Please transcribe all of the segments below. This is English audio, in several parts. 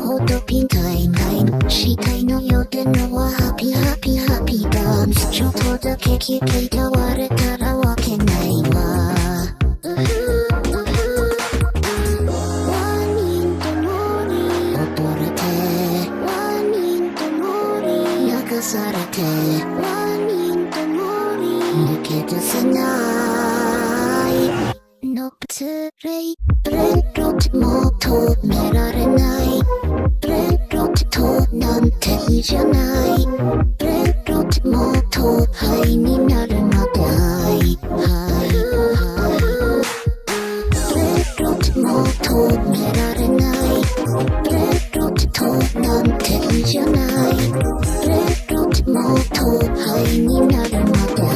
ほどピンといないしたいのよってのはハッピーハッピーハッピーダンスちょっとだけ聞いて割れたらわけないわワニとノリ溺れてワニとノリ流されてワニとノリ抜け出せないのつれいブレッドってもう止められないブレッドってとなんていいじゃないブレッドってもうと灰になるまではいブレッドってもう止められないブレッドってとなんていいじゃないブレッドってもうと灰になるまで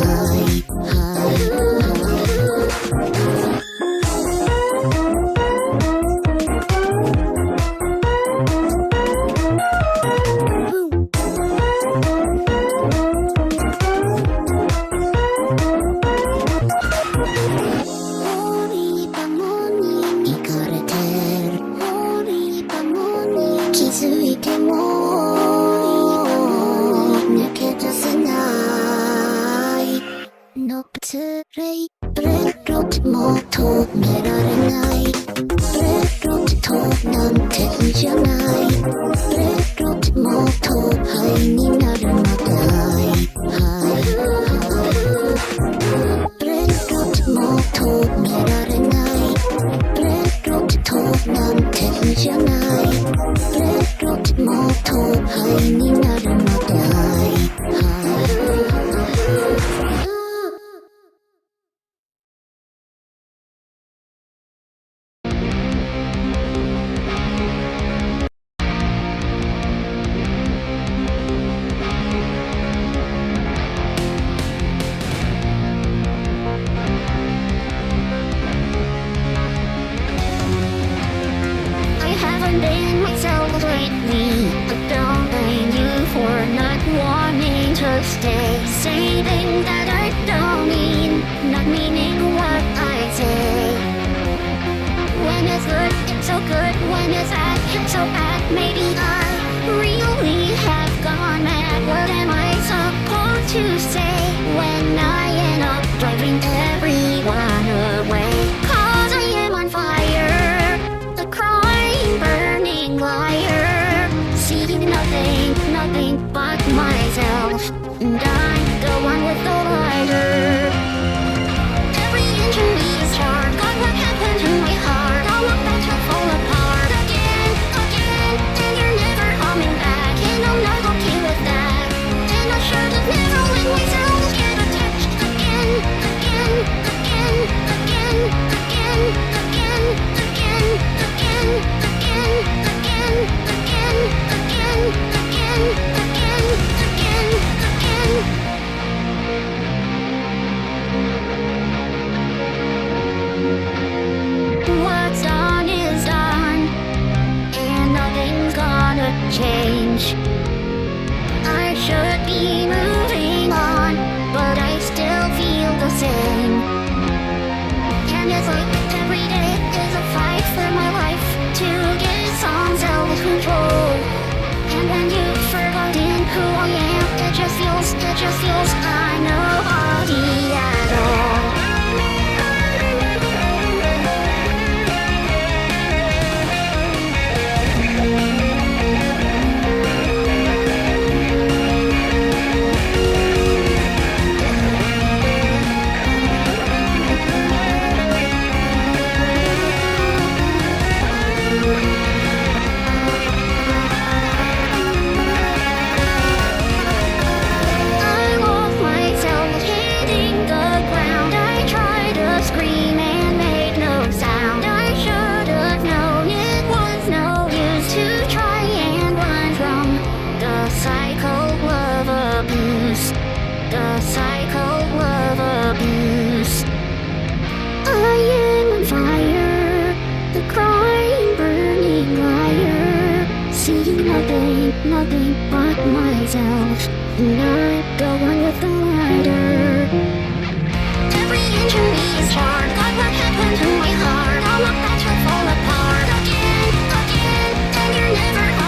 nothing but myself, and I go on with the lighter. Every inch of me is hard. God, what happened to my heart? All my thoughts will fall apart again, and you're never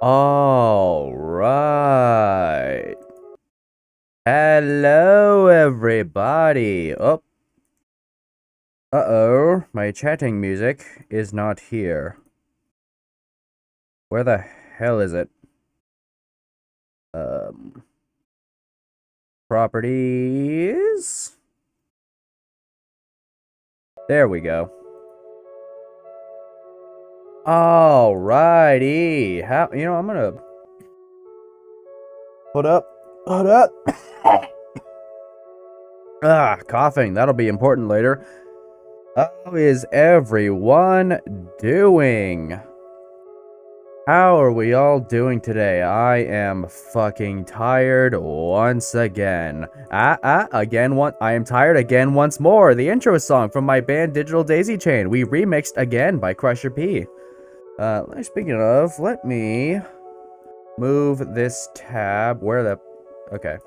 All right. Hello, everybody. Oh. Uh-oh. My chatting music is not here. Where the hell is it? Properties. There we go. Alrighty. I'm gonna... Hold up. Coughing. That'll be important later. How is everyone doing? How are we all doing today? I am fucking tired once again. I am tired again once more. The intro song from my band Digital Daisy Chain. We remixed again by Crusher P. Speaking of, let me move this tab. Okay.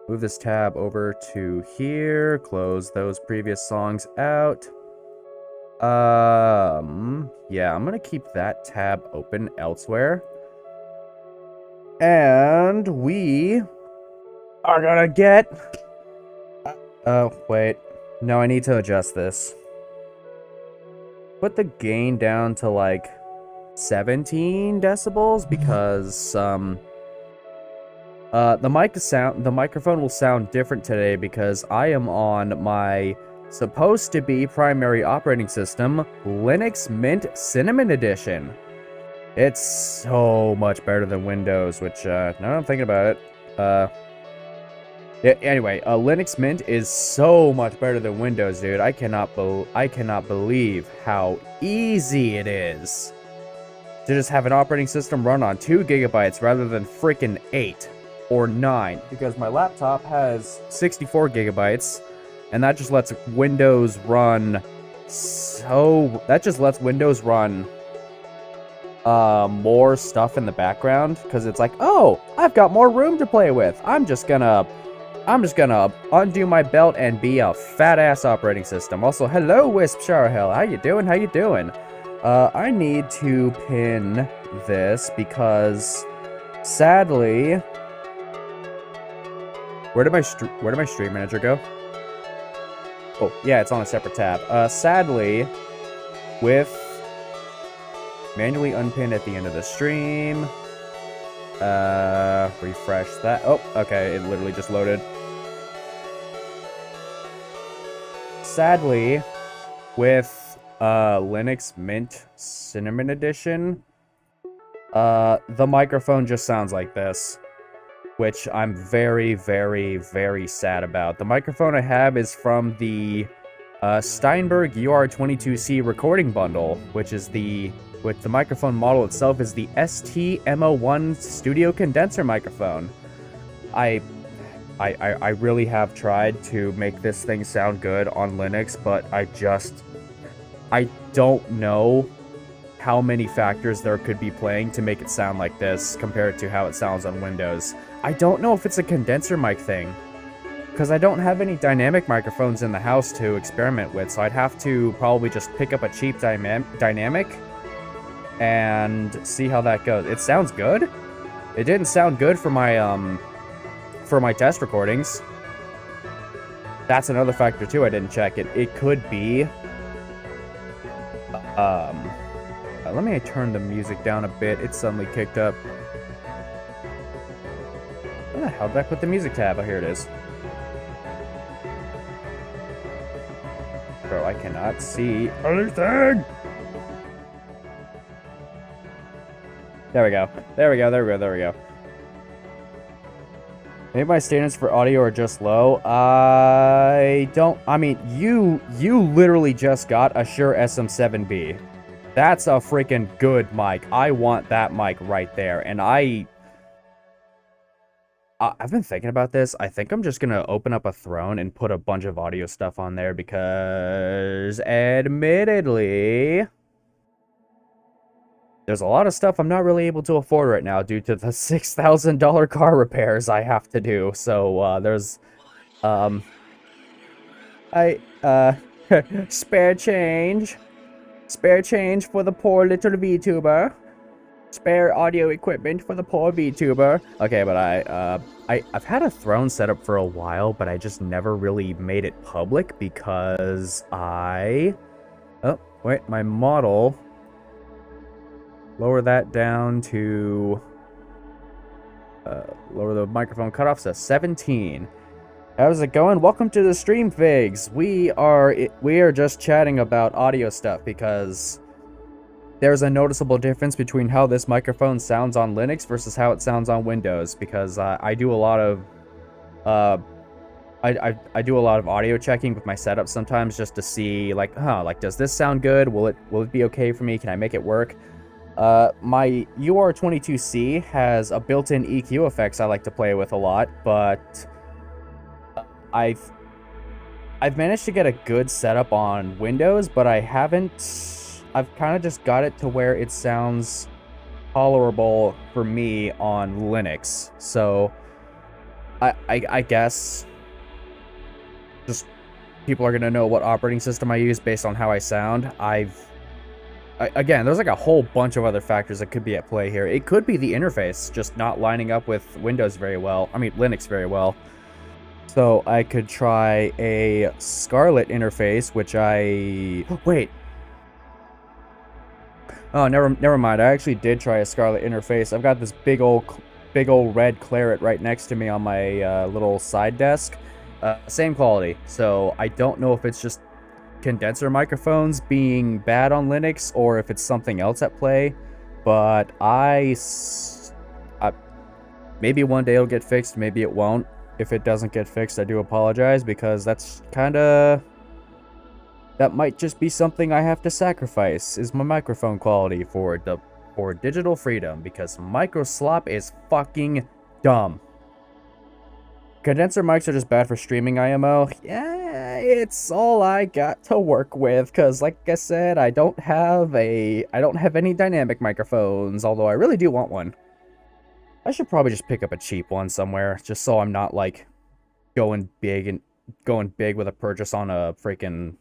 Move this tab over to here. Close those previous songs out. Yeah, I'm gonna keep that tab open elsewhere. And we are gonna get... Oh, wait. No, I need to adjust this. Put the gain down to, like, 17 decibels, because, the microphone will sound different today because I am on my supposed to be primary operating system, Linux Mint Cinnamon Edition. It's so much better than Windows, which, now that I'm thinking about it, yeah, anyway, Linux Mint is so much better than Windows, dude. I cannot believe how easy it is to just have an operating system run on 2 gigabytes rather than freaking 8 or 9, because my laptop has 64 gigabytes. And that just lets Windows run more stuff in the background, because it's like, oh, I've got more room to play with. I'm just gonna undo my belt and be a fat ass operating system. Also, hello Wisp Sharhell. How you doing? I need to pin this because sadly, where did my stream manager go? Oh, yeah, it's on a separate tab. Sadly, with manually unpinned at the end of the stream. Refresh that. Oh, okay, it literally just loaded. Sadly, with Linux Mint Cinnamon Edition, the microphone just sounds like this, which I'm very, very, very sad about. The microphone I have is from the Steinberg UR22C recording bundle, with the microphone model itself is the STM01 Studio Condenser microphone. I really have tried to make this thing sound good on Linux, but I don't know how many factors there could be playing to make it sound like this compared to how it sounds on Windows. I don't know if it's a condenser mic thing, because I don't have any dynamic microphones in the house to experiment with, so I'd have to probably just pick up a cheap dynamic and see how that goes. It sounds good. It didn't sound good for my test recordings. That's another factor too. I didn't check it. It could be. Let me turn the music down a bit. It suddenly kicked up. Where the hell did I put the music tab? Oh, here it is. Bro, I cannot see anything. There we go. Maybe my standards for audio are just low. I mean, you literally just got a Shure SM7B. That's a freaking good mic. I want that mic right there. And I've been thinking about this. I think I'm just gonna open up a throne and put a bunch of audio stuff on there because, admittedly, there's a lot of stuff I'm not really able to afford right now due to the $6,000 car repairs I have to do. So, there's, spare change for the poor little VTuber. spare audio equipment for the poor VTuber. Okay, but I've had a throne set up for a while, but I just never really made it public because oh wait, my model, lower that down to lower the microphone cutoffs to 17. How's it going? Welcome to the stream, Figs. We are just chatting about audio stuff because there's a noticeable difference between how this microphone sounds on Linux versus how it sounds on Windows, because I do a lot of I do a lot of audio checking with my setup sometimes just to see like does this sound good? Will it be okay for me? Can I make it work? My UR22C has a built-in EQ effects I like to play with a lot, but I've managed to get a good setup on Windows, but I've kind of just got it to where it sounds tolerable for me on Linux. So I guess just people are gonna know what operating system I use based on how I sound. Again, there's like a whole bunch of other factors that could be at play here. It could be the interface just not lining up with Windows very well. I mean, Linux very well. So I could try a Scarlet interface, which wait. Oh, never mind. I actually did try a Scarlet interface. I've got this big old red claret right next to me on my little side desk. Same quality. So I don't know if it's just condenser microphones being bad on Linux or if it's something else at play. But maybe one day it'll get fixed. Maybe it won't. If it doesn't get fixed, I do apologize, because that might just be something I have to sacrifice, is my microphone quality for digital freedom, because micro slop is fucking dumb. Condenser mics are just bad for streaming IMO. Yeah, it's all I got to work with, because like I said, I don't have any dynamic microphones, although I really do want one. I should probably just pick up a cheap one somewhere, just so I'm not, like, going big with a purchase on a freaking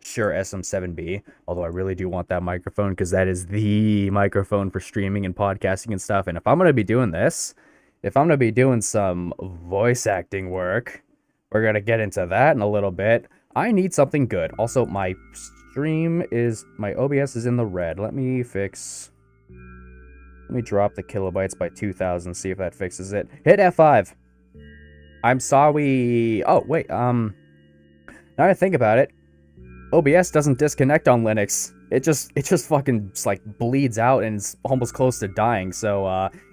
Shure SM7B. Although I really do want that microphone, because that is the microphone for streaming and podcasting and stuff. And if I'm going to be doing this, if I'm going to be doing some voice acting work, we're going to get into that in a little bit. I need something good. Also, my OBS is in the red. Let me drop the kilobytes by 2,000, see if that fixes it. Hit F5. I'm sorry. Oh, wait, now I think about it, OBS doesn't disconnect on Linux. It just fucking like bleeds out and is almost close to dying. So,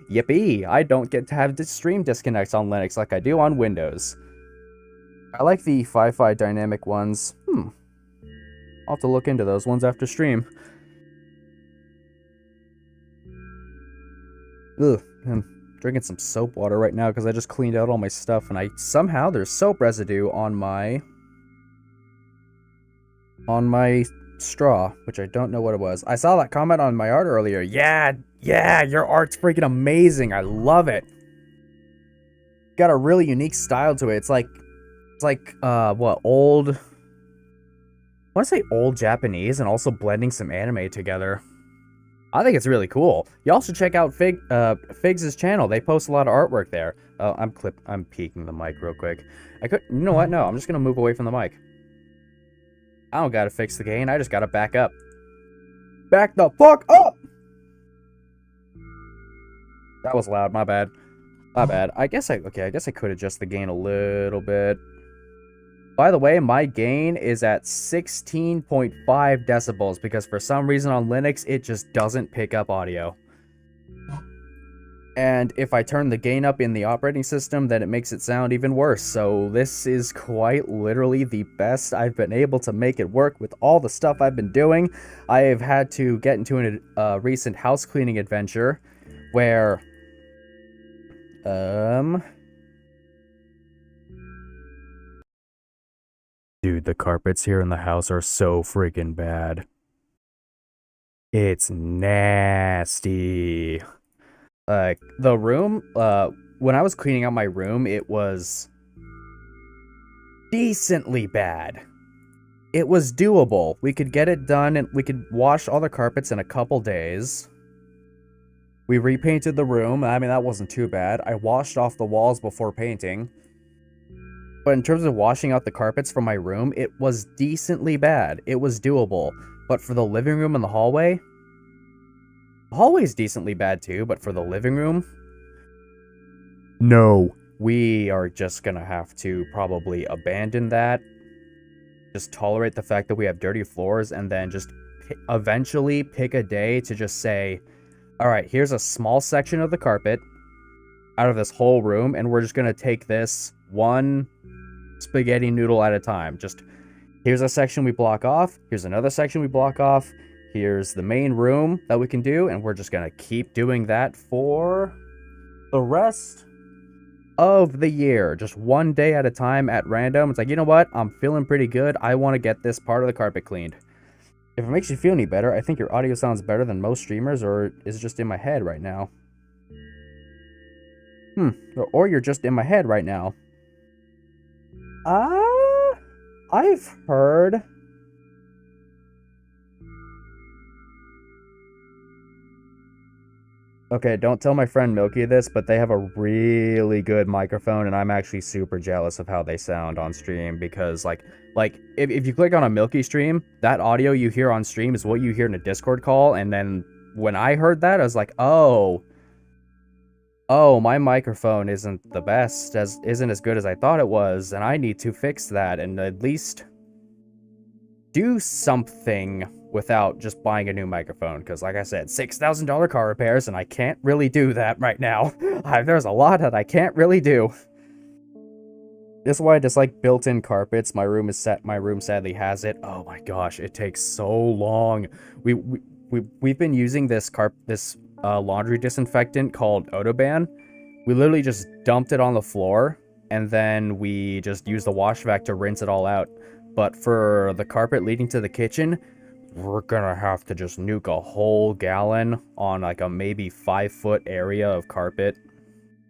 yippee, I don't get to have the stream disconnects on Linux like I do on Windows. I like the Fi-Fi dynamic ones. I'll have to look into those ones after stream. Ugh, I'm drinking some soap water right now because I just cleaned out all my stuff, and somehow there's soap residue on my straw, which I don't know what it was. I saw that comment on my art earlier. Yeah, your art's freaking amazing. I love it. Got a really unique style to it. It's like old, I want to say old Japanese, and also blending some anime together. I think it's really cool. You also check out Figs' channel. They post a lot of artwork there. Oh, I'm peeking the mic real quick. You know what? No, I'm just gonna move away from the mic. I don't gotta fix the gain. I just gotta back up. Back the fuck up! That was loud. My bad. I guess I could adjust the gain a little bit. By the way, my gain is at 16.5 decibels because for some reason on Linux, it just doesn't pick up audio. And if I turn the gain up in the operating system, then it makes it sound even worse. So this is quite literally the best I've been able to make it work with all the stuff I've been doing. I have had to get into a recent house cleaning adventure where... Dude, the carpets here in the house are so freaking bad. It's nasty. The room, when I was cleaning out my room, it was decently bad. It was doable. We could get it done, and we could wash all the carpets in a couple days. We repainted the room. I mean, that wasn't too bad. I washed off the walls before painting. But in terms of washing out the carpets from my room, it was decently bad. It was doable. But for the living room and the hallway's decently bad too, but for the living room, no. We are just gonna have to probably abandon that. Just tolerate the fact that we have dirty floors, and then just eventually pick a day to just say, alright, here's a small section of the carpet out of this whole room, and we're just gonna take this one spaghetti noodle at a time. Just, here's a section we block off, here's another section we block off, here's the main room that we can do, and we're just gonna keep doing that for the rest of the year. Just one day at a time at random. It's like, you know what? I'm feeling pretty good. I want to get this part of the carpet cleaned. If it makes you feel any better, I think your audio sounds better than most streamers, or is it just in my head right now? Or you're just in my head right now. I've heard... Okay, don't tell my friend Milky this, but they have a really good microphone, and I'm actually super jealous of how they sound on stream, because, like if you click on a Milky stream, that audio you hear on stream is what you hear in a Discord call, and then when I heard that, I was like, oh, my microphone isn't the best, isn't as good as I thought it was, and I need to fix that, and at least do something without just buying a new microphone, because like I said, $6,000 car repairs, and I can't really do that right now. There's a lot that I can't really do. This is why I dislike built-in carpets. My room sadly has it. Oh my gosh, it takes so long. We've been using this laundry disinfectant called Autoban. We literally just dumped it on the floor, and then we just used the wash vac to rinse it all out. But for the carpet leading to the kitchen, we're gonna have to just nuke a whole gallon on like a maybe 5-foot area of carpet,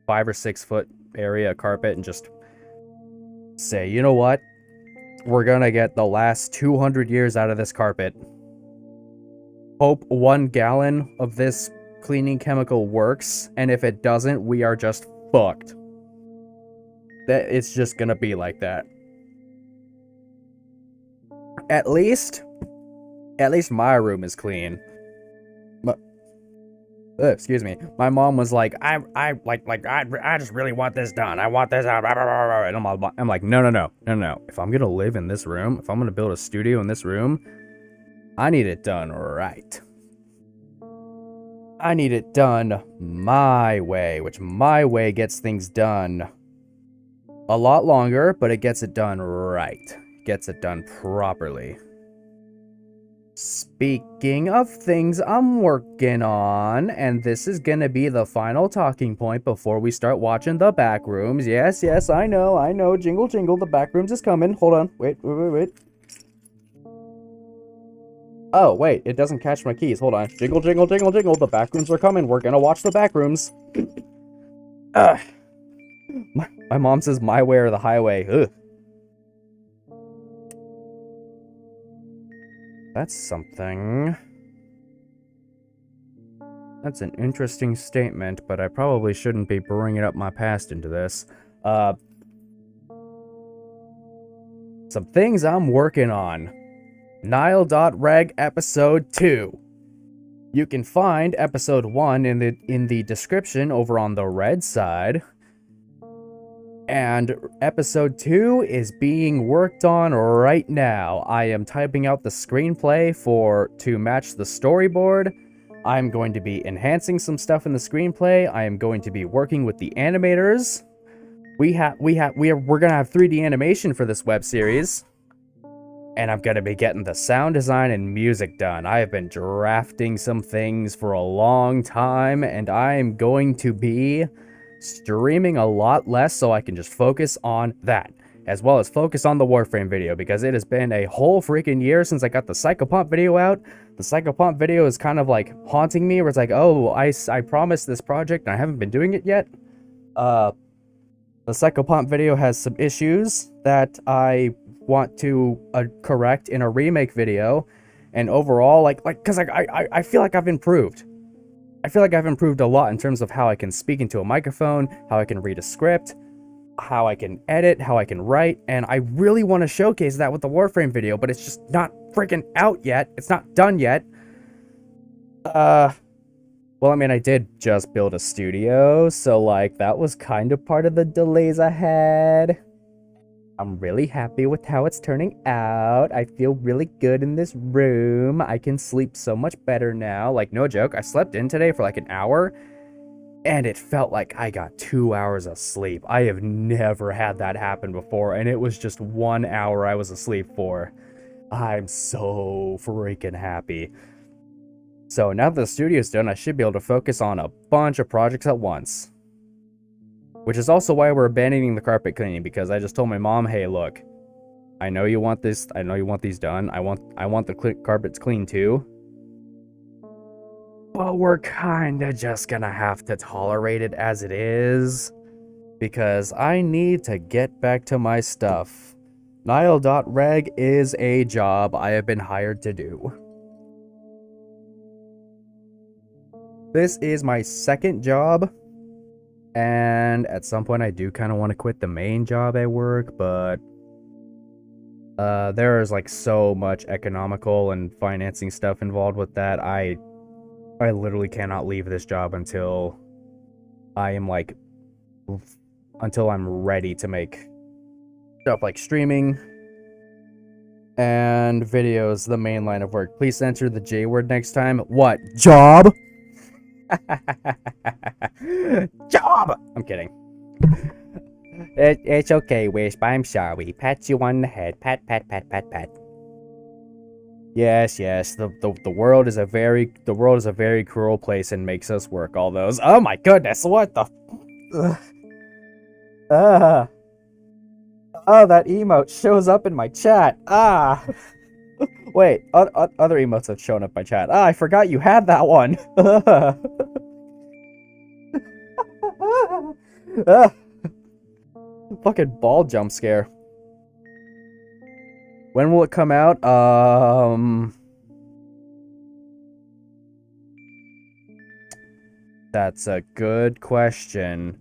5 or 6 foot area of carpet, and just say, you know what? We're gonna get the last 200 years out of this carpet. Hope 1 gallon of this cleaning chemical works, and if it doesn't, we are just fucked. It's just gonna be like that. At least my room is clean. Excuse me. My mom was like, I just really want this done. I want this out. And I'm like, no. If I'm gonna live in this room, if I'm gonna build a studio in this room, I need it done right. I need it done my way, which my way gets things done a lot longer, but it gets it done right. Gets it done properly. Speaking of things I'm working on, and this is gonna be the final talking point before we start watching the Backrooms. Yes, I know, jingle, the Backrooms is coming. Hold on, wait. Oh, wait, it doesn't catch my keys, hold on. Jingle, the Backrooms are coming, we're gonna watch the Backrooms. My mom says my way or the highway, ugh. That's something. That's an interesting statement, but I probably shouldn't be bringing up my past into this. Some things I'm working on. nihil.reg episode 2. You can find episode 1 in the description over on the red side. And episode 2 is being worked on right now. I am typing out the screenplay to match the storyboard. I'm going to be enhancing some stuff in the screenplay. I am going to be working with the animators. We're gonna have 3D animation for this web series. And I'm gonna be getting the sound design and music done. I have been drafting some things for a long time, and I am going to be streaming a lot less so I can just focus on that, as well as focus on the Warframe video, because it has been a whole freaking year since I got the Psychopomp video out. The Psychopomp video is kind of like haunting me, where it's like, oh, I promised this project and I haven't been doing it yet. The Psychopomp video has some issues that I want to correct in a remake video, and overall, because I feel like I've improved. I feel like I've improved a lot in terms of how I can speak into a microphone, how I can read a script, how I can edit, how I can write, and I really want to showcase that with the Warframe video, but it's just not freaking out yet. It's not done yet. Well, I mean, I did just build a studio, so, like, that was kind of part of the delays I had. I'm really happy with how it's turning out. I feel really good in this room. I can sleep so much better now. Like, no joke, I slept in today for, like, an hour, and it felt like I got 2 hours of sleep. I have never had that happen before, and it was just 1 hour I was asleep for. I'm so freaking happy. So now that the studio's done, I should be able to focus on a bunch of projects at once. Which is also why we're abandoning the carpet cleaning, because I just told my mom, hey, look, I know you want this, I know you want these done, I want the carpets clean too. But we're kinda just gonna have to tolerate it as it is, because I need to get back to my stuff. nihil.reg is a job I have been hired to do. This is my second job, and at some point I do kind of want to quit the main job at work, but there is like so much economical and financing stuff involved with that. I literally cannot leave this job until I'm ready to make stuff like streaming and videos the main line of work. Please enter the J word next time. What? Job? Job! I'm kidding. It's okay, Wisp. I'm sorry. Pat you on the head. Pat, pat, pat, pat, pat. Yes, yes. The world is a very cruel place and makes us work all those. Oh my goodness! What the? Oh, that emote shows up in my chat. Ah. Wait, other emotes have shown up in my chat. Ah, I forgot you had that one. Fucking ball jump scare. When will it come out? That's a good question.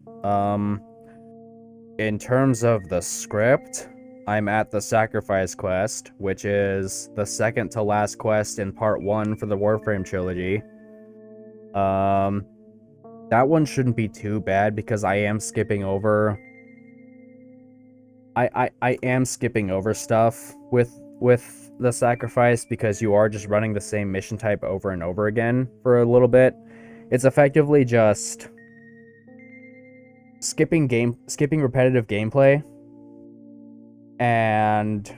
In terms of the script, I'm at the Sacrifice quest, which is the second to last quest in part 1 for the Warframe trilogy. That one shouldn't be too bad because I am skipping over... I am skipping over stuff with the Sacrifice because you are just running the same mission type over and over again for a little bit. It's effectively just skipping repetitive gameplay and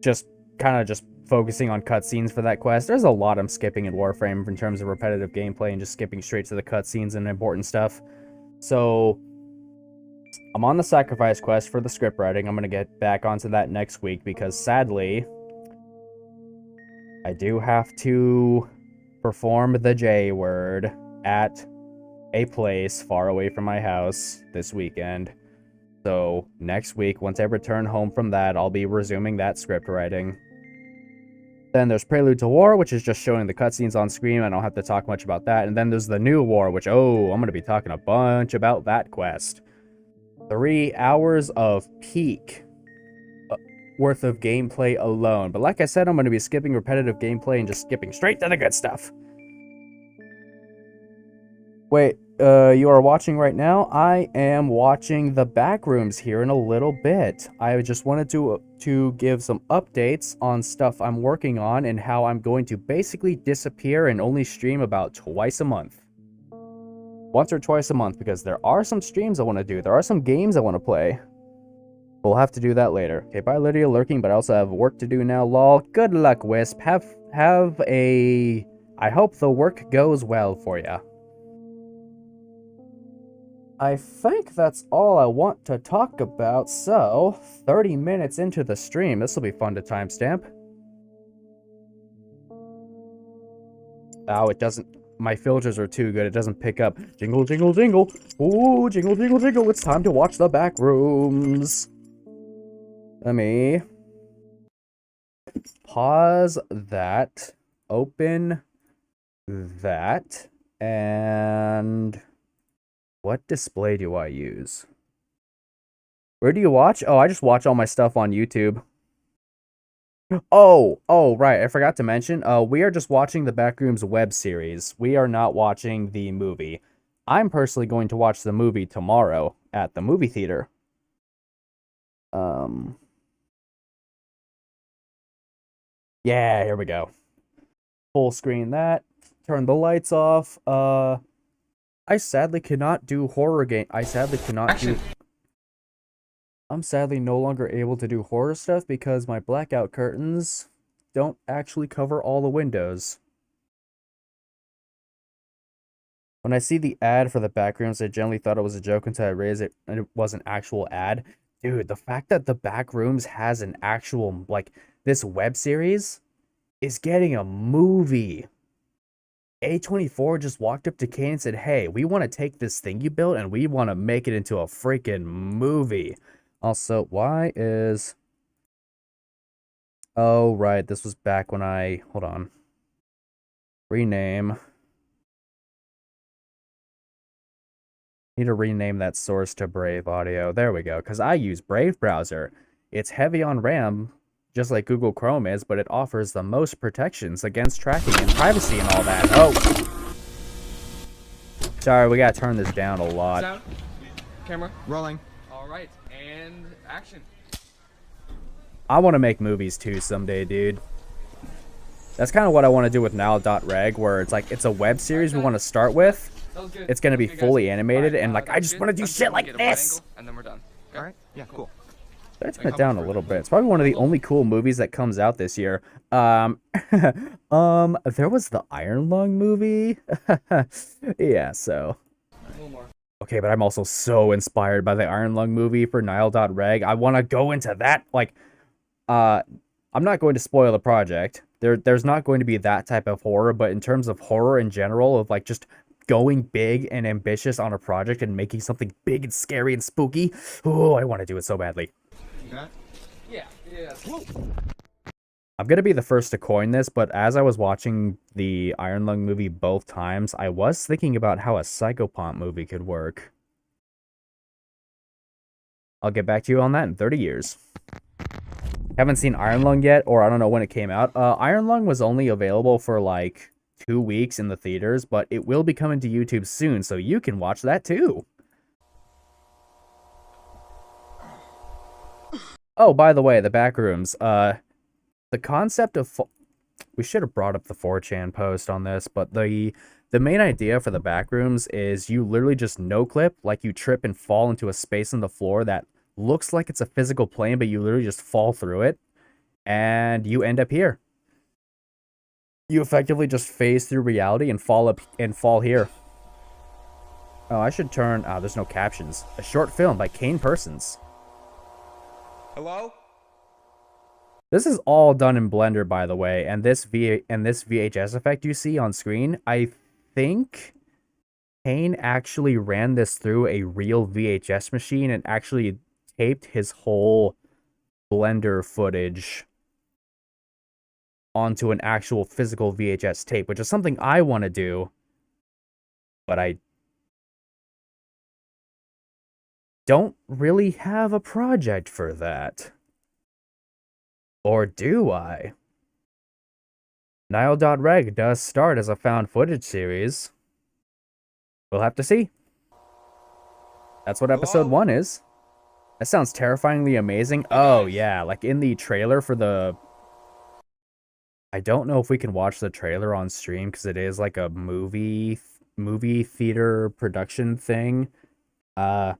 just kind of just focusing on cutscenes for that quest. There's a lot I'm skipping in Warframe in terms of repetitive gameplay and just skipping straight to the cutscenes and important stuff. So I'm on the Sacrifice quest for the script writing. I'm going to get back onto that next week because sadly I do have to perform the J word at a place far away from my house this weekend. So next week, once I return home from that, I'll be resuming that script writing. Then there's Prelude to War, which is just showing the cutscenes on screen. I don't have to talk much about that. And then there's the New War, which, oh, I'm going to be talking a bunch about that quest. 3 hours of peak worth of gameplay alone. But like I said, I'm going to be skipping repetitive gameplay and just skipping straight to the good stuff. Wait, you are watching right now? I am watching the Backrooms here in a little bit. I just wanted to give some updates on stuff I'm working on and how I'm going to basically disappear and only stream about twice a month. Once or twice a month, because there are some streams I want to do. There are some games I want to play. We'll have to do that later. Okay, bye Lydia lurking, but I also have work to do now, lol. Good luck, Wisp. Have a... I hope the work goes well for ya. I think that's all I want to talk about, so 30 minutes into the stream. This will be fun to timestamp. Oh, it doesn't... My filters are too good. It doesn't pick up. Jingle, jingle, jingle. Ooh, jingle, jingle, jingle. It's time to watch the Backrooms. Let me pause that. Open that. And what display do I use? Where do you watch? Oh, I just watch all my stuff on YouTube. Oh, right. I forgot to mention, we are just watching the Backrooms Web series. We are not watching the movie. I'm personally going to watch the movie tomorrow at the movie theater. Yeah, here we go. Full screen that. Turn the lights off. I sadly cannot do horror game. I sadly cannot do... I'm sadly no longer able to do horror stuff because my blackout curtains don't actually cover all the windows. When I see the ad for the Backrooms, I generally thought it was a joke until I realized it was an actual ad. Dude, the fact that the Backrooms has an actual, like, this web series is getting a movie. A24 just walked up to Kane and said, hey, we want to take this thing you built and we want to make it into a freaking movie. Also, why is... Oh, right, this was back when I... Hold on. Rename. Need to rename that source to Brave Audio. There we go, because I use Brave browser. It's heavy on RAM, just like Google Chrome is, but it offers the most protections against tracking and privacy and all that. Oh! Sorry, we gotta turn this down a lot. Sound. Camera. Rolling. Alright, and action. I want to make movies too someday, dude. That's kind of what I want to do with nihil.reg, where it's like, it's a web series we want to start with. It's going to be fully animated, and like, I just want to do shit like this! And then we're done. Alright, yeah, cool. Let's turn it down a little bit. It's probably one of the only cool movies that comes out this year. There was the Iron Lung movie. Yeah, so. Okay, but I'm also so inspired by the Iron Lung movie for nihil.reg. I want to go into that. Like, I'm not going to spoil the project. There's not going to be that type of horror, but in terms of horror in general, of like just going big and ambitious on a project and making something big and scary and spooky, oh, I want to do it so badly. Yeah. I'm going to be the first to coin this, but as I was watching the Iron Lung movie both times, I was thinking about how a Psychopomp movie could work. I'll get back to you on that in 30 years. Haven't seen Iron Lung yet, or I don't know when it came out. Iron Lung was only available for like 2 weeks in the theaters, but it will be coming to YouTube soon, so you can watch that too. Oh, by the way, the Backrooms. The concept of... We should have brought up the 4chan post on this, but the main idea for the Backrooms is you literally just no-clip, like you trip and fall into a space on the floor that looks like it's a physical plane, but you literally just fall through it, and you end up here. You effectively just phase through reality and fall here. Oh, I should turn... Oh, there's no captions. A short film by Kane Pixels. Hello? This is all done in Blender, by the way, and this VHS effect you see on screen, I think Kane actually ran this through a real VHS machine and actually taped his whole Blender footage onto an actual physical VHS tape, which is something I want to do, but I don't really have a project for that. Or do I? Nihil.reg does start as a found footage series. We'll have to see. That's what episode 1 is. That sounds terrifyingly amazing. Oh, yeah, like in the trailer for the... I don't know if we can watch the trailer on stream because it is like a movie theater production thing. I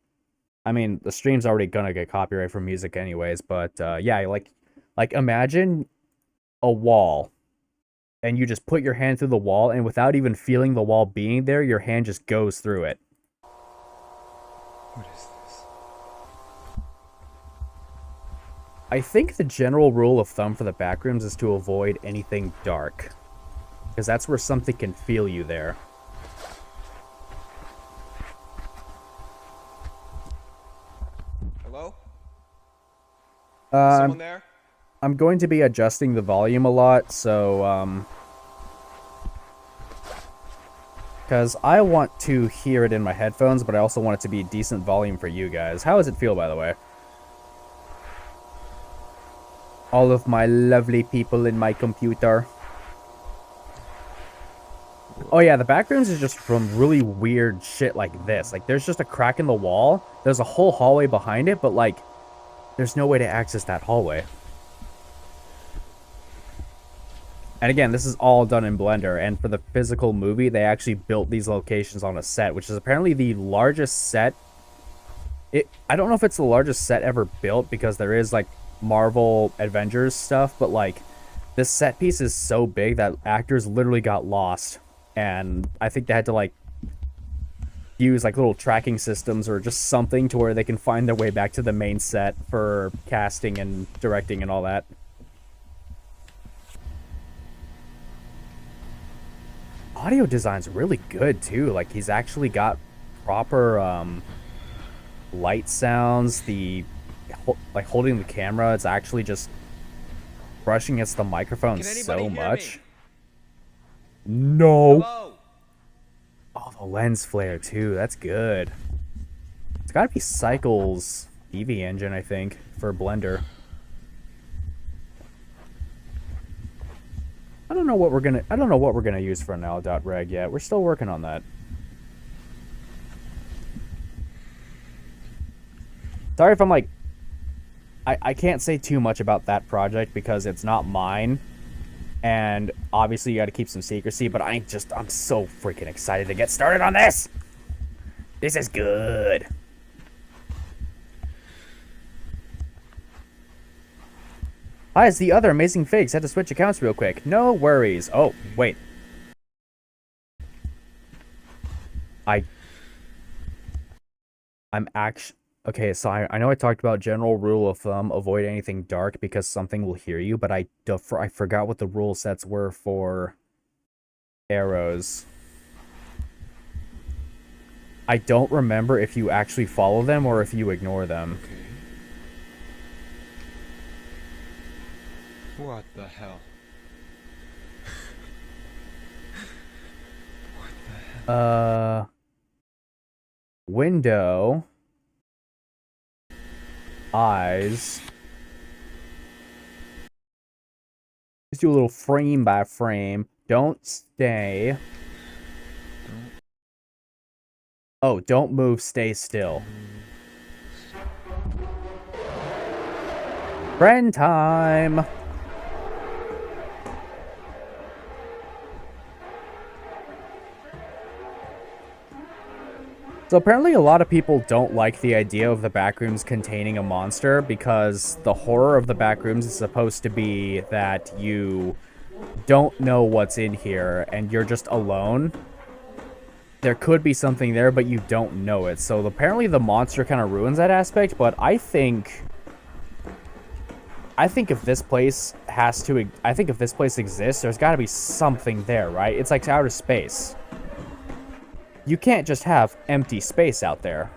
mean, the stream's already gonna get copyright from music anyways, but yeah, like imagine a wall and you just put your hand through the wall and without even feeling the wall being there, your hand just goes through it. What is this? I think the general rule of thumb for the Backrooms is to avoid anything dark, because that's where something can feel you there. Hello? Someone there? I'm going to be adjusting the volume a lot, so Because I want to hear it in my headphones, but I also want it to be decent volume for you guys. How does it feel, by the way? All of my lovely people in my computer. Oh yeah, the Backrooms is just from really weird shit like this. Like, there's just a crack in the wall. There's a whole hallway behind it, but, like, there's no way to access that hallway. And again, this is all done in Blender, and for the physical movie, they actually built these locations on a set, which is apparently the largest set. I don't know if it's the largest set ever built, because there is, like, Marvel Avengers stuff, but, like, this set piece is so big that actors literally got lost. And I think they had to, like, use, like, little tracking systems or just something to where they can find their way back to the main set for casting and directing and all that. Audio design's really good, too. Like, he's actually got proper, light sounds. Like, holding the camera, it's actually just brushing against the microphone so much. No. Hello? Oh, the lens flare, too. That's good. It's gotta be Cycle's EV engine, I think, for Blender. I don't know what we're gonna use for nihil.reg yet. We're still working on that. Sorry if I'm like, I can't say too much about that project because it's not mine, and obviously you got to keep some secrecy. But I'm so freaking excited to get started on this. This is good. Hi, it's the other amazing figs. Had to switch accounts real quick. No worries. Oh, wait. I'm actually... Okay, so I know I talked about general rule of thumb, avoid anything dark because something will hear you, but I forgot what the rule sets were for arrows. I don't remember if you actually follow them or if you ignore them. Okay. What the hell? What the hell? Window. Eyes. Let's do a little frame by frame. Don't stay. Oh, don't move, stay still. Friend time! So apparently a lot of people don't like the idea of the Backrooms containing a monster because the horror of the Backrooms is supposed to be that you don't know what's in here and you're just alone. There could be something there, but you don't know it. So apparently the monster kind of ruins that aspect, but I think if this place exists, there's got to be something there, right? It's like outer space. You can't just have empty space out there.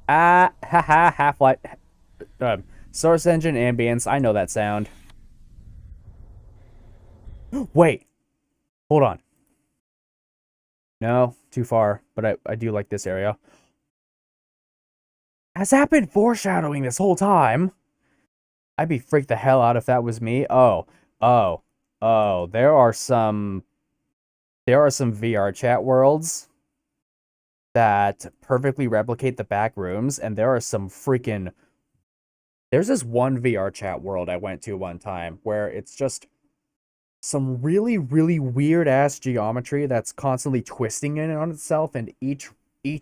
Haha, Half-Life. Source engine ambience, I know that sound. Wait. Hold on. No, too far, but I do like this area. Has that been foreshadowing this whole time? I'd be freaked the hell out if that was me. Oh, there are some VR chat worlds that perfectly replicate the back rooms, and there are some freaking... There's this one VR chat world I went to one time where it's just some really, really weird-ass geometry that's constantly twisting in on itself, and each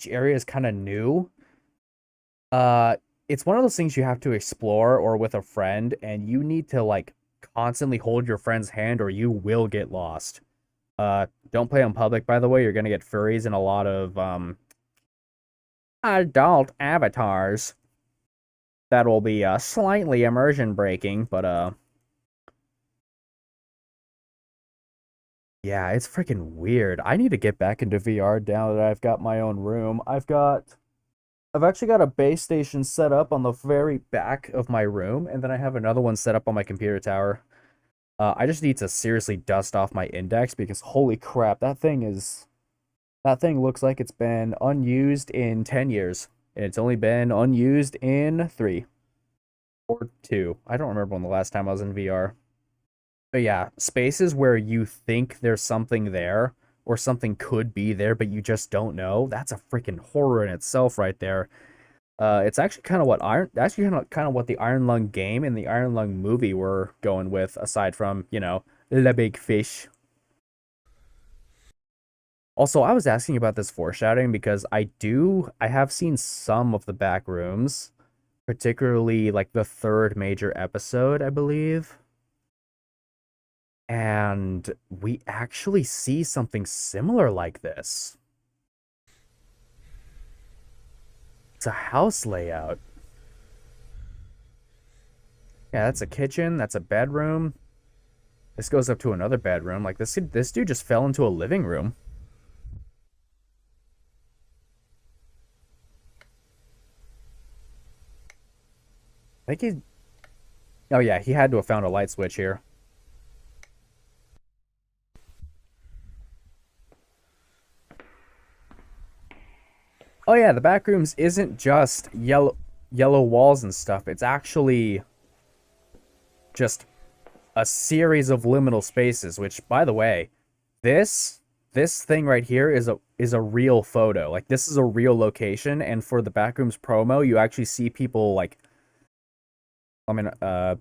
area is kind of new. It's one of those things you have to explore or with a friend, and you need to, like, constantly hold your friend's hand or you will get lost. Don't play on public, by the way. You're gonna get furries and a lot of, adult avatars. That will be, slightly immersion breaking, but, Yeah, it's freaking weird. I need to get back into VR now that I've got my own room. I've actually got a base station set up on the very back of my room, and then I have another one set up on my computer tower. I just need to seriously dust off my index because holy crap, that thing looks like it's been unused in 10 years. And it's only been unused in 3 or 2. I don't remember when the last time I was in VR. But yeah, spaces where you think there's something there or something could be there, but you just don't know. That's a freaking horror in itself right there. It's actually kind of what the Iron Lung game and the Iron Lung movie were going with, aside from, the big fish. Also, I was asking about this foreshadowing because I have seen some of the back rooms, particularly like the third major episode, I believe. And we actually see something similar like this. It's a house layout. Yeah, that's a kitchen, that's a bedroom. This goes up to another bedroom. Like this dude just fell into a living room. I think he... Oh yeah, he had to have found a light switch here. Oh yeah, the back rooms isn't just yellow walls and stuff. It's actually just a series of liminal spaces, which, by the way, this thing right here is a real photo. Like, this is a real location, and for the Backrooms promo, you actually see people, like... I mean, I'm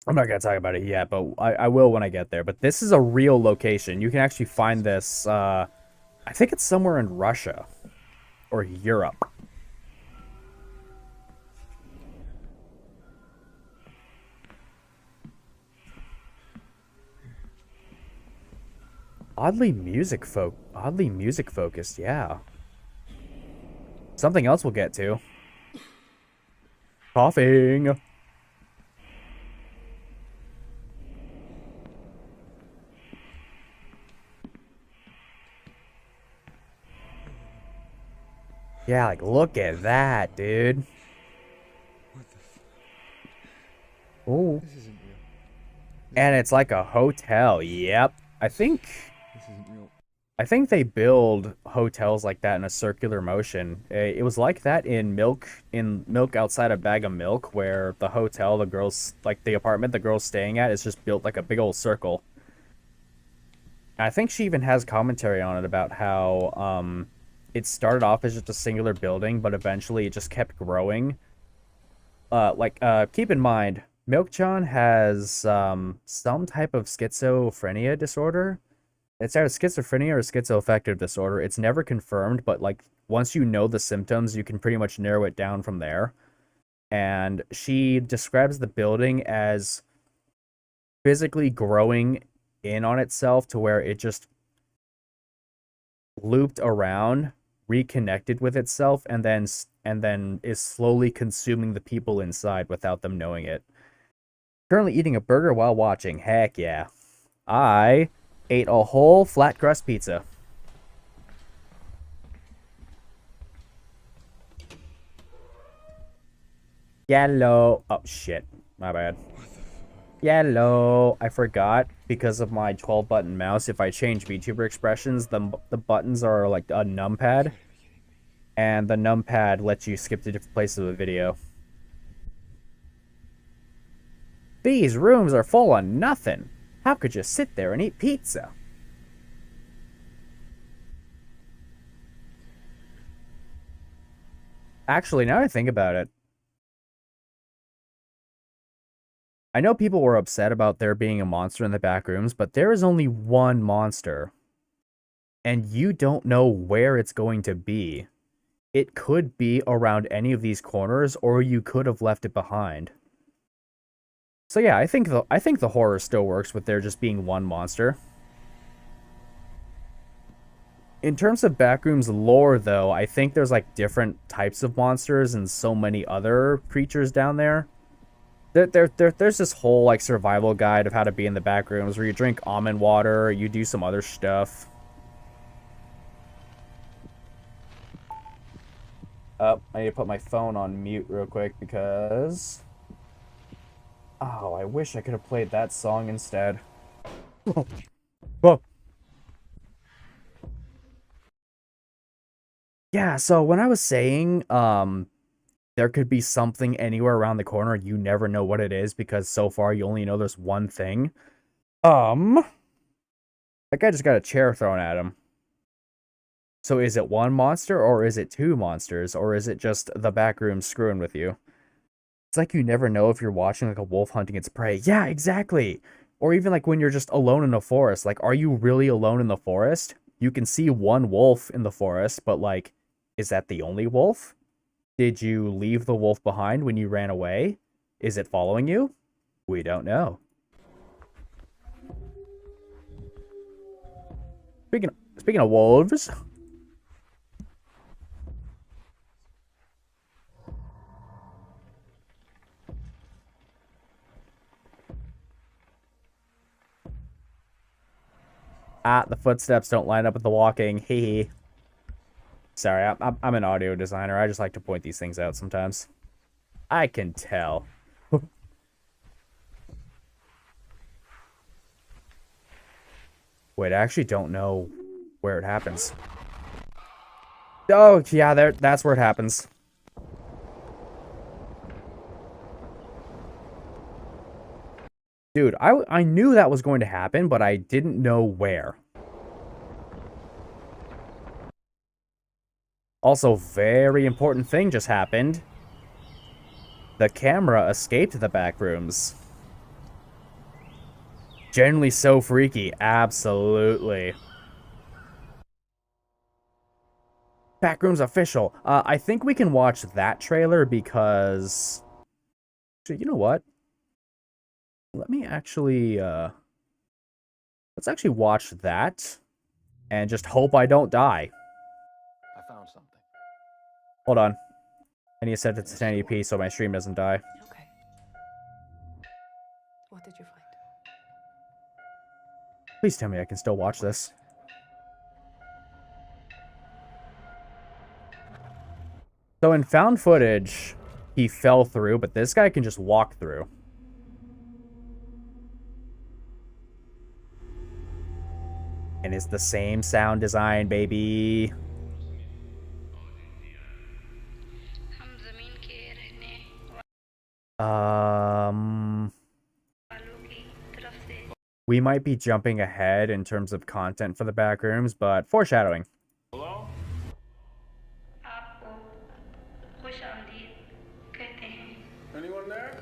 not gonna talk about it yet, but I will when I get there. But this is a real location. You can actually find this, I think it's somewhere in Russia. Or Europe. Oddly music focused, yeah. Something else we'll get to. Coughing. Yeah, like, look at that, dude. What the f... Oh. This isn't real. And it's like a hotel. Yep. I think This isn't real. they build hotels like that in a circular motion. It was like that in Milk Outside a Bag of Milk, where the hotel, the apartment the girl's staying at is just built like a big old circle. I think she even has commentary on it about how, it started off as just a singular building, but eventually it just kept growing. Keep in mind, Milk-chan has some type of schizophrenia disorder. It's either schizophrenia or schizoaffective disorder. It's never confirmed, but like once you know the symptoms, you can pretty much narrow it down from there. And she describes the building as physically growing in on itself to where it just looped around, reconnected with itself, and then is slowly consuming the people inside without them knowing it. Currently eating a burger while watching. Heck yeah. I ate a whole flat crust pizza. Yellow. Oh shit. My bad. Yellow. I forgot, because of my 12-button mouse, if I change VTuber expressions, the buttons are like a numpad. And the numpad lets you skip to different places of the video. These rooms are full of nothing. How could you sit there and eat pizza? Actually, now that I think about it, I know people were upset about there being a monster in the back rooms, but there is only one monster. And you don't know where it's going to be. It could be around any of these corners, or you could have left it behind. So yeah, I think the horror still works with there just being one monster. In terms of Backrooms lore, though, I think there's like different types of monsters and so many other creatures down there. There's this whole like survival guide of how to be in the back rooms where you drink almond water, you do some other stuff. Oh, I need to put my phone on mute real quick because... Oh, I wish I could have played that song instead. Whoa. Whoa. Yeah, so when I was saying, there could be something anywhere around the corner, you never know what it is because so far you only know there's one thing. That guy just got a chair thrown at him. So is it one monster, or is it two monsters, or is it just the back room screwing with you? It's like you never know if you're watching like a wolf hunting its prey. Yeah, exactly. Or even like when you're just alone in a forest. Like, are you really alone in the forest? You can see one wolf in the forest, but like, is that the only wolf? Did you leave the wolf behind when you ran away? Is it following you? We don't know. Speaking of wolves... the footsteps don't line up with the walking. Hee hee. Sorry, I'm an audio designer. I just like to point these things out sometimes. I can tell. Wait, I actually don't know where it happens. Oh, yeah, that's where it happens. Dude, I knew that was going to happen, but I didn't know where. Also, very important thing just happened. The camera escaped the back rooms. Generally so freaky, absolutely. Backrooms official. I think we can watch that trailer because... Actually, you know what? Let me actually, let's actually watch that and just hope I don't die. I found something. Hold on. I need to set it to 1080p so my stream doesn't die. Okay. What did you find? Please tell me I can still watch this. So in found footage, he fell through, but this guy can just walk through. And it's the same sound design, baby. We might be jumping ahead in terms of content for the backrooms, but foreshadowing. Hello? Anyone there?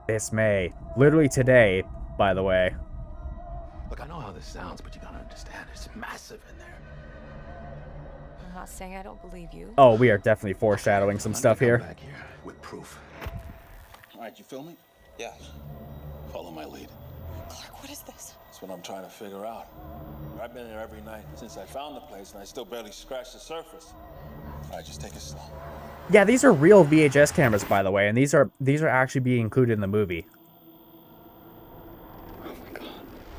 This May. Literally today, by the way. Look, I know how this sounds, but you gotta understand, it's massive in there. I'm not saying I don't believe you. Oh, we are definitely foreshadowing some stuff here. Back here with proof. All right, you filming? Yeah. Follow my lead. Clark, what is this? That's what I'm trying to figure out. I've been here every night since I found the place, and I still barely scratched the surface. All right, just take it slow. Yeah, these are real VHS cameras, by the way, and these are actually being included in the movie. Oh my god.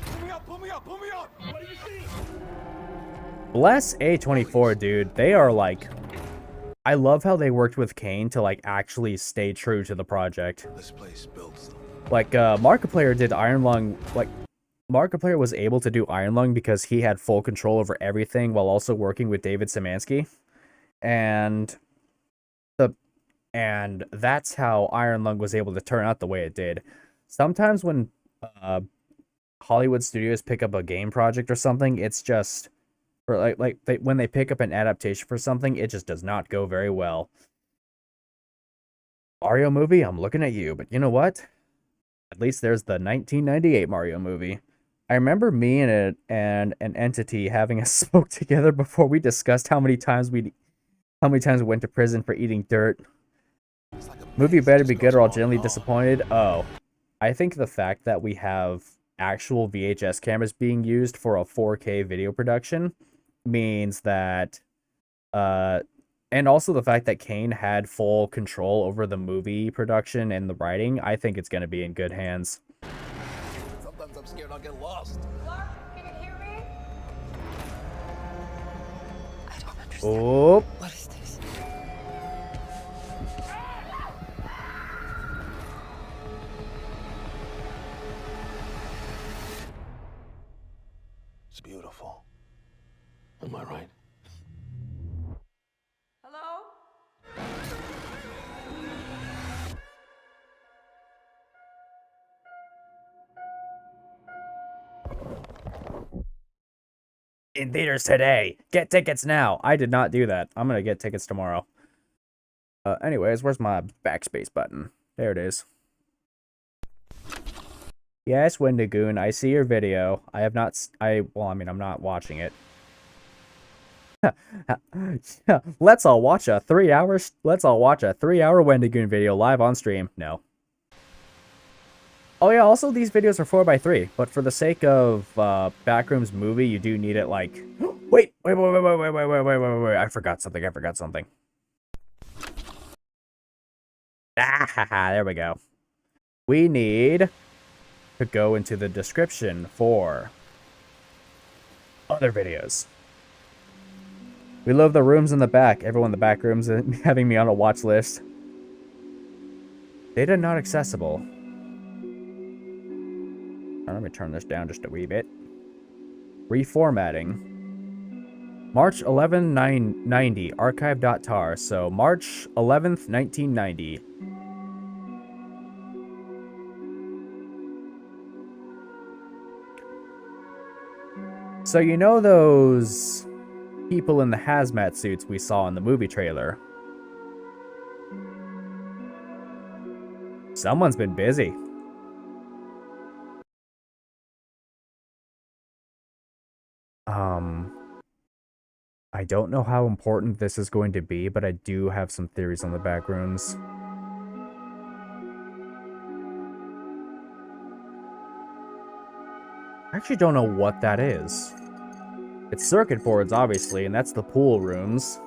Pull me up, pull me up, pull me up! What do you see? Bless A24, dude. They are like... I love how they worked with Kane to like actually stay true to the project. This place builds them. Like, Markiplier did Iron Lung, like, Markiplier was able to do Iron Lung because he had full control over everything while also working with David Szymanski. And that's how Iron Lung was able to turn out the way it did. Sometimes when Hollywood studios pick up a game project or something, it's just, or when they pick up an adaptation for something, it just does not go very well. Mario movie, I'm looking at you, but you know what? At least there's the 1998 Mario movie. I remember me and an entity having a smoke together before we discussed how many times we went to prison for eating dirt. Movie better be good or I'll generally disappointed. Oh, I think the fact that we have actual VHS cameras being used for a 4K video production means that And also the fact that Kane had full control over the movie production and the writing, I think it's going to be in good hands. Sometimes I'm scared I'll get lost. Clark, can you hear me? I don't understand. Oh, What is this? It's beautiful. Am I right? Hello? in theaters today. Get tickets now. I did not do that. I'm going to get tickets tomorrow. Anyways, where's my backspace button? There it is. Yes, Wendigoon, I see your video. I have not, well, I mean, I'm not watching it. Let's all watch a 3-hour Wendigoon video live on stream. No. Oh yeah, also these videos are 4x3, but for the sake of Backrooms movie, you do need it like wait, I forgot something. Ah, there we go. We need to go into the description for other videos. We love the rooms in the back. Everyone in the back rooms having me on a watch list. Data not accessible. Let me turn this down just a wee bit. Reformatting. March 11, 990, archive.tar. So March 11th, 1990. So you know those people in the hazmat suits we saw in the movie trailer? Someone's been busy. I don't know how important this is going to be, but I do have some theories on the Backrooms. I actually don't know what that is. It's circuit boards, obviously, and that's the pool rooms.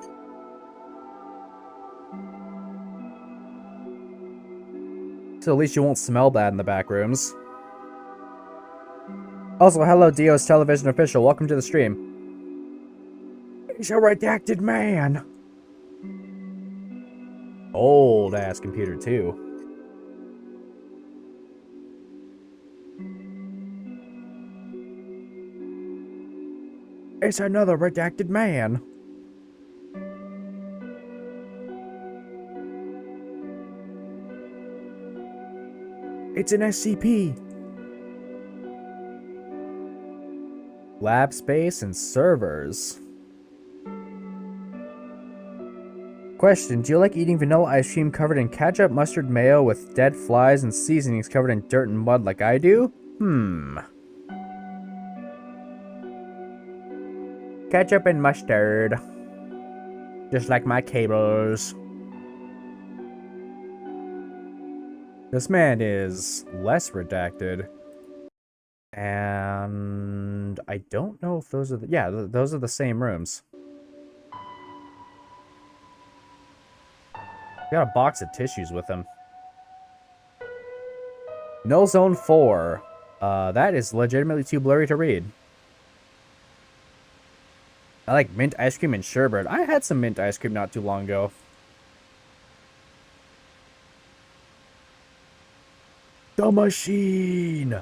So at least you won't smell bad in the Backrooms. Also, hello, Dio's Television Official. Welcome to the stream. He's a redacted man. Old ass computer too. It's another redacted man. It's an SCP. Lab space and servers. Question, do you like eating vanilla ice cream covered in ketchup, mustard, mayo with dead flies and seasonings covered in dirt and mud like I do? Ketchup and mustard. Just like my cables. This man is less redacted. And I don't know if those are the... Yeah, those are the same rooms. Got a box of tissues with him. Null Zone 4. That is legitimately too blurry to read. I like mint ice cream and sherbet. I had some mint ice cream not too long ago. The machine!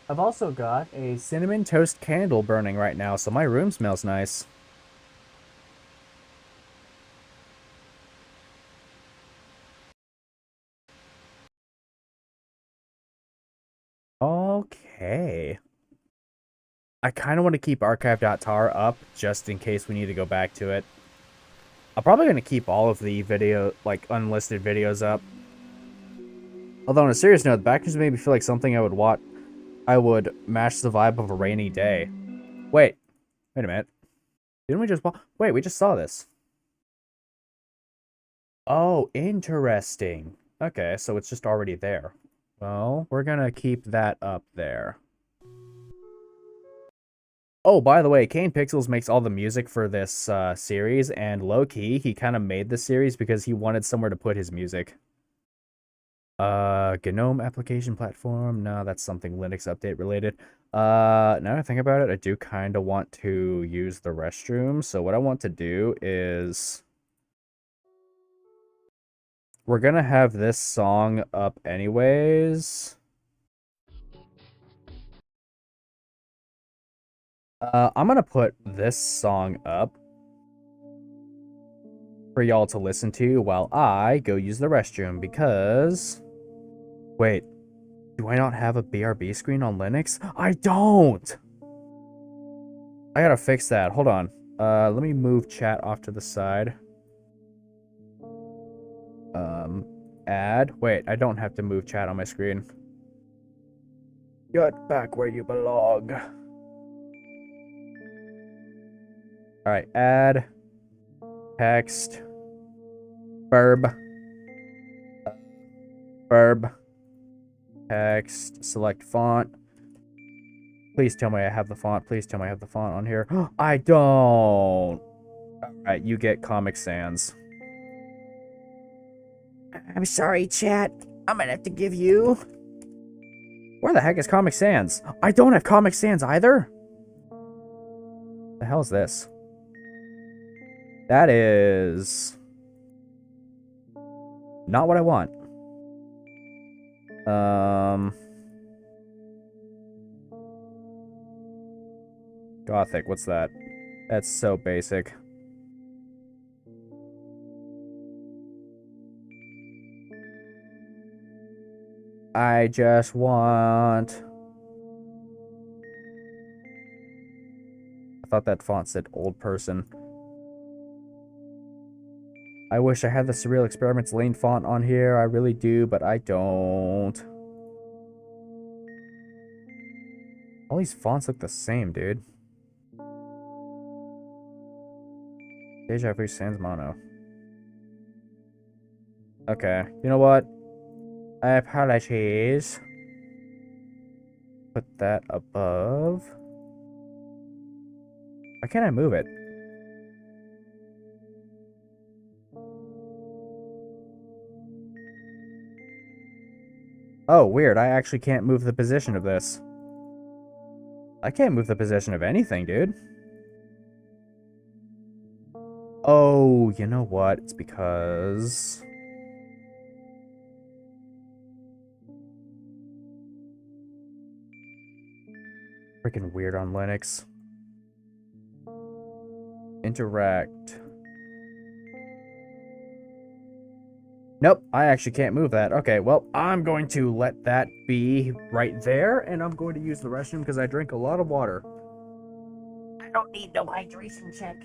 I've also got a cinnamon toast candle burning right now, so my room smells nice. Okay. I kind of want to keep archive.tar up just in case we need to go back to it. I'm probably going to keep all of the video, like, unlisted videos up. Although on a serious note, Backrooms made me feel like something I would match the vibe of a rainy day. Wait a minute. Didn't we just... Wait, we just saw this. Oh, interesting. Okay, so it's just already there. Well, we're gonna keep that up there. Oh, by the way, Kane Pixels makes all the music for this series, and low-key, he kind of made this series because he wanted somewhere to put his music. GNOME application platform. No, that's something Linux update related. Now that I think about it, I do kind of want to use the restroom. So what I want to do is we're going to have this song up anyways. I'm going to put this song up for y'all to listen to while I go use the restroom because... Wait, do I not have a BRB screen on Linux? I don't! I gotta fix that. Hold on. Let me move chat off to the side. Add. Wait, I don't have to move chat on my screen. Get back where you belong. Alright, add. Text. Verb. Verb. Text. Select font. Please tell me I have the font. Please tell me I have the font on here. I don't. Alright, you get Comic Sans. I'm sorry, chat. I'm gonna have to give you... Where the heck is Comic Sans? I don't have Comic Sans either? The hell is this? That is... not what I want. Gothic, what's that? That's so basic. I just want... I thought that font said old person. I wish I had the Surreal Experiments Lane font on here. I really do, but I don't. All these fonts look the same, dude. Deja Vu Sans Mono. Okay, you know what? I apologize. Put that above. Why can't I move it? Oh, weird. I actually can't move the position of this. I can't move the position of anything, dude. Oh, you know what? It's because... freaking weird on Linux. Interact. Nope, I actually can't move that. Okay, well, I'm going to let that be right there, and I'm going to use the restroom because I drink a lot of water. I don't need no hydration check.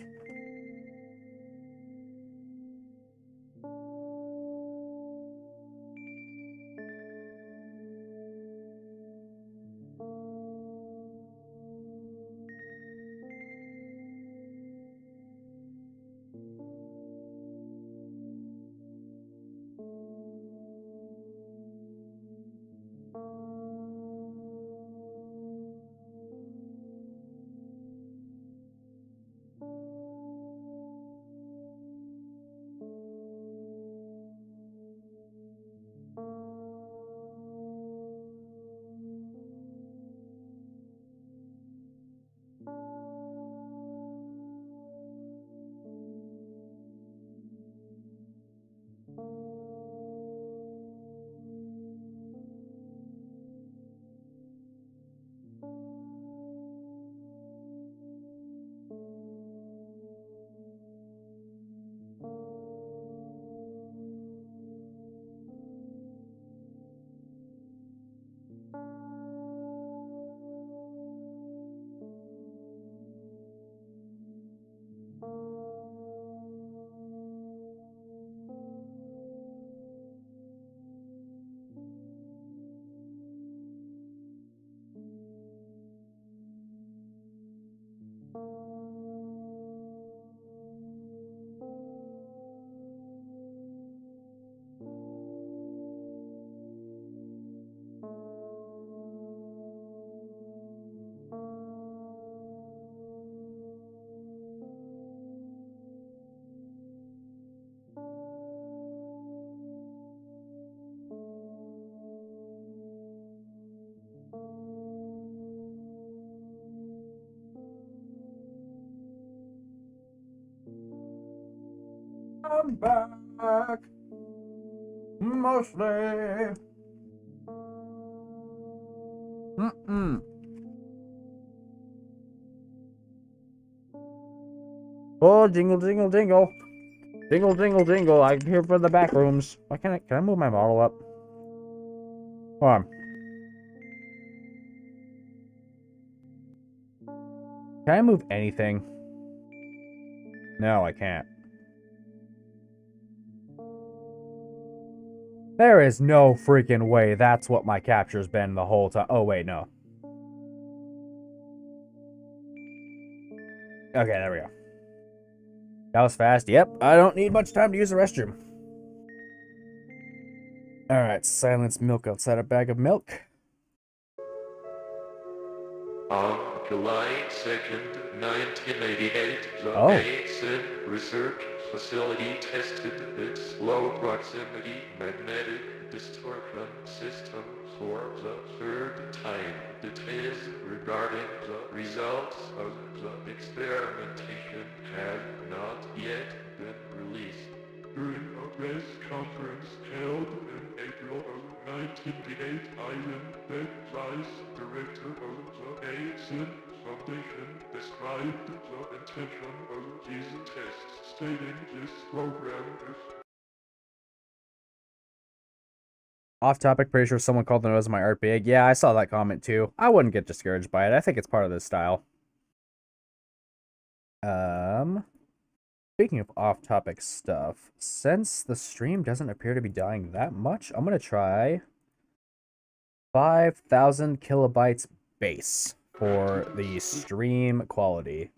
I'm back. Mostly. Oh, jingle, jingle, jingle. Jingle, jingle, jingle. I'm here for the back rooms. Why can't I? Can I move my model up? Hold on. Can I move anything? No, I can't. There is no freaking way that's what my capture's been the whole time. Oh, wait, no. Okay, there we go. That was fast. Yep, I don't need much time to use the restroom. Alright, silence milk outside a bag of milk. On July 2nd, 1988, the Mason Research Facility tested its low-proximity magnetic distortion system for the third time. Details regarding the results of the experimentation have not yet been released. During a press conference held in April of 1988, Ivan Beck, Vice Director of the Mason Foundation, described the intention of these tests, stating this program is Off topic, pretty sure someone called the nose of my art big. Yeah, I saw that comment too. I wouldn't get discouraged by it. I think it's part of this style. Speaking of off-topic stuff, since the stream doesn't appear to be dying that much, I'm gonna try 5,000 kilobytes base for the stream quality,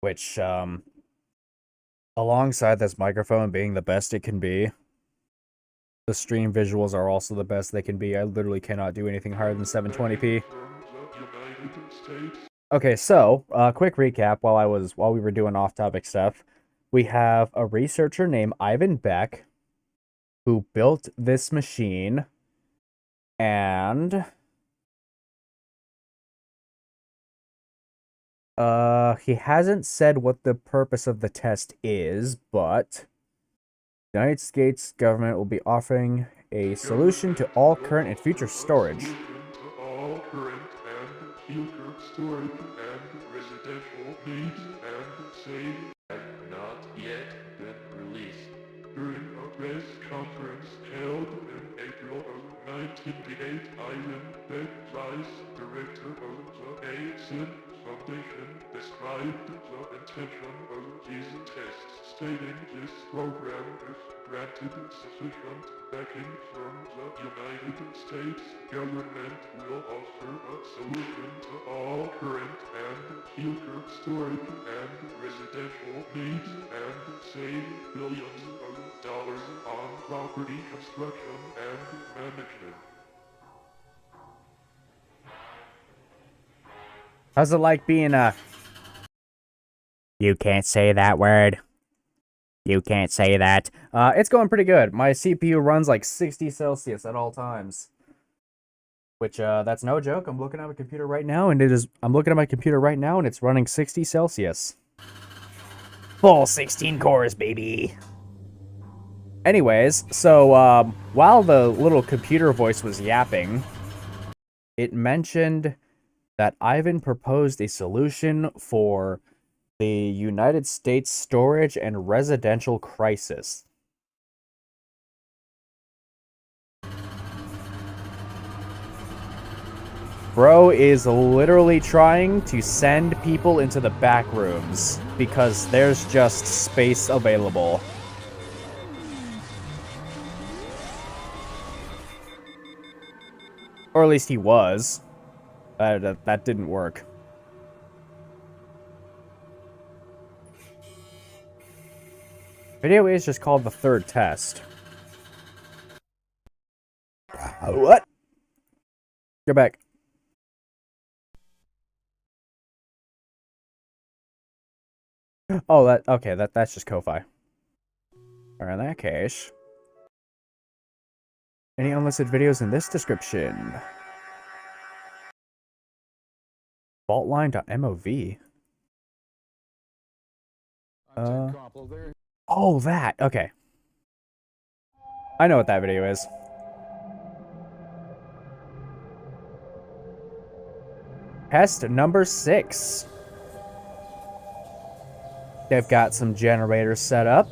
which, alongside this microphone being the best it can be, the stream visuals are also the best they can be. I literally cannot do anything higher than 720p. Okay, so, quick recap while we were doing off-topic stuff. We have a researcher named Ivan Beck who built this machine, and he hasn't said what the purpose of the test is, but the United States government will be offering a solution to all current and future storage. all current and future storage and residential needs and save have not yet been released. During a press conference held in April of 1988, Ivan Beck, Vice Director of the Mason Foundation, described the intention of these tests, stating this program is granted sufficient backing from the United States government will offer a solution to all current and future storage and residential needs and save billions of dollars on property construction and management. How's it like being a... You can't say that word. You can't say that. It's going pretty good. My CPU runs like 60 Celsius at all times. Which, that's no joke. I'm looking at my computer right now, and it's running 60 Celsius. Full 16 cores, baby. Anyways, so, while the little computer voice was yapping, it mentioned that Ivan proposed a solution for the United States storage and residential crisis. Bro is literally trying to send people into the back rooms because there's just space available. Or at least he was. That didn't work. Video is just called the third test. What? Go back. Oh, that's just Ko-Fi. Alright, in that case. Any unlisted videos in this description? Faultline.mov. Oh, that. Okay. I know what that video is. Test number 6. They've got some generators set up.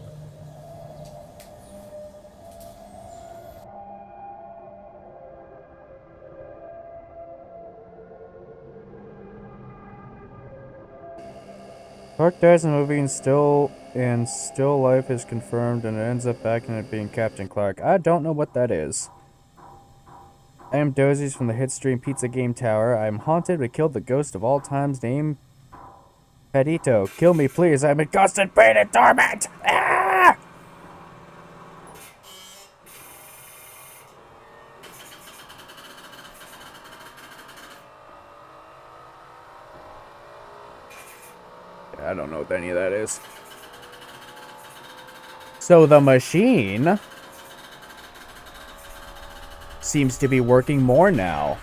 Clark dies in the movie and still life is confirmed, and it ends up back in it being Captain Clark. I don't know what that is. I am Dozies from the Hitstream Pizza Game Tower. I am haunted but killed the ghost of all times named Pedito. Kill me, please. I'm in constant pain and torment. Ah! I don't know what any of that is. So the machine seems to be working more now.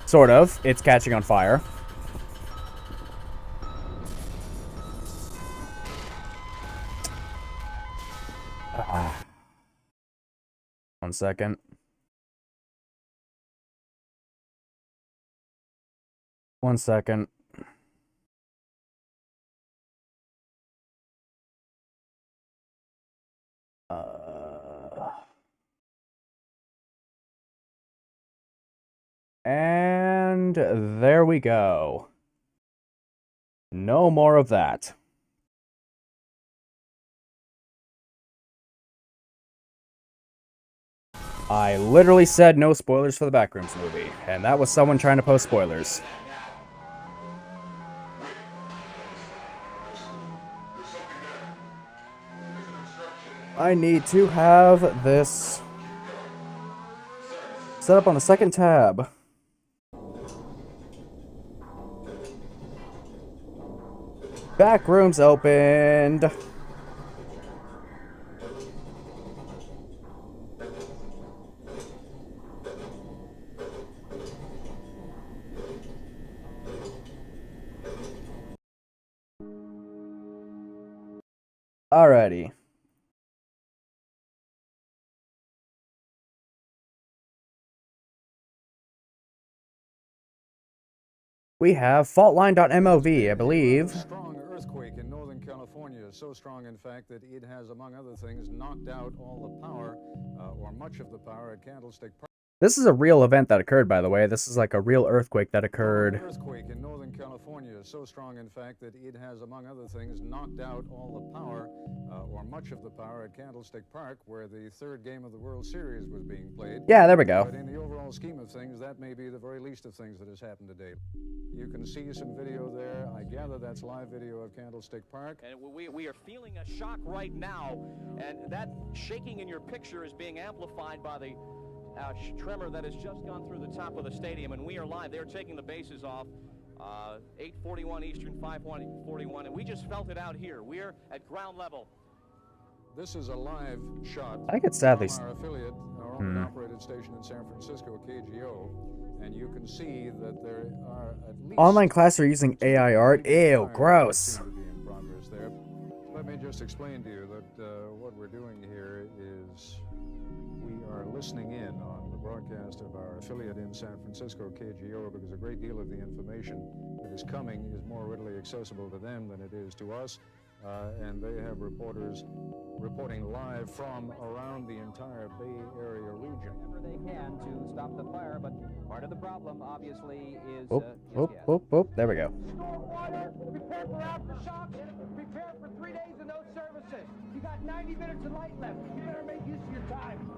Sort of. It's catching on fire. One second. One second. And there we go. No more of that. I literally said no spoilers for the Backrooms movie, and that was someone trying to post spoilers. I need to have this set up on the second tab. Backrooms opened. Alrighty. We have Faultline.mov, I believe. Strong earthquake in Northern California, so strong in fact that it has, among other things, knocked out all the power, or much of the power at Candlestick Park. This is a real event that occurred, by the way. This is like a real earthquake that occurred. Earthquake in Northern California, so strong in fact that it has, among other things, knocked out all the power, or much of the power at Candlestick Park, where the third game of the World Series was being played. Yeah, there we go. But in the overall scheme of things, that may be the very least of things that has happened today. You can see some video there. I gather that's live video of Candlestick Park. And we are feeling a shock right now, and that shaking in your picture is being amplified by the tremor that has just gone through the top of the stadium, and we are live. They're taking the bases off. 8:41 Eastern, 5:41, and we just felt it out here. We're at ground level. This is a live shot. I could sadly. From our affiliate, our own operated station in San Francisco, KGO, and you can see that there are at least Online class are using AI art. Ew, gross. in progress there. Let me just explain to you that what we're doing here is we are listening in on the broadcast of our affiliate in San Francisco, KGO, because a great deal of the information that is coming is more readily accessible to them than it is to us. And they have reporters reporting live from around the entire Bay Area region. Whatever they can to stop the fire, but part of the problem, obviously, is... There we go. Water, prepare for aftershocks, prepare for 3 days of no services. You got 90 minutes of light left. You better make use of your time.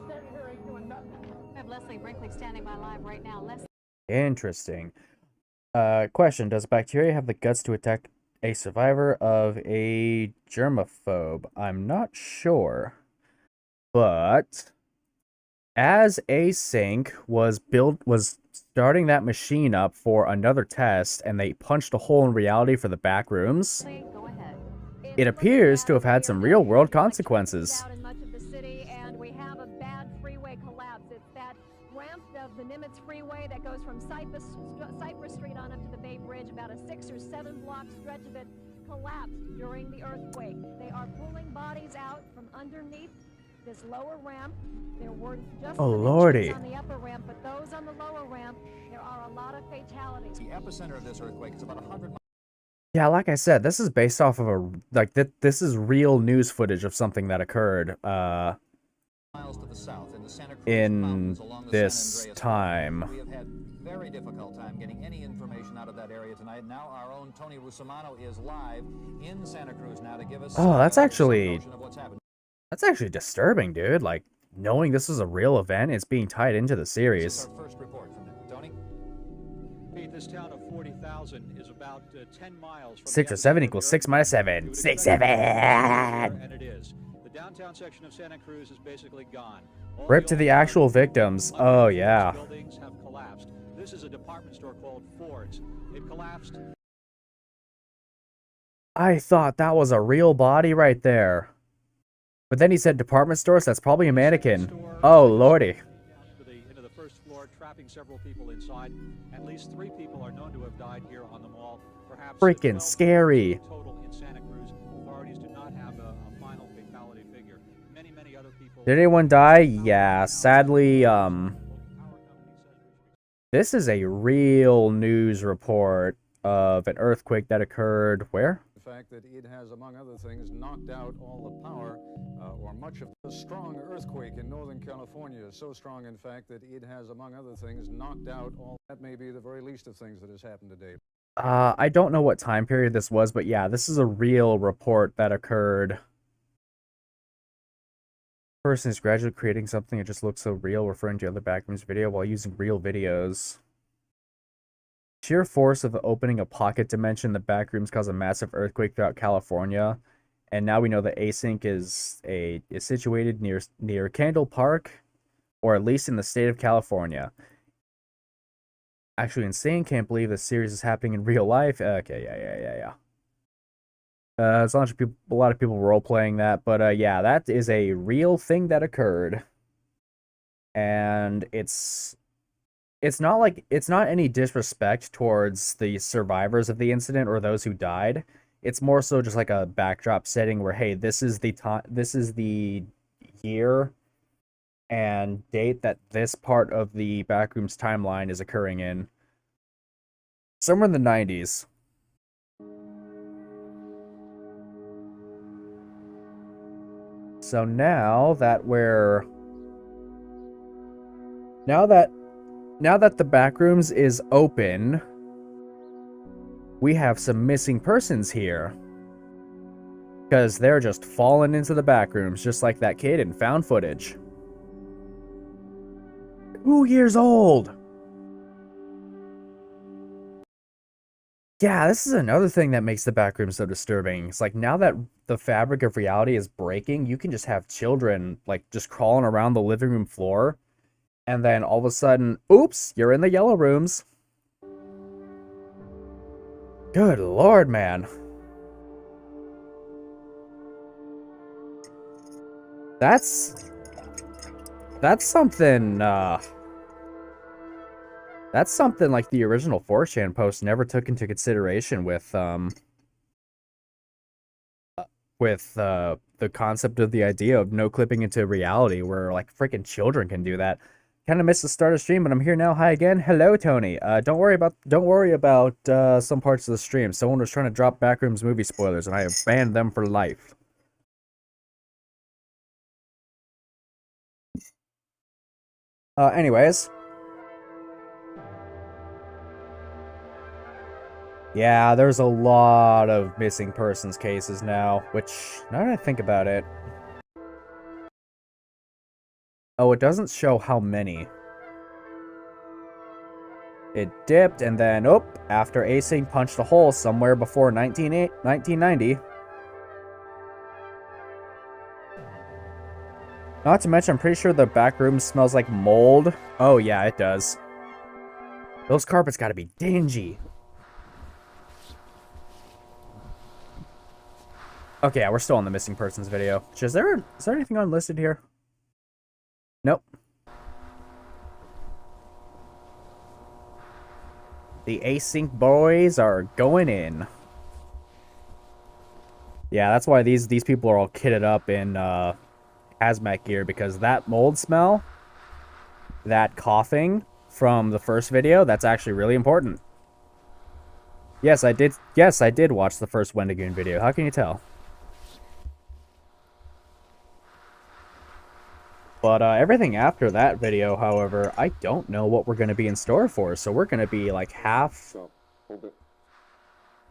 Standing here ain't doing nothing. I have Leslie Brinkley standing by live right now. Leslie. Interesting. Question: does bacteria have the guts to attack a survivor of a germaphobe? I'm not sure, but as Async was starting that machine up for another test, and they punched a hole in reality for the Backrooms, it appears to have had some real-world consequences. The Nimitz Freeway that goes from Cypress Street on up to the Bay Bridge, about a 6 or 7 block stretch of it collapsed during the earthquake. They are pulling bodies out from underneath this lower ramp. There were just Oh, some lordy. injuries on the upper ramp, but those on the lower ramp, there are a lot of fatalities. The epicenter of this earthquake is about 100 Yeah, like I said, this is based off of a this is real news footage of something that occurred miles to the south in the Santa Cruz in Mountains along the this San Andreas time. River. We have had very difficult time getting any information out of that area tonight. Now our own Tony Rusomano is live in Santa Cruz now to give us Oh, that's some actually notion of what's happened. that's actually disturbing, dude. Like knowing this is a real event, it's being tied into the This is series. our first report from Tony. Pete, this town of 40,000 is about 10 miles from 6 the or 7 epicenter equals of 6 the minus earthquake. 7. You would 6, expect 7. And it is. The downtown section of Santa Cruz is basically gone. All Rip to the old actual apartment victims. buildings, Oh, luxury yeah. buildings have collapsed. This is a department store called Ford's. It collapsed. I thought that was a real body right there. But then he said department stores, that's probably a mannequin. Oh, lordy. Into the first floor, trapping several people inside. At least 3 people are known to have died here on the mall. Perhaps Freaking 12 scary. total in Santa Cruz. Authorities do not have a final fatality figure. Many other people. Did anyone die? Yeah, sadly, this is a real news report of an earthquake that occurred where? The fact that it has, among other things, knocked out all the power or much of the strong earthquake in Northern California. So strong, in fact, that it has, among other things, knocked out all. That may be the very least of things that has happened today. I don't know what time period this was, but yeah, this is a real report that occurred. Person is gradually creating something that just looks so real, referring to other Backrooms video while using real videos. Sheer force of opening a pocket dimension, the Backrooms caused a massive earthquake throughout California, and now we know that Async is situated near Candle Park, or at least in the state of California. Actually, insane. Can't believe this series is happening in real life. Okay, yeah. As long as a lot of people role playing that, but yeah, that is a real thing that occurred, and it's not any disrespect towards the survivors of the incident or those who died. It's more so just like a backdrop setting where, hey, this is the time, this is the year and date that this part of the Backrooms timeline is occurring in. Somewhere in the 90s. So now that the Backrooms is open, we have some missing persons here. Because they're just falling into the Backrooms, just like that kid in found footage. 2 years old! Yeah, this is another thing that makes the Backrooms so disturbing. It's like, now that the fabric of reality is breaking, you can just have children, like, just crawling around the living room floor. And then all of a sudden, oops, you're in the yellow rooms. Good lord, man. That's something, that's something like the original 4chan post never took into consideration with the concept of the idea of no clipping into reality, where like freaking children can do that. Kind of missed the start of stream, but I'm here now. Hi again. Hello, Tony. Don't worry about some parts of the stream. Someone was trying to drop Backrooms movie spoilers, and I have banned them for life. Anyways. Yeah, there's a lot of missing persons cases now, which, now that I think about it... Oh, it doesn't show how many. It dipped, and then, oh, after Async punched a hole somewhere before 1990. Not to mention, I'm pretty sure the back room smells like mold. Oh, yeah, it does. Those carpets gotta be dingy. Okay, yeah, we're still on the missing persons video. Is there anything unlisted here? Nope. The Async boys are going in. Yeah, that's why these people are all kitted up in hazmat gear, because that mold smell, that coughing from the first video, that's actually really important. Yes, I did. Yes, I did watch the first Wendigoon video. How can you tell? But everything after that video, however, I don't know what we're going to be in store for. So we're going to be like half...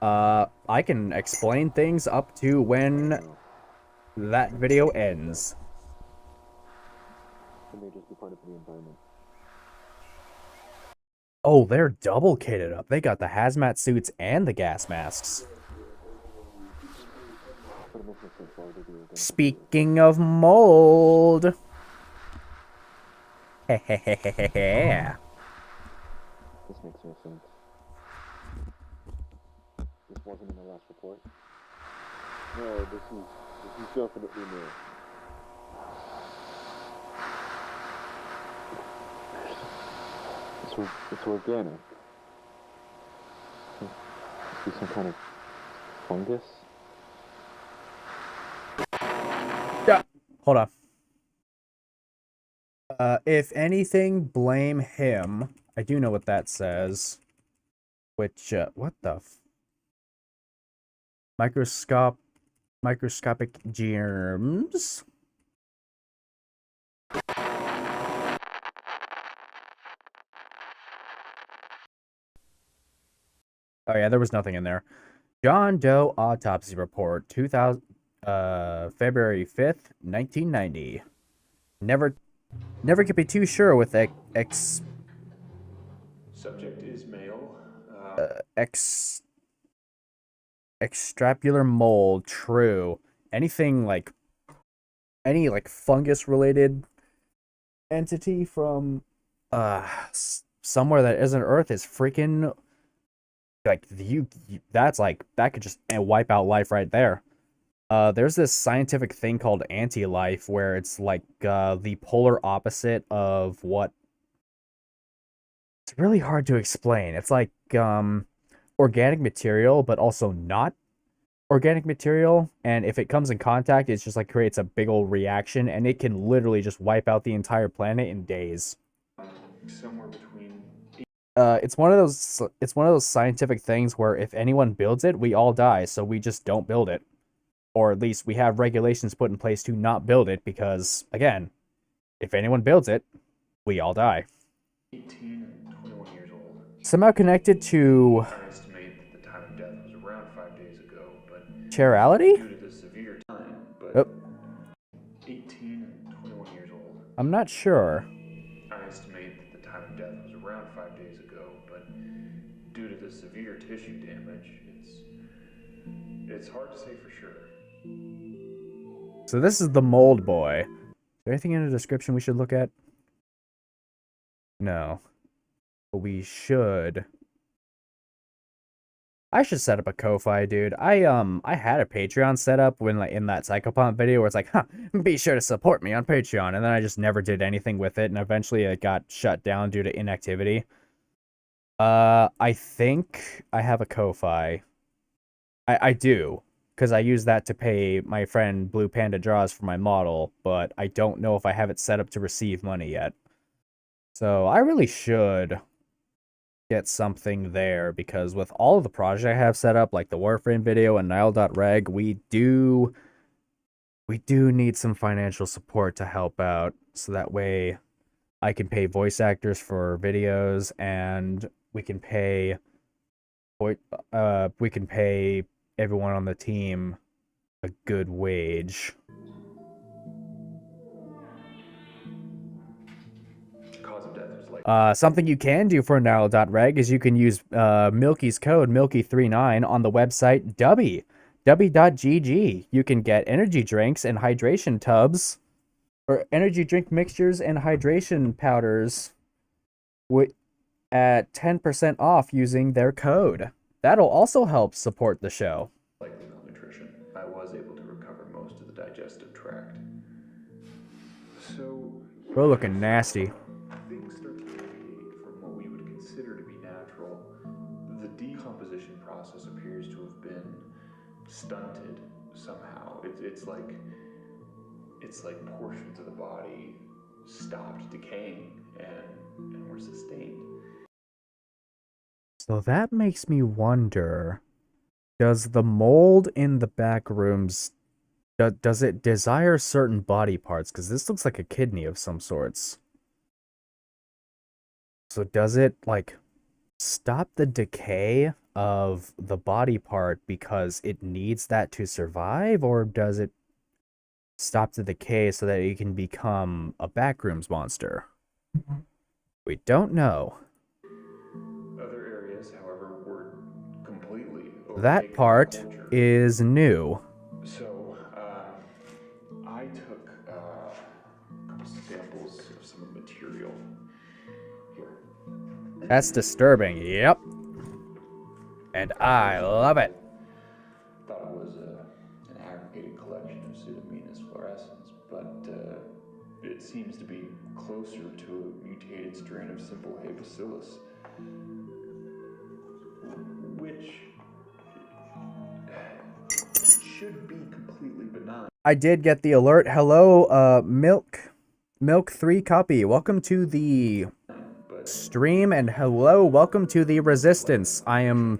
I can explain things up to when that video ends. Oh, they're double kitted up. They got the hazmat suits and the gas masks. Speaking of mold... Hehehehe. This makes no sense. This wasn't in the last report. No, this is definitely new. It's organic. Must be some kind of fungus. Yeah, hold on. If anything, blame him. I do know what that says. Which, what the microscopic germs? Oh yeah, there was nothing in there. John Doe Autopsy Report, February 5th, 1990. Never could be too sure with Subject is male. extrapular mold. True. Anything like any like fungus related entity from somewhere that isn't Earth is freaking like that's like that could just wipe out life right there. There's this scientific thing called anti-life where it's like the polar opposite of what... It's really hard to explain. It's like organic material, but also not organic material. And if it comes in contact, it's just like creates a big old reaction, and it can literally just wipe out the entire planet in days. Somewhere between. It's one of those scientific things where if anyone builds it, we all die. So we just don't build it. Or at least we have regulations put in place to not build it because, again, if anyone builds it, we all die. 18 and 21 years old. Somehow connected to... I estimate that the time of death was around 5 days ago, but... Chirality? Due to the severe time, but... Oh. 18 and 21 years old. I'm not sure. I estimate that the time of death was around 5 days ago, but... Due to the severe tissue damage, it's hard to say for sure. So this is the mold boy. Is there anything in the description we should look at? No. But we should. I should set up a Ko-Fi, dude. I had a Patreon set up when like in that Psychopomp video where it's like, be sure to support me on Patreon, and then I just never did anything with it, and eventually it got shut down due to inactivity. I think I have a Ko-Fi. I do. Because I use that to pay my friend Blue Panda Draws for my model, but I don't know if I have it set up to receive money yet. So I really should get something there, because with all of the projects I have set up, like the Warframe video and nihil.reg, we do need some financial support to help out, so that way I can pay voice actors for videos, and we can pay everyone on the team a good wage. Cause of death was like... Something you can do for nihil.reg is you can use Milky's code, Milky39, on the website w.gg. You can get energy drinks and hydration tubs, or energy drink mixtures and hydration powders at 10% off using their code. That'll also help support the show. Likely malnutrition. I was able to recover most of the digestive tract. So... We're looking nasty. Things start to deviate from what we would consider to be natural. The decomposition process appears to have been stunted, somehow. It's like portions of the body stopped decaying and were sustained. So that makes me wonder, does the mold in the back rooms, does it desire certain body parts? Because this looks like a kidney of some sorts. So does it, like, stop the decay of the body part because it needs that to survive? Or does it stop the decay so that it can become a Backrooms monster? We don't know. Other areas, however, were completely That part is new. So, I took a couple samples of some of the material here. That's disturbing, yep. And I love it. Thought it was an aggregated collection of Pseudomonas fluorescens, but it seems to be closer to a mutated strain of simple hay bacillus, which should be completely benign. I did get the alert. Hello, Milk 3 copy. Welcome to the stream, and hello, welcome to the Resistance. I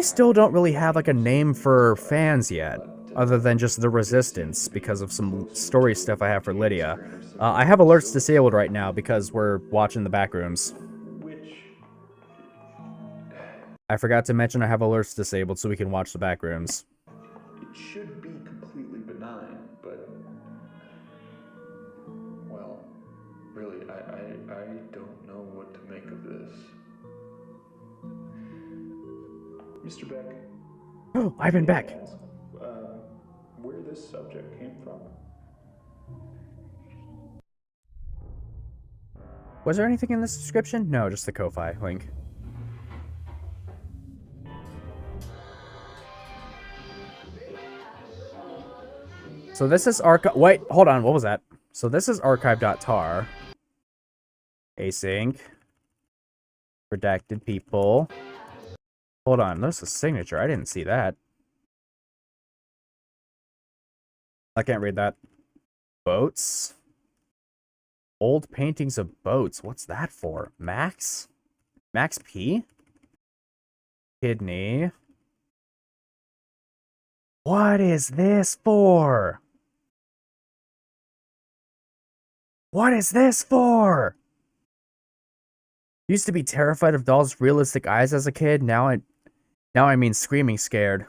still don't really have like a name for fans yet, other than just the Resistance, because of some story stuff I have for Lydia. I have alerts disabled right now because we're watching the Backrooms. I forgot to mention I have alerts disabled so we can watch the Backrooms. It should be completely benign, but, well, really, I don't know what to make of this. Mr. Beck. Oh, I've been back. Ask, where this subject came from? Was there anything in this description? No, just the Ko-Fi link. So this is archive. Wait, hold on. What was that? So this is archive.tar. Async. Redacted people. Hold on. There's a signature. I didn't see that. I can't read that. Boats. Old paintings of boats. What's that for? Max? Max P? Kidney. What is this for? What is this for? Used to be terrified of dolls' realistic eyes as a kid. Now I mean screaming scared.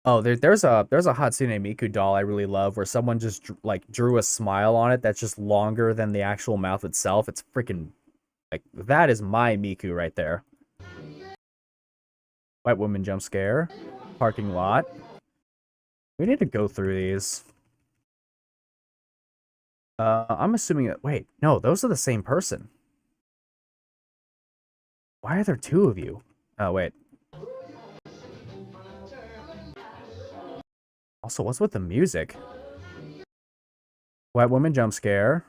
There's a Hatsune Miku doll I really love where someone just like drew a smile on it that's just longer than the actual mouth itself. It's freaking like that is my Miku right there. White woman jump scare. Parking lot. We need to go through these. I'm assuming that... Wait, no, those are the same person. Why are there two of you? Oh, wait. Also, what's with the music? White woman jump scare.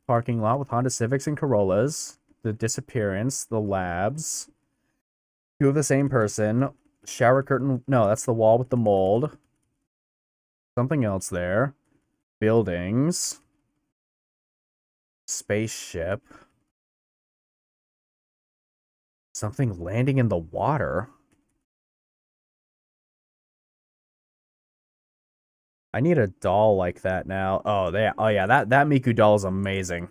Parking lot with Honda Civics and Corollas. The disappearance. The labs. Two of the same person. Shower curtain... No, that's the wall with the mold. Something else there. Buildings. Spaceship. Something landing in the water. I need a doll like that now. Oh, yeah, that Miku doll is amazing.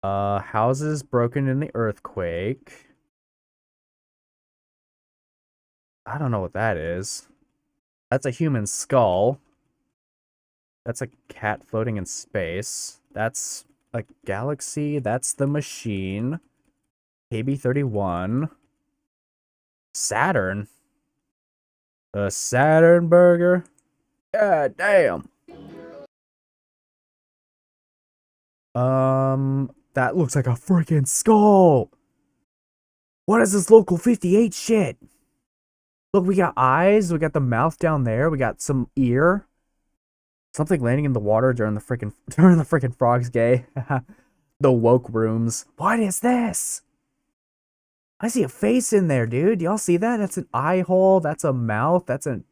Houses broken in the earthquake. I don't know what that is. That's a human skull. That's a cat floating in space. That's a galaxy. That's the machine. KB31. Saturn. The Saturn burger. God damn. That looks like a freaking skull. What is this local 58 shit? Look, we got eyes. We got the mouth down there. We got some ear. Something landing in the water during the freaking frogs gay. The woke rooms. What is this? I see a face in there, dude. Y'all see that? That's an eye hole. That's a mouth. That's an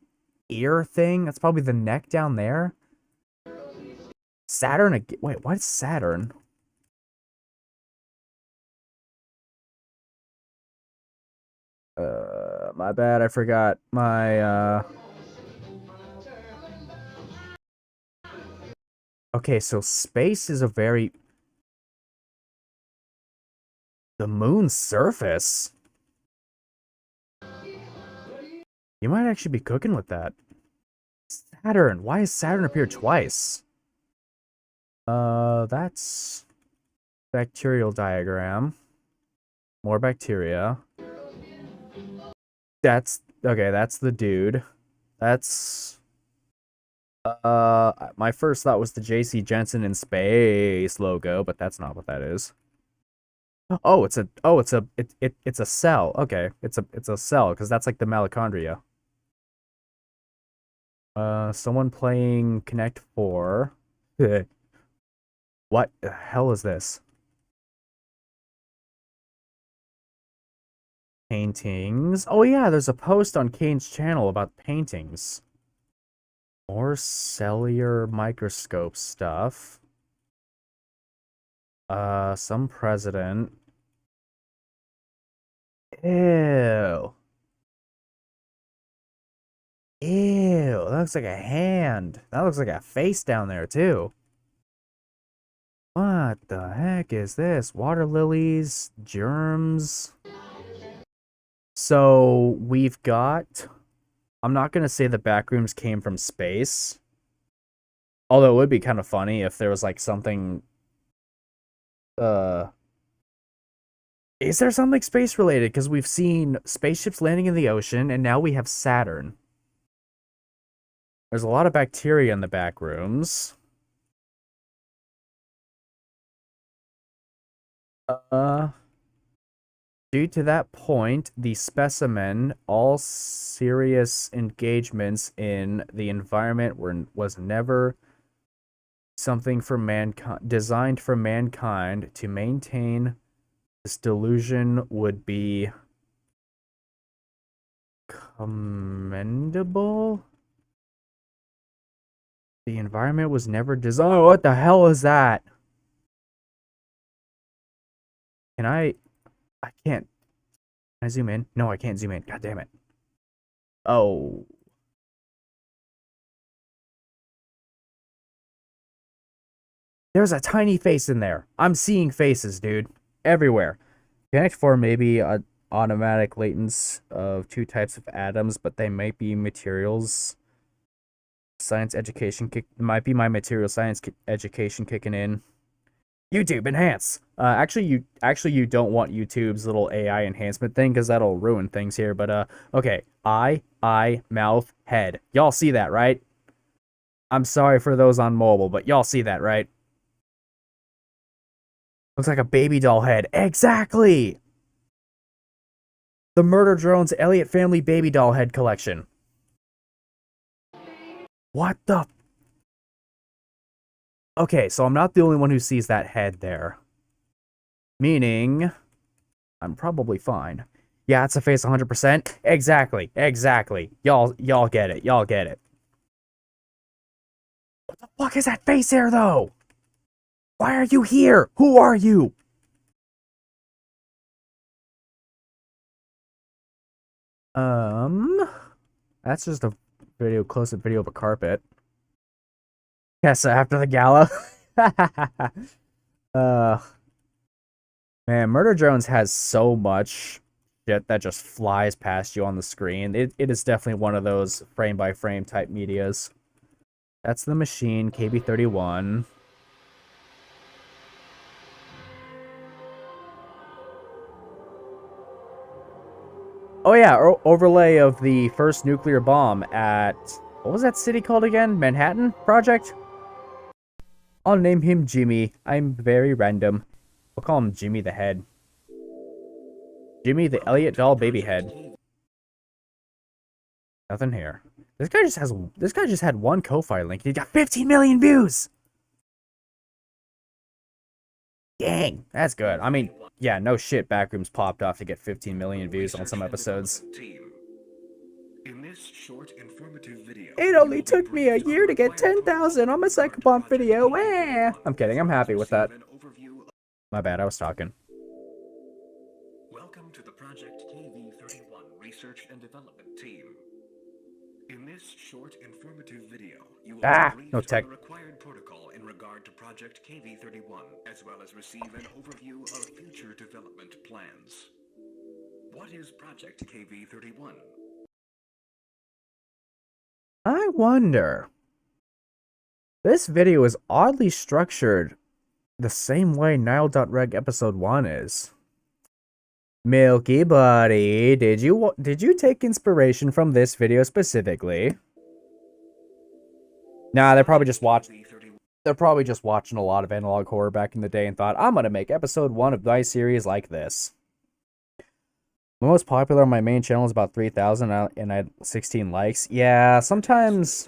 ear thing. That's probably the neck down there. Saturn again. Wait, what's Saturn? My bad. I forgot my, Okay, so space is a very... The moon's surface? You might actually be cooking with that. Saturn. Why has Saturn appeared twice? That's... Bacterial diagram. More bacteria. That's... Okay, that's the dude. That's... my first thought was the JC Jensen in space logo, but that's not what that is. Oh, it's a cell. Okay, it's a cell because that's like the mitochondria. Someone playing Connect 4. What the hell is this? Paintings. Oh yeah, there's a post on Kane's channel about paintings. More cellular microscope stuff. Some president. Ew. Ew, that looks like a hand. That looks like a face down there, too. What the heck is this? Water lilies, germs. So, we've got... I'm not going to say the Backrooms came from space. Although it would be kind of funny if there was, like, something... Is there something space-related? Because we've seen spaceships landing in the ocean, and now we have Saturn. There's a lot of bacteria in the Backrooms. Due to that point, the specimen, all serious engagements in the environment was never something for mankind, designed for mankind. To maintain this delusion would be commendable. The environment was never designed. Oh, what the hell is that? Can I can't. Can I zoom in? No, I can't zoom in. God damn it. Oh. There's a tiny face in there. I'm seeing faces, dude. Everywhere. Connect 4 may be an automatic latence of 2 types of atoms, but they might be materials. Science education might be my material science education kicking in. YouTube enhance. Actually you don't want YouTube's little AI enhancement thing because that'll ruin things here. But okay, eye, mouth, head. Y'all see that, right? I'm sorry for those on mobile, but y'all see that, right? Looks like a baby doll head. Exactly. The Murder Drones Elliott Family Baby Doll Head Collection. What the? Okay, so I'm not the only one who sees that head there. Meaning, I'm probably fine. Yeah, it's a face 100%. Exactly. Y'all get it. Y'all get it. What the fuck is that face there, though? Why are you here? Who are you? That's just a close-up video of a carpet. Yes, after the gala. Man, Murder Drones has so much shit that just flies past you on the screen. It is definitely one of those frame-by-frame type medias. That's the machine, KB31. Oh yeah, overlay of the first nuclear bomb at... What was that city called again? Manhattan Project? I'll name him Jimmy. I'm very random. We'll call him Jimmy the Head. Jimmy the Elliott doll baby head. Nothing here. This guy just had one Ko-Fi link. He got 15 million views! Dang, that's good. I mean, yeah, no shit, Backrooms popped off to get 15 million views on some episodes. In this short informative video, It only took me a year to get 10,000 on my Psychopomp video. Eh. I'm kidding, I'm happy with that. My bad, I was talking. Welcome to the Project KV31 Research and Development Team. In this short informative video, you will be briefed on the required protocol in regard to Project KV31, as well as receive an overview of future development plans. What is Project KV31? I wonder. This video is oddly structured the same way nihil.reg episode 1 is. Milky buddy, did you take inspiration from this video specifically? Nah, they're probably just watching a lot of analog horror back in the day and thought, I'm gonna make episode 1 of my series like this. The most popular on my main channel is about 3,000 and I had 16 likes. Yeah, sometimes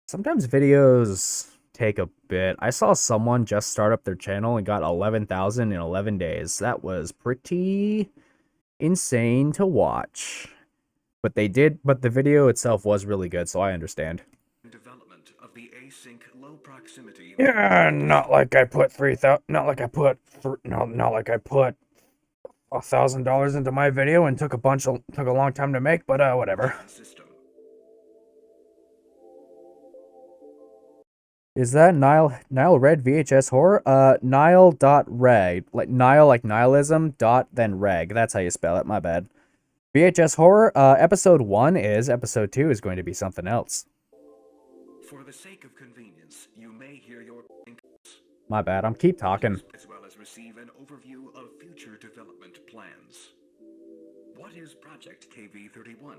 videos take a bit. I saw someone just start up their channel and got 11,000 in 11 days. That was pretty insane to watch. But they did, but the video itself was really good, so I understand. Development of the async low proximity. Yeah, not like I put $1,000 into my video and took a long time to make, but whatever. Is that nihil.reg VHS horror? Nihil.reg, like nihil like nihilism dot then reg. That's how you spell it. My bad. VHS horror. Episode 1 is. Episode 2 is going to be something else. For the sake of convenience, you may hear your My bad. I'm keep talking. as well as receive an overview of future development plans. What is Project KV31?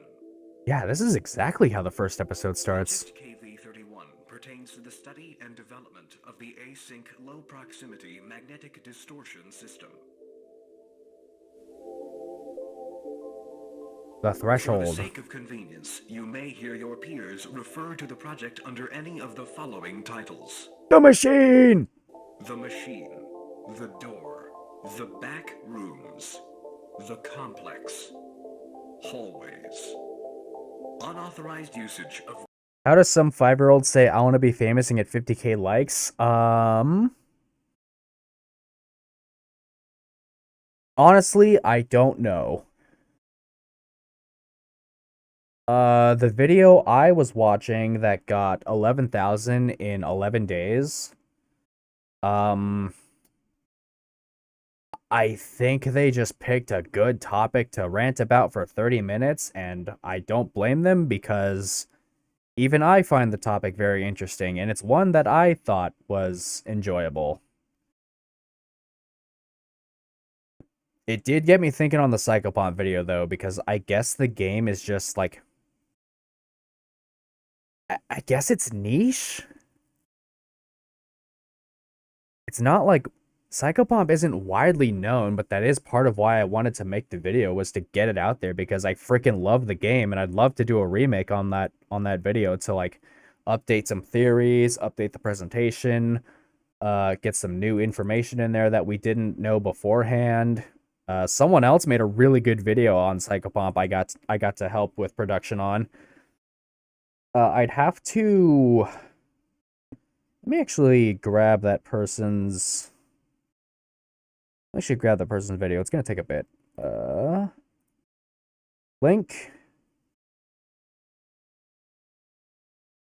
Yeah, this is exactly how the first episode starts. Project KV31 pertains to the study and development of the async low proximity magnetic distortion system. The threshold. For the sake of convenience, you may hear your peers refer to the project under any of the following titles. The machine! The machine, the door, the back rooms, the complex, hallways, unauthorized usage of... How does some 5-year-old say, I want to be famous and get 50k likes? Honestly, I don't know. The video I was watching that got 11,000 in 11 days, I think they just picked a good topic to rant about for 30 minutes, and I don't blame them because even I find the topic very interesting, and it's one that I thought was enjoyable. It did get me thinking on the Psychopomp video, though, because I guess the game is just, like... I guess it's niche? It's not like... Psychopomp isn't widely known, but that is part of why I wanted to make the video, was to get it out there, because I freaking love the game, and I'd love to do a remake on that video to, like, update some theories, update the presentation, get some new information in there that we didn't know beforehand. Someone else made a really good video on Psychopomp I got to help with production on. I'd have to... Let me actually grab that person's... I should grab the person's video. It's going to take a bit. Link.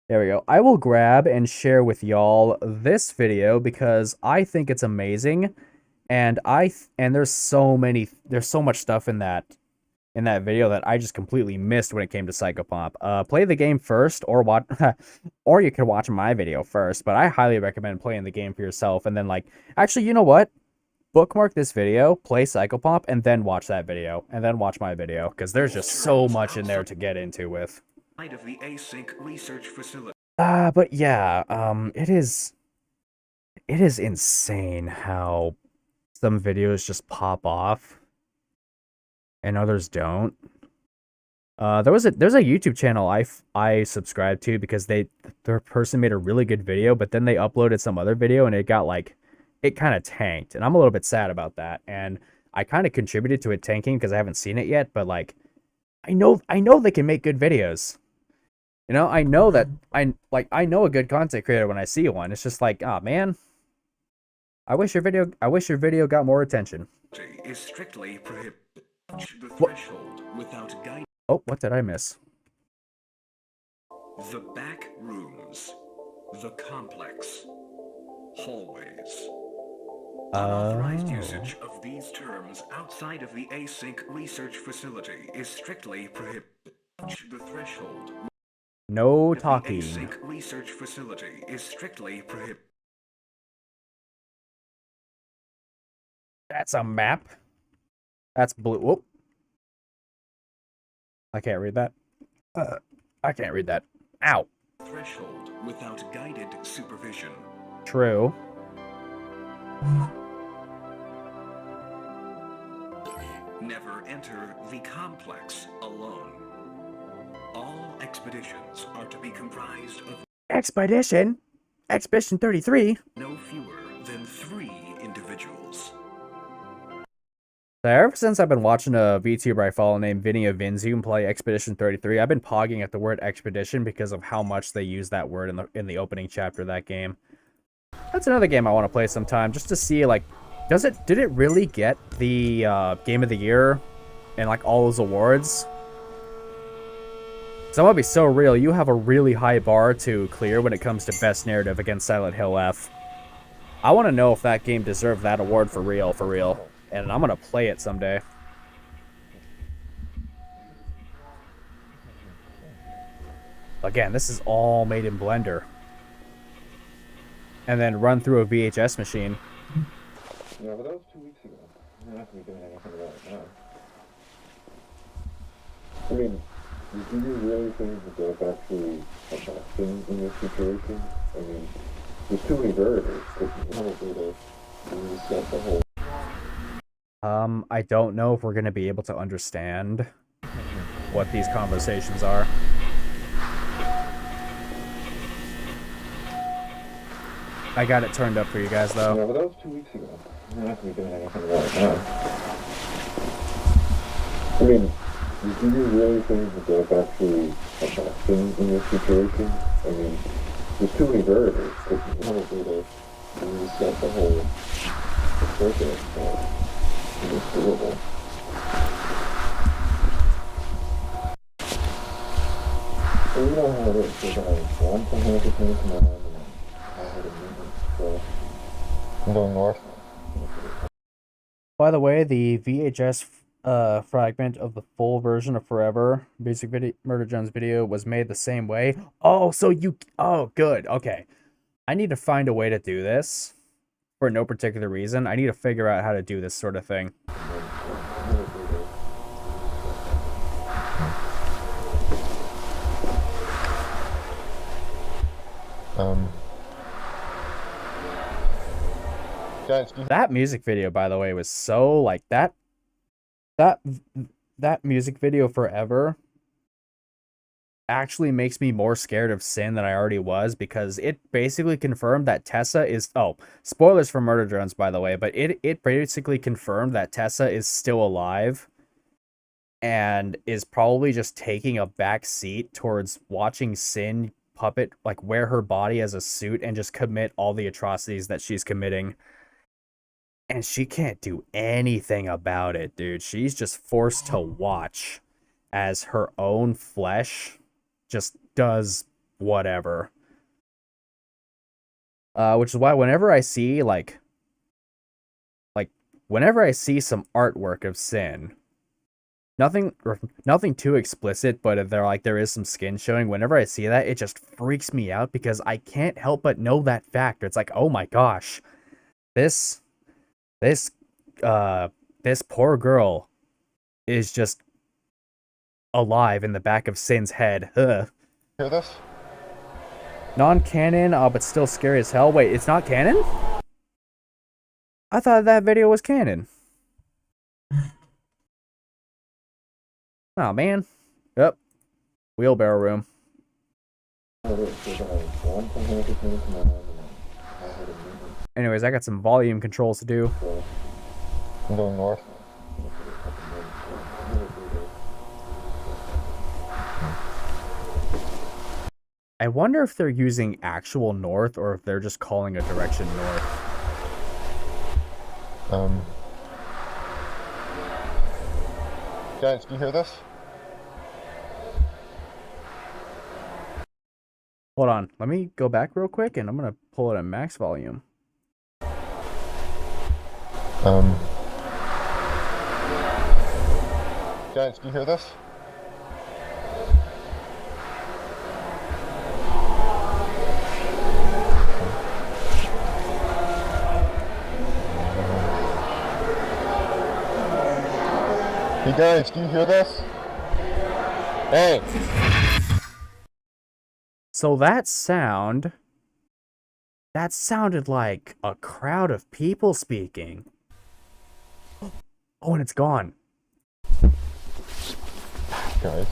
There we go. I will grab and share with y'all this video because I think it's amazing. And there's so much stuff in that video that I just completely missed when it came to Psychopomp. Play the game first or watch or you can watch my video first, but I highly recommend playing the game for yourself and then actually, you know what? Bookmark this video, play Psychopomp, and then watch that video, and then watch my video, because there's just so much in there to get into with. Of the async research facility. But yeah, it is insane how some videos just pop off, and others don't. There's a YouTube channel I subscribed to because their person made a really good video, but then they uploaded some other video, and it got it kind of tanked, and I'm a little bit sad about that. And I kind of contributed to it tanking because I haven't seen it yet, but like, I know they can make good videos. You know, I know that I know a good content creator when I see one. It's just like, oh man, I wish your video got more attention. Is strictly prohibited. The threshold without guidance. Oh, what did I miss? The back rooms, the complex, hallways. Unauthorized usage of these terms outside of the async research facility is strictly prohibited. The threshold. No talking. The async research facility is strictly prohibited. That's a map. That's blue. Whoop. I can't read that. I can't read that. Ow. Threshold without guided supervision. True. Never enter the complex alone. All expeditions are to be comprised of Expedition 33. no fewer than 3 individuals. So ever since I've been watching a VTuber I follow named Vinny of Vinzoom play Expedition 33, I've been pogging at the word expedition because of how much they use that word in the opening chapter of that game. That's another game I want to play sometime, just to see, like, did it really get the Game of the Year and, like, all those awards? So that would be so real. You have a really high bar to clear when it comes to Best Narrative against Silent Hill F. I want to know if that game deserved that award for real. And I'm gonna play it someday. Again, this is all made in Blender. And then run through a VHS machine. Yeah, but that was 2 weeks ago. You're not going to be doing anything about it now. I mean, do you really think that that's actually a bad thing in this situation? I mean, there's too many variables. Probably to reset the whole... I don't know if we're gonna be able to understand what these conversations are. I got it turned up for you guys, though. Yeah, but that was 2 weeks ago. You're not going to be doing anything about it now. I mean, do you really think that that's actually a bad thing in this situation? I mean, there's too many variables. Probably to reset the whole circuit. It's doable. So you know how it is. There's one thing has to come to mind, and I had a movement, so I'm going north. By the way, the VHS fragment of the full version of Forever Music Video Murder Jones video was made the same way. Oh, so you... Oh, good. Okay. I need to find a way to do this. For no particular reason. I need to figure out how to do this sort of thing. Guys, that music video, by the way, was so, like, that music video Forever actually makes me more scared of Sin than I already was, because it basically confirmed that Tessa is... Oh, spoilers for Murder Drones, by the way, but it basically confirmed that Tessa is still alive and is probably just taking a back seat towards watching Sin puppet, like, wear her body as a suit and just commit all the atrocities that she's committing. And she can't do anything about it, dude. She's just forced to watch as her own flesh just does whatever. Which is why whenever I see, whenever I see some artwork of Sin, nothing too explicit, but if there is some skin showing, whenever I see that, it just freaks me out because I can't help but know that fact. It's like, oh my gosh, this poor girl is just alive in the back of Sin's head. Ugh. Hear this? Non-canon, but still scary as hell. Wait, it's not canon? I thought that video was canon. Oh man. Yep. Wheelbarrow room. Anyways, I got some volume controls to do. I'm going north. I wonder if they're using actual north or if they're just calling a direction north. Guys, do you hear this? Hold on, let me go back real quick and I'm gonna pull it at max volume. Guys, do you hear this? Hey guys, do you hear this? Hey! So that sounded like a crowd of people speaking. Oh, and it's gone. Guys.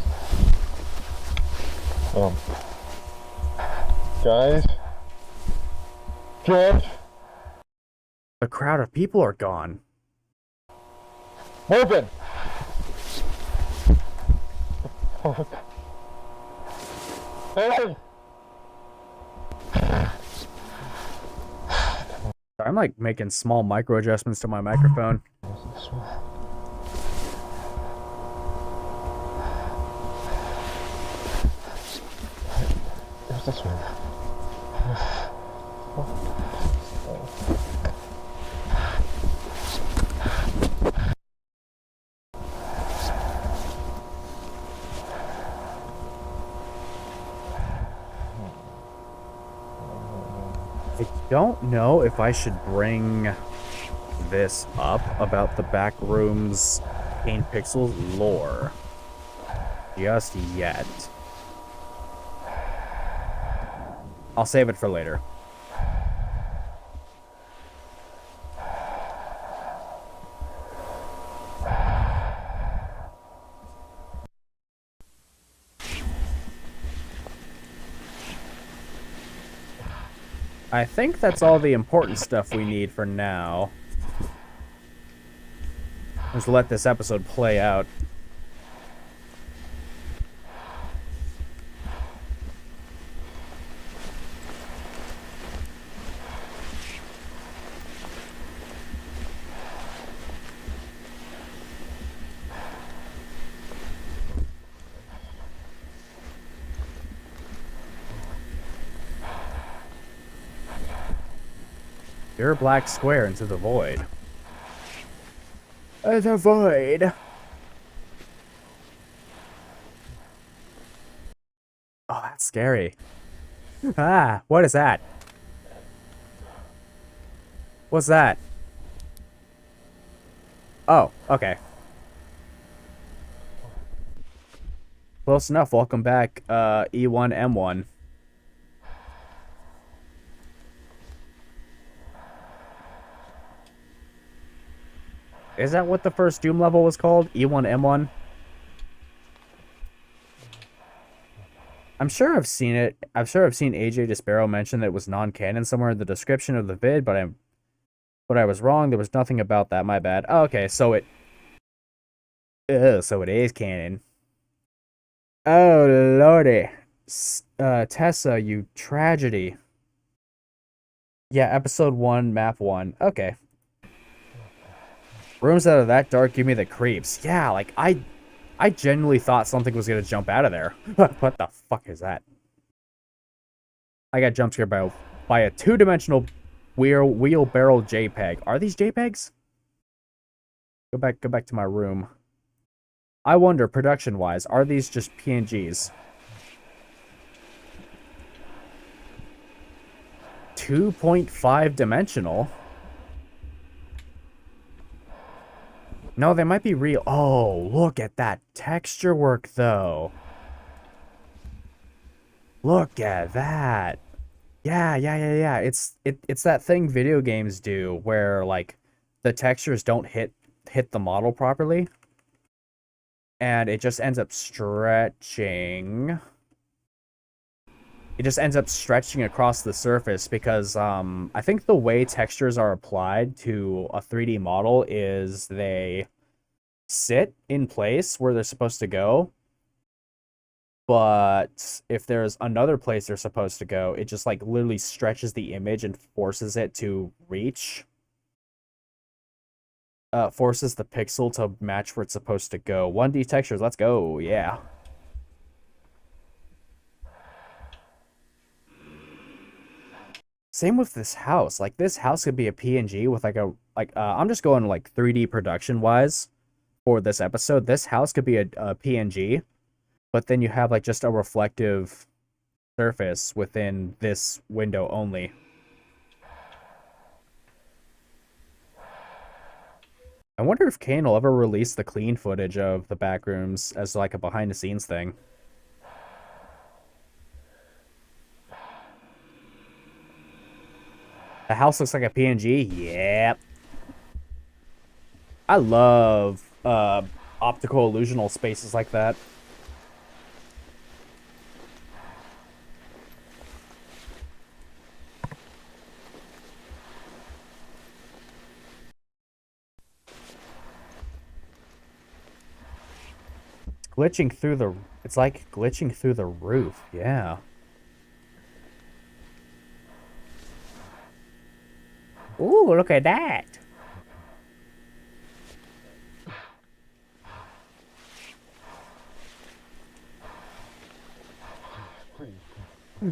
Guys. George. The crowd of people are gone. Open. Hey. I'm like making small micro adjustments to my microphone. Where's this one? I don't know if I should bring this up about the Backrooms Kane Pixels lore just yet. I'll save it for later. I think that's all the important stuff we need for now. Let's let this episode play out. Your black square into the void. The void. Oh, that's scary. Ah, what is that? What's that? Oh, okay. Close enough. Welcome back, E1M1. Is that what the first Doom level was called? E1M1? I'm sure I've seen it. I'm sure I've seen AJ Despero mention that it was non-canon somewhere in the description of the vid, but I was wrong. There was nothing about that. My bad. Oh, okay, so it is canon. Oh lordy. Tessa, you tragedy. Yeah, episode 1, map 1. Okay. Rooms that are that dark give me the creeps. Yeah, like, I genuinely thought something was gonna jump out of there. What the fuck is that? I got jump scared by a two-dimensional wheelbarrow JPEG. Are these JPEGs? Go back to my room. I wonder, production-wise, are these just PNGs? 2.5 dimensional? No, they might be real. Oh, look at that texture work, though. Look at that. Yeah. It's that thing video games do where, like, the textures don't hit the model properly. And it just ends up stretching. it just ends up stretching across the surface because I think the way textures are applied to a 3D model is they sit in place where they're supposed to go, but if there's another place they're supposed to go, it just like literally stretches the image and forces it to reach. Forces the pixel to match where it's supposed to go. 1D textures, let's go, yeah. Same with this house. Like, this house could be a PNG with like a, I'm just going like 3D production wise for this episode. This house could be a PNG, but then you have like just a reflective surface within this window only. I wonder if Kane will ever release the clean footage of the Backrooms as like a behind the scenes thing. The house looks like a PNG? Yep. I love optical illusional spaces like that. Glitching through the... It's like glitching through the roof. Yeah. Ooh, look at that.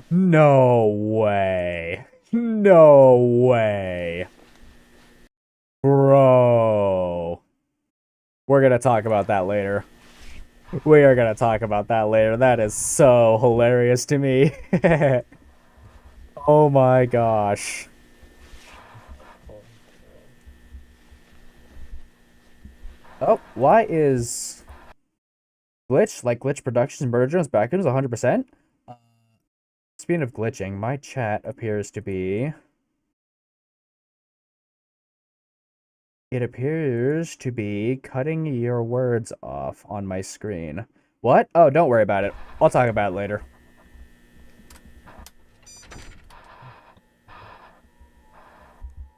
No way. No way. Bro. We're gonna talk about that later. We are gonna talk about that later. That is so hilarious to me. Oh my gosh. Oh, why is Glitch, like Glitch Productions, Murder Jones, Backrooms 100%? Speaking of glitching, my chat appears to be... It appears to be cutting your words off on my screen. What? Oh, don't worry about it. I'll talk about it later.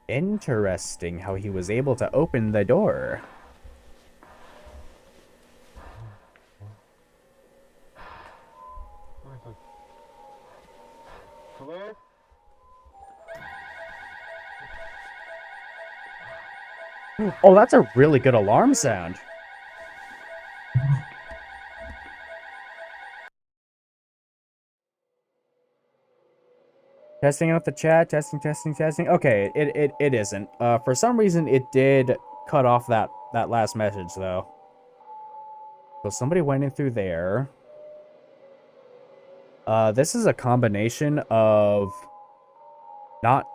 Interesting how he was able to open the door. Hello? Oh, that's a really good alarm sound. Testing out the chat, testing. Okay, it isn't. For some reason, it did cut off that last message, though. So somebody went in through there. This is a combination of not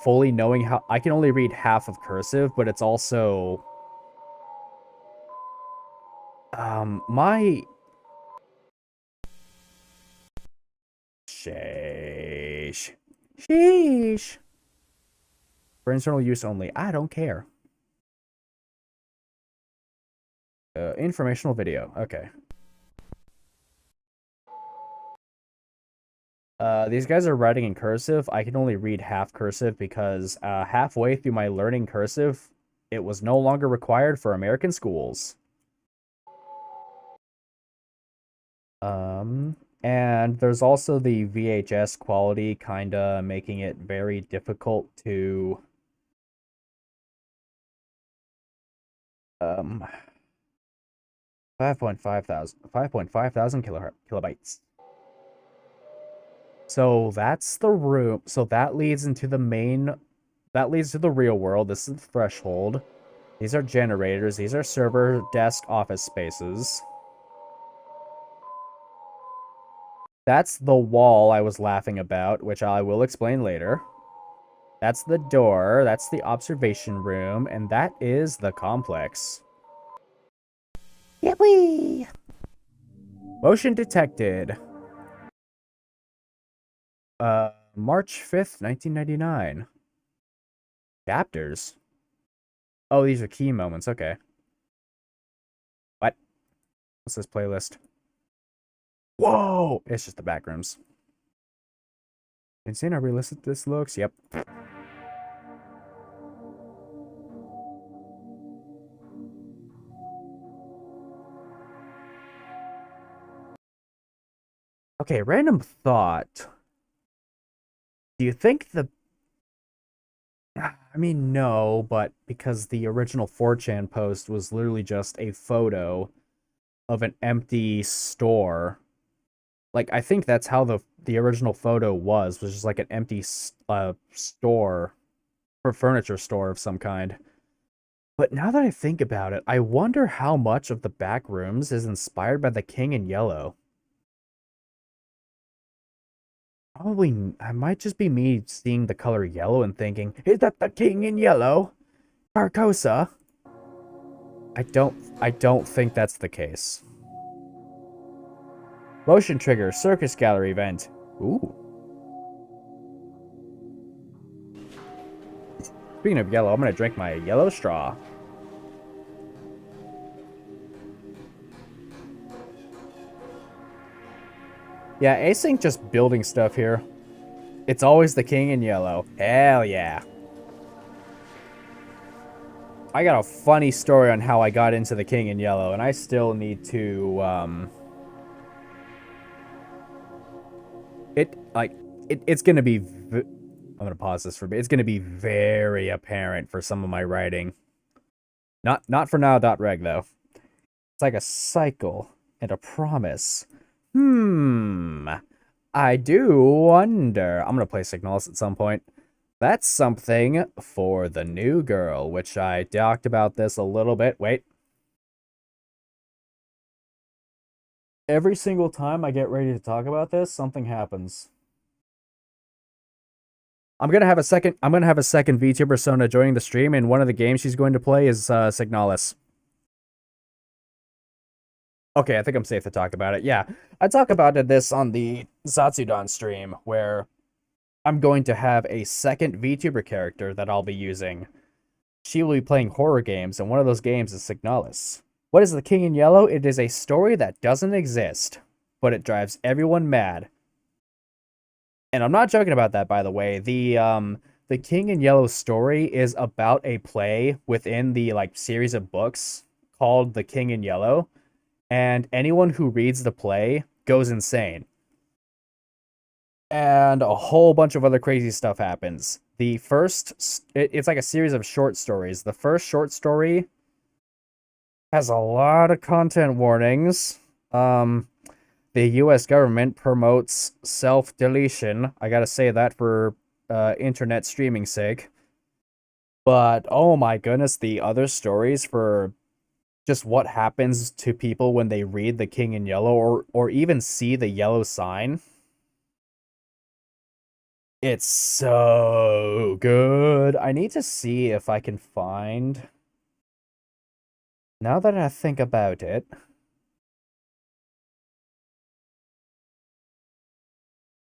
fully knowing how... I can only read half of cursive, but it's also... my... Sheesh. For internal use only. I don't care. Informational video. Okay. These guys are writing in cursive. I can only read half cursive because halfway through my learning cursive, it was no longer required for American schools. And there's also the VHS quality kinda making it very difficult to 5.5 thousand kilobytes. So that's the room. So that leads into the main... That leads to the real world. This is the threshold. These are generators. These are server, desk, office spaces. That's the wall I was laughing about, which I will explain later. That's the door. That's the observation room. And that is the complex. Yippee! Motion detected. March 5th, 1999. Chapters? Oh, these are key moments. Okay. What? What's this playlist? Whoa! It's just the Backrooms. Insane how realistic this looks. Yep. Okay, random thought. Do you think the... I mean, no, but because the original 4chan post was literally just a photo of an empty store. Like, I think that's how the original photo was just like an empty store, or furniture store of some kind. But now that I think about it, I wonder how much of the Backrooms is inspired by the King in Yellow. Probably, it might just be me seeing the color yellow and thinking, is that the King in Yellow? Carcosa? I don't think that's the case. Motion trigger, circus gallery event. Ooh. Speaking of yellow, I'm gonna drink my yellow straw. Yeah, async just building stuff here. It's always the King in Yellow. Hell yeah. I got a funny story on how I got into the King in Yellow, and I still need to, it's gonna be, I'm gonna pause this for a bit. It's gonna be very apparent for some of my writing. Not for nihil.reg, though. It's like a cycle and a promise. I do wonder. I'm gonna play Signalis at some point. That's something for the new girl, which I talked about this a little bit. Wait. Every single time I get ready to talk about this, something happens. I'm gonna have a second VTuber SONA joining the stream, and one of the games she's going to play is Signalis. Okay, I think I'm safe to talk about it. Yeah, I talk about this on the Zatsudan stream, where I'm going to have a second VTuber character that I'll be using. She will be playing horror games, and one of those games is Signalis. What is the King in Yellow? It is a story that doesn't exist, but it drives everyone mad. And I'm not joking about that, by the way. The King in Yellow story is about a play within the series of books called The King in Yellow. And anyone who reads the play goes insane. And a whole bunch of other crazy stuff happens. The first, it's like a series of short stories. The first short story has a lot of content warnings. The US government promotes self-deletion. I gotta say that for internet streaming sake. But, oh my goodness, the other stories for just what happens to people when they read the King in Yellow or even see the yellow sign. It's so good. I need to see if I can find... Now that I think about it...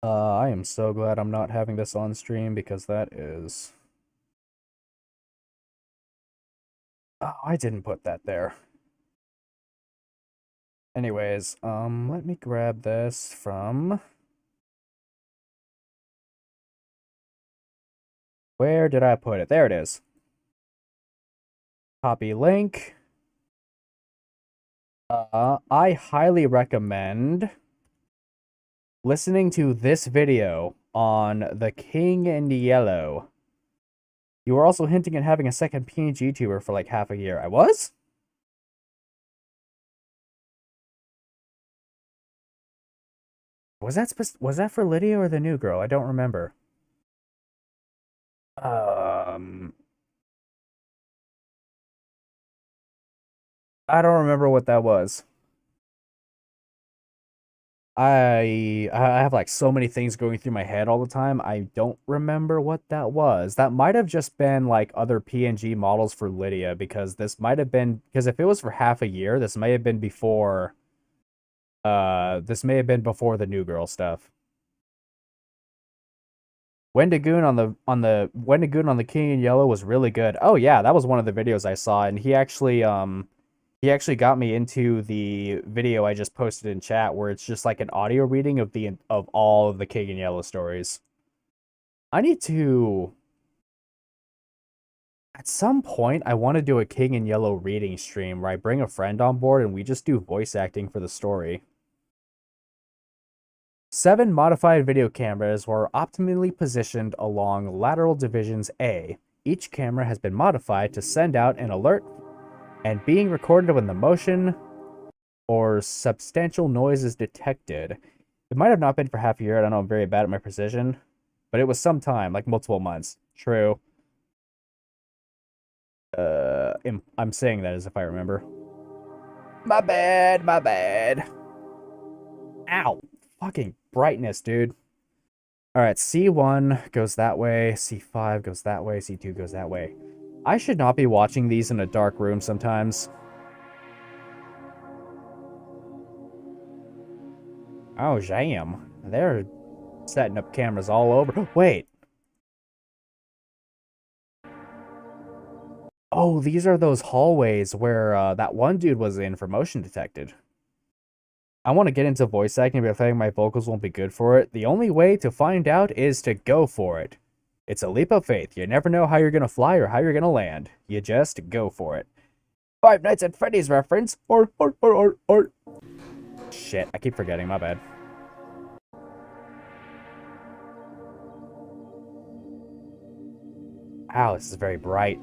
I am so glad I'm not having this on stream because that is... Oh, I didn't put that there. Anyways, let me grab this from... Where did I put it? There it is. Copy link. I highly recommend listening to this video on the King in Yellow. You were also hinting at having a second PNGtuber for like half a year. I was? Was that for Lydia or the new girl? I don't remember. I don't remember what that was. I have like so many things going through my head all the time. I don't remember what that was. That might have just been like other PNG models for Lydia, because this might have been, because if it was for half a year, this may have been before the new girl stuff. Wendigoon on the King in Yellow was really good. Oh yeah, that was one of the videos I saw, and he actually got me into the video I just posted in chat, where it's just like an audio reading of all of the King in Yellow stories. I need to... At some point, I want to do a King in Yellow reading stream where I bring a friend on board and we just do voice acting for the story. 7 modified video cameras were optimally positioned along lateral divisions A. Each camera has been modified to send out an alert and being recorded when the motion or substantial noise is detected. It might have not been for half a year. I don't know, I'm very bad at my precision. But it was some time, like multiple months. True. I'm saying that as if I remember. My bad, my bad. Ow. Fucking brightness, dude. Alright, C1 goes that way, C5 goes that way, C2 goes that way. I should not be watching these in a dark room sometimes. Oh, damn. They're setting up cameras all over. Wait. Oh, these are those hallways where that one dude was in for motion detected. I want to get into voice acting, but I think my vocals won't be good for it. The only way to find out is to go for it. It's a leap of faith. You never know how you're going to fly or how you're going to land. You just go for it. Five Nights at Freddy's reference. Or. Shit, I keep forgetting. My bad. Wow, this is very bright.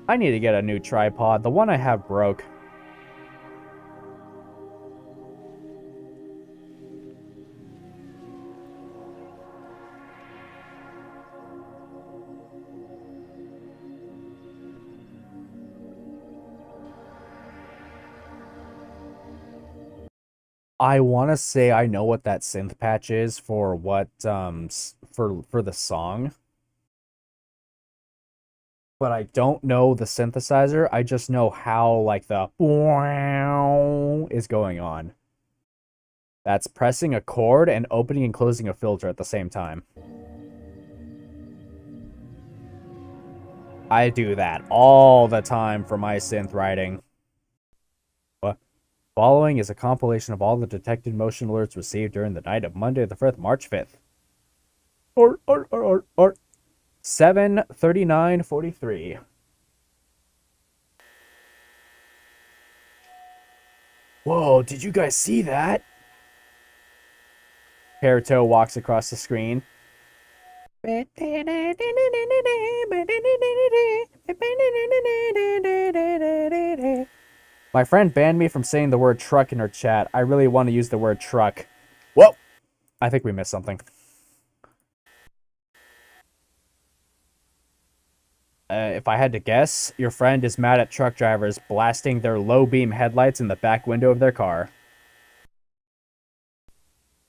I need to get a new tripod. The one I have broke. I want to say I know what that synth patch is for what for the song. But I don't know the synthesizer. I just know how, like, the wow is going on. That's pressing a chord and opening and closing a filter at the same time. I do that all the time for my synth writing. Following is a compilation of all the detected motion alerts received during the night of Monday the 5th, March 5th. 7:39:43. Whoa, did you guys see that? Peartoe walks across the screen. My friend banned me from saying the word truck in her chat. I really want to use the word truck. Whoa! I think we missed something. If I had to guess, your friend is mad at truck drivers blasting their low beam headlights in the back window of their car.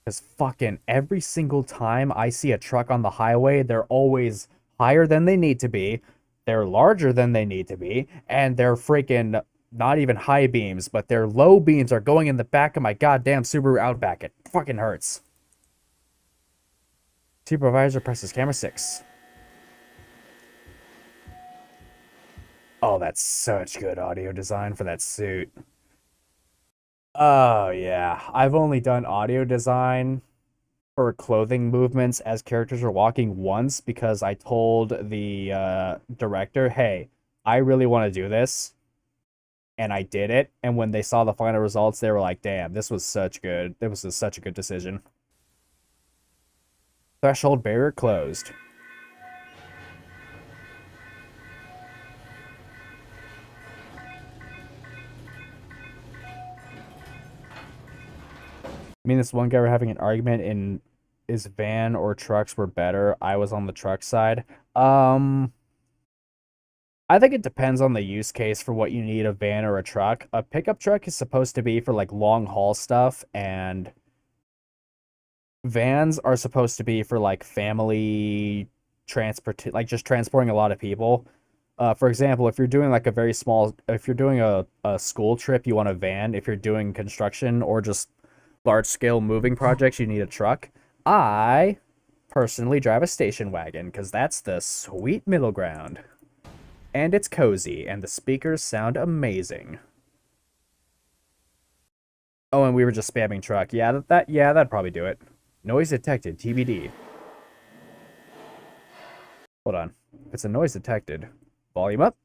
Because fucking every single time I see a truck on the highway, they're always higher than they need to be, they're larger than they need to be, and they're freaking not even high beams, but their low beams are going in the back of my goddamn Subaru Outback. It fucking hurts. Supervisor presses camera 6. Oh, that's such good audio design for that suit. Oh, yeah. I've only done audio design for clothing movements as characters are walking once because I told the director, hey, I really want to do this. And I did it. And when they saw the final results, they were like, damn, this was such good. It was such a good decision. Threshold barrier closed. Me and this one guy were having an argument in is van or trucks were better. I was on the truck side. I think it depends on the use case for what you need a van or a truck. A pickup truck is supposed to be for like long haul stuff, and vans are supposed to be for like family transport, like just transporting a lot of people. For example, if you're doing like a very small, if you're doing a school trip, you want a van. If you're doing construction or just large-scale moving projects, you need a truck. I personally drive a station wagon because that's the sweet middle ground. And it's cozy, and the speakers sound amazing. Oh, and we were just spamming truck. Yeah, that'd probably do it. Noise detected, TBD. Hold on. If it's a noise detected, volume up.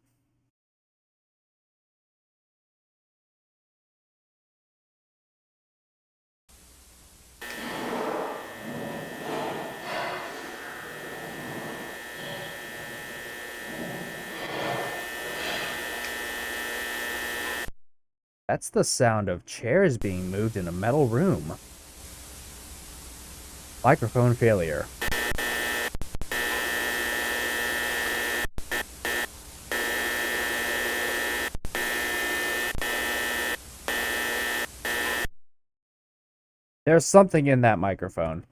That's the sound of chairs being moved in a metal room. Microphone failure. There's something in that microphone.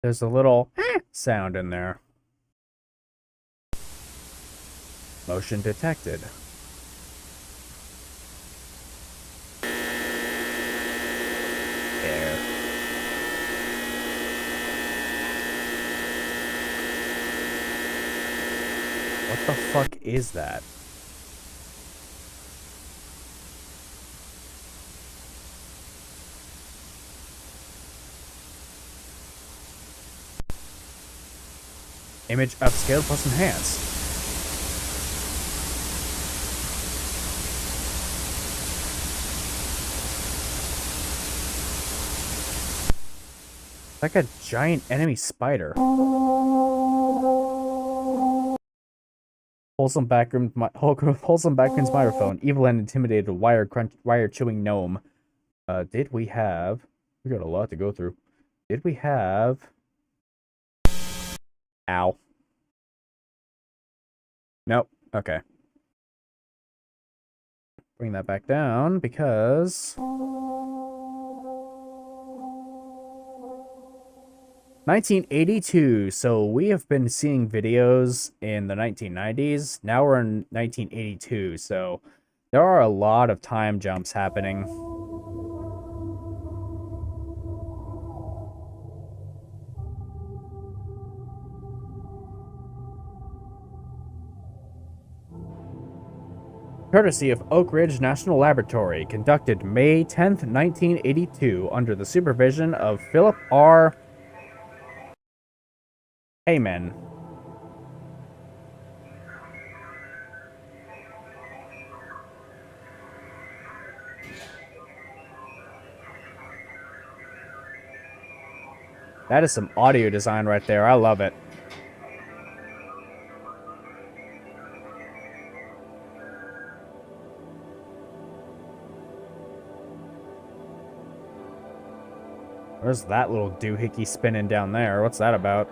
There's a little sound in there. Motion detected. There. What the fuck is that? Image upscale plus enhance. Like a giant enemy spider. Wholesome Backrooms microphone. Evil and intimidated wire chewing gnome. Did we have... We got a lot to go through. Did we have... Ow. Nope. Okay. Bring that back down because... 1982. So we have been seeing videos in the 1990s. Now we're in 1982. So there are a lot of time jumps happening. Courtesy of Oak Ridge National Laboratory, conducted May 10th, 1982, under the supervision of Philip R. Heyman. That is some audio design right there. I love it. Where's that little doohickey spinning down there? What's that about?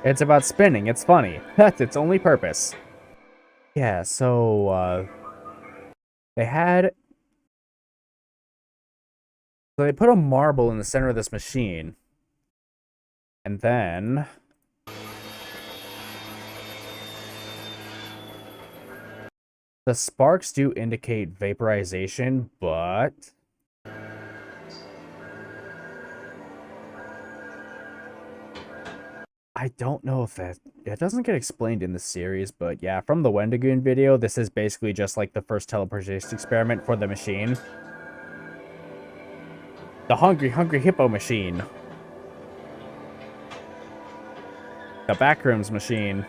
It's about spinning. It's funny. That's its only purpose. Yeah, so, they had... So they put a marble in the center of this machine. And then... The sparks do indicate vaporization, but... I don't know if that... It doesn't get explained in the series, but yeah, from the Wendigoon video, this is basically just like the first teleportation experiment for the machine. The Hungry Hippo machine. The Backrooms machine.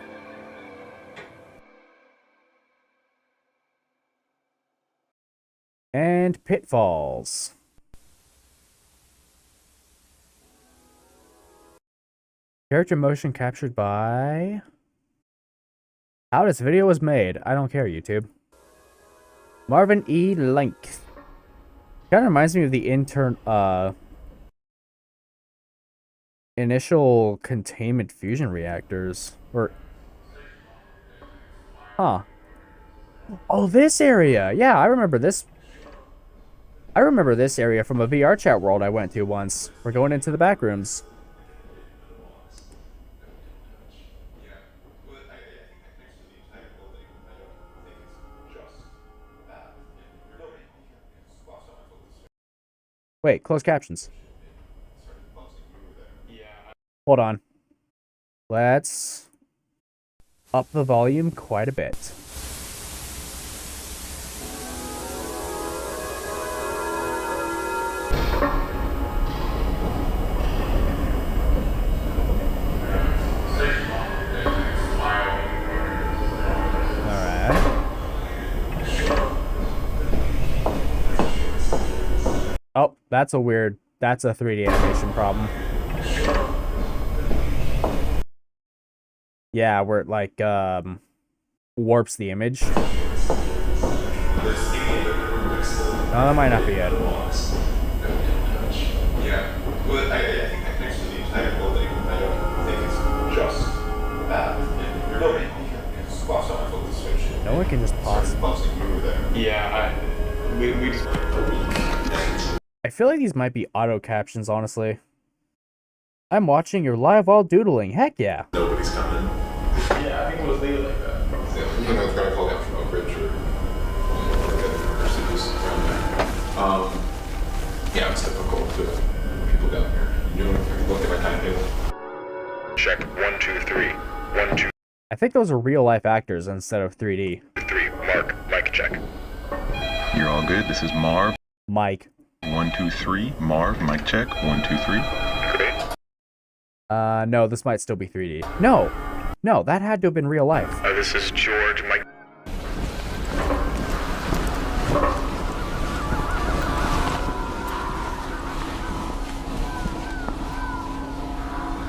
And Pitfalls. Character motion captured by... How this video was made. I don't care, YouTube. Marvin E. Link. Kind of reminds me of the initial containment fusion reactors. Or... Huh. Oh, this area! Yeah, I remember this. I remember this area from a VR chat world I went to once. We're going into the back rooms. Wait, closed captions. Hold on. Let's up the volume quite a bit. Oh, that's a 3D animation problem. Yeah, where it like warps the image. No, that might not be it. Yeah, well, I think next to the entire building, I don't think it's just that. No one can just possibly move there. Yeah, we just... I feel like these might be auto captions, honestly. I'm watching your live while doodling. Heck yeah. Nobody's coming. Yeah, I think it was leaving like that. Yeah, you know, it's gonna fall down from Oak Ridge or cities around there. Yeah, it's typical to people down here. You know, if you look at my timetable. Check 1, 2, 3. 1, 2. I think those are real life actors instead of 3D. 3. Mark, mic check. You're all good. This is Marv. Mike. 1, 2, 3. Marv, mic check. 1, 2, 3. No, this might still be 3D. No, that had to have been real life. This is George, Mike.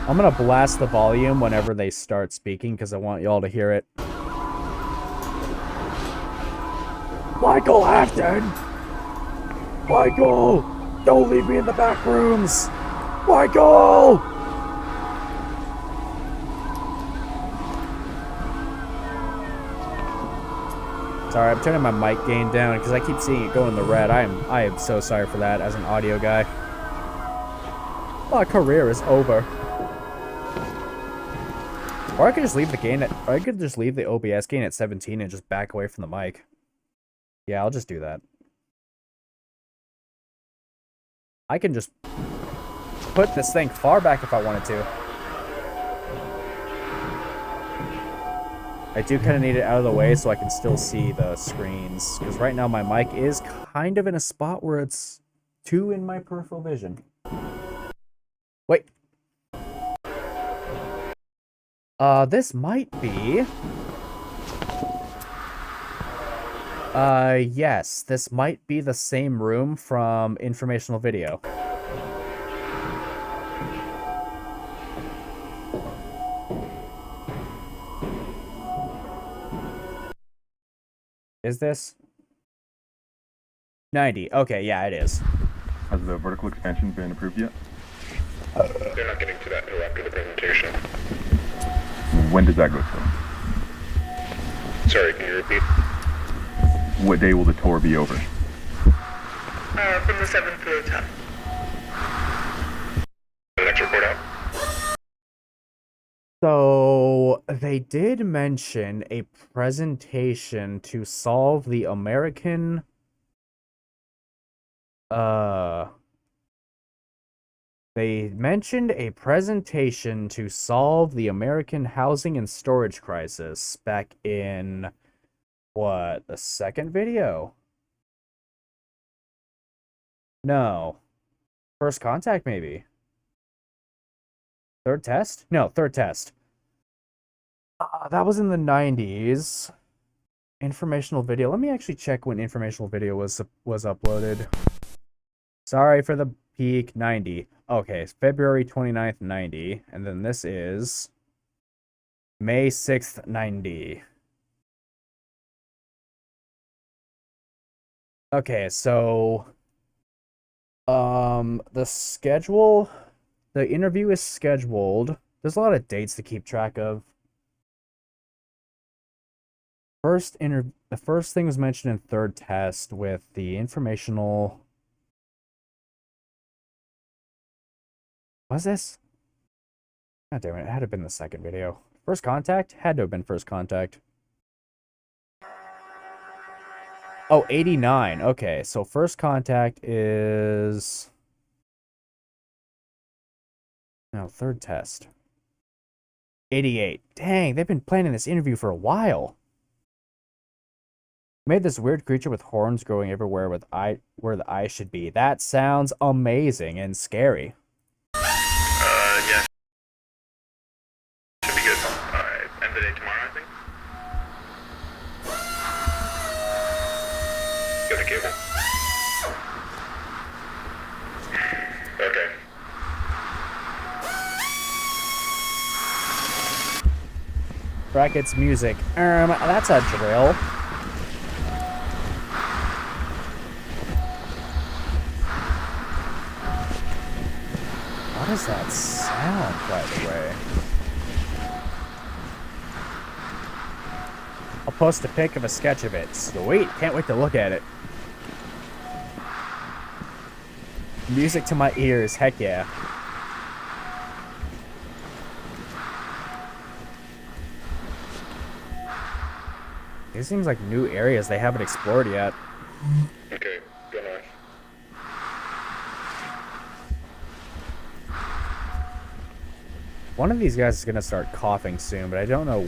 I'm gonna blast the volume whenever they start speaking because I want y'all to hear it. Michael Afton! Michael! Don't leave me in the back rooms! Michael! Sorry, I'm turning my mic gain down because I keep seeing it go in the red. I am so sorry for that as an audio guy. My career is over. Or I could just leave the gain or I could just leave the OBS gain at 17 and just back away from the mic. Yeah, I'll just do that. I can just put this thing far back if I wanted to. I do kind of need it out of the way so I can still see the screens. Because right now my mic is kind of in a spot where it's too in my peripheral vision. Wait. This might be... yes. This might be the same room from Informational Video. Is this? 90. Okay, yeah, it is. Has the vertical expansion been approved yet? They're not getting to that until after the presentation. When does that go through? Sorry, can you repeat? What day will the tour be over? From the 7th to the 10th. The next report out. So, they did mention a presentation to solve the American... They mentioned a presentation to solve the American housing and storage crisis back in... What? The second video? No. First contact, maybe? Third test? No, third test. That was in the 90s. Informational video. Let me actually check when informational video was uploaded. Sorry for the peak. 90. Okay, it's February 29th, 90. And then this is May 6th, 90. Okay, so the schedule, the interview is scheduled. There's a lot of dates to keep track of. The first thing was mentioned in third test with the informational. Was this? God damn it, it had to have been the second video. First contact? Had to have been first contact. Oh, 89. Okay, so first contact is... No, third test. 88. Dang, they've been planning this interview for a while. Made this weird creature with horns growing everywhere with where the eyes should be. That sounds amazing and scary. Yeah. Should be good. End of the day tomorrow, I think. Got the cable. Okay. Brackets music. That's a drill. What does that sound, by the way? I'll post a pic of a sketch of it. Sweet, can't wait to look at it. Music to my ears, heck yeah. These seems like new areas they haven't explored yet. Okay, good enough. One of these guys is gonna start coughing soon, but I don't know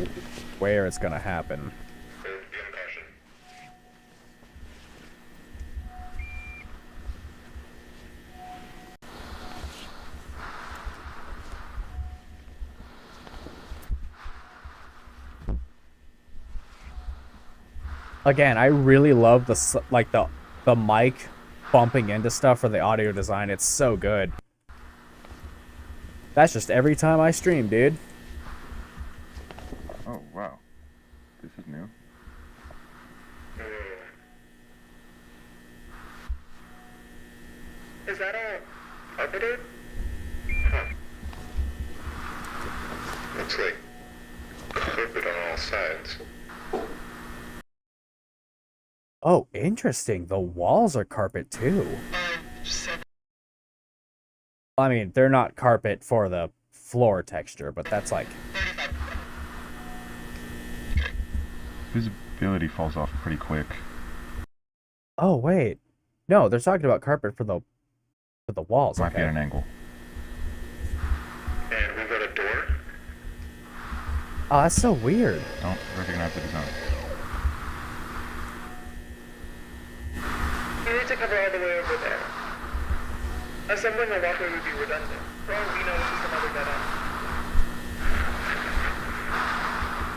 where it's gonna happen. Again, I really love the mic bumping into stuff for the audio design. It's so good. That's just every time I stream, dude. Oh, wow. This is new. Is that all carpeted? Huh. Looks like carpet on all sides. Oh, interesting. The walls are carpet too. I mean, they're not carpet for the floor texture, but that's like... Visibility falls off pretty quick. Oh, wait. No, they're talking about carpet for the walls. Might be at an angle. And we've got a door? Oh, that's so weird. Don't recognize the design. You need to cover all the way over there. Assembling a walkway would be redundant. For all we know, this is some other dead end.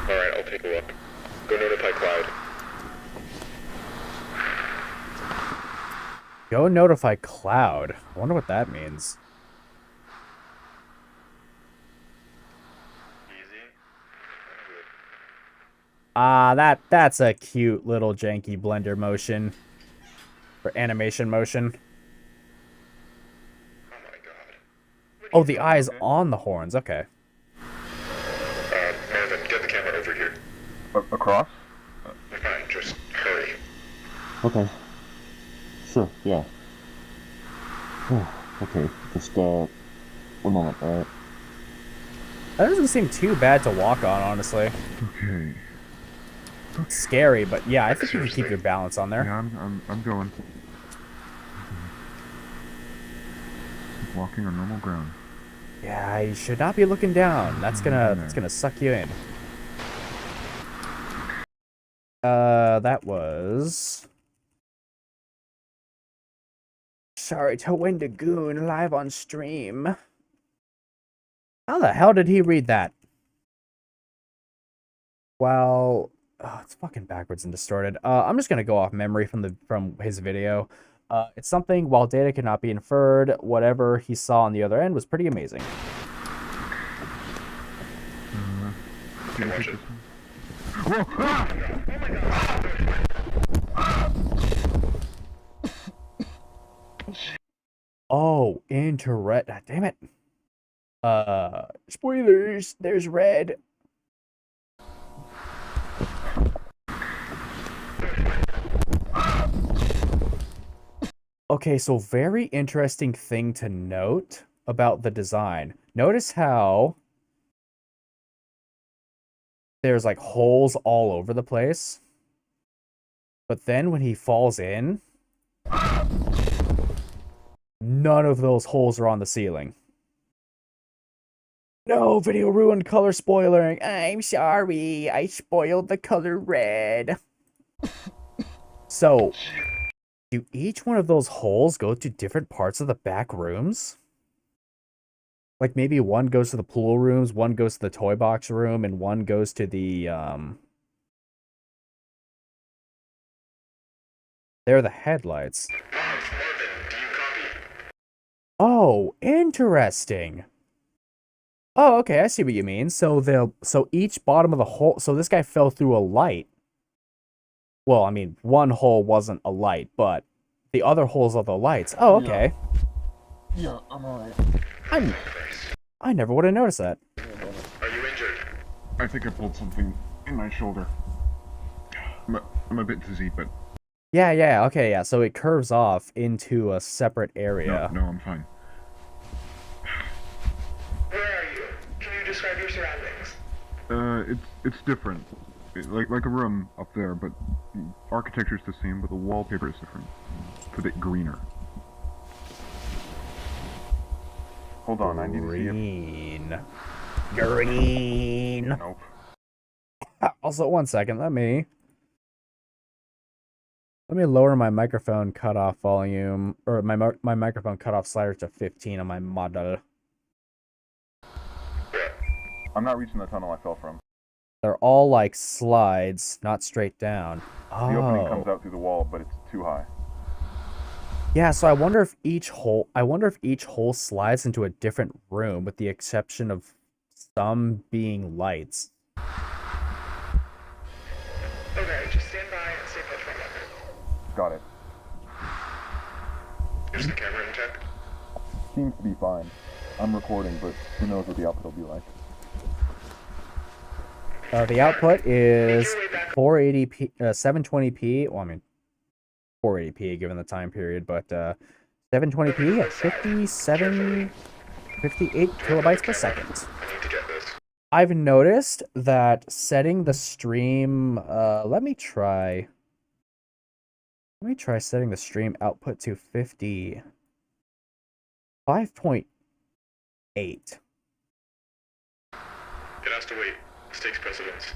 Alright, I'll take a look. Go notify Cloud. Go notify Cloud. I wonder what that means. That's a cute little janky blender motion. For animation motion. Oh, the eyes on the horns. Okay. Marvin, get the camera over here. Across? Fine, just hurry. Okay. Sure, yeah. Okay, just, 1 moment, alright? That doesn't seem too bad to walk on, honestly. Okay. It's scary, but yeah, I think you can keep your balance on there. Yeah, I'm going. Walking on normal ground. Yeah, you should not be looking down. That's gonna suck you in. That was... Sorry to Wendigoon live on stream. How the hell did he read that? Well, oh, it's fucking backwards and distorted. I'm just gonna go off memory from his video. It's something, while data cannot be inferred, whatever he saw on the other end was pretty amazing. Watch it. Oh, damn it. Spoilers. There's red. Okay, so very interesting thing to note about the design. Notice how there's like holes all over the place. But then when he falls in, none of those holes are on the ceiling. No, video ruined color spoiling. I'm sorry. I spoiled the color red. So, do each one of those holes go to different parts of the back rooms? Like maybe one goes to the pool rooms, one goes to the toy box room, and one goes to the, They're the headlights. Oh, interesting. Oh, okay, I see what you mean. So each bottom of the hole, so this guy fell through a light. Well, I mean, one hole wasn't a light, but the other holes are the lights. Oh, okay. Yeah, I'm alright. I never would have noticed that. Are you injured? I think I pulled something in my shoulder. I'm a bit dizzy, but... Yeah, okay, yeah. So it curves off into a separate area. No, I'm fine. Where are you? Can you describe your surroundings? It's different. Like a room up there, but the architecture's the same, but the wallpaper is different. It's a bit greener. Hold on, I need to see it. Green. Nope. Also, one second, let me lower my microphone cutoff volume, or my microphone cutoff slider to 15 on my model. I'm not reaching the tunnel I fell from. They're all like slides, not straight down. Oh. The opening comes out through the wall, but it's too high. Yeah, so I wonder if each hole slides into a different room, with the exception of some being lights. Okay, just stand by and stay put for a moment. Got it. Is the camera in check? Seems to be fine. I'm recording, but who knows what the output will be like. The output is 480p, 720p. Well, I mean, 480p given the time period, but 720p at 58 kilobytes per second. I need to get this. I've noticed that setting the stream. Let me try setting the stream output to 5.8. It has to wait. This takes precedence.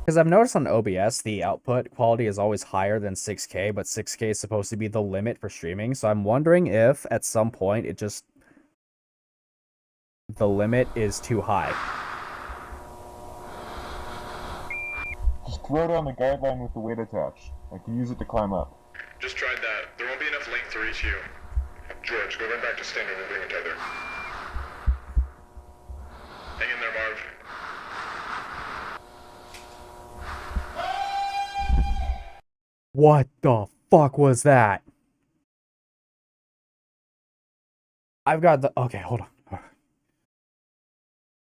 Because I've noticed on OBS, the output quality is always higher than 6K, but 6K is supposed to be the limit for streaming. So I'm wondering if at some point the limit is too high. Just throw down the guideline with the weight attached. I can use it to climb up. Just tried that. There won't be enough length to reach you. George, go right back to standard and bring a tether. Hang in there, Marv. What the fuck was that? I've got the... Okay, hold on.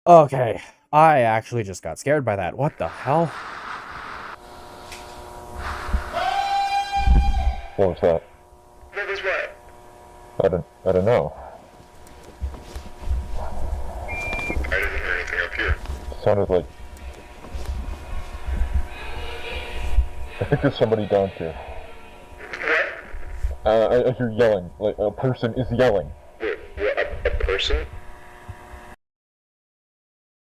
Okay, I actually just got scared by that. What the hell? What was that? What was what? I don't know. I didn't hear anything up here. It sounded like... I think there's somebody down here. What? I hear yelling. Like, a person is yelling. Wait, a person?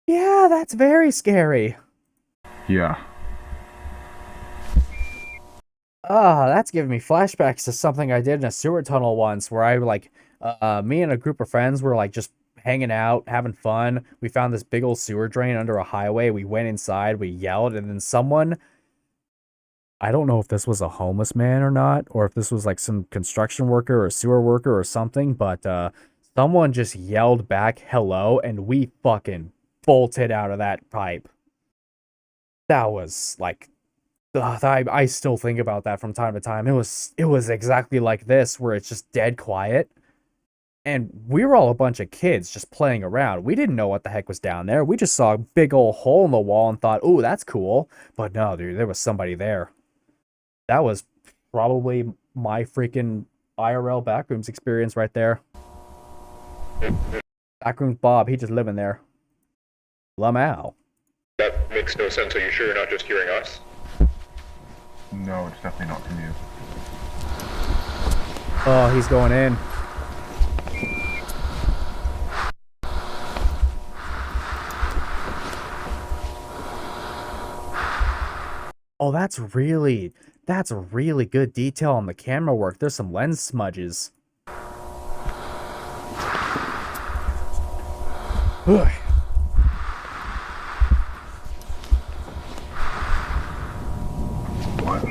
Yeah, that's very scary. Yeah. That's giving me flashbacks to something I did in a sewer tunnel once, where me and a group of friends were like just hanging out, having fun. We found this big old sewer drain under a highway. We went inside, we yelled, and then someone... I don't know if this was a homeless man or not, or if this was like some construction worker or sewer worker or something, but someone just yelled back hello, and we fucking bolted out of that pipe. That was like I still think about that from time to time. It was exactly like this, where it's just dead quiet. And we were all a bunch of kids just playing around. We didn't know what the heck was down there. We just saw a big old hole in the wall and thought, "Ooh, that's cool." But no, dude, there was somebody there. That was probably my freaking IRL Backrooms experience right there. Backrooms Bob, he just living there. Lamau. That makes no sense. Are you sure you're not just hearing us? No, it's definitely not from you. Oh, he's going in. Oh, that's really good detail on the camera work. There's some lens smudges. Ugh. What?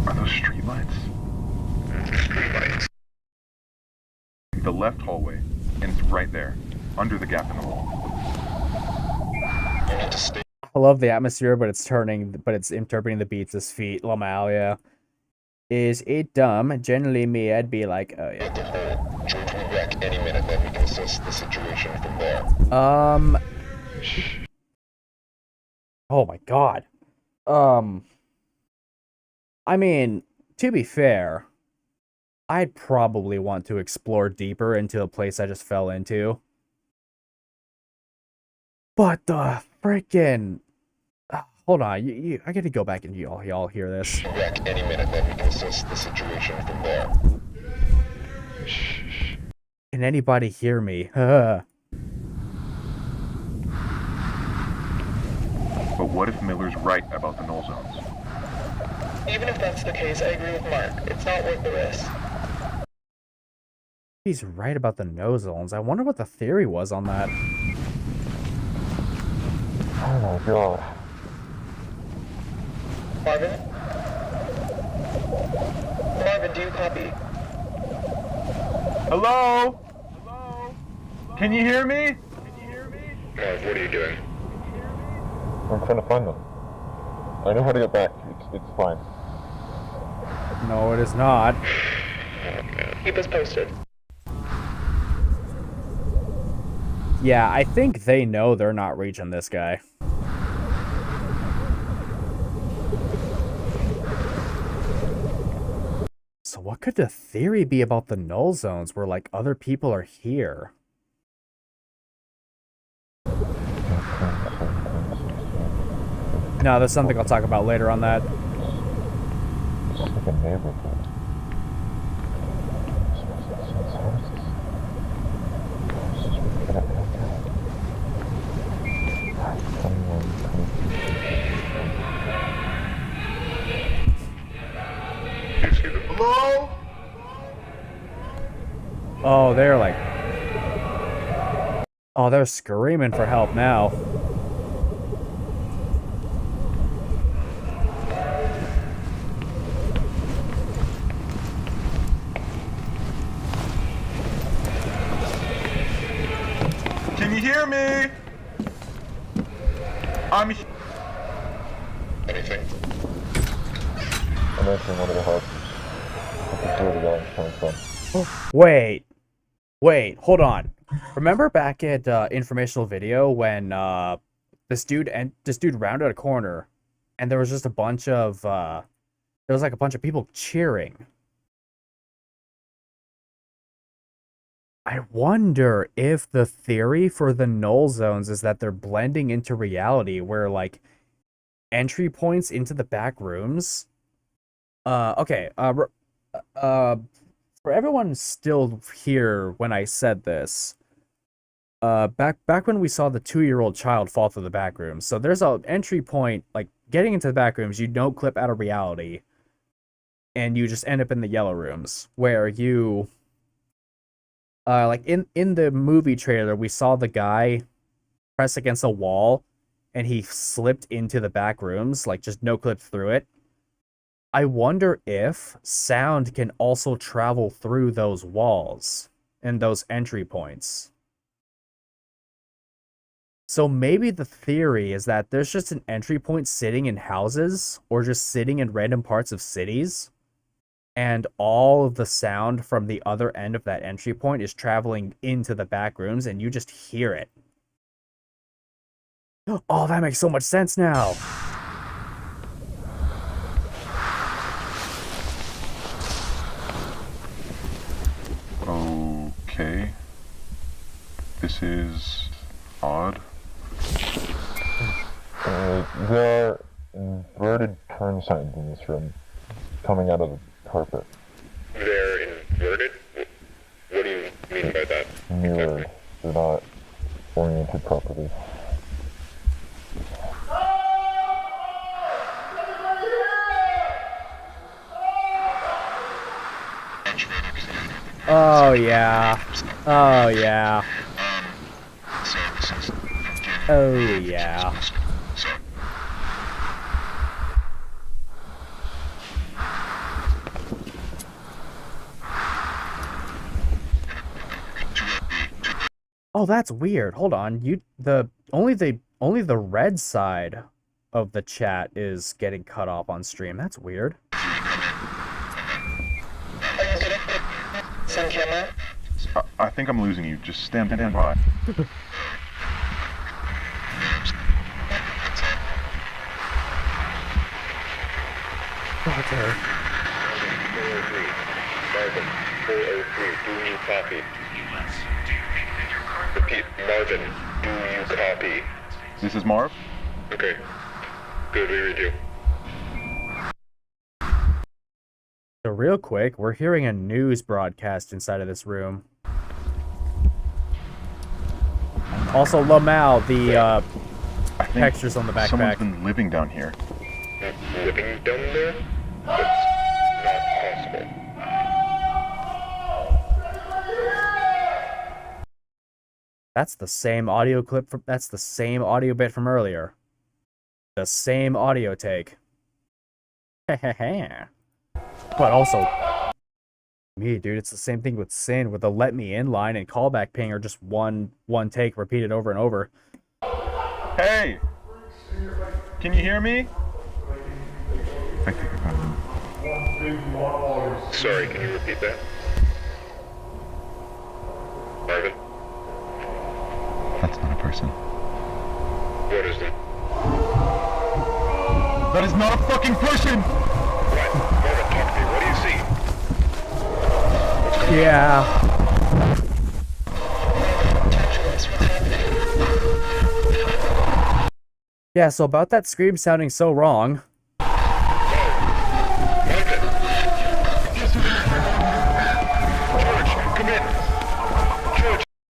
Are those streetlights? Streetlights. The left hallway, and it's right there, under the gap in the wall. You need to stay. I love the atmosphere, but it's interpreting the beats as feet. Lamau, yeah. Is it dumb? Generally, me, I'd be like, oh yeah. George will be back any minute, then we can assess the situation from there. Oh my god. I mean, to be fair, I'd probably want to explore deeper into a place I just fell into. But the freaking... hold on, I gotta go back and y'all hear this. Back any minute, then we can assess the situation from there. Can anybody hear me? But what if Miller's right about the null zones? Even if that's the case, I agree with Mark. It's not worth the risk. He's right about the no zones. I wonder what the theory was on that. Oh my god. Marvin? Marvin, do you copy? Hello? Hello? Can you hear me? Marv, what are you doing? I'm trying to find them. I know how to get back. It's fine. No, it is not. Keep us posted. Yeah, I think they know they're not reaching this guy. So what could the theory be about the null zones where, like, other people are here? No, there's something I'll talk about later on that. It's like a neighborhood. Hello? Oh, they're like... oh, they're screaming for help now. Can you hear me? I'm... Anything? I'm entering one of the houses. I can see where the yelling's coming from. Wait, hold on. Remember back at Informational video when this dude rounded a corner and there was just a bunch of there was like a bunch of people cheering. I wonder if the theory for the null zones is that they're blending into reality, where like entry points into the back rooms. Okay. For everyone still here when I said this, back when we saw the 2-year-old child fall through the back rooms, so there's an entry point, like getting into the back rooms, you don't clip out of reality, and you just end up in the yellow rooms, where you, like in the movie trailer, we saw the guy press against a wall, and he slipped into the back rooms, like just no clip through it. I wonder if sound can also travel through those walls and those entry points. So maybe the theory is that there's just an entry point sitting in houses or just sitting in random parts of cities. And all of the sound from the other end of that entry point is traveling into the back rooms and you just hear it. Oh, that makes so much sense now. Okay. This is odd. There are inverted turn signs in this room, coming out of the carpet. They're inverted? What do you mean by that? Mirrored. They're not oriented properly. Oh yeah. Oh yeah. Oh yeah. Oh, that's weird. Hold on. Only the red side of the chat is getting cut off on stream. That's weird. I think I'm losing you. Just stand by. Okay. 403, do you copy? Repeat, Marvin, do you copy? This is Marv? Okay. Good, we read you. So real quick, we're hearing a news broadcast inside of this room. Also, Lamau, the textures on the backpack. Someone's been living down here. Living down there? That's not possible. That's the same audio clip from. That's the same audio bit from earlier. The same audio take. But also, me, dude, it's the same thing with Sin, with the let me in line and callback ping are just one take repeated over and over. Hey! Can you hear me? Sorry, can you repeat that? Marvin? That's not a person. What is it? That is not a fucking person! What? Marvin, talk to me. What do you see? Yeah. Yeah, so about that scream sounding so wrong.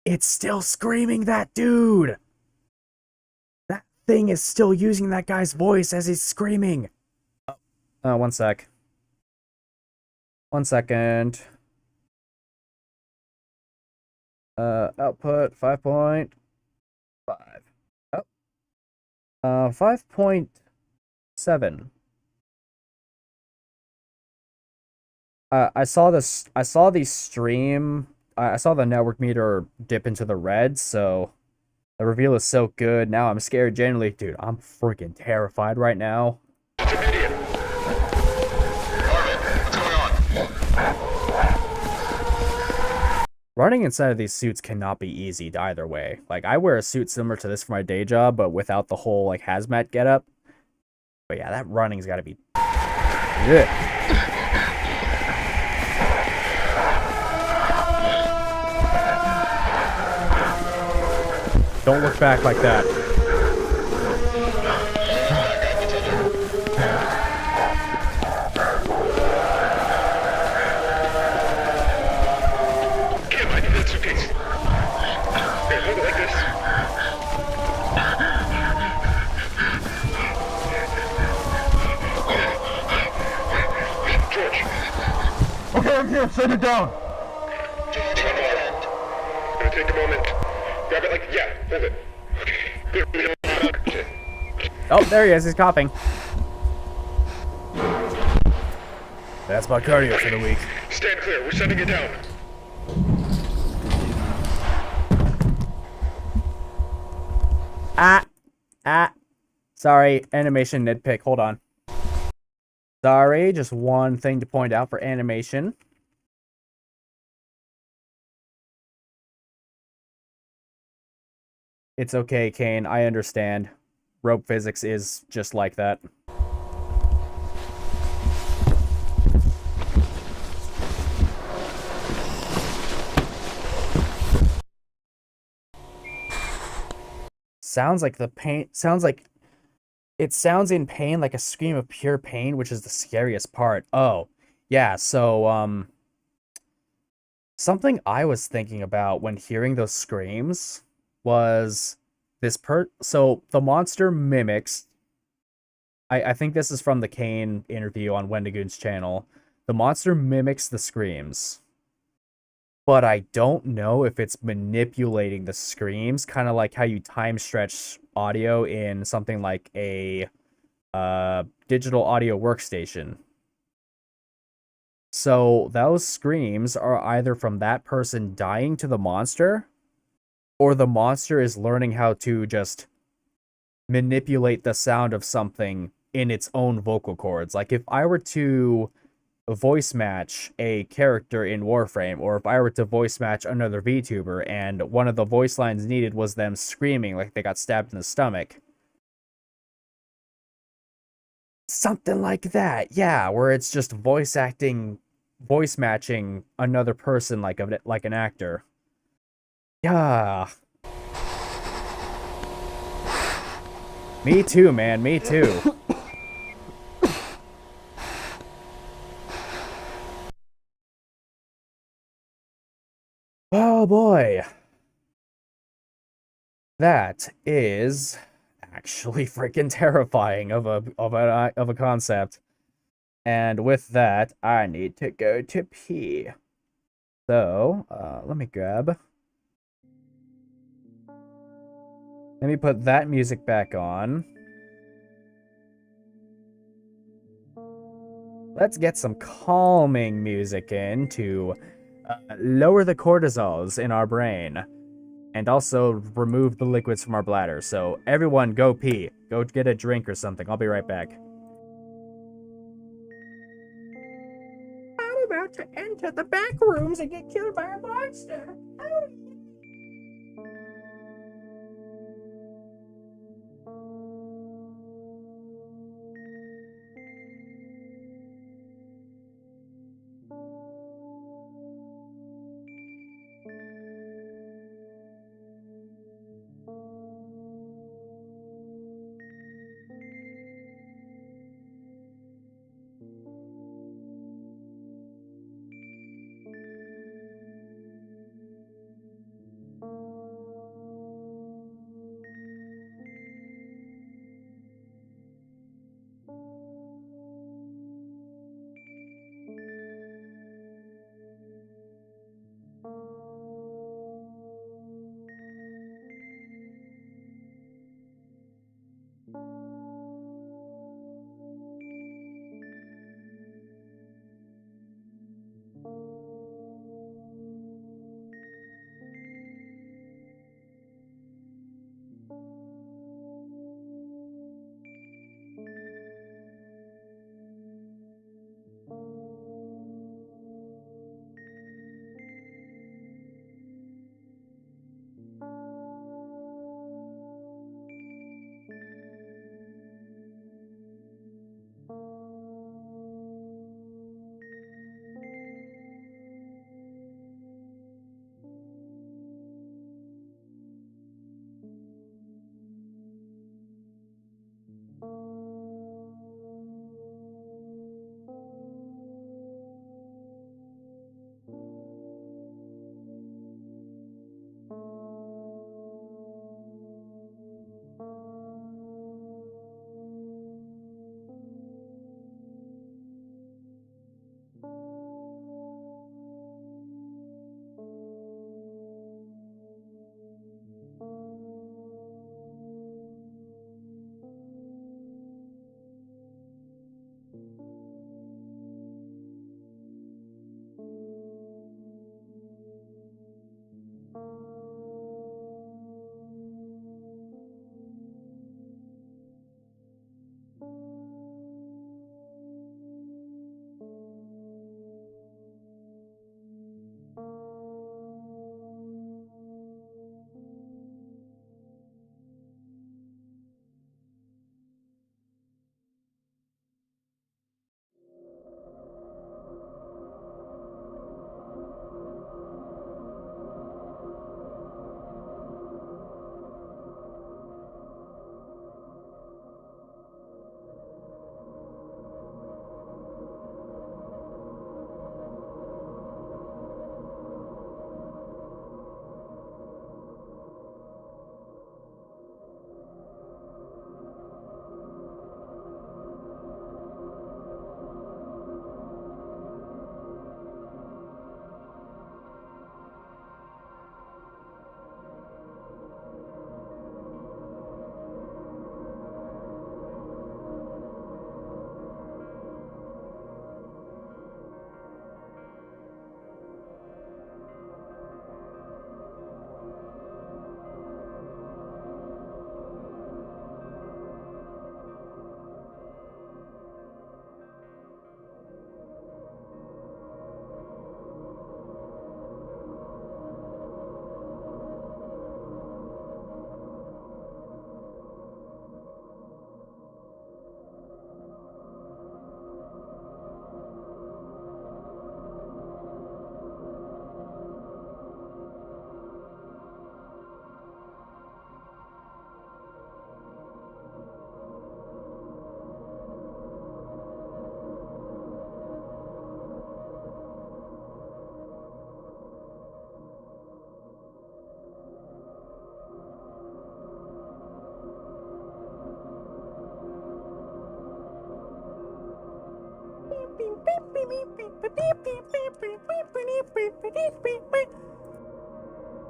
It's still screaming that dude! That thing is still using that guy's voice as he's screaming! One sec. 1 second. Output 5.5. Oh. 5.7. I saw the stream. I saw the network meter dip into the red, so the reveal is so good. Now I'm scared genuinely. Dude, I'm freaking terrified right now. Running inside of these suits cannot be easy either way. Like, I wear a suit similar to this for my day job, but without the whole, like, hazmat getup. But yeah, that running's gotta be... Yeah. Don't look back like that. Kim, I need that suitcase. Here, hold it like this. George. Okay, I'm here. Set it down. It's gonna take a moment. Grab it like, yeah, hold it. Okay. Oh, there he is. He's coughing. That's my cardio for the week. Stand clear. We're setting it down. Sorry, animation nitpick. Hold on. Sorry, just one thing to point out for animation. It's okay, Kane. I understand. Rope physics is just like that. Sounds like the pain. It sounds in pain like a scream of pure pain, which is the scariest part. Oh, yeah, so, something I was thinking about when hearing those screams was so the monster mimics, I think this is from the Kane interview on Wendigoon's channel. The monster mimics the screams, but I don't know if it's manipulating the screams, kind of like how you time stretch audio in something like a digital audio workstation. So those screams are either from that person dying to the monster, or the monster is learning how to just manipulate the sound of something in its own vocal cords. Like if I were to voice match a character in Warframe, or if I were to voice match another VTuber and one of the voice lines needed was them screaming like they got stabbed in the stomach. Something like that, yeah, where it's just voice matching another person like an actor. Yeah. Me too, man, me too. Oh boy. That is actually freaking terrifying of a concept. And with that, I need to go to pee. So, let me put that music back on. Let's get some calming music in to lower the cortisols in our brain. And also remove the liquids from our bladder. So everyone go pee. Go get a drink or something. I'll be right back. I'm about to enter the back rooms and get killed by a monster. Oh.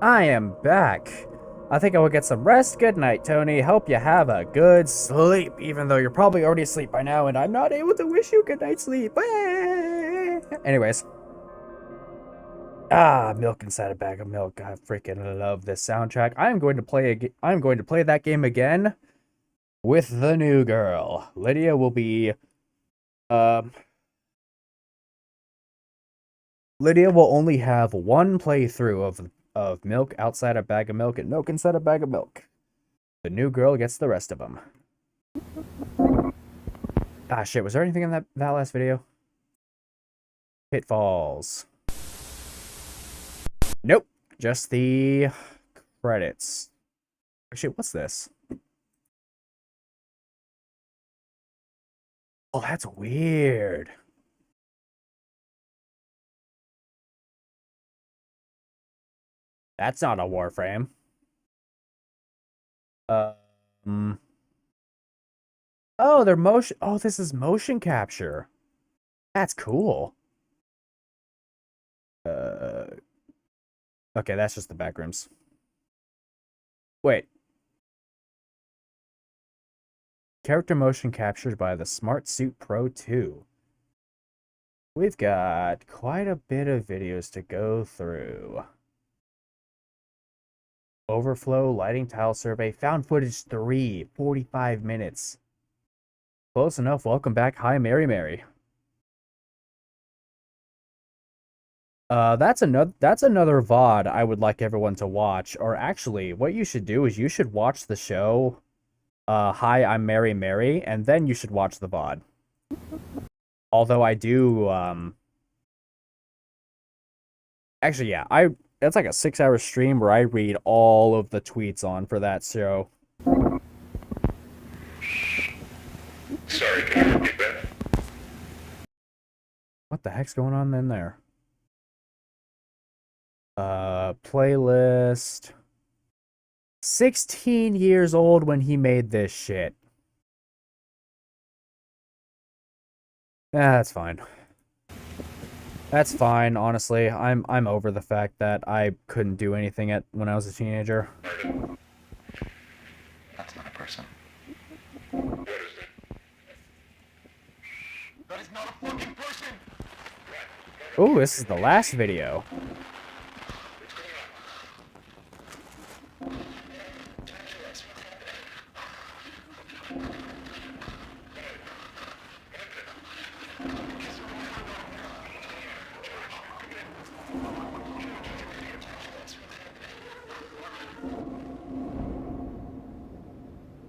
I am back. I think I will get some rest. Good night, Tony. Hope you have a good sleep, even though you're probably already asleep by now, and I'm not able to wish you good night sleep. Anyways. Milk inside a bag of milk. I freaking love this soundtrack. I'm going to play that game again with the new girl. Lydia will be Lydia will only have one playthrough of milk outside a bag of milk and milk inside a bag of milk. The new girl gets the rest of them. Ah, shit. Was there anything in that last video? Pitfalls. Nope. Just the credits. Shit, what's this? Oh, that's weird. That's not a Warframe. Oh, they're motion. Oh, this is motion capture. That's cool. Okay, that's just the backrooms. Wait. Character motion captured by the Smart Suit Pro 2. We've got quite a bit of videos to go through. Overflow, lighting, tile survey, found footage 3, 45 minutes. Close enough. Welcome back. Hi, Mary Mary. That's another VOD I would like everyone to watch. Or actually, what you should do is you should watch the show, Hi, I'm Mary Mary, and then you should watch the VOD. Although I do, actually, yeah, it's like a 6-hour stream where I read all of the tweets on for that show. Sorry, can you repeat that? What the heck's going on in there? Playlist. 16 years old when he made this shit. Yeah, that's fine. That's fine, honestly. I'm over the fact that I couldn't do anything when I was a teenager. That's not a person. What is that? That is not a fucking person! Ooh, this is the last video.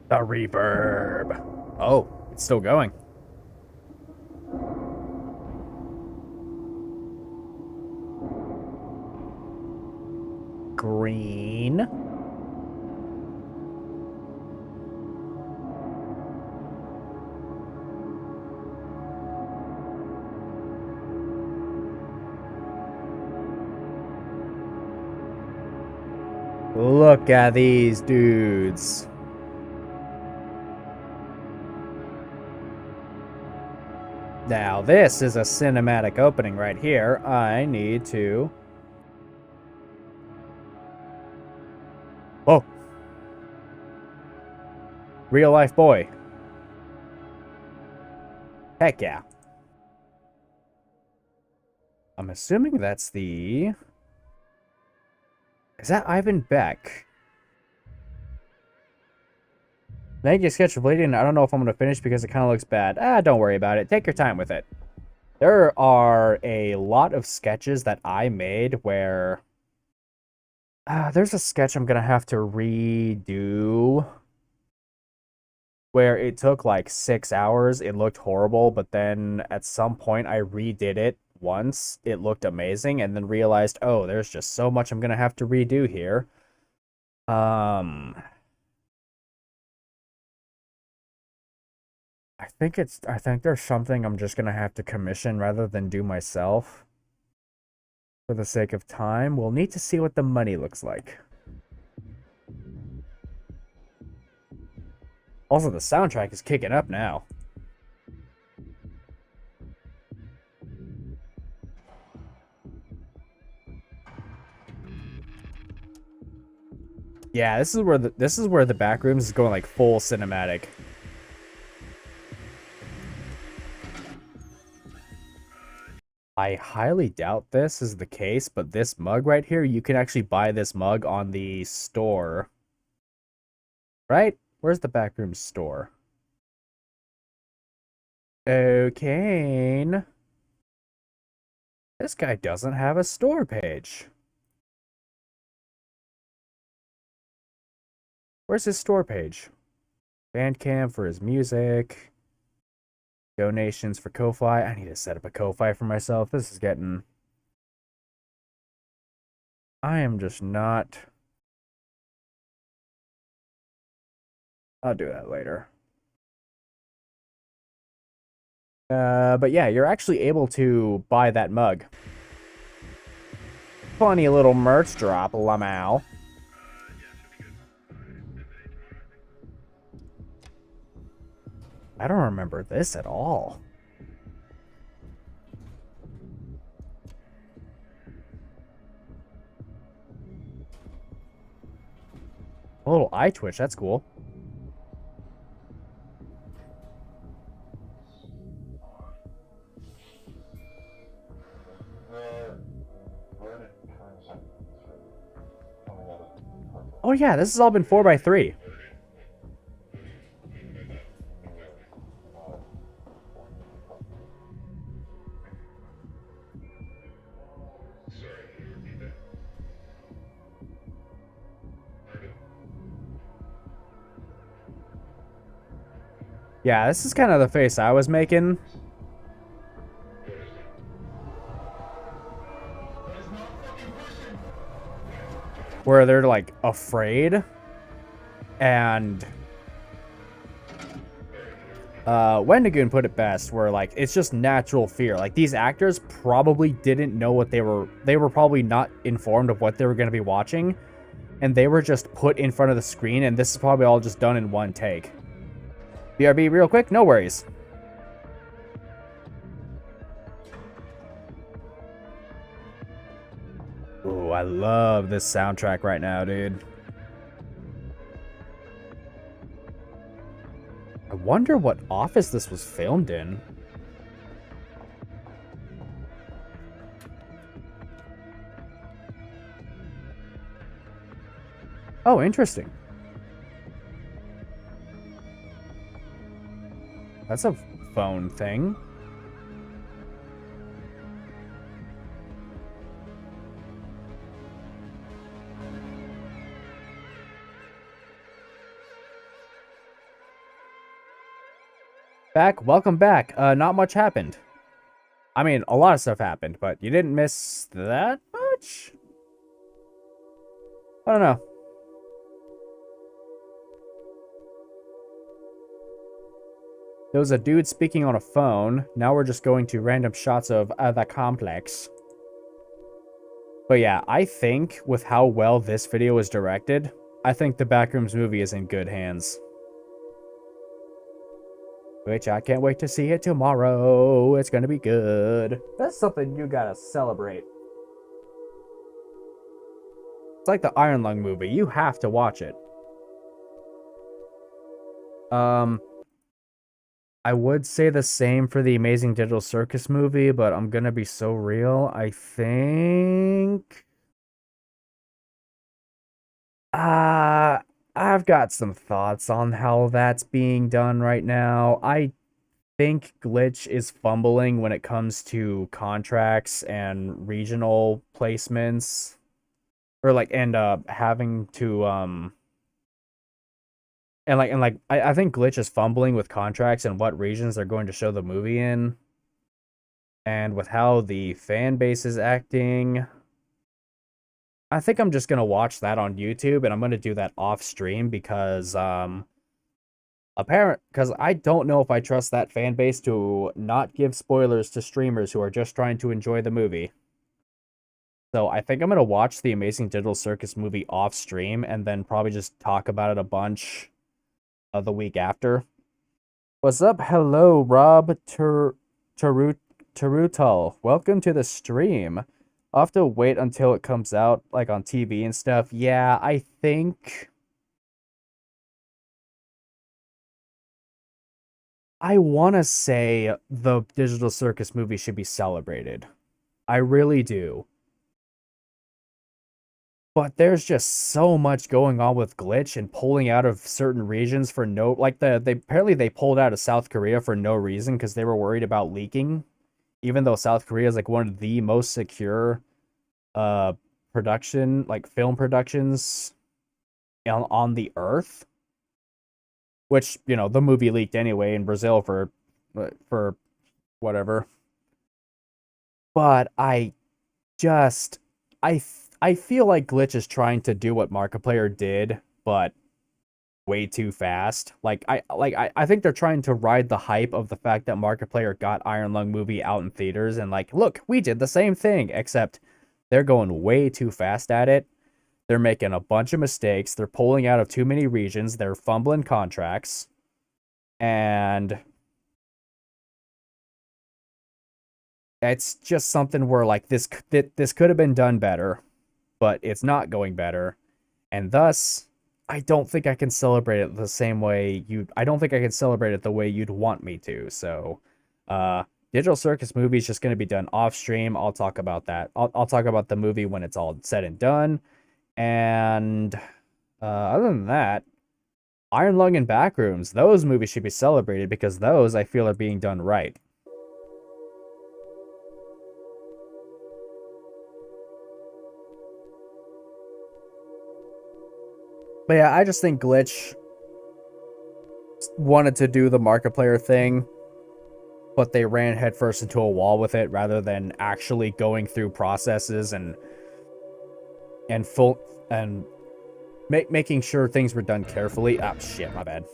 The reverb. Oh, it's still going. Green. Look at these dudes. Now, this is a cinematic opening right here. I need to... Oh! Real life boy. Heck yeah. I'm assuming that's the... Is that Ivan Beck? Make a sketch of bleeding. I don't know if I'm going to finish because it kind of looks bad. Don't worry about it. Take your time with it. There are a lot of sketches that I made where... there's a sketch I'm going to have to redo. Where it took like 6 hours. It looked horrible, but then at some point I redid it once. It looked amazing, and then realized, oh, there's just so much I'm going to have to redo here. I think there's something I'm just gonna have to commission rather than do myself. For the sake of time, we'll need to see what the money looks like. Also, the soundtrack is kicking up now. Yeah, this is where the Backrooms is going like full cinematic. I highly doubt this is the case, but this mug right here, you can actually buy this mug on the store. Right? Where's the Backrooms store? Okay. This guy doesn't have a store page. Where's his store page? Bandcamp for his music. Donations for Ko-Fi. I need to set up a Ko-Fi for myself. This is getting... I am just not... I'll do that later. But yeah, you're actually able to buy that mug. Funny little merch drop, Lamau. I don't remember this at all. A little eye twitch, that's cool. Oh yeah, this has all been 4x3. Yeah, this is kind of the face I was making. Where they're like afraid. And Wendigoon put it best, where like it's just natural fear. Like these actors probably didn't know what they were probably not informed of what they were going to be watching, and they were just put in front of the screen, and this is probably all just done in one take. BRB real quick, no worries. Ooh, I love this soundtrack right now, dude. I wonder what office this was filmed in. Oh, interesting. That's a phone thing. Welcome back. Not much happened. I mean, a lot of stuff happened, but you didn't miss that much? I don't know. There was a dude speaking on a phone. Now we're just going to random shots of the complex. But yeah, I think with how well this video was directed, I think the Backrooms movie is in good hands. Which I can't wait to see it tomorrow. It's gonna be good. That's something you gotta celebrate. It's like the Iron Lung movie. You have to watch it. I would say the same for the Amazing Digital Circus movie, but I'm gonna be so real. I think... I've got some thoughts on how that's being done right now. I think Glitch is fumbling when it comes to contracts and regional placements. Or like, and having to, I think Glitch is fumbling with contracts and what regions they're going to show the movie in. And with how the fan base is acting, I think I'm just going to watch that on YouTube, and I'm going to do that off stream because, because I don't know if I trust that fan base to not give spoilers to streamers who are just trying to enjoy the movie. So I think I'm going to watch the Amazing Digital Circus movie off stream and then probably just talk about it a bunch of the week after. What's up? Hello, Rob Tarutal. Welcome to the stream. I'll have to wait until it comes out, like, on TV and stuff. Yeah, I think... I want to say the Digital Circus movie should be celebrated. I really do. But there's just so much going on with Glitch and pulling out of certain regions for no... Like, they apparently they pulled out of South Korea for no reason because they were worried about leaking. Even though South Korea is, like, one of the most secure production, like, film productions on the earth. Which, you know, the movie leaked anyway in Brazil for whatever. But I feel like Glitch is trying to do what Markiplier did, but way too fast. I think they're trying to ride the hype of the fact that Markiplier got Iron Lung movie out in theaters and like, look, we did the same thing, except they're going way too fast at it. They're making a bunch of mistakes. They're pulling out of too many regions. They're fumbling contracts. And it's just something where, like, this could have been done better, but it's not going better. And thus, I don't think I can celebrate it the same way I don't think I can celebrate it the way you'd want me to. So, Digital Circus movie is just going to be done off stream. I'll talk about that. I'll talk about the movie when it's all said and done. And other than that, Iron Lung and Backrooms, those movies should be celebrated because those, I feel, are being done right. But yeah, I just think Glitch wanted to do the Markiplier thing, but they ran headfirst into a wall with it rather than actually going through processes and making sure things were done carefully. Ah, shit, my bad.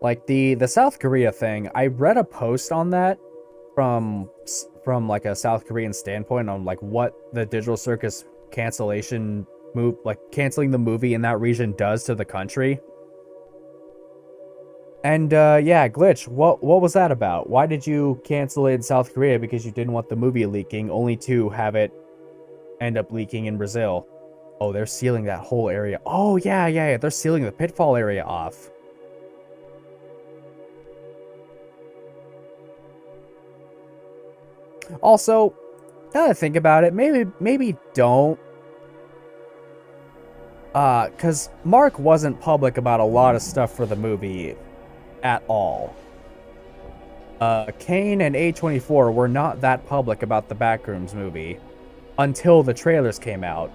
Like the South Korea thing, I read a post on that from like a South Korean standpoint on like what the Digital Circus cancellation move, like canceling the movie in that region does to the country. And yeah, Glitch, what was that about? Why did you cancel it in South Korea because you didn't want the movie leaking, only to have it end up leaking in Brazil? Oh, they're sealing that whole area. Oh, yeah, they're sealing the Pitfall area off. Also, now that I think about it, maybe don't. Because Mark wasn't public about a lot of stuff for the movie at all. Kane and A24 were not that public about the Backrooms movie until the trailers came out.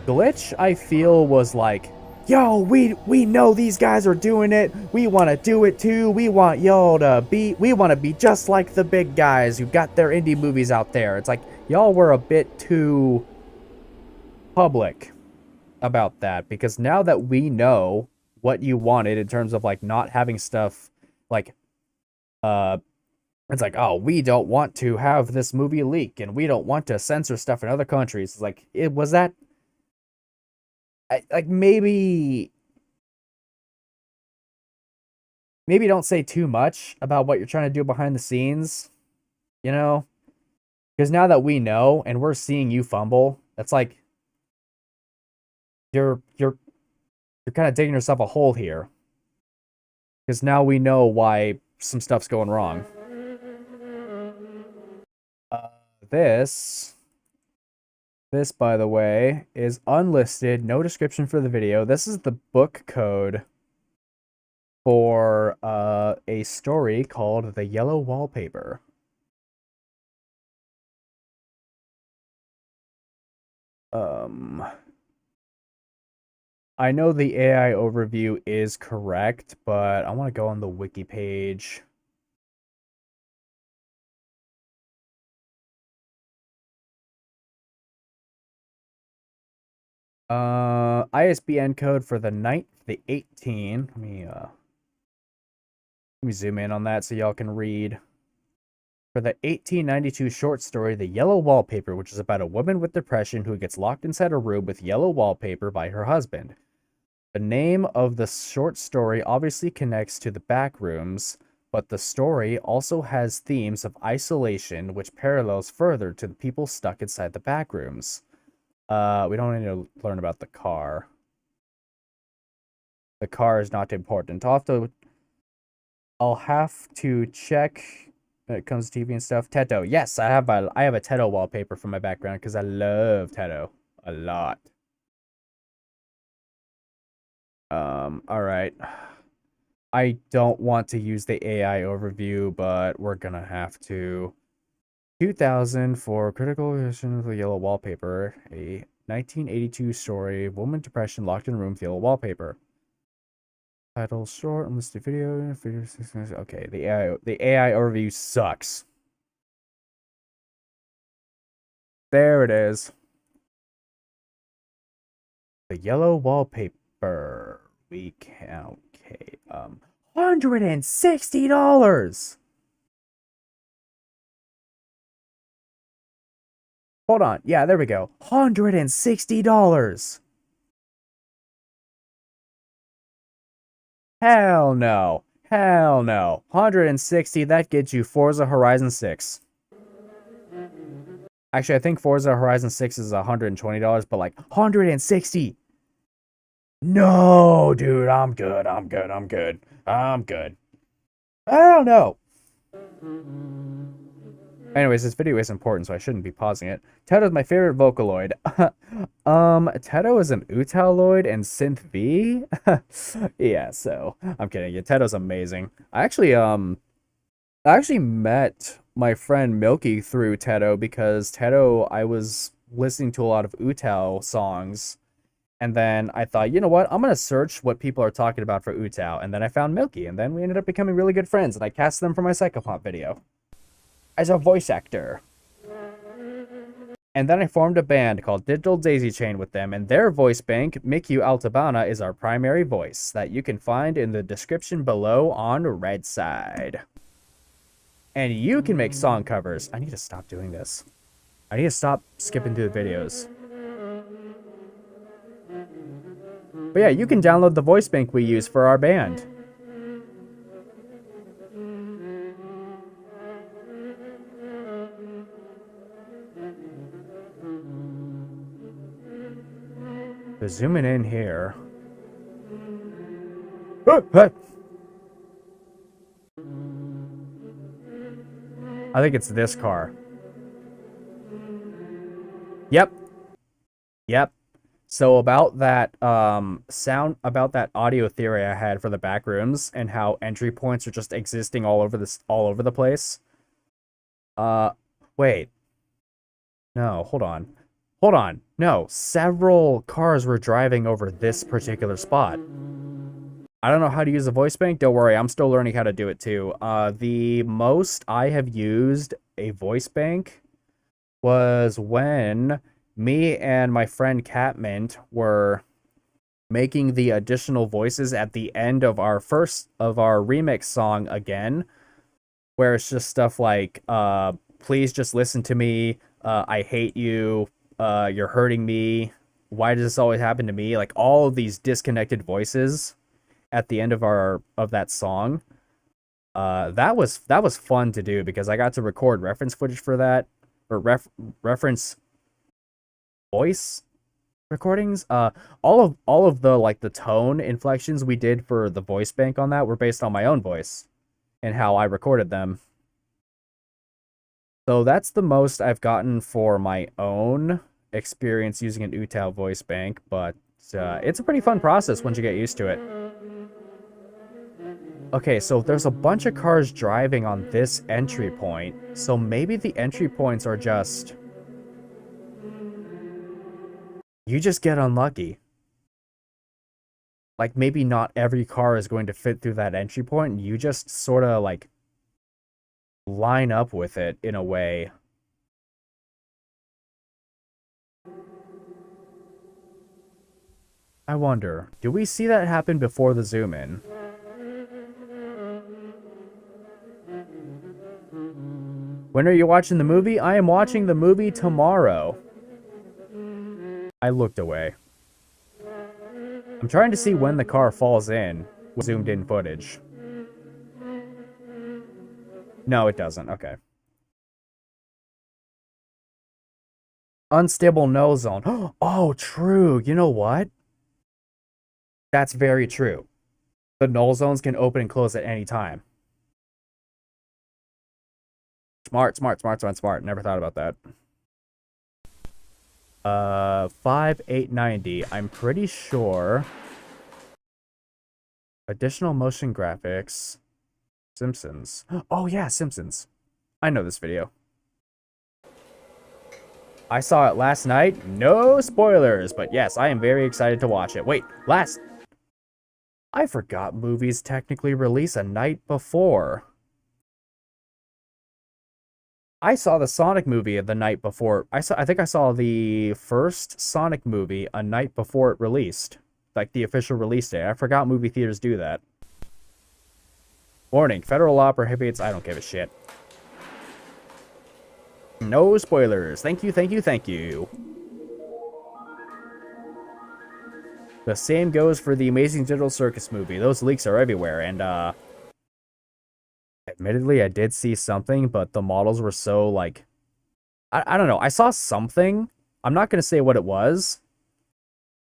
Glitch, I feel, was like, yo, we know these guys are doing it. We want to do it too. We want y'all to be, we want to be just like the big guys who got their indie movies out there. It's like, y'all were a bit too public about that, because now that we know what you wanted in terms of like not having stuff like it's like, oh, we don't want to have this movie leak and we don't want to censor stuff in other countries. It's like, it was that like maybe don't say too much about what you're trying to do behind the scenes, you know, because now that we know and we're seeing you fumble, that's like you're kind of digging yourself a hole here, because now we know why some stuff's going wrong. This, by the way, is unlisted, no description for the video. This is the book code for a story called The Yellow Wallpaper. I know the AI overview is correct, but I want to go on the wiki page. ISBN code for the 9th, the 18. Let me zoom in on that so y'all can read. For the 1892 short story, The Yellow Wallpaper, which is about a woman with depression who gets locked inside a room with yellow wallpaper by her husband. The name of the short story obviously connects to the Backrooms, but the story also has themes of isolation, which parallels further to the people stuck inside the backrooms. We don't need to learn about the car. The car is not important. I'll have to check when it comes to TV and stuff. Teto. Yes, I have a Teto wallpaper for my background because I love Teto a lot. Alright. I don't want to use the AI overview, but we're gonna have to. 2000 for critical edition of the yellow wallpaper. A 1982 story, woman depression locked in a room with yellow wallpaper. Title short, unlisted video. Okay, the AI overview sucks. There it is. The yellow wallpaper. We can, okay, $160. Hold on. Yeah, there we go. $160. Hell no. Hell no. 160, that gets you Forza Horizon 6. Actually, I think Forza Horizon 6 is $120, but like 160. No, dude, I'm good. I'm good. I don't know. Anyways, this video is important, so I shouldn't be pausing it. Teto is my favorite Vocaloid. Teto is an Utaloid and Synth V? Yeah, so, I'm kidding. Yeah, Teto's amazing. I actually met my friend Milky through Teto because Teto, I was listening to a lot of Utao songs, and then I thought, you know what, I'm gonna search what people are talking about for Utao, and then I found Milky, and then we ended up becoming really good friends, and I cast them for my Psychopomp video as a voice actor. And then I formed a band called Digital Daisy Chain with them, and their voice bank, Miku Altabana, is our primary voice that you can find in the description below on Red Side. And you can make song covers. I need to stop doing this. I need to stop skipping through the videos. But yeah, you can download the voice bank we use for our band. So zooming in here. I think it's this car. Yep. So about that about that audio theory I had for the backrooms and how entry points are just existing all over the place. Wait. No, hold on. No, several cars were driving over this particular spot. I don't know how to use a voice bank. Don't worry, I'm still learning how to do it too. The most I have used a voice bank was when me and my friend Catmint were making the additional voices at the end of our remix song again, where it's just stuff like, please just listen to me, I hate you, you're hurting me, why does this always happen to me? Like all of these disconnected voices at the end of that song. That was fun to do because I got to record reference footage for that, or reference voice recordings. All of the like the tone inflections we did for the voice bank on that were based on my own voice and how I recorded them. So that's the most I've gotten for my own experience using an Utao voice bank, but it's a pretty fun process once you get used to it. Okay, so there's a bunch of cars driving on this entry point, so maybe the entry points are just... you just get unlucky. Like, maybe not every car is going to fit through that entry point, and you just sort of, like, line up with it in a way. I wonder, do we see that happen before the zoom in? When are you watching the movie? I am watching the movie tomorrow. I looked away. I'm trying to see when the car falls in with zoomed in footage. No, it doesn't. Okay. Unstable null zone. Oh, true. You know what? That's very true. The null zones can open and close at any time. Smart. Never thought about that. 5890. I'm pretty sure. Additional motion graphics. Simpsons. Oh yeah, Simpsons. I know this video. I saw it last night. No spoilers, but yes, I am very excited to watch it. Wait, I forgot movies technically release a night before. I saw the Sonic movie the night before. I think I saw the first Sonic movie a night before it released. Like the official release day. I forgot movie theaters do that. Warning, federal law prohibits. I don't give a shit. No spoilers. Thank you. The same goes for the Amazing Digital Circus movie. Those leaks are everywhere, and admittedly, I did see something, but the models were so, like... I don't know. I saw something. I'm not going to say what it was,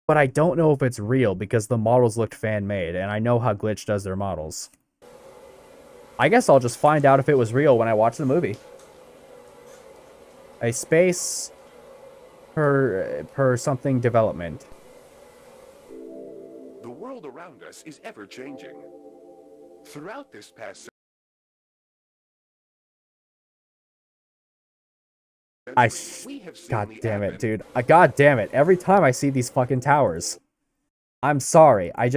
but I don't know if it's real, because the models looked fan-made, and I know how Glitch does their models. I guess I'll just find out if it was real when I watch the movie. A space per something development. The world around us is ever-changing. Throughout this past God damn it, dude. God damn it. Every time I see these fucking towers. I'm sorry. I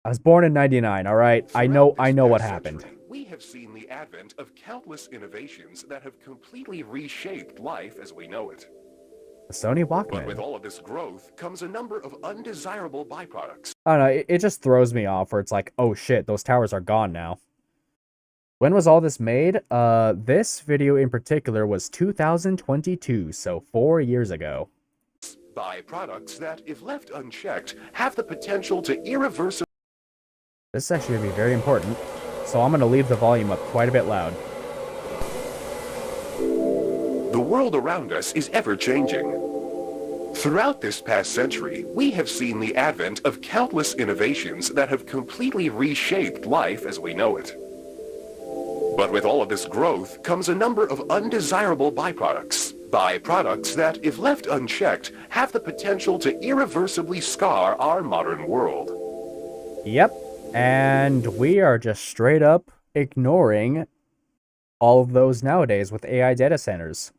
was born in 99, alright? I know what happened. We have seen the advent of countless innovations that have completely reshaped life as we know it. The Sony Walkman. But with all of this growth comes a number of undesirable byproducts. I don't know, it just throws me off where it's like, oh shit, those towers are gone now. When was all this made? This video in particular was 2022, so 4 years ago. Byproducts that, if left unchecked, have the potential to irreversibly... This is actually going to be very important, so I'm going to leave the volume up quite a bit loud. The world around us is ever-changing. Throughout this past century, we have seen the advent of countless innovations that have completely reshaped life as we know it. But with all of this growth comes a number of undesirable byproducts. Byproducts that, if left unchecked, have the potential to irreversibly scar our modern world. Yep, and we are just straight up ignoring all of those nowadays with AI data centers.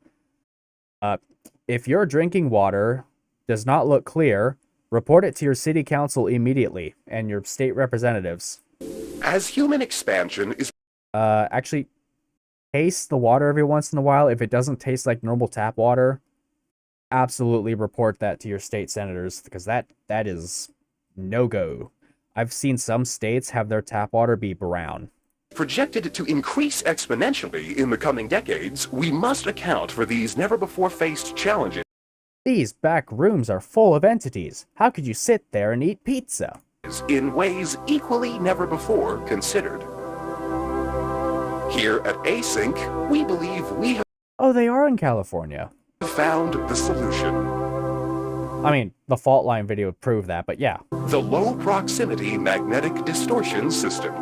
If your drinking water does not look clear, report it to your city council immediately and your state representatives. As human expansion is... Actually, taste the water every once in a while. If it doesn't taste like normal tap water, absolutely report that to your state senators, because that is no-go. I've seen some states have their tap water be brown. Projected to increase exponentially in the coming decades, we must account for these never-before-faced challenges. These back rooms are full of entities. How could you sit there and eat pizza? In ways equally never before considered. Here at Async, we believe we have... Oh, they are in California. ...found the solution. I mean, the Faultline video proved that, but yeah. The Low Proximity Magnetic Distortion System.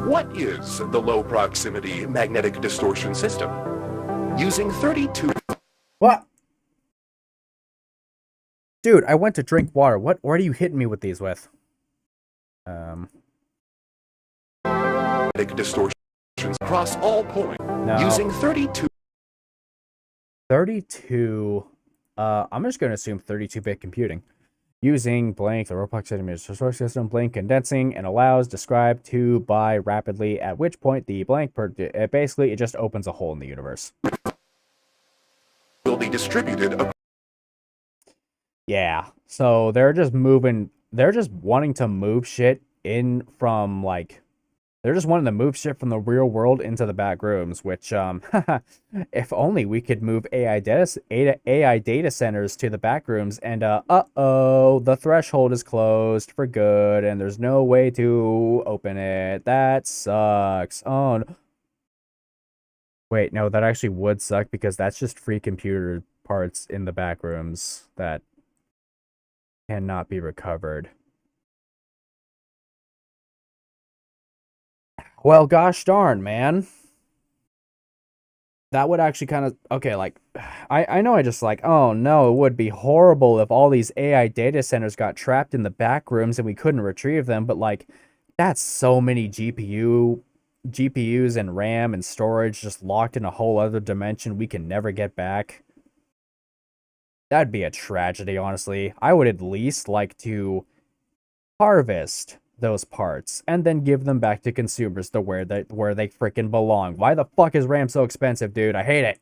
What is the Low Proximity Magnetic Distortion System? Using 32... What? Dude, I went to drink water. What are you hitting me with these with? Distortions across all points. No. Using 32... 32... I'm just going to assume 32-bit computing. Using blank, the Roblox source system, blank condensing, and allows describe to by rapidly, at which point the blank, basically, it just opens a hole in the universe. Will be distributed... Yeah, so they're just wanting to move shit in from, like, They're just wanting to move shit from the real world into the back rooms, which, if only we could move AI data centers to the back rooms, and, uh-oh, the threshold is closed for good, and there's no way to open it. That sucks. Oh, no. Wait, no, that actually would suck, because that's just free computer parts in the back rooms that cannot be recovered. Well, gosh darn, man. That would actually kind of... Okay, like, I know I just like, oh no, it would be horrible if all these AI data centers got trapped in the back rooms and we couldn't retrieve them, but like, that's so many GPUs and RAM and storage just locked in a whole other dimension we can never get back. That'd be a tragedy, honestly. I would at least like to harvest those parts and then give them back to consumers to where they freaking belong. Why the fuck is RAM so expensive, dude? I hate it.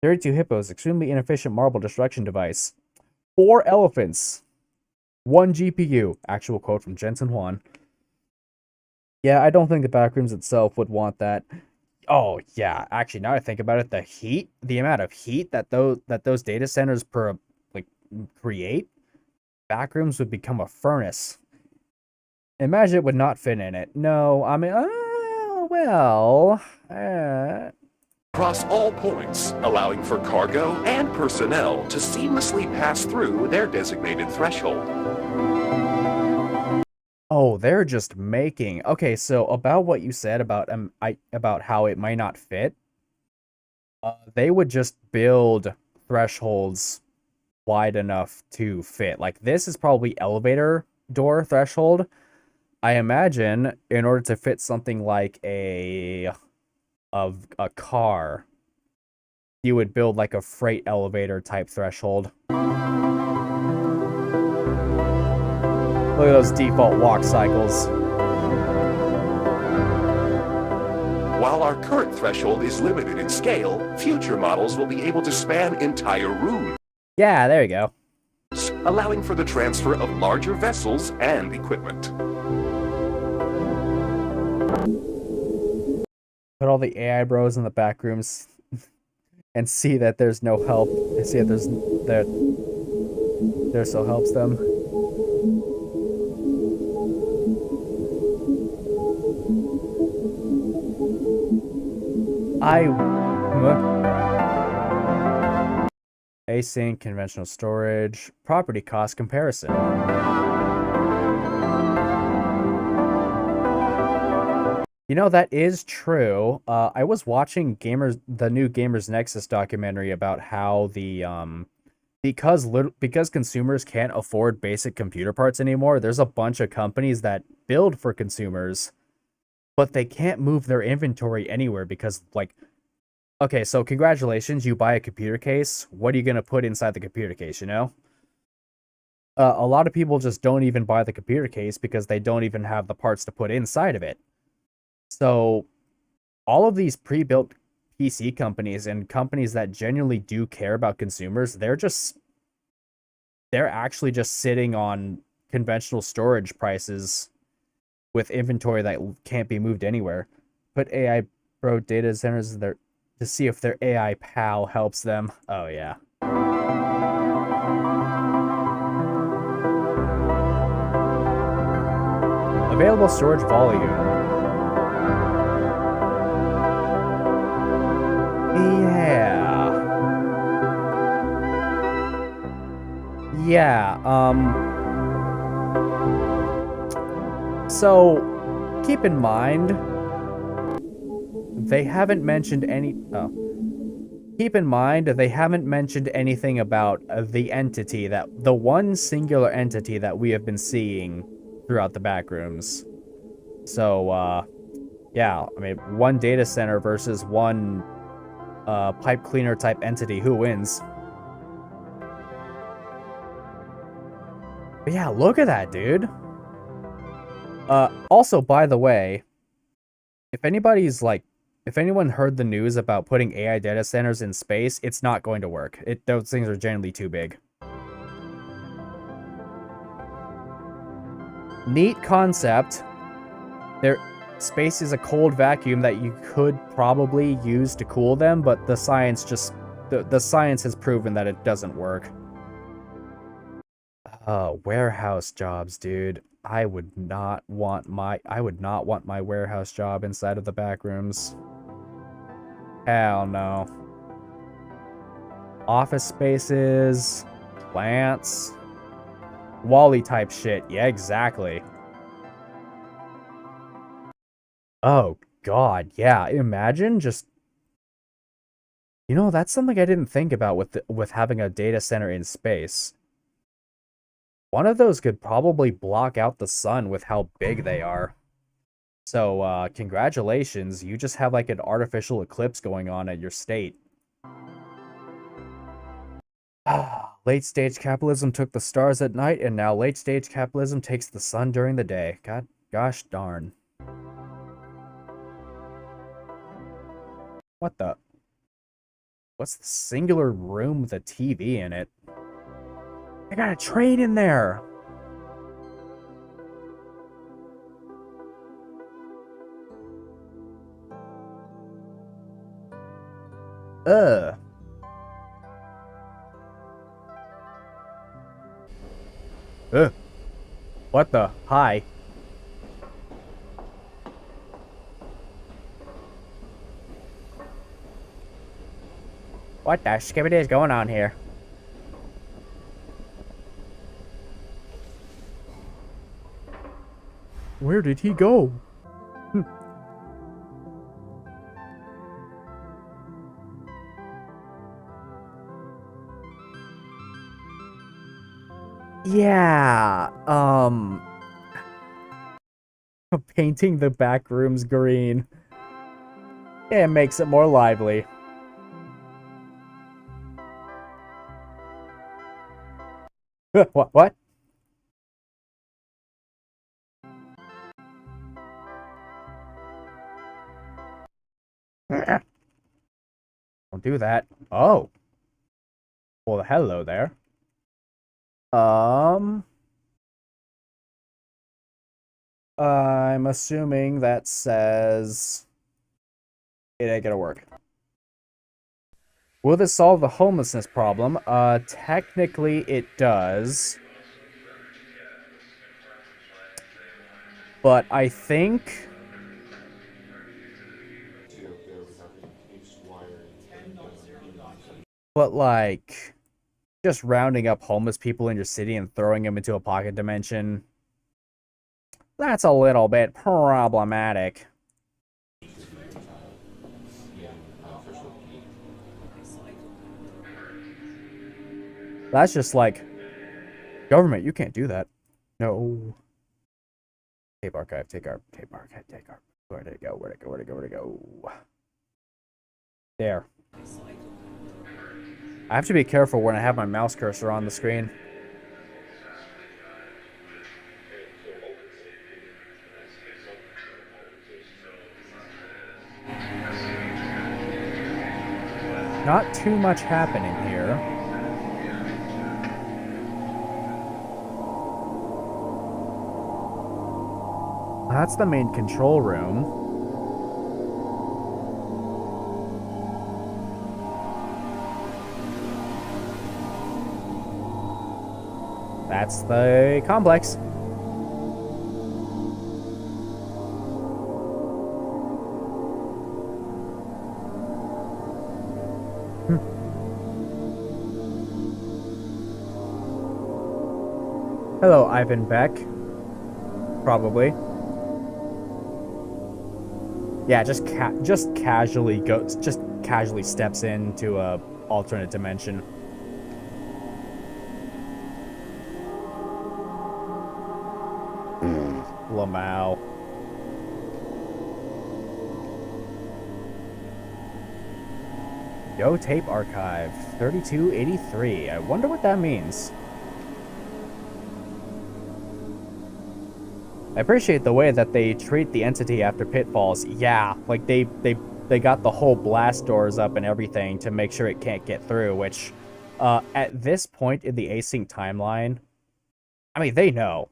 32 hippos, extremely inefficient marble destruction device. 4 elephants, 1 GPU. Actual quote from Jensen Huan. Yeah, I don't think the Backrooms itself would want that. Oh yeah, actually, now I think about it, the amount of heat that those data centers create, Backrooms would become a furnace. Imagine it would not fit in it. No, I mean, Across all points, allowing for cargo and personnel to seamlessly pass through their designated threshold. Oh, they're just making... Okay, so about what you said about how it might not fit, they would just build thresholds wide enough to fit. Like, this is probably elevator door threshold. I imagine in order to fit something like a car, you would build like a freight elevator type threshold. Look at those default walk cycles. While our current threshold is limited in scale, future models will be able to span entire rooms. Yeah, there you go. Allowing for the transfer of larger vessels and equipment. Put all the AI bros in the back rooms and see that there's no help. And see that there still helps them. Async, conventional storage, property cost comparison. You know, that is true. I was watching the new Gamers Nexus documentary about how the because consumers can't afford basic computer parts anymore, there's a bunch of companies that build for consumers, but they can't move their inventory anywhere because, like, okay, so congratulations, you buy a computer case. What are you gonna put inside the computer case, you know? A lot of people just don't even buy the computer case because they don't even have the parts to put inside of it. So, all of these pre-built PC companies and companies that genuinely do care about consumers, they're actually just sitting on conventional storage prices with inventory that can't be moved anywhere. Put AI Pro data centers there to see if their AI pal helps them. Oh yeah. Available storage volume. Yeah, so keep in mind they haven't mentioned anything about the one singular entity that we have been seeing throughout the Backrooms. So yeah, I mean, one data center versus one pipe cleaner type entity, who wins? But yeah, look at that, dude. Also, by the way, if anyone heard the news about putting AI data centers in space, it's not going to work. Those things are generally too big. Neat concept. space is a cold vacuum that you could probably use to cool them, but the science the science has proven that it doesn't work. Warehouse jobs, dude. I would not want my warehouse job inside of the Backrooms. Hell no. Office spaces, plants, Wall-E type shit. Yeah, exactly. Oh god, yeah. Imagine just, you know, that's something I didn't think about with having a data center in space. One of those could probably block out the sun with how big they are. So, congratulations, you just have like an artificial eclipse going on at your state. Late stage capitalism took the stars at night, and now late stage capitalism takes the sun during the day. Gosh darn. What the? What's the singular room with a TV in it? I got a train in there! Ugh. Ugh. What the? Hi. What the skibbity is going on here? Where did he go? Yeah, painting the back rooms green. It makes it more lively. What? Don't do that. Oh. Well, hello there. I'm assuming that says it ain't gonna work. Will this solve the homelessness problem? Technically it does. But I think... But like, just rounding up homeless people in your city and throwing them into a pocket dimension, that's a little bit problematic. That's just like, government, you can't do that. No. Tape archive, take our tape archive, take our. Where did it go? Where'd it go? Where'd it go? Where'd it go? There. I have to be careful when I have my mouse cursor on the screen. Not too much happening here. That's the main control room. That's the complex. Hello, Ivan Beck. Probably. Yeah, just casually steps into a alternate dimension. Lamau. Yo, tape archive 3283. I wonder what that means. I appreciate the way that they treat the entity after Pitfalls. Yeah, like they got the whole blast doors up and everything to make sure it can't get through, which at this point in the async timeline, I mean, they know.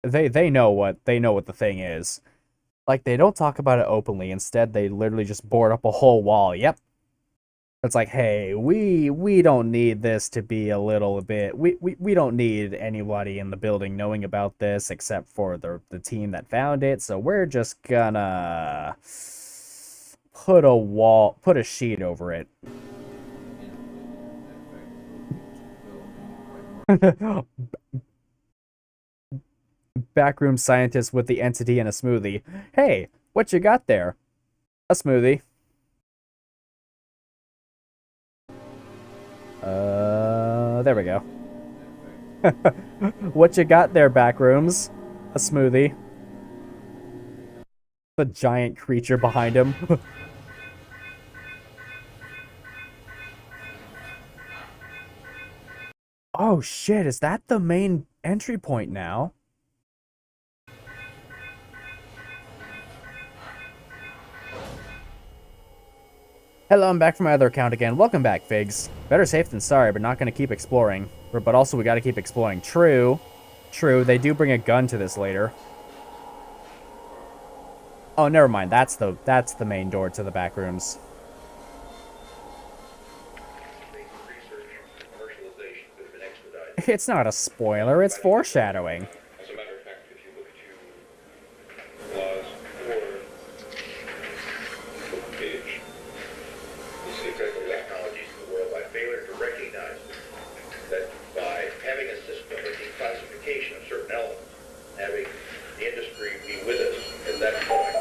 They know what the thing is. Like, they don't talk about it openly. Instead, they literally just board up a whole wall. Yep. It's like, hey, we don't need this to be a little bit... We don't need anybody in the building knowing about this except for the team that found it. So we're just gonna put a sheet over it. Backroom scientist with the entity and a smoothie. Hey, what you got there? A smoothie. There we go. What you got there, Backrooms? A smoothie. The giant creature behind him. Oh shit, is that the main entry point now? Hello, I'm back from my other account again. Welcome back, Figs. Better safe than sorry, but not gonna keep exploring. But also, we gotta keep exploring. True. True, they do bring a gun to this later. Oh, never mind. That's the main door to the back rooms. It's not a spoiler, it's foreshadowing. As a matter of fact, if you look at your clause 4 page, you see exactly that. Technologies in the world by failure to recognize that by having a system of declassification of certain elements, having the industry be with us at that point.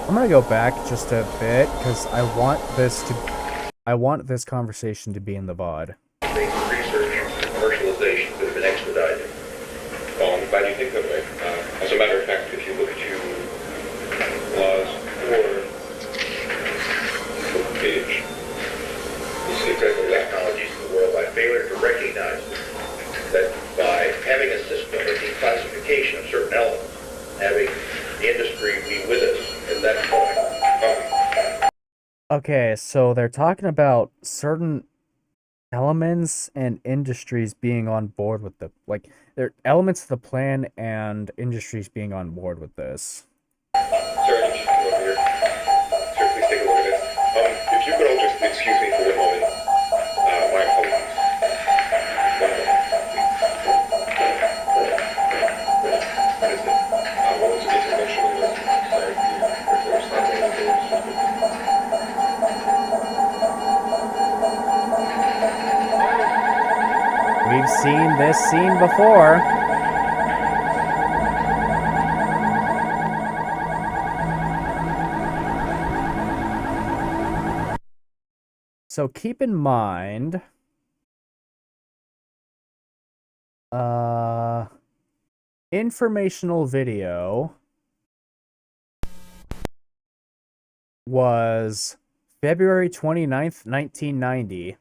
I'm gonna go back just a bit because I want this conversation to be in the VOD. Basic research and commercialization could have been expedited. Well, I'm glad you think that way. As a matter of fact, if you look at your clause 4 page, you see exactly technologies in the world by failure to recognize that by having a system of declassification of certain elements, having the industry be with us at that point. Okay, so they're talking about certain elements and industries being on board with the, like, they're elements of the plan and industries being on board with this. Sir, over here. Sir, please take a look at this. If you could all just excuse me for 1 moment. My apologies. 1 moment. What is it? Well, it's emotional. Sorry. We've seen this scene before. So keep in mind, informational video was February 29th, 1990.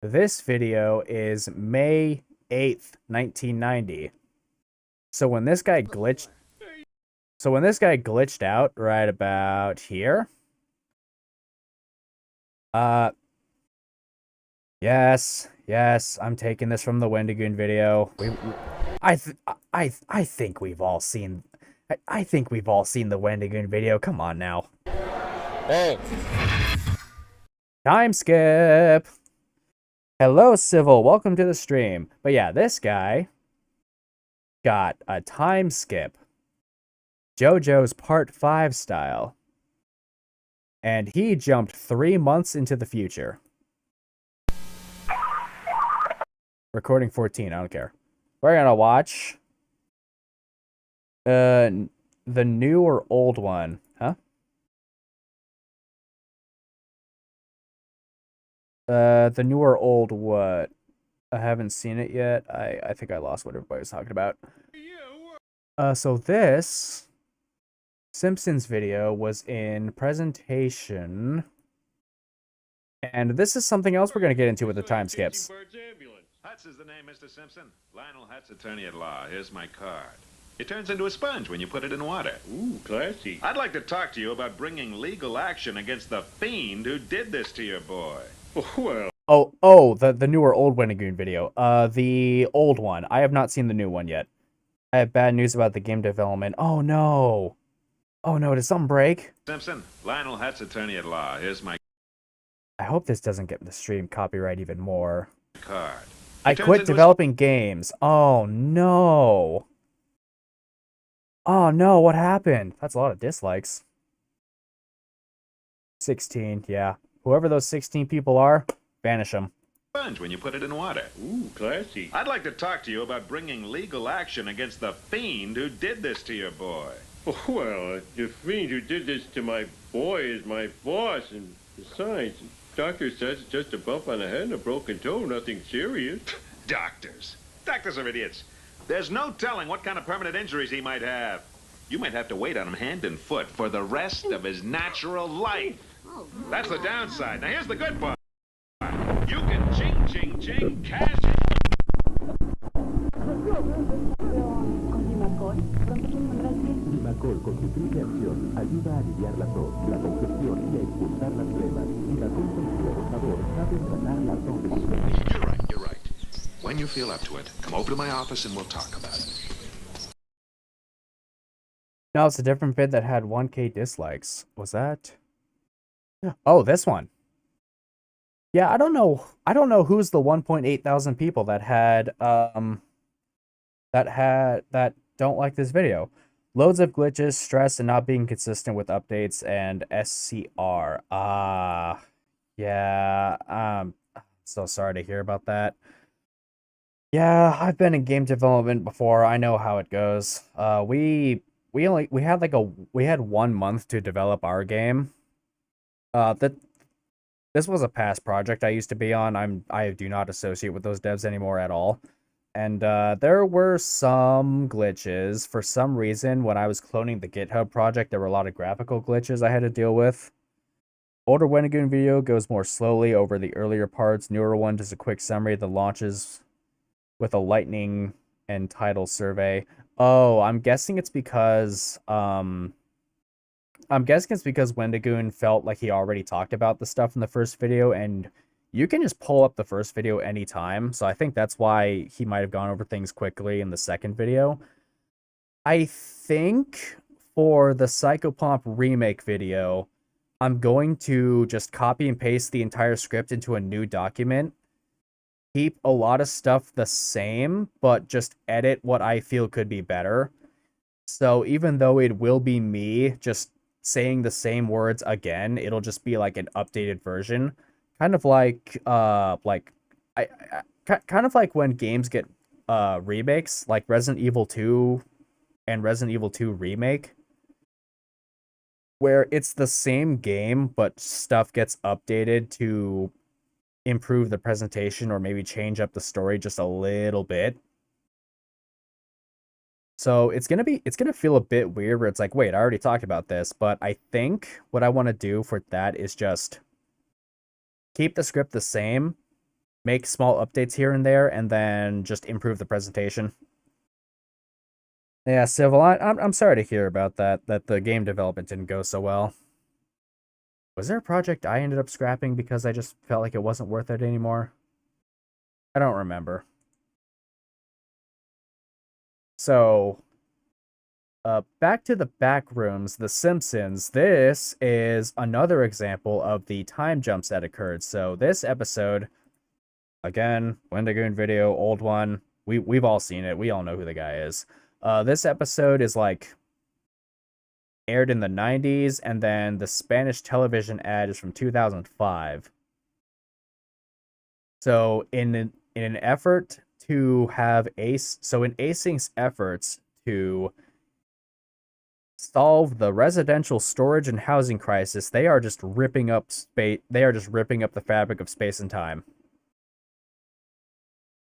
This video is May 8th, 1990. So when this guy glitched out right about here, yes, I'm taking this from the Wendigoon video. I think we've all seen the Wendigoon video. Come on now. Hey. Time skip. Hello, Civil. Welcome to the stream. But yeah, this guy got a time skip. JoJo's Part 5 style. And he jumped 3 months into the future. Recording 14, I don't care. We're gonna watch the new or old one, huh? The new or old what? I haven't seen it yet. I think I lost what everybody was talking about. So this Simpsons video was in Prresentation. And this is something else we're going to get into with the time skips. Hutz is the name, Mr. Simpson. Lionel Hutz, attorney at law. Here's my card. It turns into a sponge when you put it in water. Ooh, classy. I'd like to talk to you about bringing legal action against the fiend who did this to your boy. Well. Oh, the new or old Wendigoon video. The old one. I have not seen the new one yet. I have bad news about the game development. Oh no! Oh no, did something break? Simpson, Lionel Hutt's attorney at law. Here's my I hope this doesn't get the stream copyright even more. card. I quit developing games. Oh no! Oh no, what happened? That's a lot of dislikes. 16, yeah. Whoever those 16 people are, banish them. Sponge when you put it in water. Ooh, classy. I'd like to talk to you about bringing legal action against the fiend who did this to your boy. Oh, well, the fiend who did this to my boy is my boss, and besides, the doctor says it's just a bump on the head and a broken toe, nothing serious. Doctors. Doctors are idiots. There's no telling what kind of permanent injuries he might have. You might have to wait on him hand and foot for the rest of his natural life. That's the downside. Now here's the good part. You can ching, ching, ching, cash in. Dimacol con su triple acción ayuda a aliviar la tos, la congestión y a expulsar las flemas. Dimacol con su rebotador sabe tratar la tos. You're right. When you feel up to it, come over to my office and we'll talk about it. No, it's a different vid that had 1K dislikes. Was that? Oh, this one. Yeah, I don't know who's the 1.8 thousand people that don't like this video. Loads of glitches, stress, and not being consistent with updates and SCR. Yeah, so sorry to hear about that. Yeah, I've been in game development before. I know how it goes. We had 1 month to develop our game. This was a past project I used to be on. I do not associate with those devs anymore at all. And there were some glitches. For some reason, when I was cloning the GitHub project, there were a lot of graphical glitches I had to deal with. Older Wendigoon video goes more slowly over the earlier parts. Newer one does a quick summary of the launches with a lightning and title survey. Oh, I'm guessing it's because Wendigoon felt like he already talked about the stuff in the first video, and you can just pull up the first video anytime. So I think that's why he might have gone over things quickly in the second video. I think for the Psychopomp remake video, I'm going to just copy and paste the entire script into a new document. Keep a lot of stuff the same, but just edit what I feel could be better. So even though it will be me just saying the same words again, it'll just be like an updated version. Kind of like kind of like when games get remakes, like Resident Evil 2 and Resident Evil 2 Remake, where it's the same game, but stuff gets updated to improve the presentation or maybe change up the story just a little bit. So it's gonna feel a bit weird where it's like, wait, I already talked about this, but I think what I want to do for that is just keep the script the same, make small updates here and there, and then just improve the presentation. Yeah, Civil, I'm sorry to hear about that the game development didn't go so well. Was there a project I ended up scrapping because I just felt like it wasn't worth it anymore? I don't remember. So, back to the Backrooms, The Simsons. This is another example of the time jumps that occurred. So this episode, again, Wendigoon video, old one. We've all seen it. We all know who the guy is. This episode is like aired in the 90s, and then the Spanish television ad is from 2005. So in an effort to have in Async's efforts to solve the residential storage and housing crisis, they are just ripping up space. They are just ripping up the fabric of space and time.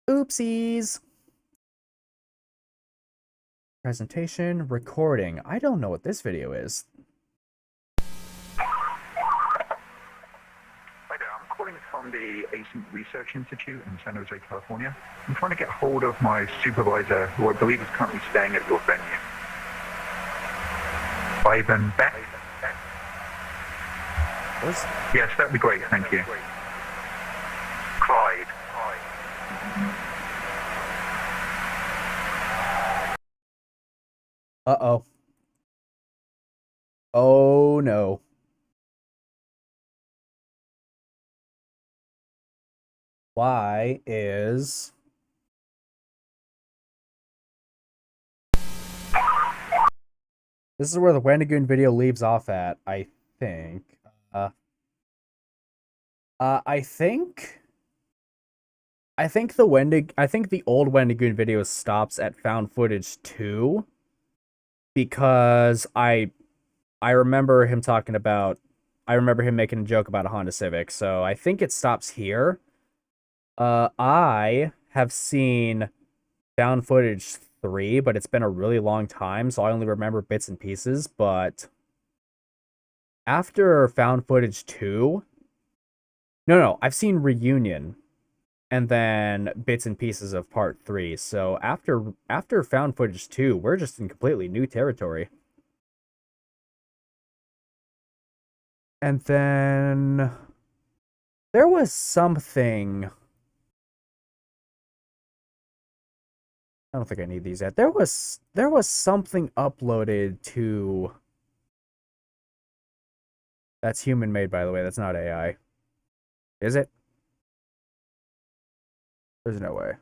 Oopsies. Presentation, recording. I don't know what this video is. Hi there, I'm calling from the Async Research Institute in San Jose, California. I'm trying to get hold of my supervisor, who I believe is currently staying at your venue. Ivan Beck? Yes, that'd be great, thank you. Clyde. Uh-oh. Oh, no. Why is... This is where the Wendigoon video leaves off at, I think. I think the old Wendigoon video stops at found footage 2 because I remember him talking about I remember him making a joke about a Honda Civic, so I think it stops here. I have seen found footage 3, but it's been a really long time, so I only remember bits and pieces, but after found footage 2, no, I've seen Reunion and then bits and pieces of part 3. So after found footage 2, we're just in completely new territory. And then there was something. I don't think I need these yet. There was something uploaded to. That's human made, by the way. That's not AI. Is it? There's no way.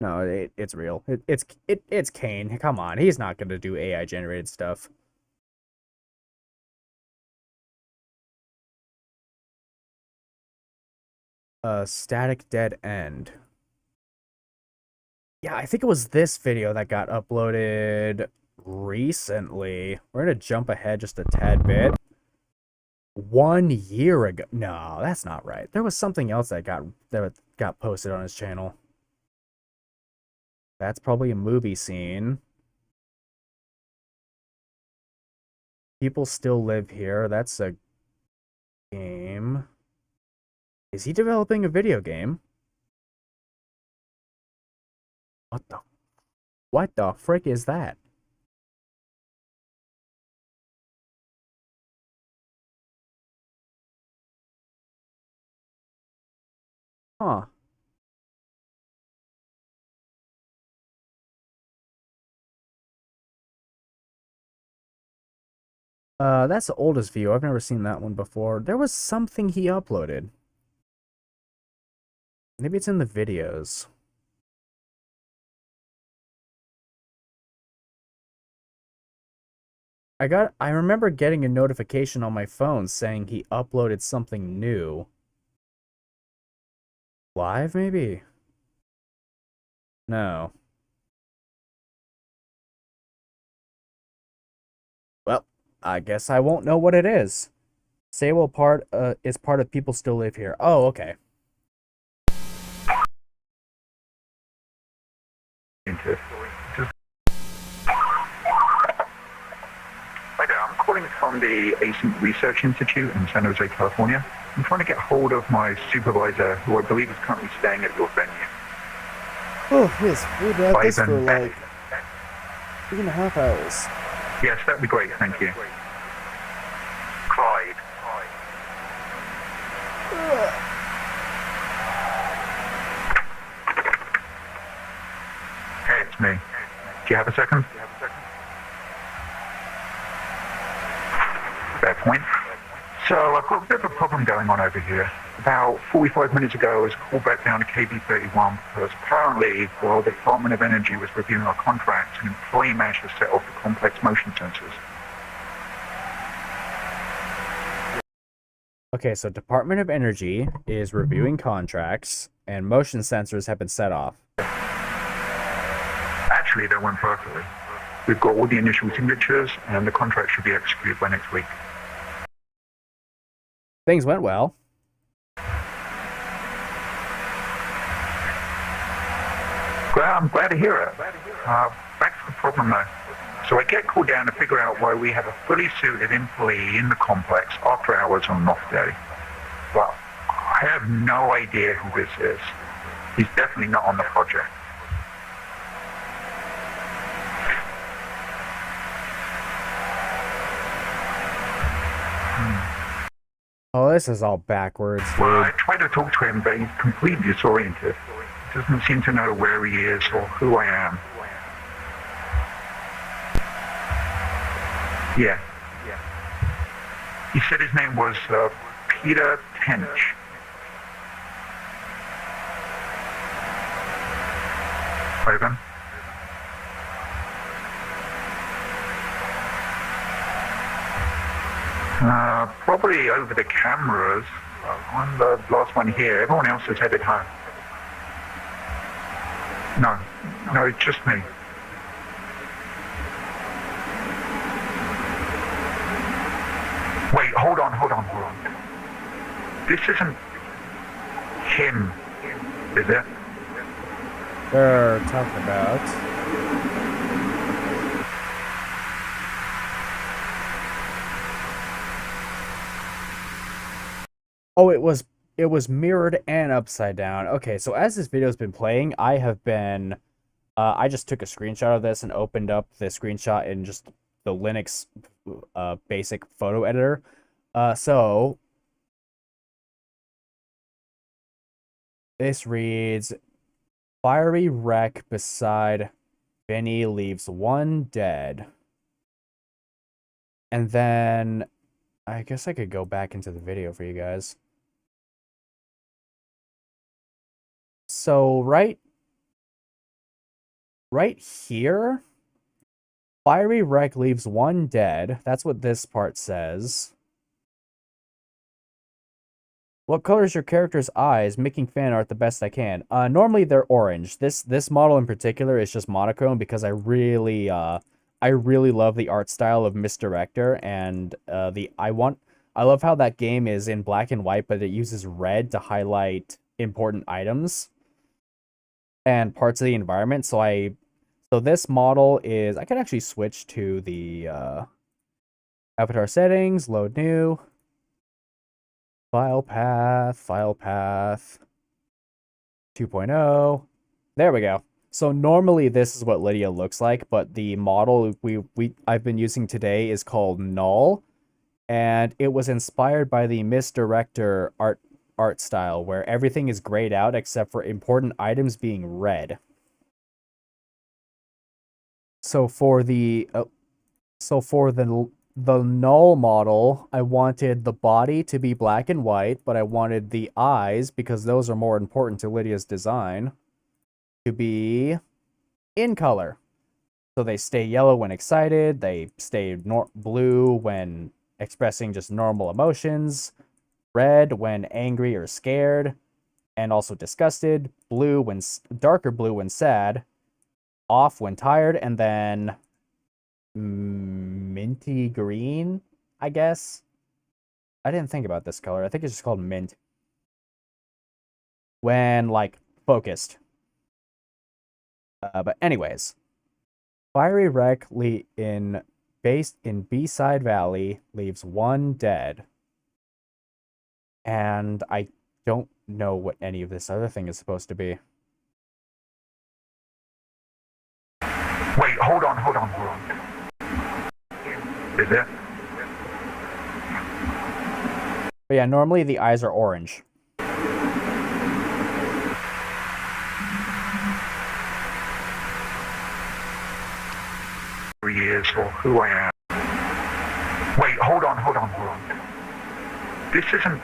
No, it's real. It's Kane. Come on, he's not gonna do AI generated stuff. Static dead end. Yeah, I think it was this video that got uploaded recently. We're gonna jump ahead just a tad bit. 1 year ago. No, that's not right. There was something else that got posted on his channel. That's probably a movie scene. People still live here. That's a game. Is he developing a video game? What the frick is that? Huh. That's the oldest view. I've never seen that one before. There was something he uploaded. Maybe it's in the videos. I remember getting a notification on my phone saying he uploaded something new. Live, maybe? No. Well, I guess I won't know what it is. Sable part is part of People Still Live Here. Oh, okay. Hi there, I'm calling from the Async Research Institute in San Jose, California. I'm trying to get hold of my supervisor, who I believe is currently staying at your venue. Oh, yes, we've had this for like 3.5 hours. Yes, that'd be great, thank you. Clyde. Hey, it's me. Do you have a second? Fair point. So I've got a bit of a problem going on over here. About 45 minutes ago, I was called back down to KB31 because apparently, while the Department of Energy was reviewing our contracts, an employee managed to set off the complex motion sensors. Okay, so Department of Energy is reviewing contracts, and motion sensors have been set off. Actually, that went perfectly. We've got all the initial signatures, and the contract should be executed by next week. Things went well. I'm glad to hear it. Back to the problem though. So I get called down to figure out why we have a fully suited employee in the complex after hours on an off day. But I have no idea who this is. He's definitely not on the project. Oh, this is all backwards, dude. Well, I tried to talk to him, but he's completely disoriented. He doesn't seem to know where he is or who I am. Yeah. He said his name was Peter Tench. Over. Probably over the cameras. I'm the last one here. Everyone else is headed home. No, it's just me. Wait, hold on. This isn't him, is it? They're talking about... Oh, it was mirrored and upside down. Okay, so as this video's been playing, I have been... I just took a screenshot of this and opened up the screenshot in just the Linux basic photo editor. So this reads, fiery wreck beside Benny leaves one dead. And then I guess I could go back into the video for you guys. So right here, fiery wreck leaves one dead. That's what this part says. What color is your character's eyes? Making fan art the best I can. Normally they're orange. This model in particular is just monochrome because I really love the art style of Misdirector, and I love how that game is in black and white, but it uses red to highlight important items and parts of the environment. So this model is, I can actually switch to the avatar settings, load new, file path 2.0. There we go. So normally this is what Lydia looks like, but the model I've been using today is called Null, and it was inspired by the Misdirector art style, where everything is grayed out except for important items being red. So for the Null model, I wanted the body to be black and white, but I wanted the eyes, because those are more important to Lydia's design, to be in color. So they stay yellow when excited, they stay blue when expressing just normal emotions, red when angry or scared, and also disgusted, blue when darker blue when sad, off when tired, and then minty green, I guess. I didn't think about this color. I think it's just called mint. When, like, focused. But anyways, fiery wreck based in B-side Valley leaves one dead. And I don't know what any of this other thing is supposed to be. Wait, hold on. Is it? But yeah, normally the eyes are orange. Years for who I am. Wait, hold on. This isn't...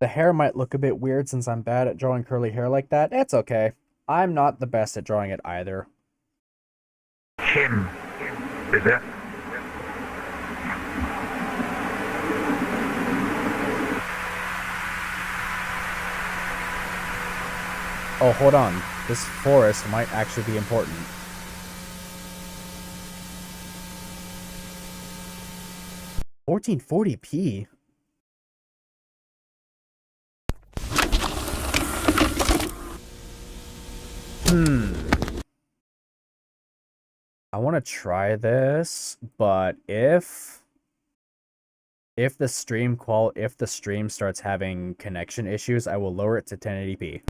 The hair might look a bit weird since I'm bad at drawing curly hair like that. It's okay. I'm not the best at drawing it either. Him, is it? Oh, hold on. This forest might actually be important. $1440p. I want to try this, but if the stream starts having connection issues, I will lower it to 1080p.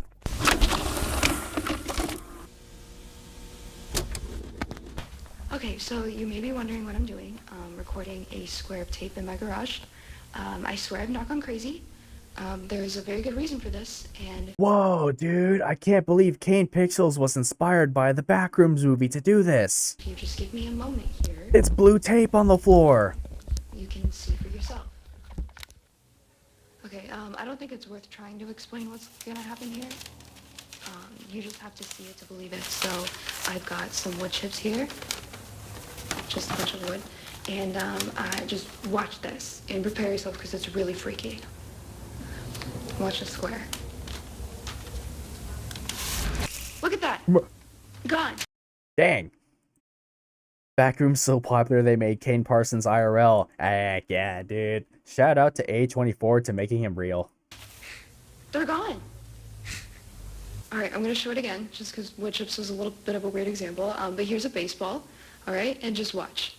Okay, so you may be wondering what I'm doing. Recording a square of tape in my garage. I swear I've not gone crazy. There's a very good reason for this, and Whoa, dude, I can't believe Kane Pixels was inspired by the Backrooms movie to do this. if you just give me a moment here, It's blue tape on the floor. you can see for yourself. Okay, I don't think it's worth trying to explain what's gonna happen here. You just have to see it to believe it. So I've got some wood chips here, just a bunch of wood, and I just watch this and prepare yourself because it's really freaky. Watch the square. Look at that. Gone. Dang. Backrooms so popular they made Kane Parsons IRL. Heck yeah, dude. Shout out to A24 to making him real. They're gone. All right, I'm gonna show it again, just because wood chips was a little bit of a weird example. But here's a baseball, all right, and just watch.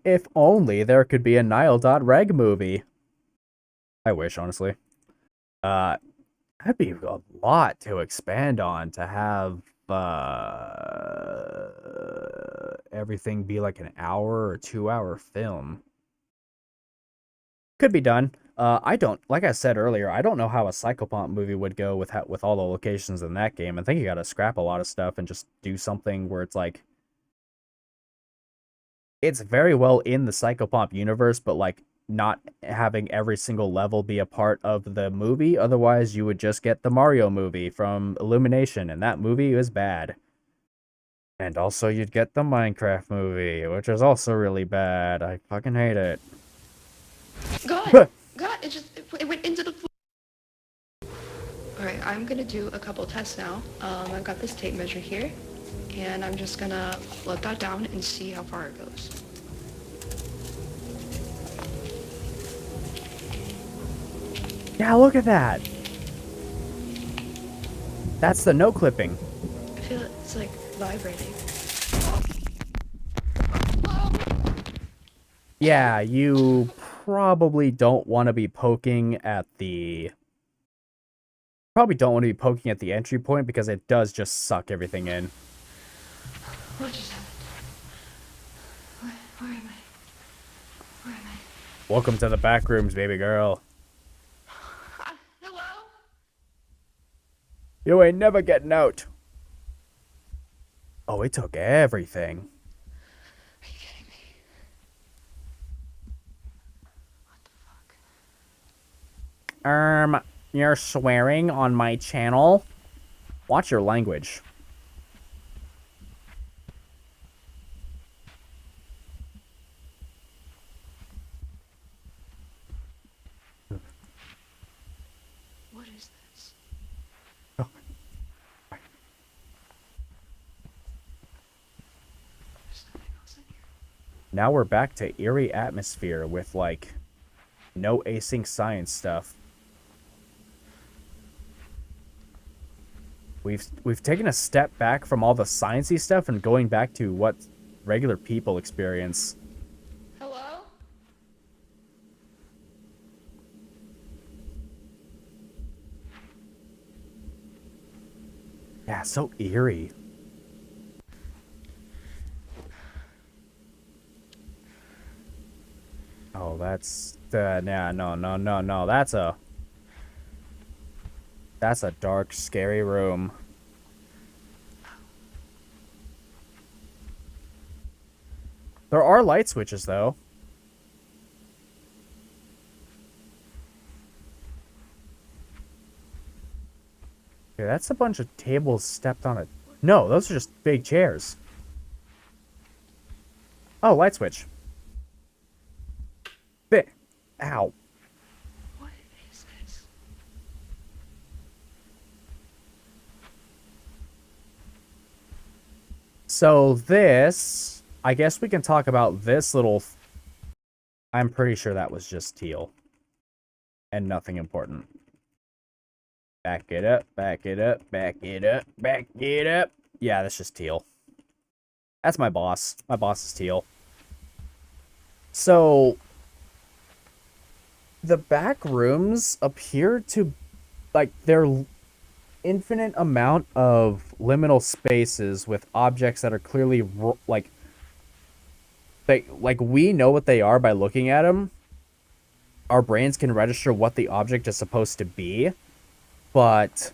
If only there could be a nihil.reg movie. I wish, honestly. That'd be a lot to expand on, to have everything be like an hour or 2-hour film. Could be done. Like I said earlier, I don't know how a Psychopomp movie would go with all the locations in that game. I think you gotta scrap a lot of stuff and just do something where it's like, it's very well in the Psychopomp universe, but like not having every single level be a part of the movie. Otherwise, you would just get the Mario movie from Illumination, and that movie is bad. And also, you'd get the Minecraft movie, which is also really bad. I fucking hate it. God, it went into the floor. All right, I'm gonna do a couple tests now. I've got this tape measure here, and I'm just gonna let that down and see how far it goes. Yeah, look at that. That's the no clipping. I feel it's like vibrating. Yeah, you probably don't want to be poking at the... Probably don't want to be poking at the entry point because it does just suck everything in. What just happened? Where am I? Where am I? Welcome to the Backrooms, baby girl. Hello? You ain't never getting out. Oh, it took everything. You're swearing on my channel? Watch your language. What is this? Now we're back to eerie atmosphere with, like, no async science stuff. We've taken a step back from all the sciencey stuff and going back to what regular people experience. Hello? Yeah, so eerie. Oh, that's yeah, no. That's a dark, scary room. There are light switches, though. Okay, that's a bunch of tables stepped on it. No, those are just big chairs. Oh, light switch. Ow. What is this? So this, I guess we can talk about this little... I'm pretty sure that was just teal. And nothing important. Back it up, back it up, back it up, back it up. Yeah, that's just teal. That's my boss. My boss is teal. So... the back rooms appear to, like, they're infinite amount of liminal spaces with objects that are clearly, like we know what they are by looking at them, our brains can register what the object is supposed to be, but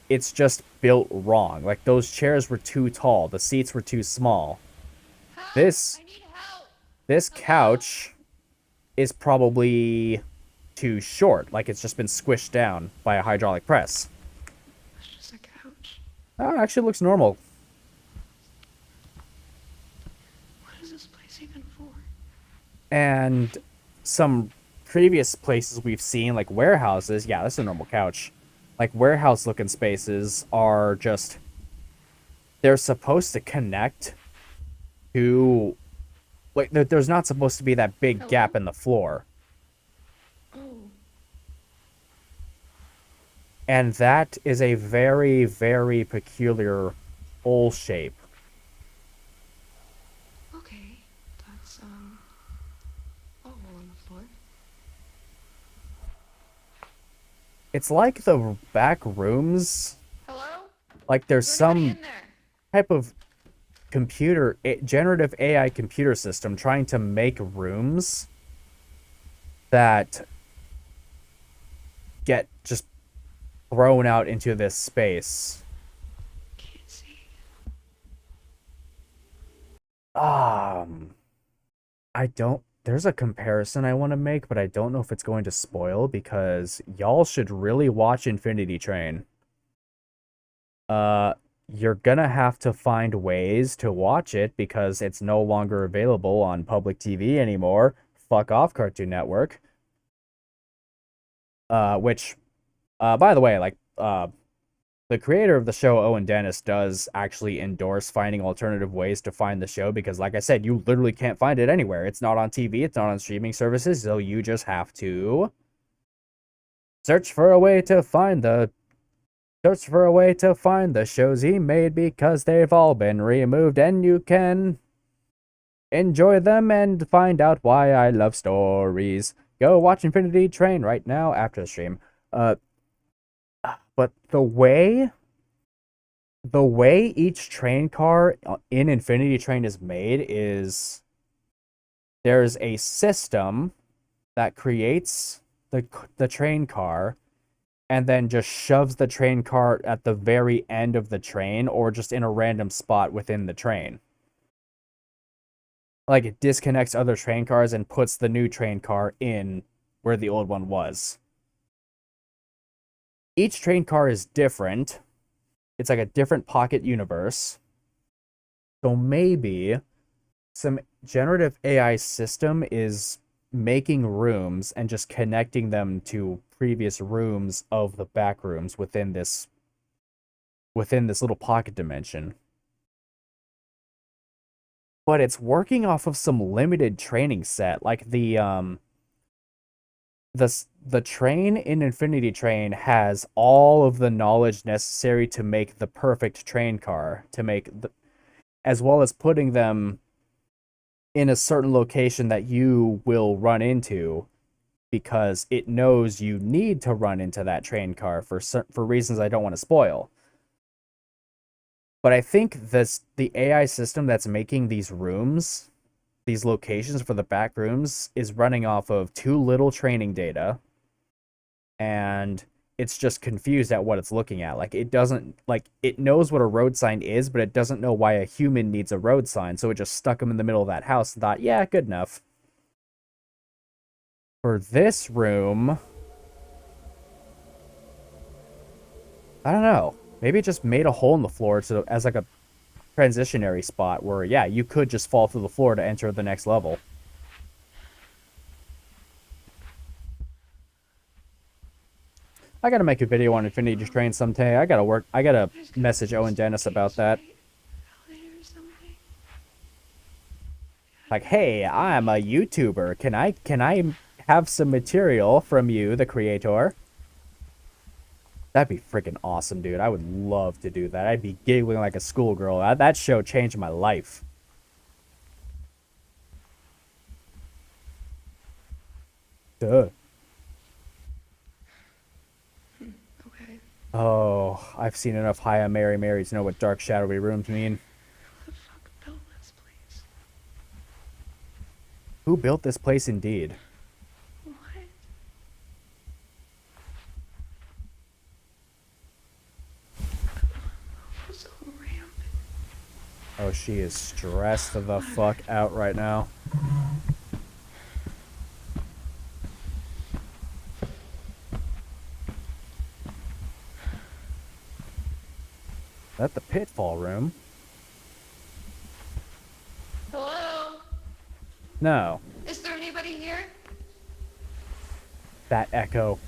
it's just built wrong. Like, those chairs were too tall, the seats were too small. This couch is probably too short, like it's just been squished down by a hydraulic press. It's just a couch. Oh, it actually looks normal. What is this place even for? And some previous places we've seen, like warehouses, yeah, this is a normal couch. Like, warehouse-looking spaces are just... they're supposed to connect to... like, there's not supposed to be that big gap in the floor. Oh. And that is a very, very peculiar bowl shape. Okay. That's, a hole in the floor. It's like the back rooms. Hello? Like, there's some type of generative AI computer system trying to make rooms that get just thrown out into this space. Can't see. I don't... there's a comparison I want to make, but I don't know if it's going to spoil, because y'all should really watch Infinity Train. You're gonna have to find ways to watch it because it's no longer available on public TV anymore. Fuck off, Cartoon Network. Which, by the way, like, the creator of the show, Owen Dennis, does actually endorse finding alternative ways to find the show because, like I said, you literally can't find it anywhere. It's not on TV, it's not on streaming services, so you just have to search for a way to find the shows he made because they've all been removed, and you can enjoy them and find out why I love stories. Go watch Infinity Train right now after the stream. But the way each train car in Infinity Train is made is there's a system that creates the train car and then just shoves the train car at the very end of the train or just in a random spot within the train. Like, it disconnects other train cars and puts the new train car in where the old one was. Each train car is different. It's like a different pocket universe. So maybe some generative AI system is making rooms and just connecting them to previous rooms of the back rooms within this little pocket dimension. But it's working off of some limited training set. Like, the train in Infinity Train has all of the knowledge necessary to make the perfect train car, as well as putting them in a certain location that you will run into because it knows you need to run into that train car for reasons I don't want to spoil. But I think the AI system that's making these rooms, these locations for the back rooms, is running off of too little training data, and it's just confused at what it's looking at. Like, it knows what a road sign is, but it doesn't know why a human needs a road sign, so it just stuck him in the middle of that house and thought, yeah, good enough. For this room, I don't know. Maybe it just made a hole in the floor as like a transitionary spot where, yeah, you could just fall through the floor to enter the next level. I gotta make a video on Infinity Train someday. I gotta message Owen Dennis about that. Like, hey, I'm a YouTuber. Can I have some material from you, the creator? That'd be freaking awesome, dude. I would love to do that. I'd be giggling like a schoolgirl. That show changed my life. Duh. Okay. Oh, I've seen enough Hi, I'm Mary Mary to know what dark, shadowy rooms mean. Who the fuck built this place? Who built this place indeed? What? Oh, she is stressed the fuck out right now. Is that the pitfall room? Hello? No. Is there anybody here? That echo.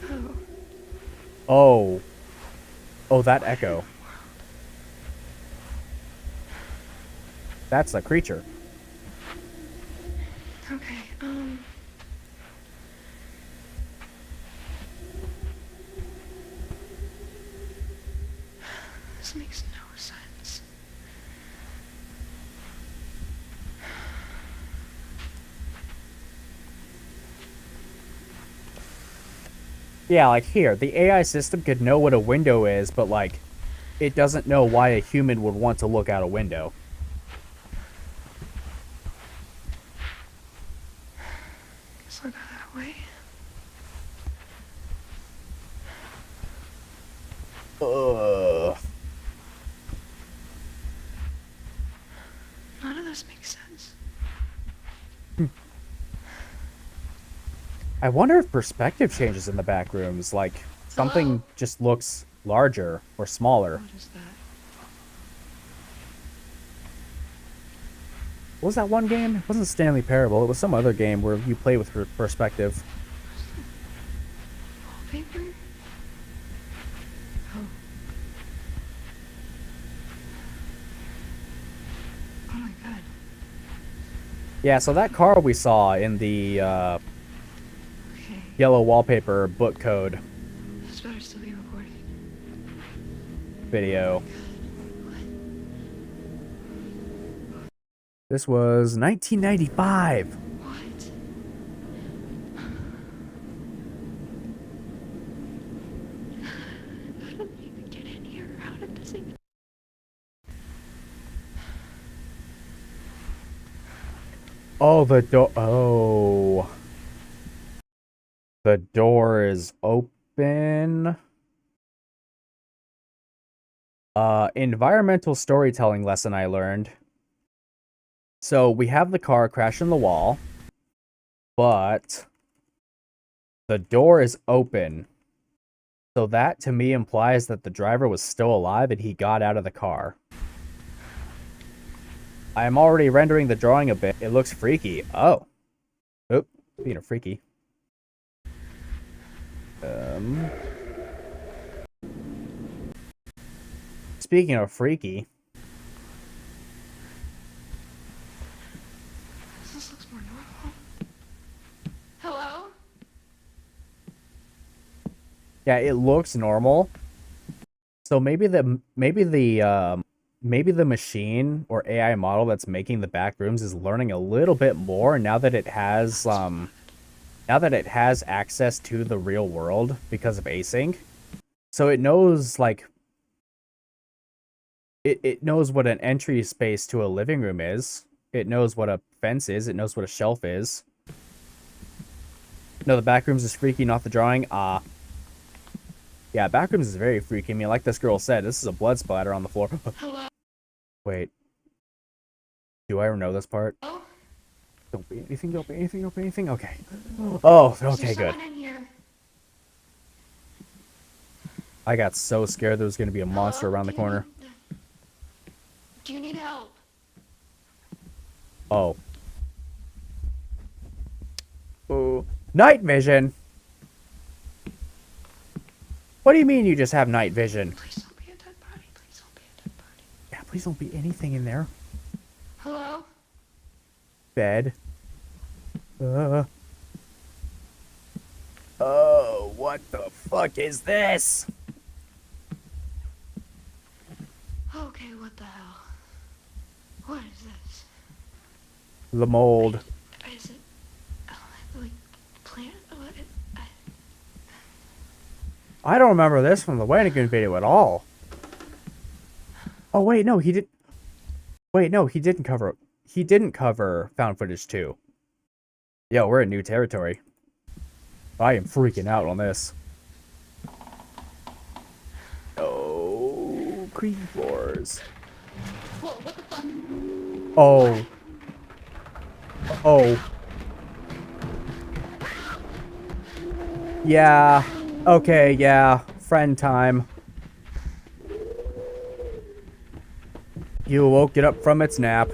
Oh. Oh. Oh, that echo. That's the creature. Okay, this makes no sense. Yeah, like here, the AI system could know what a window is, but like, it doesn't know why a human would want to look out a window. Guess I'll go that way. Ugh. None of this makes sense. I wonder if perspective changes in the back rooms, like something just looks larger or smaller. What is that? What was that one game? It wasn't Stanley Parable. It was some other game where you play with perspective. Wallpaper? Oh. Oh my god. Yeah, so that car we saw in the yellow wallpaper book code This better still be recording. video. This was 1995. What? How did we even get in here? How did this even... Oh, the door. Oh. The door is open. Environmental storytelling lesson I learned. So we have the car crash in the wall, but the door is open. So that to me implies that the driver was still alive and he got out of the car. I am already rendering the drawing a bit. It looks freaky. Oh. Oop. Being a freaky. Speaking of freaky. This looks more normal. Hello? Yeah, it looks normal. So maybe the machine or AI model that's making the back rooms is learning a little bit more now that it has access to the real world because of async. So it knows like it knows what an entry space to a living room is. It knows what a fence is. It knows what a shelf is. No, the back rooms is freaky, not the drawing. Yeah, back rooms is very freaky. I mean, like this girl said, this is a blood splatter on the floor. Hello? Wait. Do I know this part? Oh? Don't be anything, don't be anything, don't be anything. Okay. Oh, okay, good. In here? I got so scared there was going to be a monster around the corner. Do you need help? Oh. Oh. Night vision? What do you mean you just have night vision? Please don't be a dead body. Please don't be a dead body. Yeah, please don't be anything in there. Hello? Bed. Oh, what the fuck is this? Okay, what the hell? What is this? The mold. Is it like plant? What? I don't remember this from the Wanigan video at all. Oh wait, no, he did. Wait, no, he didn't cover. He didn't cover found footage 2. Yo, we're in new territory. I am freaking out on this. Oh, creepy floors. Oh. Oh. Yeah. Okay, yeah. Friend time. You woke it up from its nap.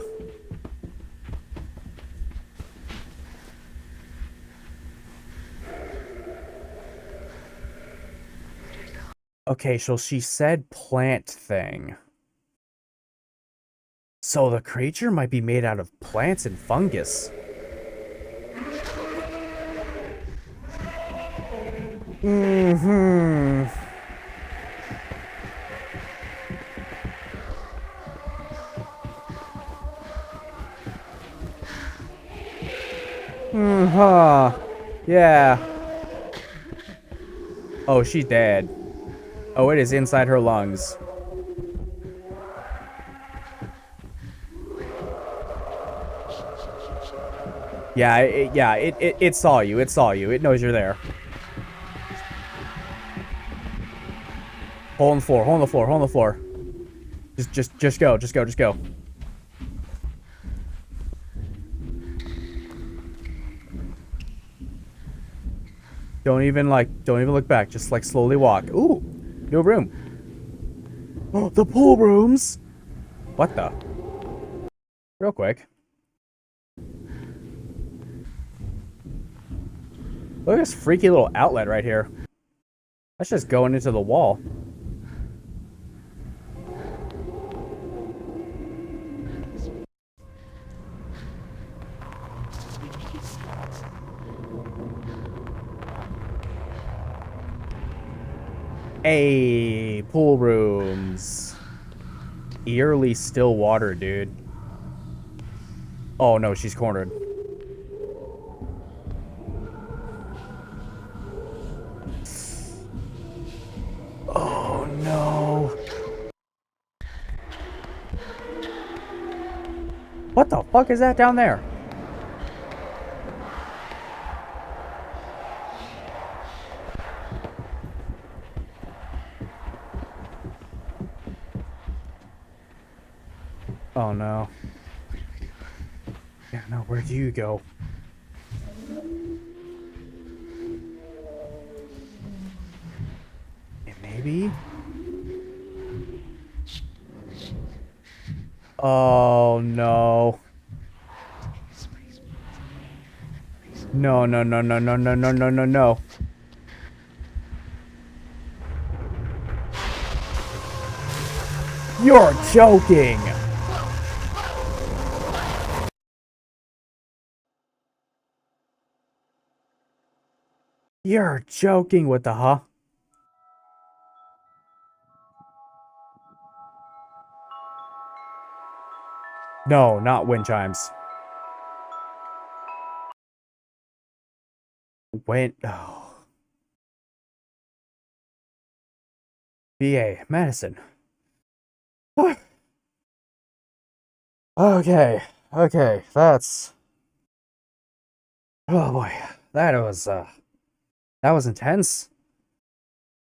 Okay, so she said plant thing. So the creature might be made out of plants and fungus. Mm-hmm. Mm-huh. Yeah. Oh, she's dead. Oh, it is inside her lungs. Yeah, it saw you. It saw you. It knows you're there. Hole in the floor. Hole in the floor. Hole in the floor. Just go. Just go. Just go. Don't even look back. Just like slowly walk. Ooh, new room. Oh, the pool rooms. What the? Real quick. Look at this freaky little outlet right here. That's just going into the wall. Hey, pool rooms. Eerily still water, dude. Oh no, she's cornered. Oh no. What the fuck is that down there? Oh no. Yeah, no, where do you go? Maybe? Oh no. No, no, no, no, no, no, no, no, no, no. You're joking! You're joking with the huh? No, not wind chimes. Wind. Oh. BA, medicine. Okay, okay, that's... Oh boy, that was intense.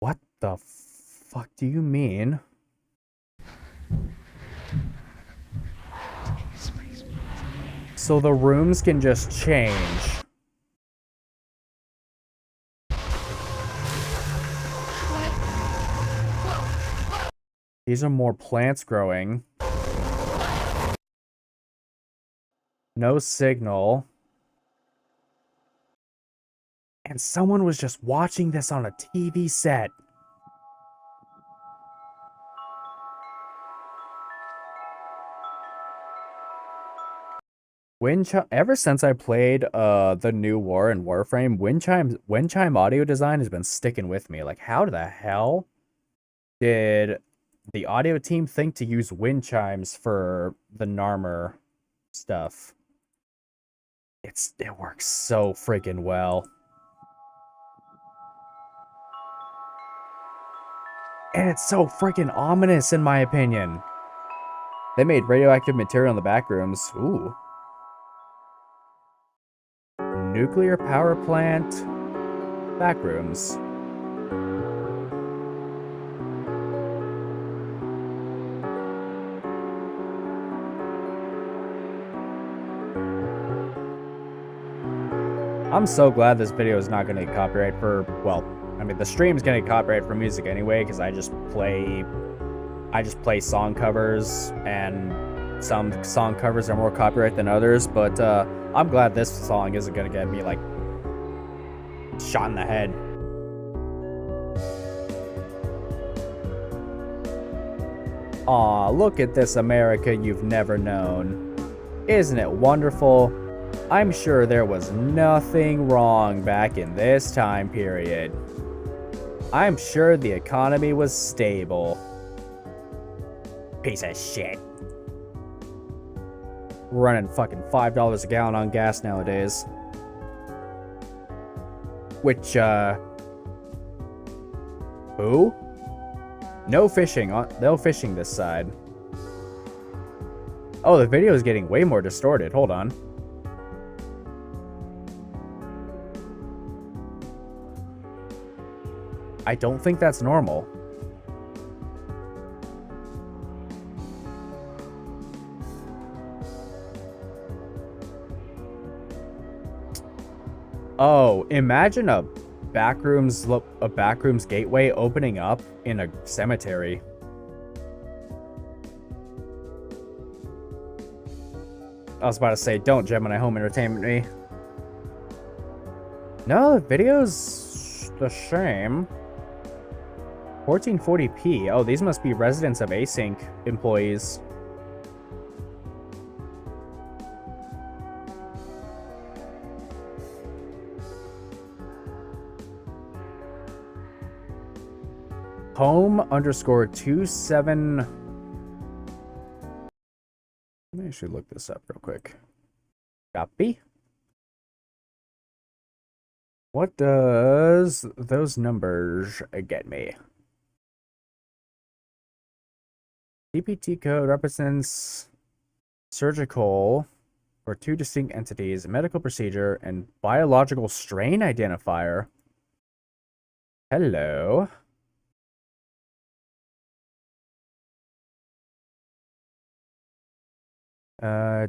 What the fuck do you mean? So the rooms can just change. These are more plants growing. No signal. And someone was just watching this on a TV set. Ever since I played the new War in Warframe, wind chime audio design has been sticking with me. Like, how the hell did the audio team think to use wind chimes for the Narmer stuff? It works so freaking well. And it's so freaking ominous, in my opinion. They made radioactive material in the backrooms. Ooh. Nuclear power plant. Backrooms. I'm so glad this video is not going to get copyright for, well, I mean, the stream's going to get copyright for music anyway, because I just play song covers, and some song covers are more copyright than others, but I'm glad this song isn't going to get me, like, shot in the head. Aw, look at this America you've never known. Isn't it wonderful? I'm sure there was nothing wrong back in this time period. I'm sure the economy was stable. Piece of shit. We're running fucking $5 a gallon on gas nowadays. Which, who? No fishing this side. Oh, the video is getting way more distorted. Hold on. I don't think that's normal. Oh, imagine a backrooms gateway opening up in a cemetery. I was about to say, don't Gemini Home Entertainment me. No, the video's the same. 1440p. Oh, these must be residents of Async employees. Home_27. Let me actually look this up real quick. Copy. What does those numbers get me? CPT code represents surgical for two distinct entities, medical procedure, and biological strain identifier. Hello.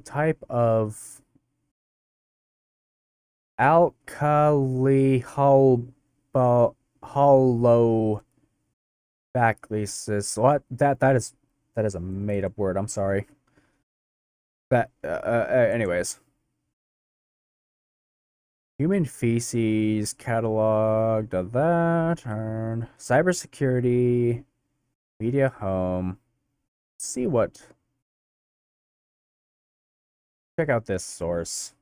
Type of alkali hollow backlysis. What? That is a made up word. I'm sorry. Anyways. Human feces cataloged of that. Turn. Cybersecurity. Media home. Let's see what. Check out this source.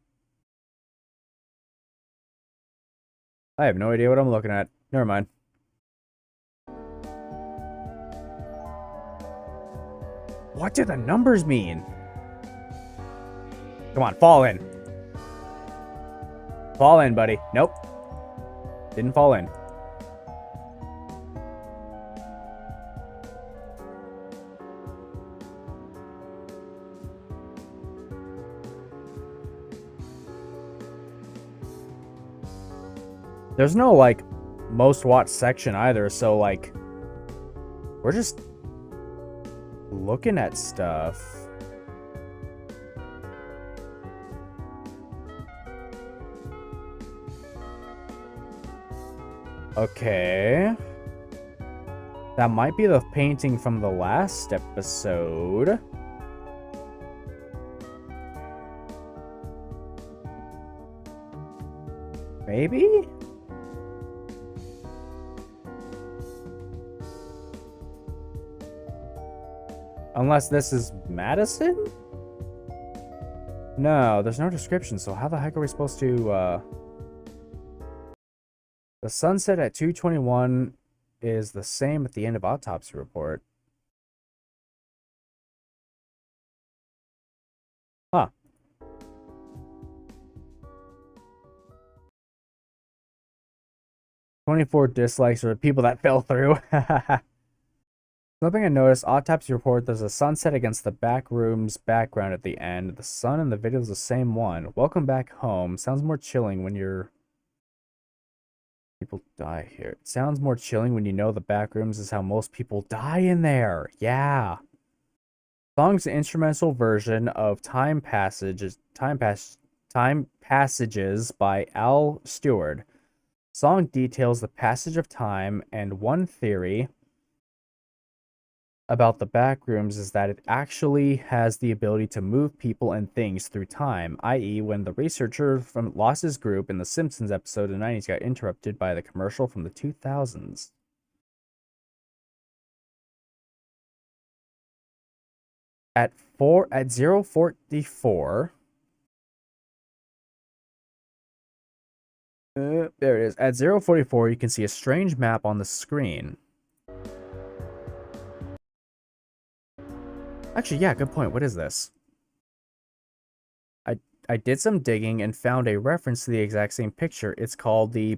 I have no idea what I'm looking at. Never mind. What do the numbers mean? Come on, fall in. Fall in, buddy. Nope. Didn't fall in. There's no, like, most watched section either, so, like, we're just looking at stuff. Okay. That might be the painting from the last episode. Maybe? Unless this is Madison? No, there's no description, so how the heck are we supposed to, The sunset at 2:21 is the same at the end of Autopsy Report. Huh. "24 dislikes are people that fell through." Something I noticed, Autopsy Report, there's a sunset against the Backrooms background at the end. The sun in the video is the same one. Welcome back home. Sounds more chilling when people die here. It sounds more chilling when you know the Backrooms is how most people die in there. Yeah. Song's instrumental version of Time Passage Time Passages by Al Stewart. Song details the passage of time, and one theory about the Backrooms is that it actually has the ability to move people and things through time, i.e. when the researcher from lost his group in the Simpsons episode in the 90s got interrupted by the commercial from the 2000s. At 044, there it is. At 044, you can see a strange map on the screen. Actually, yeah, good point. What is this? I did some digging and found a reference to the exact same picture. It's called the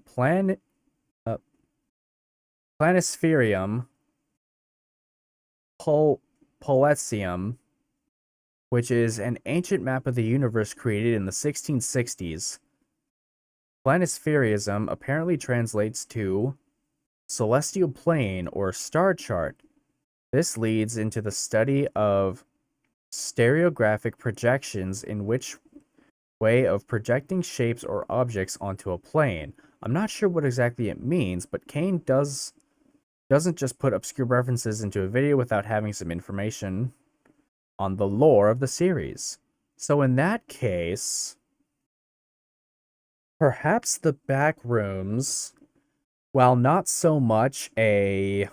Planispherium Polesium, which is an ancient map of the universe created in the 1660s. Planispherism apparently translates to celestial plane or star chart. This leads into the study of stereographic projections, in which way of projecting shapes or objects onto a plane. I'm not sure what exactly it means, but Kane doesn't just put obscure references into a video without having some information on the lore of the series. So in that case, perhaps the Backrooms, while not so much a...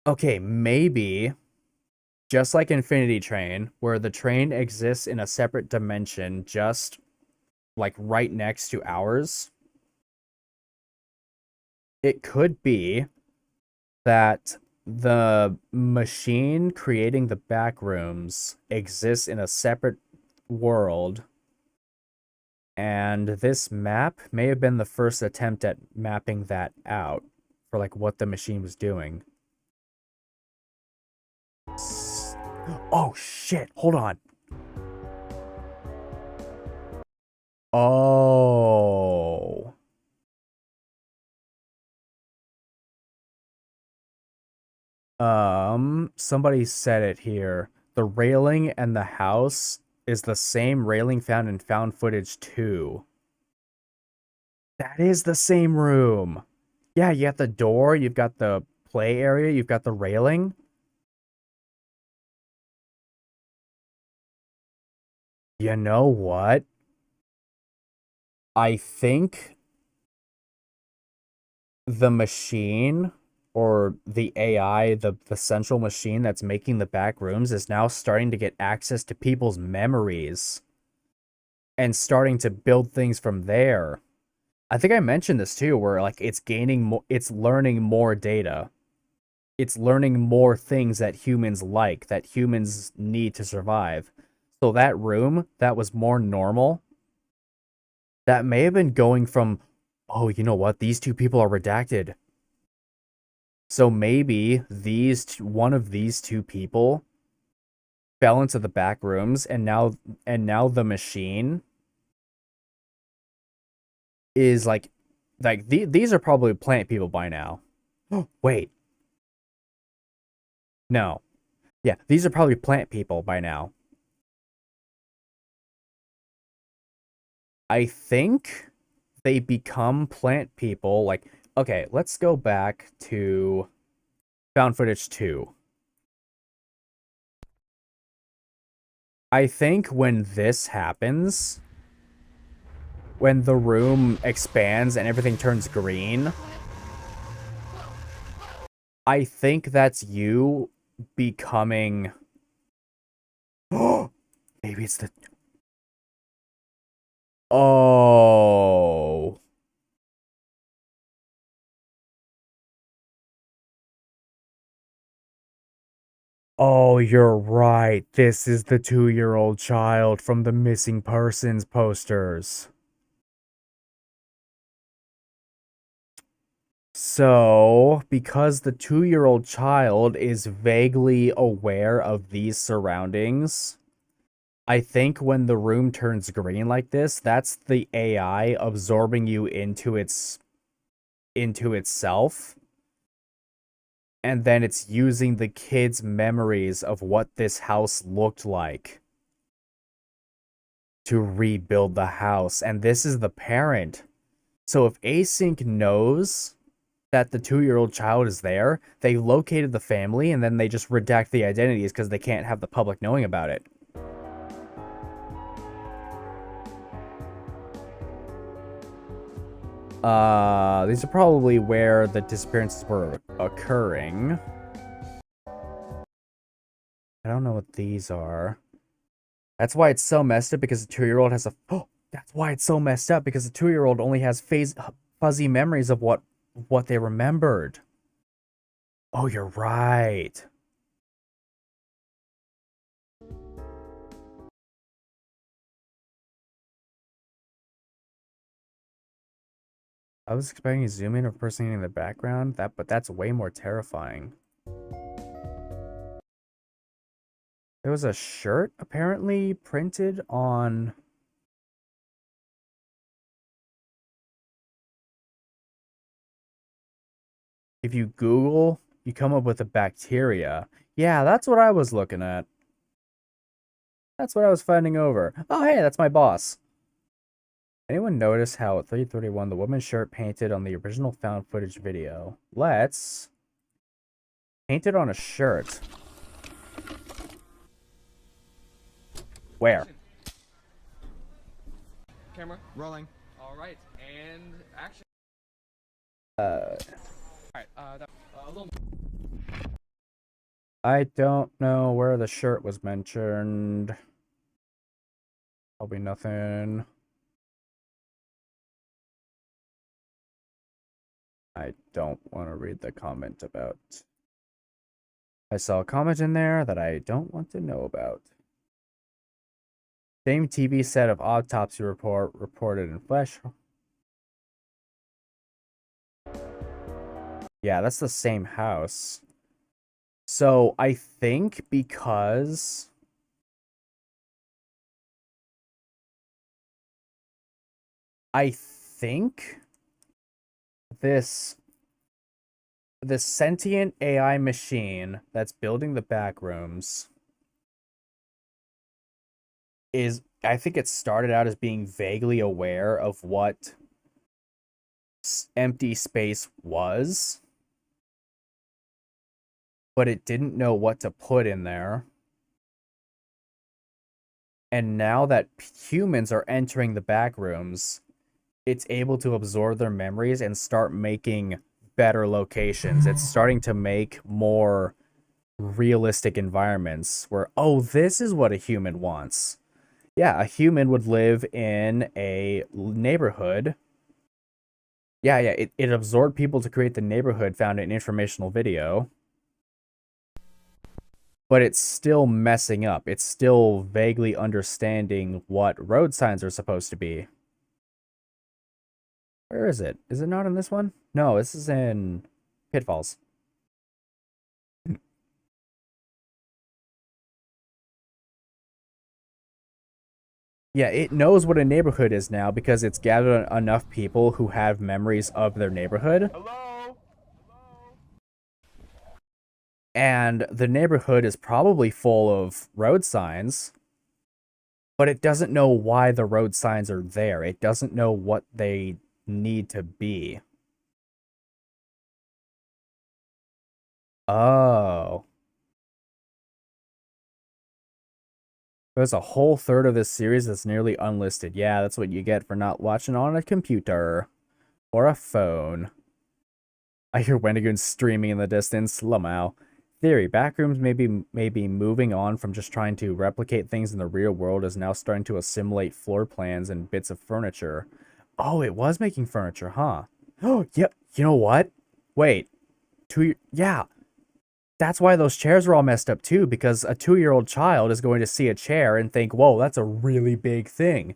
Okay, maybe, just like Infinity Train, where the train exists in a separate dimension, just, like, right next to ours, it could be that the machine creating the Backrooms exists in a separate world, and this map may have been the first attempt at mapping that out for, like, what the machine was doing. Oh, shit. Hold on. Oh. Somebody said it here. The railing and the house is the same railing found in Found Footage 2. That is the same room. Yeah, you got the door, you've got the play area, you've got the railing. You know what? I think the machine, or the AI, the central machine that's making the Backrooms, is now starting to get access to people's memories and starting to build things from there. I think I mentioned this too, where like it's learning more data. It's learning more things that humans like, that humans need to survive. So that room that was more normal, that may have been going from, oh, you know what? These two people are redacted. So maybe one of these two people fell into the Backrooms, and now the machine is like these are probably plant people by now. Wait. No. Yeah, these are probably plant people by now. I think they become plant people, like, okay, let's go back to Found Footage 2. I think when this happens, when the room expands and everything turns green, I think that's you becoming... Maybe it's the... Oh. Oh, you're right. This is the 2-year-old child from the missing persons posters. So, because the 2-year-old child is vaguely aware of these surroundings, I think when the room turns green like this, that's the AI absorbing you into itself. And then it's using the kids' memories of what this house looked like to rebuild the house. And this is the parent. So if async knows that the 2-year-old child is there, they located the family and then they just redact the identities because they can't have the public knowing about it. These are probably where the disappearances were occurring. I don't know what these are. That's why it's so messed up, because the 2-year-old has a... Oh, that's why it's so messed up, because the 2-year-old only has fuzzy memories of what they remembered. Oh, you're right. I was expecting a zoom in of a person in the background, but that's way more terrifying. There was a shirt apparently printed on... If you Google, you come up with a bacteria. Yeah, that's what I was looking at. That's what I was finding over. Oh, hey, that's my boss. Anyone notice how at 3:31 the woman's shirt painted on the original found footage video? Let's paint it on a shirt. Where? Camera rolling. All right, and action. Alright, a little. I don't know where the shirt was mentioned. Probably nothing. I don't want to read the comment about. I saw a comment in there that I don't want to know about. Same TV set of Autopsy Report reported in flesh. Yeah, that's the same house. So I think because this sentient AI machine that's building the backrooms is, I think it started out as being vaguely aware of what empty space was, but it didn't know what to put in there. And now that humans are entering the backrooms, it's able to absorb their memories and start making better locations. It's starting to make more realistic environments where, oh, this is what a human wants. Yeah, a human would live in a neighborhood. Yeah, it absorbed people to create the neighborhood found in informational video. But it's still messing up. It's still vaguely understanding what road signs are supposed to be. Where is it? Is it not in this one? No, this is in Pitfalls. Yeah, it knows what a neighborhood is now because it's gathered enough people who have memories of their neighborhood. Hello? And the neighborhood is probably full of road signs, but it doesn't know why the road signs are there. It doesn't know what they need to be. Oh. There's a whole third of this series that's nearly unlisted. Yeah, that's what you get for not watching on a computer or a phone. I hear Wendigoon streaming in the distance. Lamau. Theory. Backrooms may be moving on from just trying to replicate things in the real world is now starting to assimilate floor plans and bits of furniture. Oh, it was making furniture, huh? Oh, yep. You know what? Wait. Yeah. That's why those chairs are all messed up too, because a 2-year-old child is going to see a chair and think, whoa, that's a really big thing.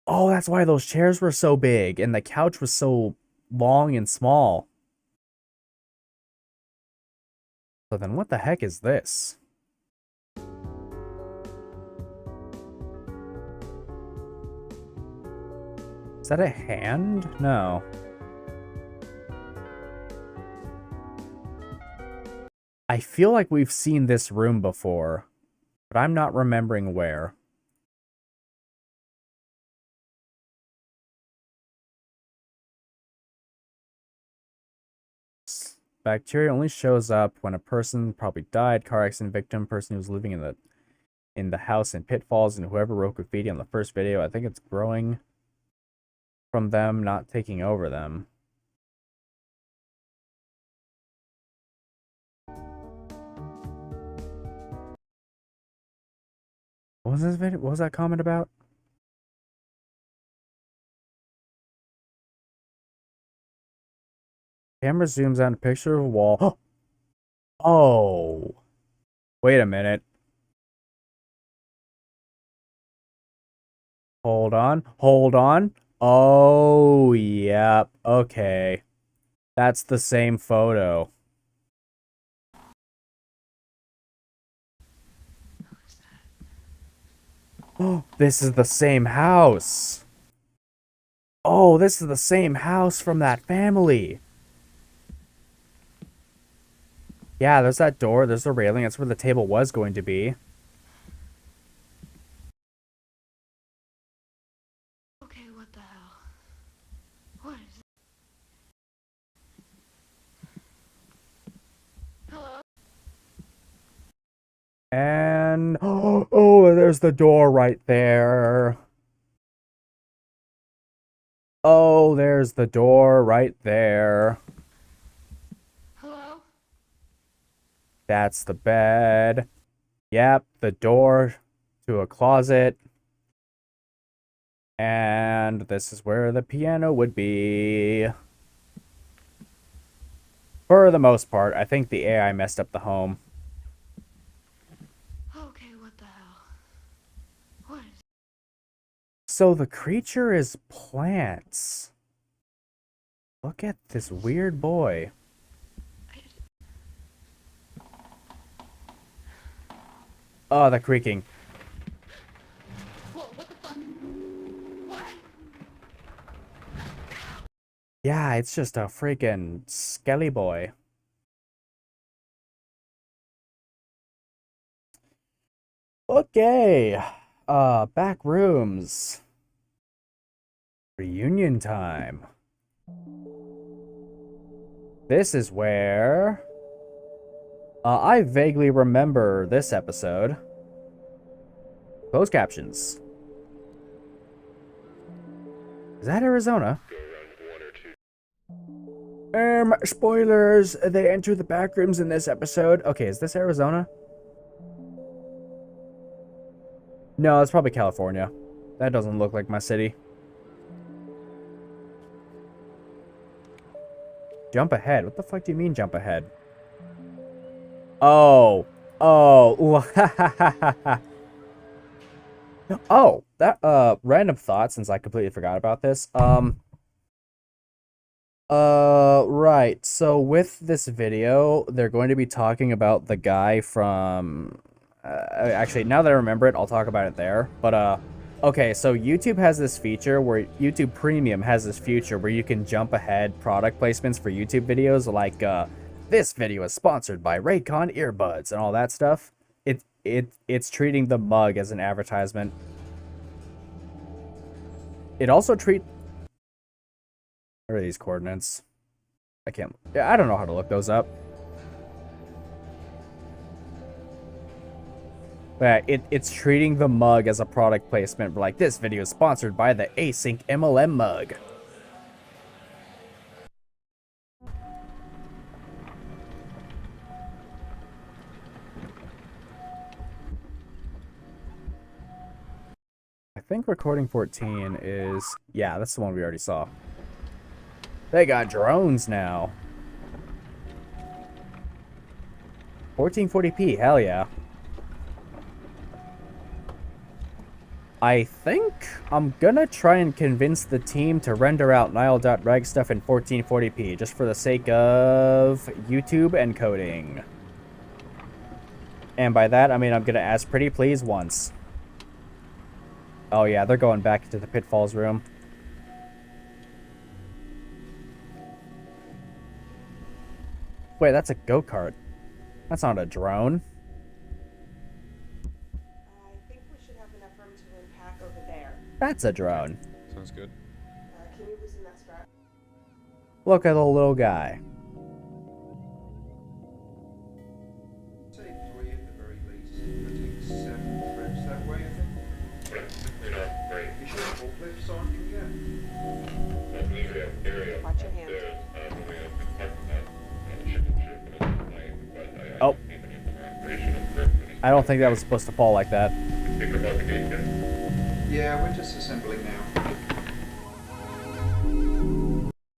Oh, that's why those chairs were so big and the couch was so long and small. So then what the heck is this? Is that a hand? No. I feel like we've seen this room before, but I'm not remembering where. Bacteria only shows up when a person probably died, car accident victim, person who's living in the house in Pitfalls, and whoever wrote graffiti on the first video. I think it's growing from them, not taking over them. What was this video? What was that comment about? Camera zooms out a picture of a wall. Oh. Wait a minute. Hold on. Hold on. Oh, yep. Okay. That's the same photo. Oh, this is the same house. Oh, this is the same house from that family. Yeah, there's that door. There's the railing. That's where the table was going to be. Okay, what the hell? What is it? Hello? And oh, there's the door right there. Oh, there's the door right there. Hello? That's the bed. Yep, the door to a closet. And this is where the piano would be. For the most part, I think the AI messed up the home. Okay, what the hell? What is it? So the creature is plants. Look at this weird boy. Oh, the creaking. Whoa, what the fuck? What? Yeah, it's just a freaking skelly boy. Okay. Backrooms. Reunion time. This is where... I vaguely remember this episode. Closed captions. Is that Arizona? Spoilers. They enter the backrooms in this episode. Okay, is this Arizona? No, it's probably California. That doesn't look like my city. Jump ahead. What the fuck do you mean jump ahead? Oh. Oh. Oh, that, random thought, since I completely forgot about this. Right. So with this video, they're going to be talking about the guy from... actually, now that I remember it, I'll talk about it there. But, okay, so YouTube has this feature where... YouTube Premium has this feature where you can jump ahead product placements for YouTube videos, like, this video is sponsored by Raycon earbuds and all that stuff. It's treating the mug as an advertisement. It also What are these coordinates? I don't know how to look those up. But it's treating the mug as a product placement. Like, this video is sponsored by the Async MLM mug. I think recording 14 is... Yeah, that's the one we already saw. They got drones now. 1440p, hell yeah. I think I'm gonna try and convince the team to render out nihil.reg stuff in 1440p, just for the sake of YouTube encoding. And by that, I mean I'm gonna ask pretty please once. Oh yeah, they're going back into the Pitfalls room. Wait, that's a go-kart. That's not a drone. I think we should have enough room to unpack over there. That's a drone. Sounds good. Can you loosen that strap? Look at the little guy. Say 3 at the very least. I think 7 trips that way, I think. You should have forklifts on, can you? Watch your hand. Oh. I don't think that was supposed to fall like that. Yeah, we're just assembling now.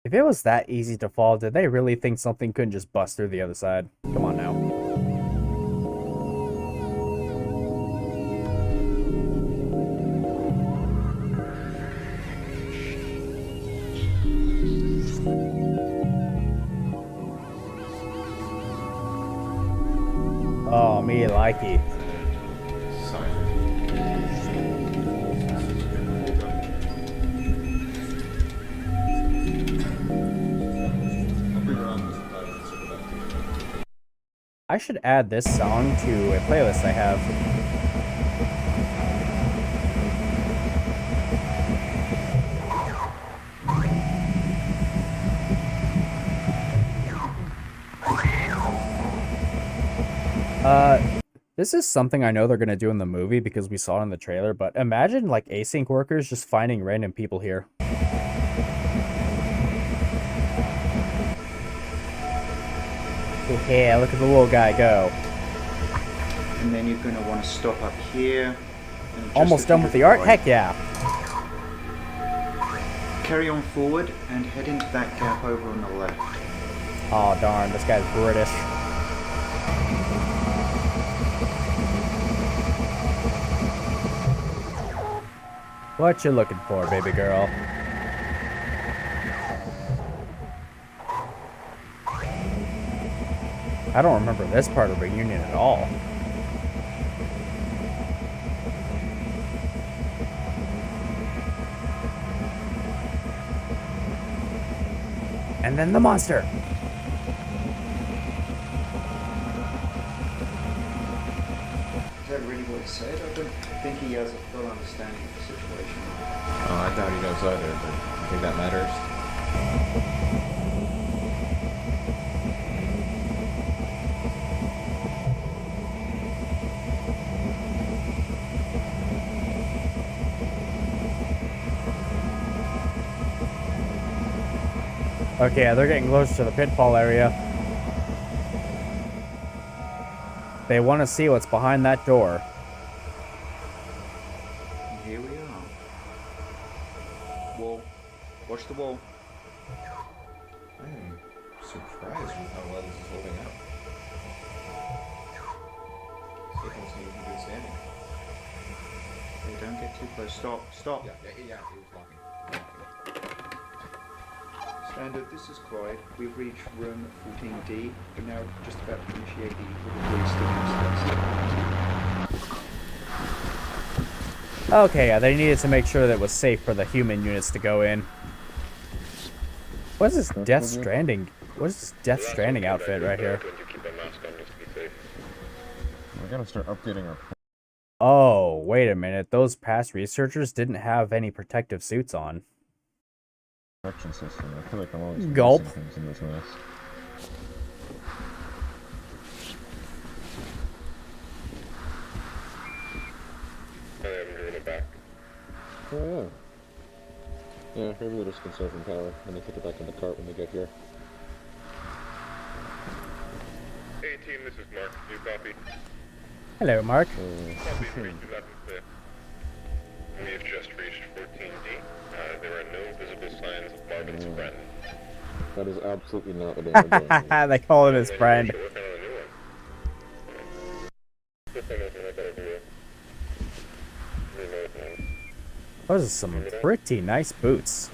If it was that easy to fall, did they really think something couldn't just bust through the other side? Come on now. Oh, me likey. I should add this song to a playlist I have. This is something I know they're gonna do in the movie because we saw it in the trailer, but imagine like async workers just finding random people here. Yeah, look at the little guy go. And then you're going to want to stop up here. Almost done with the art? Heck yeah. Carry on forward and head into that gap over on the left. Oh darn, this guy's British. What you looking for, baby girl? I don't remember this part of Reunion at all. And then the monster. Is that really what he said? I don't think he has a full understanding of the situation. Oh, I doubt he knows either, but I think that matters. Okay, they're getting close to the pitfall area. They want to see what's behind that door. Here we are. Wall. Watch the wall. I am surprised with how well this is holding out. See if you can do it standing. Hey, don't get too close. Stop. Yeah, he was walking. Standard, this is Clyde. We've reached room 14D. We're now just about to initiate the recovery steps. Okay, yeah, they needed to make sure that it was safe for the human units to go in. What is this Death Stranding? What is this Death Stranding outfit right here? We gotta start updating our... Oh, wait a minute. Those past researchers didn't have any protective suits on. Protection system. I feel like I'm always Gulp. missing things in this mess. I haven't driven it back. Oh yeah. Yeah, maybe they're just conserving power and they put it back in the cart when they get here. Hey team, this is Mark. New copy. Hello, Mark. Copy 3205. We have just reached 14D. There are no visible signs of Marvin's friend. That is absolutely not what they are doing. They call him his friend. Those are some pretty nice boots.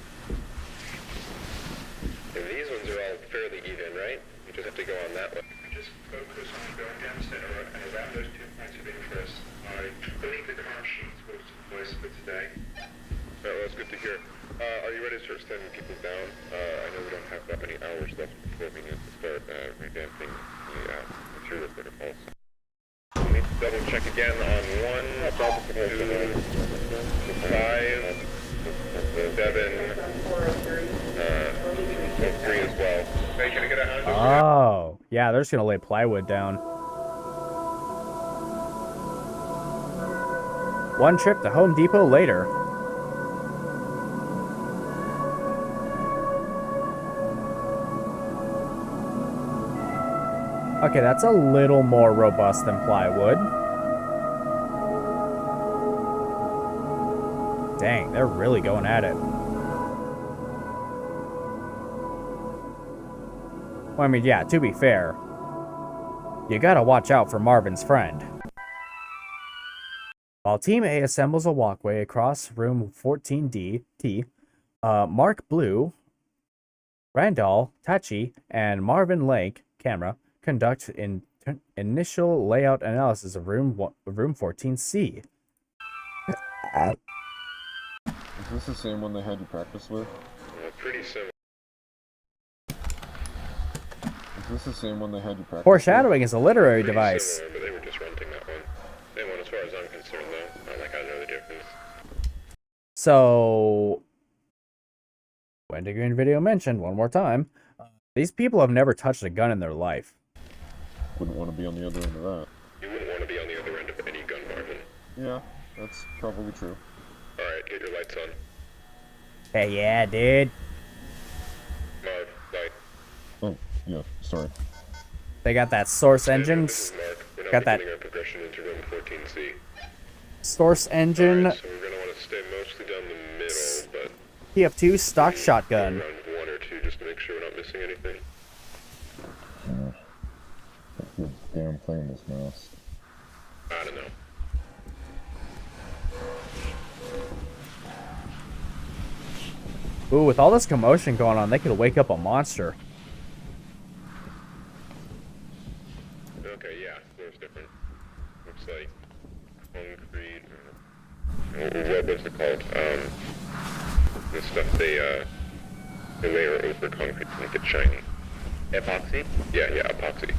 These ones are all fairly even, right? You just have to go on that one. Just focus on going down the center and around those 2 points of interest. I believe the car sheets will suffice for today. Well, that's good to hear. Are you ready to start sending people down? I know we don't have that many hours left before we need to start revamping the through the protocols. We need to double check again on 1, 2, 5, 7, 3 as well. Hey, can I get a hand over here? Oh, yeah, they're just gonna lay plywood down. One trip to Home Depot later. Okay, that's a little more robust than plywood. Dang, they're really going at it. Well, I mean, yeah, to be fair, you gotta watch out for Marvin's friend. While Team A assembles a walkway across room 14D, Mark Blue, Randall, Tachi, and Marvin Lake, camera, conduct initial layout analysis of room 14C. Is this the same one they had you practice with? Pretty similar. Is this the same one they had you practice Foreshadowing is a literary device. Similar, but they were just renting that one. Same one as far as I'm concerned, though. Not like I know the difference. So, Wendy Green video mentioned one more time, these people have never touched a gun in their life. Wouldn't want to be on the other end of that. You wouldn't want to be on the other end of any gun, Marvin. Yeah, that's probably true. Alright, get your lights on. Hey, yeah, dude. Marv, light. Oh, yeah, sorry. They got that source engine. This is Mark. We're now Got that beginning our progression into room 14C. source engine. Alright, so we're going to want to stay mostly down the middle, but TF2 stock shotgun. around 1 or 2 just to make sure we're not missing anything. You're damn playing this mouse. I don't know. Ooh, with all this commotion going on, they could wake up a monster. Okay, yeah, there's different. Looks like concrete. What's it called? The stuff they layer over concrete to make it shiny. Epoxy? Yeah, epoxy.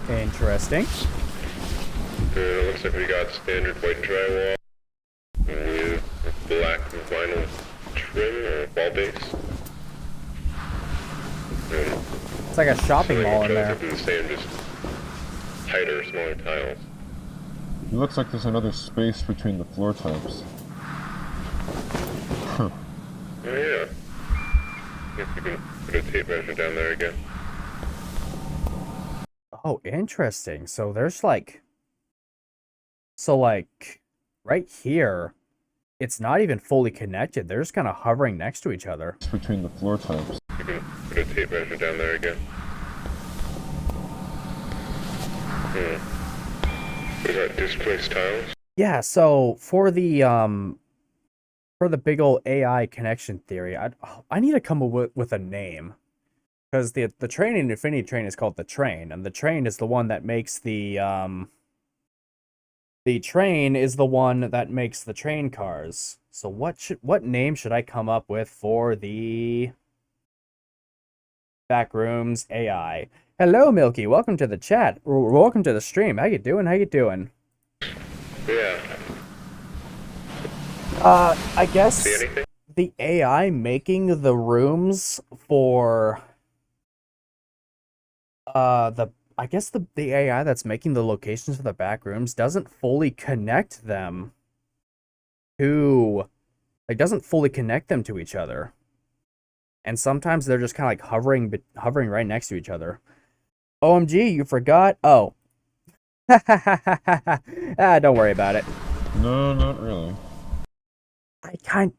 Interesting. It looks like we got standard white drywall with black vinyl trim or wall base. It's like a shopping mall in there. The same, just tighter, smaller tiles. It looks like there's another space between the floor types. Huh. Oh yeah. Guess we can put a tape measure down there again. Oh, interesting. So there's like... So like, right here, it's not even fully connected. They're just kind of hovering next to each other. It's between the floor types. You can put a tape measure down there again. We got displaced tiles. Yeah, so for the big old AI connection theory, I need to come up with a name. Because the train in Infinity Train is called the Train, and the train is the one that makes the train is the one that makes the train cars. So what name should I come up with for the Backrooms AI? Hello, Milky. Welcome to the chat. Welcome to the stream. How you doing? Yeah. I guess See anything? the AI making the rooms for I guess the AI that's making the locations for the back rooms doesn't fully connect them to, like, doesn't fully connect them to each other. And sometimes they're just kind of like hovering right next to each other. OMG, you forgot? Oh. Don't worry about it. No, not really. I kind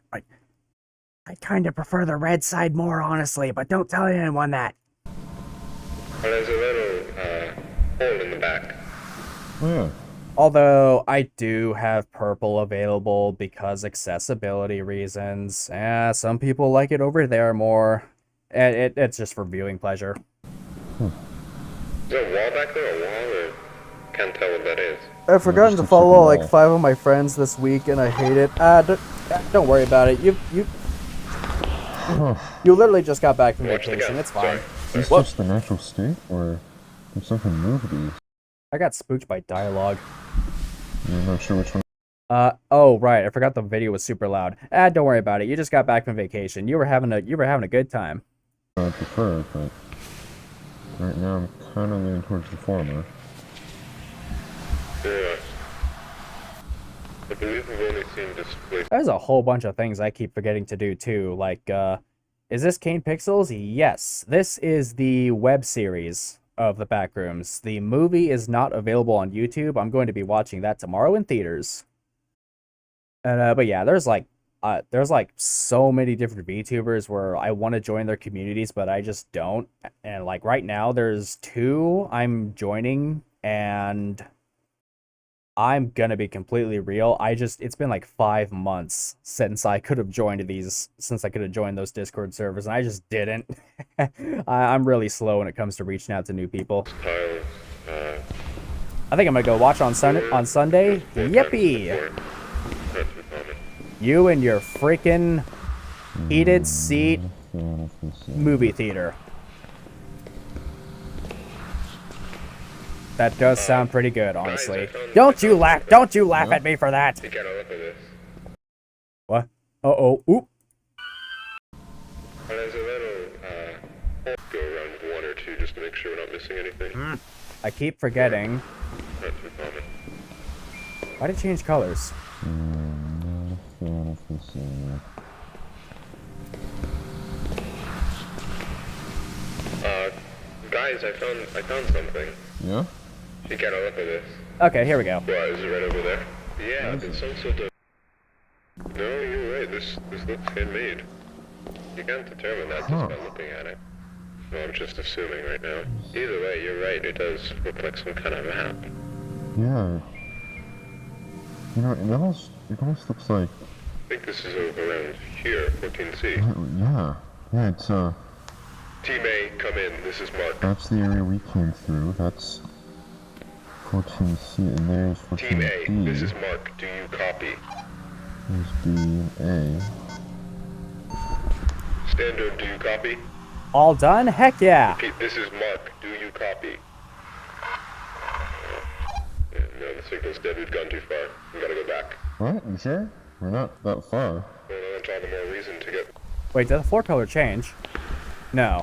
of prefer the red side more, honestly, but don't tell anyone that. Well, there's a little hole in the back. Oh, yeah. Although I do have purple available because accessibility reasons. Some people like it over there more. It's just for viewing pleasure. Is there a wall back there? A wall? Or can't tell what that is. I've forgotten to follow like 5 of my friends this week, and I hate it. Don't worry about it. You literally just got back from vacation. It's fine. Is this just the natural state, or If someone moved these. I got spooked by dialogue. I'm not sure which one. Oh right, I forgot the video was super loud. Don't worry about it. You just got back from vacation. You were having a good time. I prefer, but right now I'm kind of leaning towards the former. Yeah. I believe we've only seen display. There's a whole bunch of things I keep forgetting to do too. Like, is this Kane Pixels? Yes. This is the web series of the Backrooms. The movie is not available on YouTube. I'm going to be watching that tomorrow in theaters. And but yeah, there's like so many different VTubers where I want to join their communities, but I just don't. And like right now, there's 2 I'm joining, and I'm gonna be completely real. It's been like 5 months since I could have joined those Discord servers, and I just didn't. I'm really slow when it comes to reaching out to new people. I think I'm gonna go watch on Sunday. Yippee! You and your freaking heated seat movie theater. That does sound pretty good, honestly. Don't you laugh at me for that! What? Uh-oh. Oop. There's a little, go around with 1 or 2 just to make sure we're not missing anything. I keep forgetting. Not too common. Why'd it change colors? Guys, I found something. Yeah? You gotta look at this. Okay, here we go. Why, is it right over there? Yeah, it's some sort of... No, you're right, this looks handmade. You can't determine that just by looking at it. No, I'm just assuming right now. Either way, you're right, it does look like some kind of map. Yeah. You know, it almost looks like... I think this is over around here, 14C. Yeah. Yeah, it's, Team A, come in, this is Mark. That's the area we came through, that's 14C, and there's 14D. Team A, this is Mark, do you copy? There's B and A. Standard, do you copy? All done? Heck yeah! Repeat, this is Mark, do you copy? No, the signal's dead, we've gone too far. We gotta go back. What? You sure? We're not that far. Well, that's all the more reason to get... Wait, did the floor color change? No.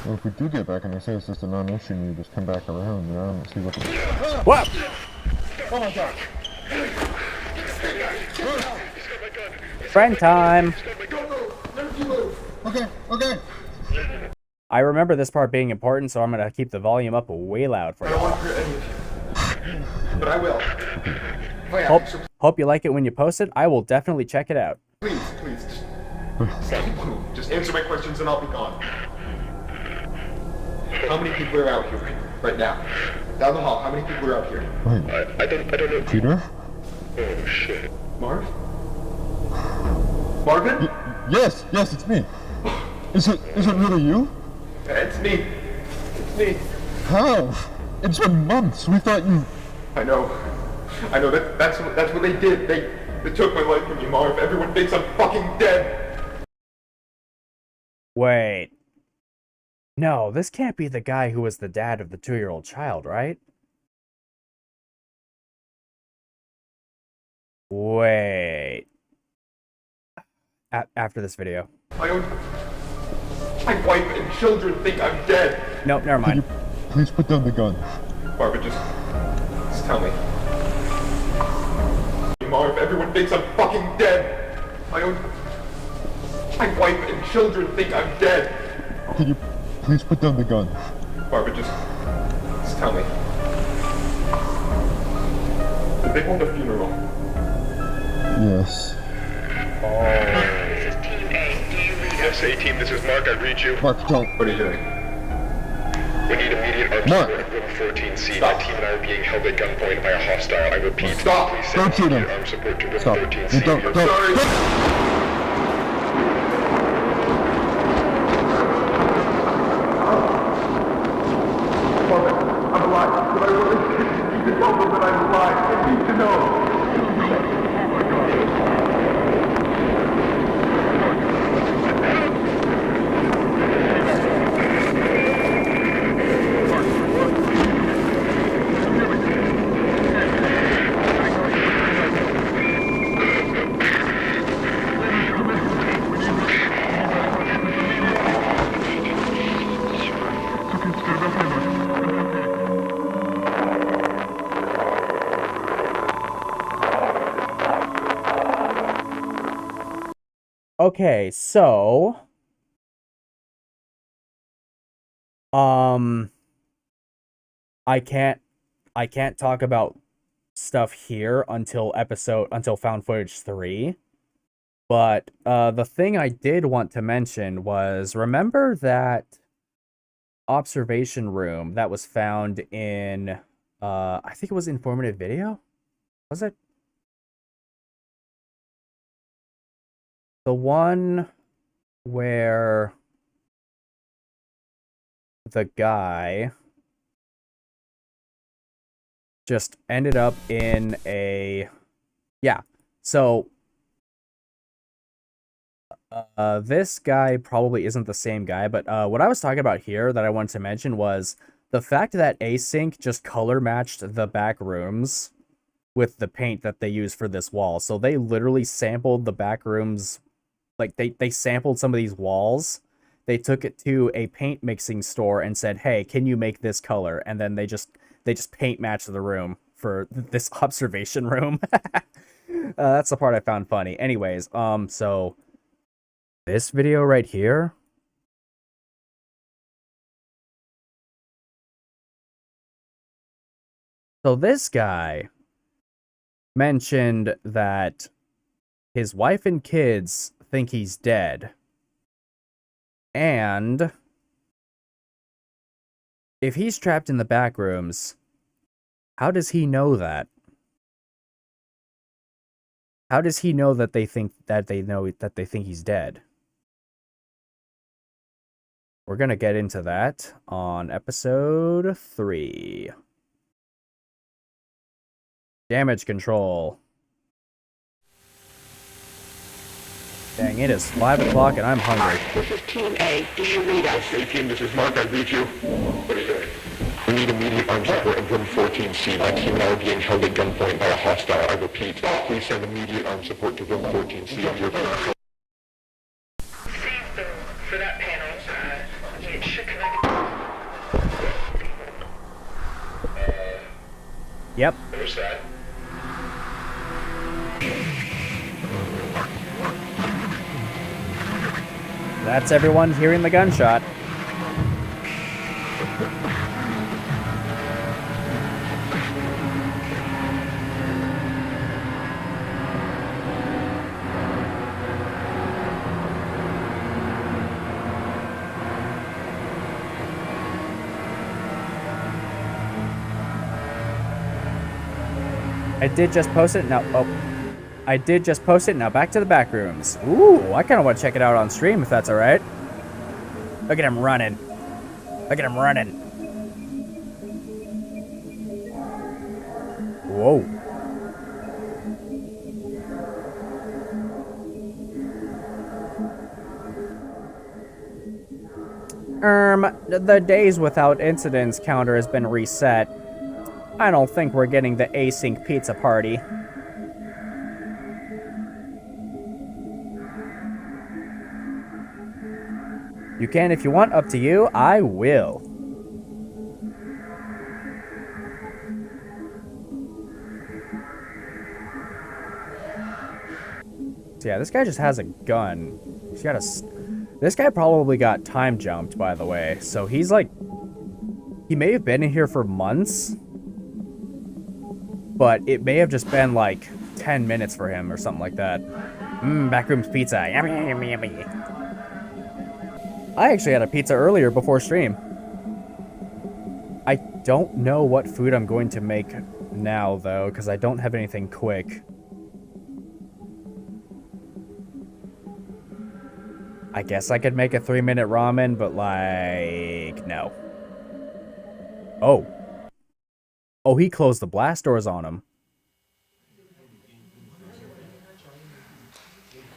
Well, if we do get back and they say it's just a non-issue and you just come back around, you know, and see what the... What? Oh my god! Friend time! Okay, okay! I remember this part being important, so I'm gonna keep the volume up way loud for you. I don't want to hurt any of you. But I will. Hope you like it when you post it. I will definitely check it out. Please. Just answer my questions and I'll be gone. How many people are out here right now? Down the hall, how many people are out here? I don't know. Peter? Oh, shit. Marv? Marvin? Yes, it's me. Is it really you? It's me. How? It's been months. We thought you... I know. That's what they did. They took my life from you, Marv. Everyone thinks I'm fucking dead. Wait. No, this can't be the guy who was the dad of the 2-year-old child, right? Wait. After this video. My wife and children think I'm dead. Nope, never mind. Can you please put down the gun? Barbara, just tell me. Marv, everyone thinks I'm fucking dead. My wife and children think I'm dead. Can you please put down the gun? Barbara, just tell me. Did they hold a funeral? Yes. This is Team A. Do you read us? Yes, A-Team, this is Mark. I read you. Mark, don't. What are you doing? We need immediate armed support at room 14C. Stop. My team and I are being held at gunpoint by a hostile. I repeat. Stop. Please Don't shoot send him. immediate armed support to room Stop. 14C. Don't. Sorry. I'm alive, but I really need to tell them that I'm alive. I need to know. Okay, so I can't talk about stuff here until found footage 3. But the thing I did want to mention was, remember that observation room that was found in I think it was informative video? Was it? The one where the guy just ended up in a... Yeah, so this guy probably isn't the same guy, but what I was talking about here that I wanted to mention was the fact that Async just color matched the back rooms with the paint that they use for this wall. So they literally sampled the back rooms, like they sampled some of these walls. They took it to a paint mixing store and said, "Hey, can you make this color?" And then they just paint matched the room for this observation room. That's the part I found funny. Anyways, so this video right here, so this guy mentioned that his wife and kids think he's dead. And if he's trapped in the back rooms, how does he know that? How does he know that they think he's dead? We're gonna get into that on episode 3. Damage control. Dang, it is 5 o'clock and I'm hungry. This is Team A. Do you read us? Okay, team, this is Mark. I read you. What is it? We need immediate armed support in room 14C. My team and I are being held at gunpoint by a hostile. I repeat, please send immediate armed support to room 14C. For that panel, it should connect. Yep. Who's that? That's everyone hearing the gunshot. I did just post it now. Oh, I did just post it. Now back to the back rooms. Ooh, I kind of want to check it out on stream if that's all right. Look at him running. Look at him running. Whoa. The days without incidents counter has been reset. I don't think we're getting the async pizza party. You can if you want, up to you. I will. So yeah, this guy just has a gun. He's got a... This guy probably got time jumped, by the way. So he's like... He may have been in here for months. But it may have just been like 10 minutes for him or something like that. Backrooms pizza. Yummy, yummy, yummy. I actually had a pizza earlier before stream. I don't know what food I'm going to make now, though, because I don't have anything quick. I guess I could make a 3-minute ramen, but, like, no. Oh. Oh, he closed the blast doors on him.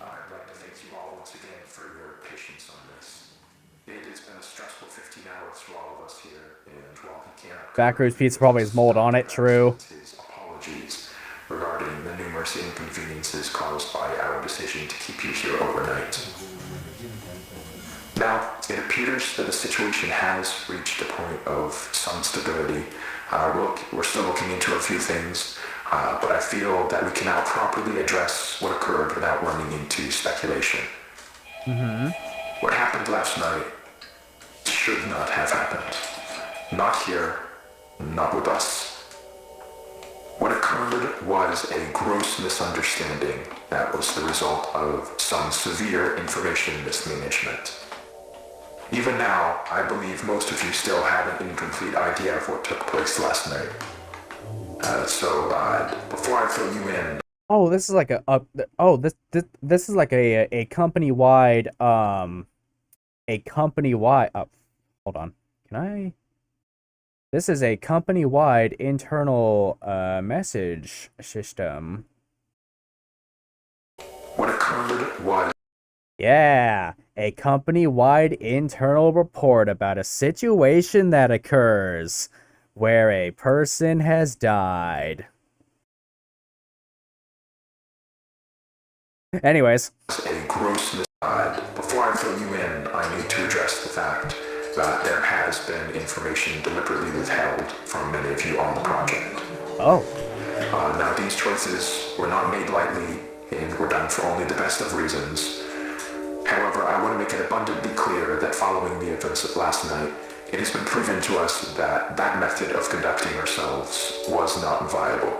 I'd like to thank you all once again for your patience on this. It has been a stressful 15 hours for all of us here, and while he cannot... Backrooms pizza probably has mold on it, true. ...his apologies regarding the numerous inconveniences caused by our decision to keep you here overnight. Now, it appears that the situation has reached a point of some stability. We're still looking into a few things, but I feel that we can now properly address what occurred without running into speculation. Mm-hmm. What happened last night should not have happened. Not here, not with us. What occurred was a gross misunderstanding that was the result of some severe information mismanagement. Even now, I believe most of you still have an incomplete idea of what took place last night. Before I fill you in... Oh, this is like this is like a company-wide, hold on. Can I? This is a company-wide internal message system. What occurred was... Yeah, a company-wide internal report about a situation that occurs where a person has died. Anyways. A gross misguide. Before I fill you in, I need to address the fact that there has been information deliberately withheld from many of you on the project. Oh. Now, these choices were not made lightly and were done for only the best of reasons. However, I want to make it abundantly clear that following the events of last night, it has been proven to us that that method of conducting ourselves was not viable.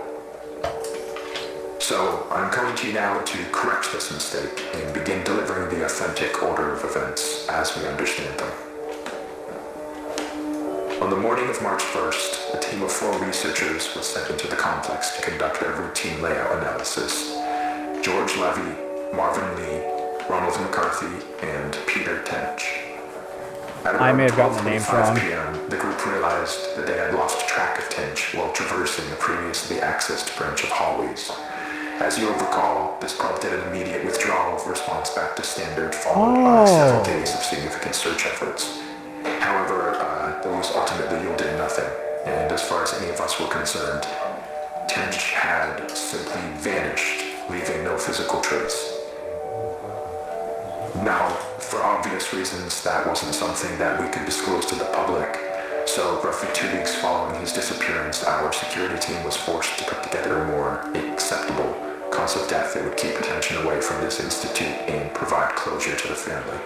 So, I'm coming to you now to correct this mistake and begin delivering the authentic order of events as we understand them. On the morning of March 1st, a team of 4 researchers was sent into the complex to conduct their routine layout analysis. George Levy, Marvin Lee, Ronald McCarthy, and Peter Tench. I may have gotten the names wrong. PM, the group realized that they had lost track of Tench while traversing a previously accessed branch of hallways. As you'll recall, this prompted an immediate withdrawal of response back to standard, followed by several days of significant search efforts. However, those ultimately yielded nothing, and as far as any of us were concerned, Tench had simply vanished, leaving no physical trace. Now, for obvious reasons, that wasn't something that we could disclose to the public, so roughly 2 weeks following his disappearance, our security team was forced to put together a more acceptable cause of death that would keep attention away from this institute and provide closure to the family.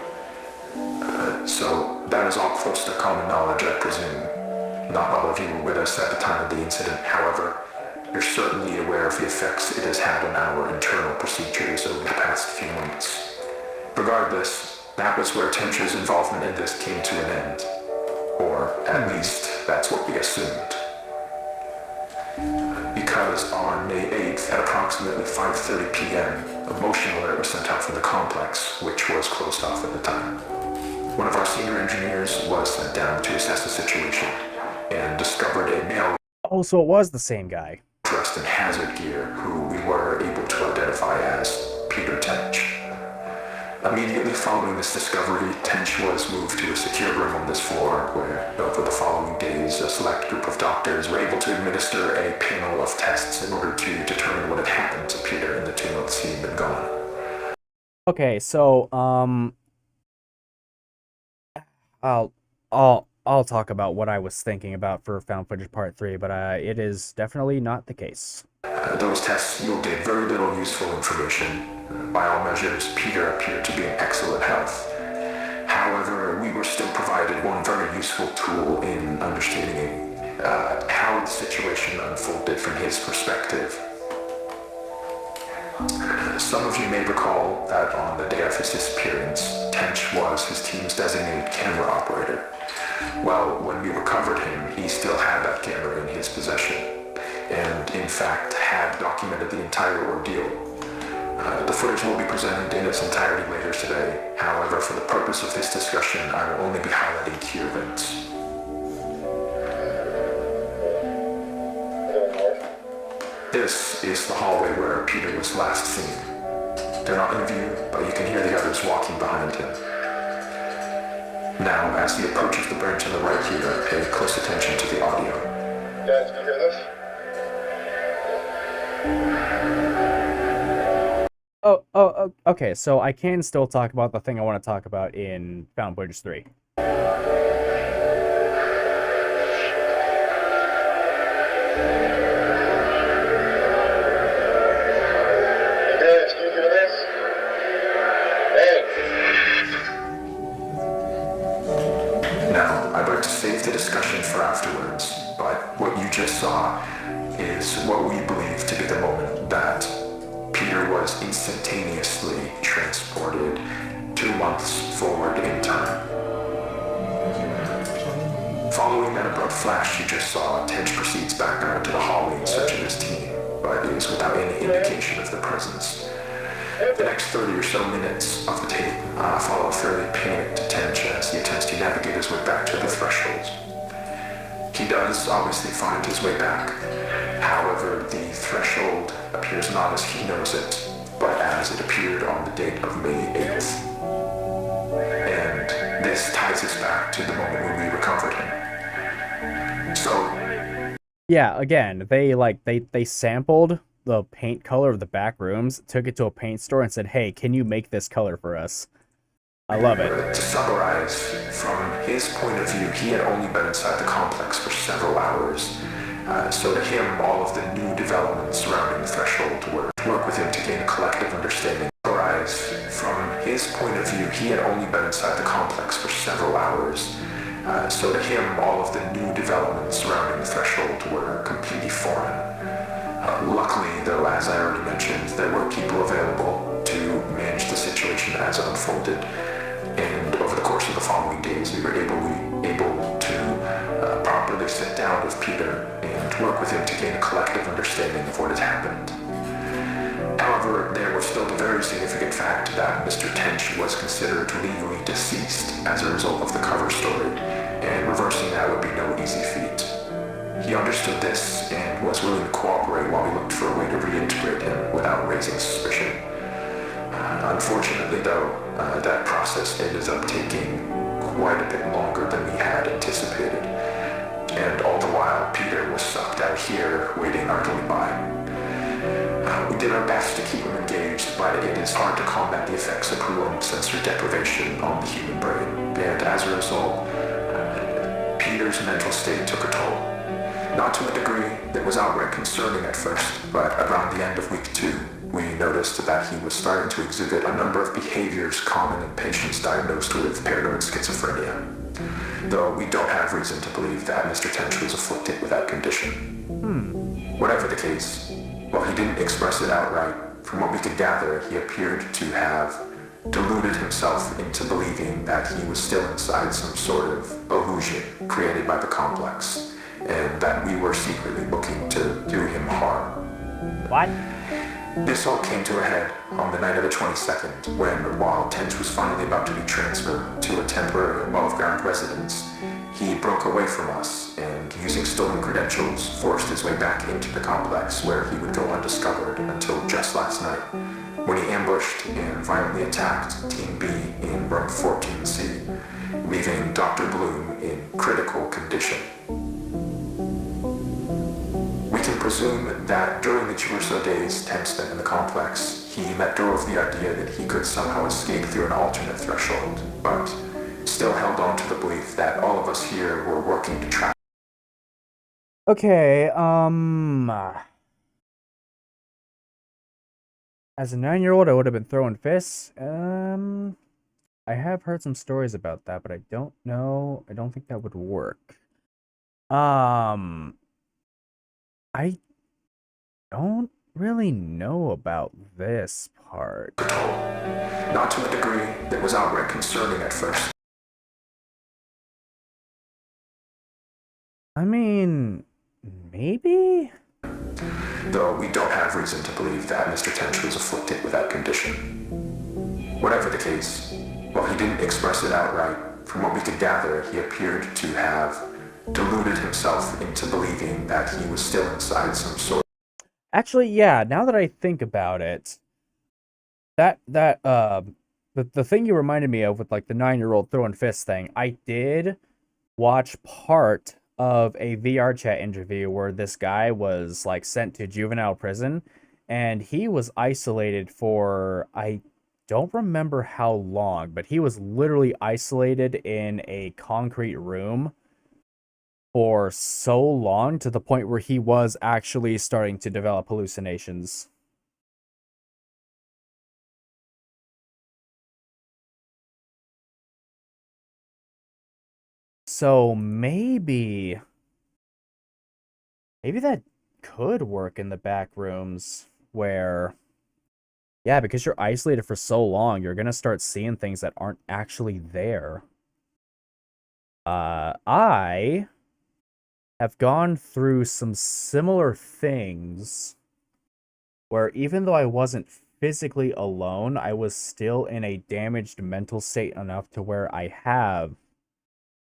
So that is all close to common knowledge, I presume. Not all of you were with us at the time of the incident, however, you're certainly aware of the effects it has had on our internal procedures over the past few months. Regardless, that was where Tench's involvement in this came to an end. Or, at least, that's what we assumed. Because on May 8th, at approximately 5:30 p.m., a motion alert was sent out from the complex, which was closed off at the time. One of our senior engineers was sent down to assess the situation, and discovered a male... Oh, so it was the same guy. ...dressed in hazard gear, who we were able to identify as Peter Tench. Immediately following this discovery, Tench was moved to a secure room on this floor, where, over the following days, a select group of doctors were able to administer a panel of tests in order to determine what had happened to Peter in the 2 months he had been gone. Okay, so, I'll talk about what I was thinking about for Found Footage Part 3, but it is definitely not the case. Those tests yielded very little useful information. By all measures, Peter appeared to be in excellent health. However, we were still provided one very useful tool in understanding how the situation unfolded from his perspective. Some of you may recall that on the day of his disappearance, Tench was his team's designated camera operator. Well, when we recovered him, he still had that camera in his possession, and in fact had documented the entire ordeal. The footage will be presented in its entirety later today. However, for the purpose of this discussion, I will only be highlighting key events. This is the hallway where Peter was last seen. They're not in view, but you can hear the others walking behind him. Now, as he approaches the branch on the right here, pay close attention to the audio. Guys, can you hear this? Oh, okay, so I can still talk about the thing I want to talk about in Found Footage 3. was instantaneously transported 2 months forward in time. Following that abrupt flash you just saw, Tench proceeds back out to the hallway in search of his team, but is without any indication of their presence. The next 30 or so minutes of the tape follow a fairly panicked Tench as he attempts to navigate his way back to the threshold. He does obviously find his way back. However, the threshold appears not as he knows it, but as it appeared on the date of May 8th. And this ties us back to the moment when we recovered him. So, yeah, again, they sampled the paint color of the back rooms, took it to a paint store and said, hey, can you make this color for us? I love it. To summarize, from his point of view, he had only been inside the complex for several hours. So to him, all of the new developments surrounding the threshold were to work with him to gain a collective understanding. From his point of view, he had only been inside the complex for several hours. So to him, all of the new developments surrounding the threshold were completely foreign. Luckily, though, as I already mentioned, there were people available to manage the situation as it unfolded. And over the course of the following days, we were able to properly sit down with Peter and work with him to gain a collective understanding of what had happened. However, there was still the very significant fact that Mr. Tench was considered legally deceased as a result of the cover story, and reversing that would be no easy feat. He understood this and was willing to cooperate while we looked for a way to reintegrate him without raising suspicion. Unfortunately, though, that process ended up taking quite a bit longer than we had anticipated, and all the while Peter was sucked out here waiting idly by. We did our best to keep him engaged, but it is hard to combat the effects of prolonged sensory deprivation on the human brain, and as a result, Peter's mental state took a toll. Not to a degree that was outright concerning at first, but around the end of week 2, we noticed that he was starting to exhibit a number of behaviors common in patients diagnosed with paranoid schizophrenia, though we don't have reason to believe that Mr. Tench was afflicted with that condition. Whatever the case, while he didn't express it outright, from what we could gather, he appeared to have deluded himself into believing that he was still inside some sort of illusion created by the complex, and that we were secretly looking to do him harm. What? This all came to a head on the night of the 22nd, when, while Tench was finally about to be transferred to a temporary above-ground residence, he broke away from us and, using stolen credentials, forced his way back into the complex where he would go undiscovered until just last night, when he ambushed and violently attacked Team B in room 14C, leaving Dr. Bloom in critical condition. We can presume that during the 2 or so days Tench spent in the complex, he let go of the idea that he could somehow escape through an alternate threshold, but still held on to the belief that all of us here were working to track. Okay, as a 9-year-old, I would have been throwing fists. I have heard some stories about that, but I don't know. I don't think that would work. I don't really know about this part. Not to a degree that was outright concerning at first. I mean, maybe? Though we don't have reason to believe that Mr. Tench was afflicted with that condition. Whatever the case, while he didn't express it outright, from what we could gather, he appeared to have deluded himself into believing that he was still inside some sort. Actually, yeah, now that I think about it, the thing you reminded me of with like the 9-year-old throwing fists thing, I did watch part of a VR chat interview where this guy was like sent to juvenile prison, and he was isolated for, I don't remember how long, but he was literally isolated in a concrete room for so long, to the point where he was actually starting to develop hallucinations. So maybe that could work in the back rooms, where Yeah, because you're isolated for so long, you're gonna start seeing things that aren't actually there. I have gone through some similar things where even though I wasn't physically alone, I was still in a damaged mental state enough to where I have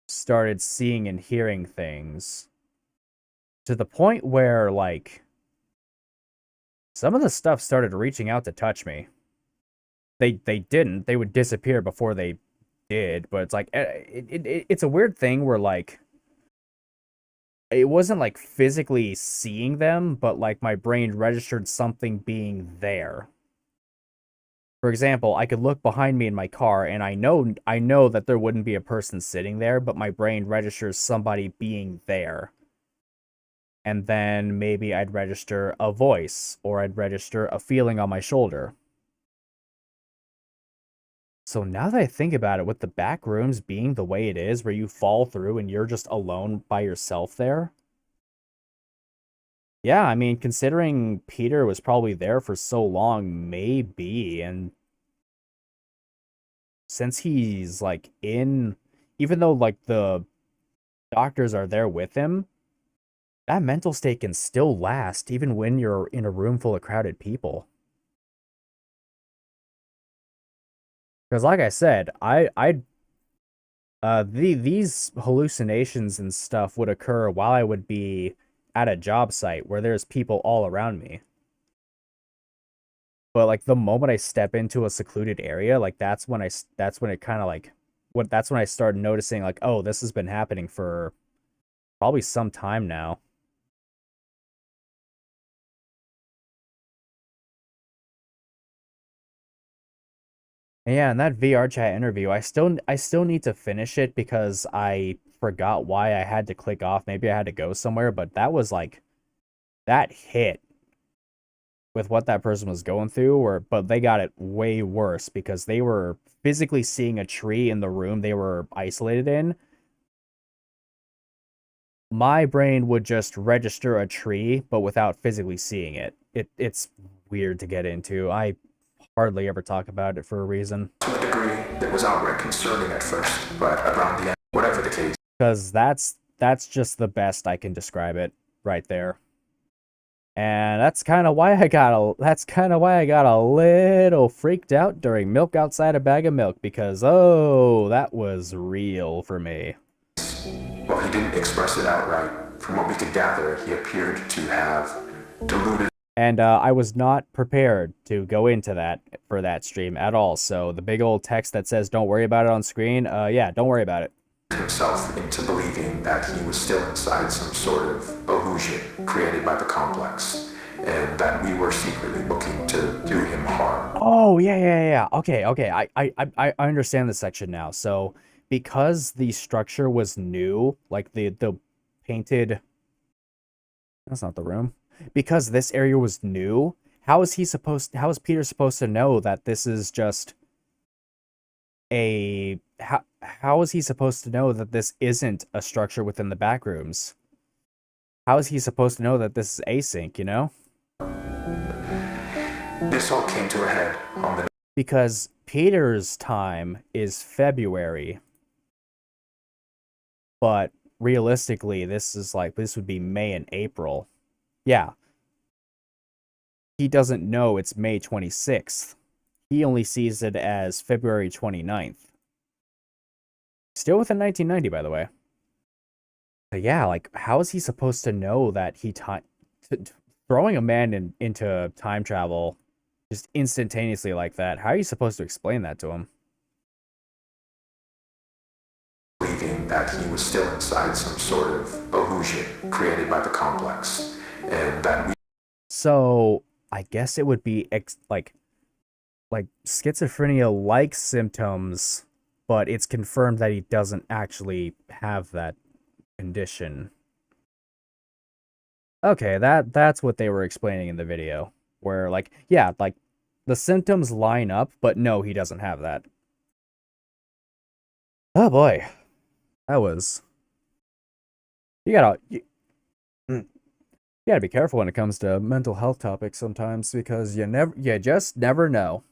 started seeing and hearing things to the point where, like, some of the stuff started reaching out to touch me. They didn't. They would disappear before they did, but it's like, it's a weird thing where, like, it wasn't, like, physically seeing them, but, like, my brain registered something being there. For example, I could look behind me in my car, and I know that there wouldn't be a person sitting there, but my brain registers somebody being there. And then maybe I'd register a voice, or I'd register a feeling on my shoulder. So now that I think about it, with the back rooms being the way it is, where you fall through and you're just alone by yourself there. Yeah, I mean, considering Peter was probably there for so long, maybe, and since he's, like, even though, like, the doctors are there with him, that mental state can still last, even when you're in a room full of crowded people. Because, like I said, these hallucinations and stuff would occur while I would be at a job site where there's people all around me. But, like, the moment I step into a secluded area, like, that's when it kind of, like, that's when I started noticing, like, oh, this has been happening for probably some time now. Yeah, and that VR chat interview, I still need to finish it because I forgot why I had to click off. Maybe I had to go somewhere, but that was, like, that hit with what that person was going through, but they got it way worse because they were physically seeing a tree in the room they were isolated in. My brain would just register a tree, but without physically seeing it. It's weird to get into. I hardly ever talk about it for a reason. To a degree that was outright concerning at first, but around the end, whatever the case. Because that's just the best I can describe it right there. And that's kind of why I got a little freaked out during Milk Outside a Bag of Milk, because, oh, that was real for me. Well, he didn't express it outright. From what we could gather, he appeared to have deluded. And I was not prepared to go into that for that stream at all. So the big old text that says "Don't worry about it" on screen, yeah, don't worry about it. Himself into believing that he was still inside some sort of illusion created by the complex, and that we were secretly looking to do him harm. Oh, yeah. Okay. I understand this section now. So because the structure was new, like the painted. That's not the room. Because this area was new, how is Peter supposed to know that this is just a... How is he supposed to know that this isn't a structure within the backrooms? How is he supposed to know that this is async, you know? This all came to a head on the... Because Peter's time is February. But realistically, this would be May and April. Yeah. He doesn't know it's May 26th. He only sees it as February 29th. Still within 1990, by the way. But yeah, like, how is he supposed to know that throwing a man into time travel just instantaneously like that? How are you supposed to explain that to him? Believing that he was still inside some sort of illusion created by the complex, and that we... So I guess it would be like schizophrenia-like symptoms, but it's confirmed that he doesn't actually have that condition. Okay, that's what they were explaining in the video, where, like, yeah, like, the symptoms line up, but no, he doesn't have that. Oh boy, that was... You gotta be careful when it comes to mental health topics sometimes because you just never know.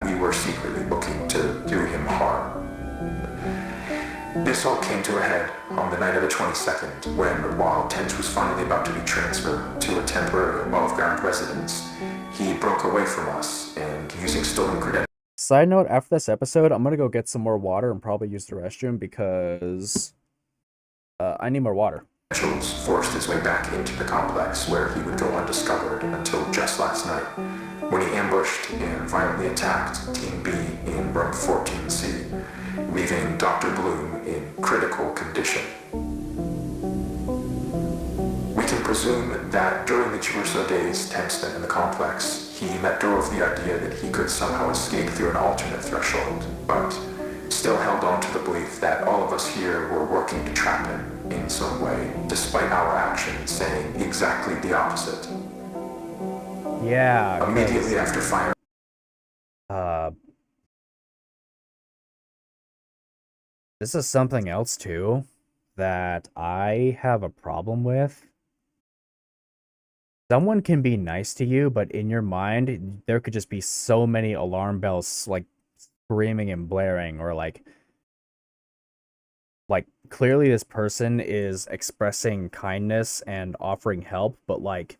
We were secretly looking to do him harm. This all came to a head on the night of the 22nd when, while Tench was finally about to be transferred to a temporary above-ground residence, he broke away from us and, using stolen credentials... Side note, after this episode, I'm gonna go get some more water and probably use the restroom because I need more water. Forced his way back into the complex where he would go undiscovered until just last night, when he ambushed and violently attacked Team B in room 14C, leaving Dr. Bloom in critical condition. We can presume that during the Churso days Tench spent in the complex, he let go of the idea that he could somehow escape through an alternate threshold, but still held on to the belief that all of us here were working to trap him in some way, despite our actions saying exactly the opposite. Yeah. Immediately after firing... This is something else, too, that I have a problem with. Someone can be nice to you, but in your mind, there could just be so many alarm bells, like, screaming and blaring, or, like, clearly this person is expressing kindness and offering help, but, like,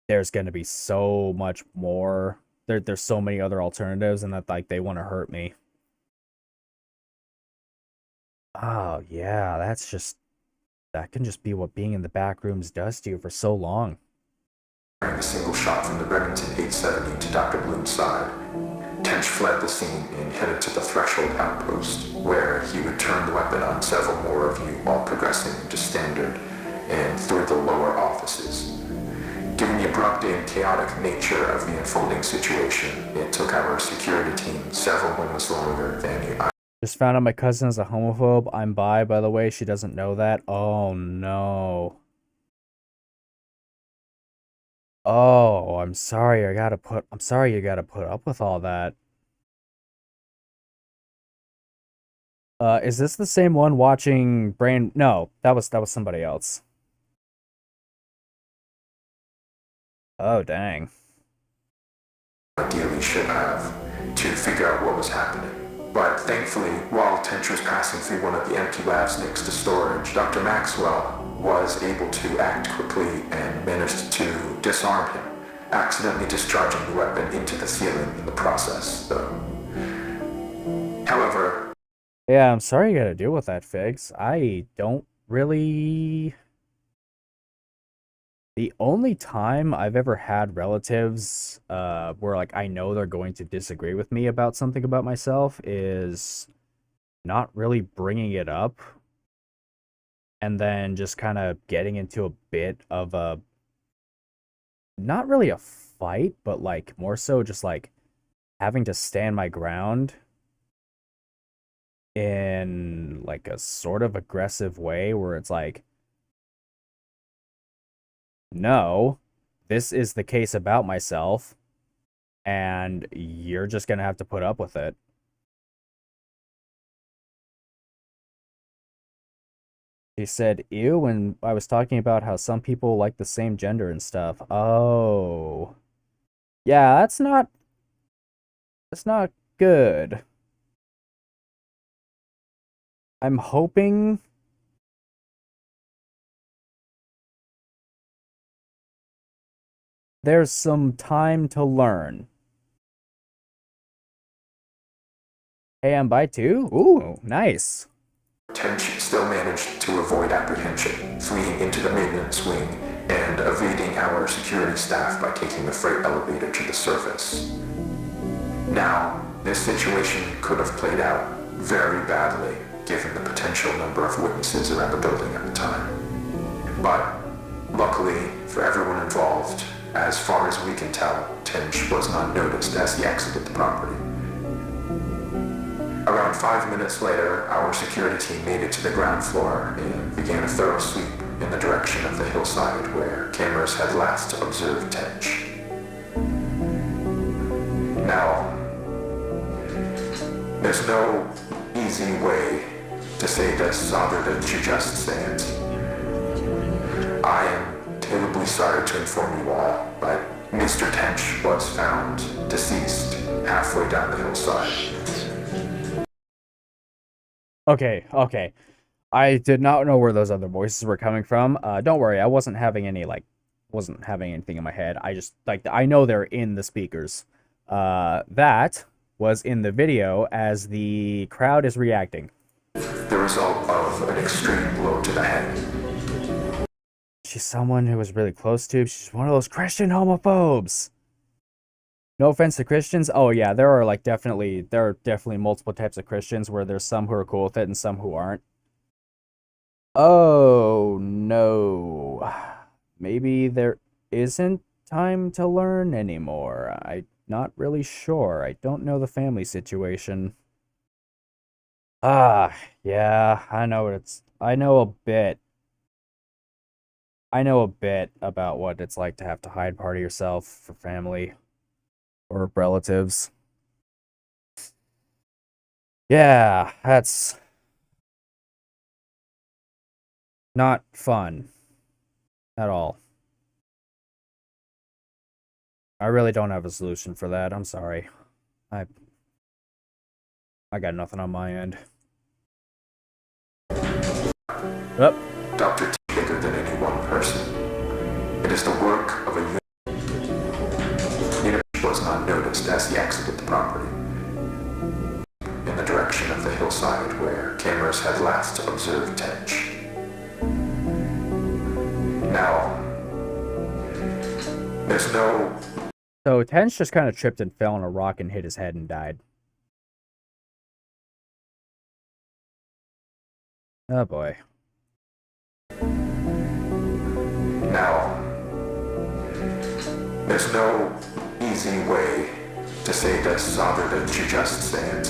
there's gonna be so much more. There's so many other alternatives, and that, like, they want to hurt me. Oh, yeah, that can just be what being in the back rooms does to you for so long. A single shot from the Remington 870 to Dr. Bloom's side, Tench fled the scene and headed to the threshold outpost, where he would turn the weapon on several more of you while progressing into standard and through the lower offices. Given the abrupt and chaotic nature of the unfolding situation, it took our security team several moments longer than you. Just found out my cousin is a homophobe. I'm bi, by the way. She doesn't know that. Oh, no. Oh, I'm sorry you gotta put up with all that. Is this the same one watching Brain? No, that was somebody else. Oh, dang. Ideally should have, to figure out what was happening. But thankfully, while Tench was passing through one of the empty labs next to storage, Dr. Maxwell was able to act quickly and managed to disarm him, accidentally discharging the weapon into the ceiling in the process, though. However... Yeah, I'm sorry you gotta deal with that, Figs. I don't really... The only time I've ever had relatives where, like, I know they're going to disagree with me about something about myself is not really bringing it up and then just kind of getting into a bit of a, not really a fight, but, like, more so just, like, having to stand my ground in, like, a sort of aggressive way where it's like, no, this is the case about myself, and you're just gonna have to put up with it. He said, ew, when I was talking about how some people like the same gender and stuff. Oh. Yeah, that's not good. I'm hoping... there's some time to learn. Hey, I'm bi too? Ooh, nice. Tench still managed to avoid apprehension, fleeing into the maintenance wing and evading our security staff by taking the freight elevator to the surface. Now, this situation could have played out very badly, given the potential number of witnesses around the building at the time. But, luckily for everyone involved, as far as we can tell, Tench was not noticed as he exited the property. Around 5 minutes later, our security team made it to the ground floor and began a thorough sweep in the direction of the hillside where cameras had last observed Tench. Now, there's no easy way to say this other than to just say it. I am terribly sorry to inform you all, but Mr. Tench was found deceased halfway down the hillside. Okay, okay. I did not know where those other voices were coming from. Don't worry, I wasn't having anything in my head. I just, like, I know they're in the speakers. That was in the video as the crowd is reacting. The result of an extreme blow to the head. She's someone who was really close to. She's one of those Christian homophobes. No offense to Christians. Oh yeah, there are definitely multiple types of Christians where there's some who are cool with it and some who aren't. Oh no. Maybe there isn't time to learn anymore. I'm not really sure. I don't know the family situation. Yeah, I know a bit about what it's like to have to hide part of yourself for family or relatives. Yeah, that's not fun at all. I really don't have a solution for that. I'm sorry. I got nothing on my end. Up. Dr. T bigger than any one person. It is the work of a unit. Was not noticed as he exited the property. In the direction of the hillside where cameras had last observed Tench. Now, there's no... So Tench just kind of tripped and fell on a rock and hit his head and died. Oh boy. Now, there's no easy way to say this other than to just say it.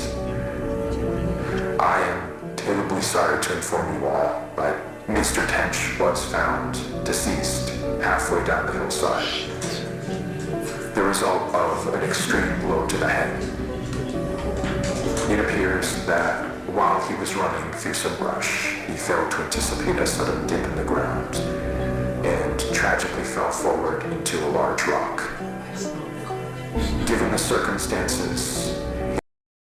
I am terribly sorry to inform you all, but Mr. Tench was found deceased halfway down the hillside. The result of an extreme blow to the head. It appears that while he was running through some brush, he failed to anticipate a sudden dip in the ground and tragically fell forward into a large rock. Given the circumstances...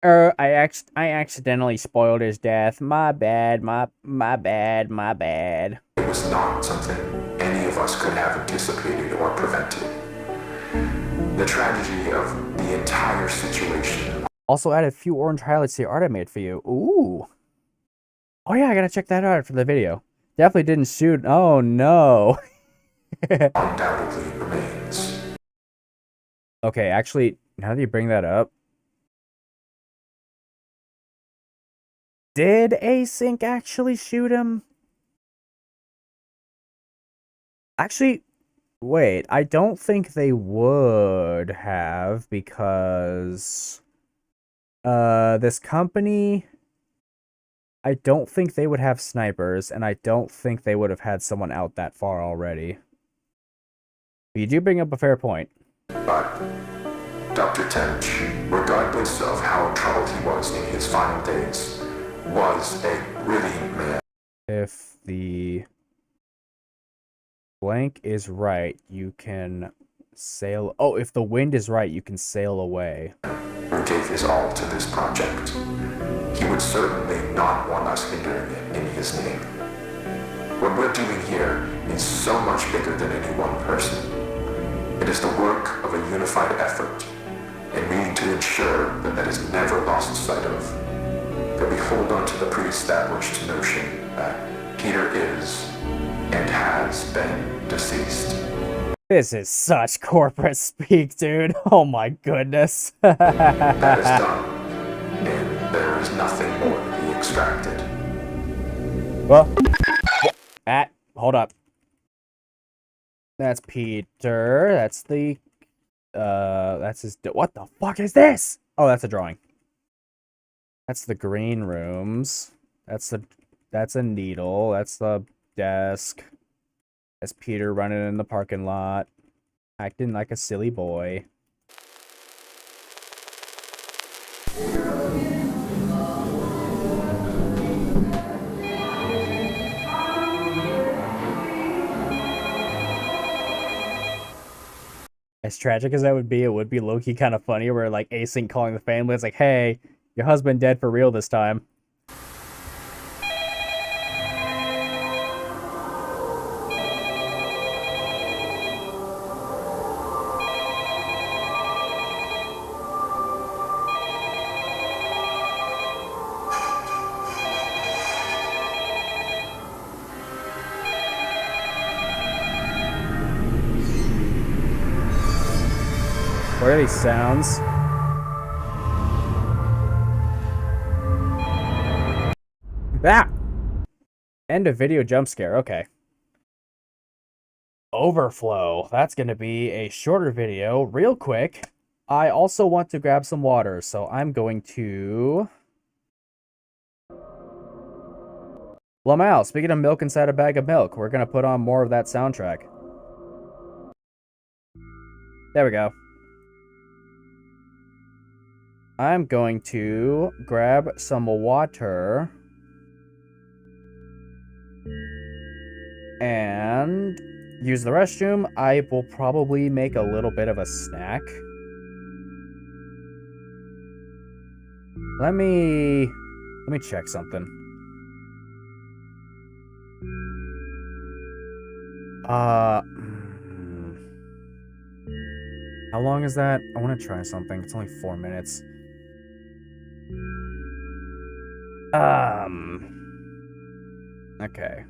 I accidentally spoiled his death. My bad, my bad. It was not something any of us could have anticipated or prevented. The tragedy of the entire situation... Also added a few orange highlights to the art I made for you. Ooh. Oh yeah, I gotta check that out for the video. Definitely didn't shoot. Oh no. undoubtedly remains. Okay, actually, now that you bring that up, did Async actually shoot him? Actually, wait, I don't think they would have, because this company, I don't think they would have snipers, and I don't think they would have had someone out that far already. But you do bring up a fair point. But Dr. Tench, regardless of how troubled he was in his final days, was a really man. If the blank is right, you can sail... Oh, if the wind is right, you can sail away. Who gave his all to this project. He would certainly not want us hindering it in his name. What we're doing here is so much bigger than any one person. It is the work of a unified effort, and we need to ensure that that is never lost sight of. That we hold on to the pre-established notion that Peter is and has been deceased. This is such corporate speak, dude. Oh my goodness. That is done, and there is nothing more to be extracted. Well, hold up. That's Peter. That's the, that's his, what the fuck is this? Oh, that's a drawing. That's the green rooms. That's a needle. That's the desk. That's Peter running in the parking lot, acting like a silly boy. As tragic as that would be, it would be low-key kind of funny where, like, async calling the family, it's like, hey, your husband dead for real this time. What are these sounds? Ah! End of video jump scare, okay. Overflow. That's going to be a shorter video, real quick. I also want to grab some water, so I'm going to... Lamau, speaking of milk inside a bag of milk, we're going to put on more of that soundtrack. There we go. I'm going to grab some water and use the restroom. I will probably make a little bit of a snack. Let me check something. How long is that? I want to try something. It's only 4 minutes. Okay.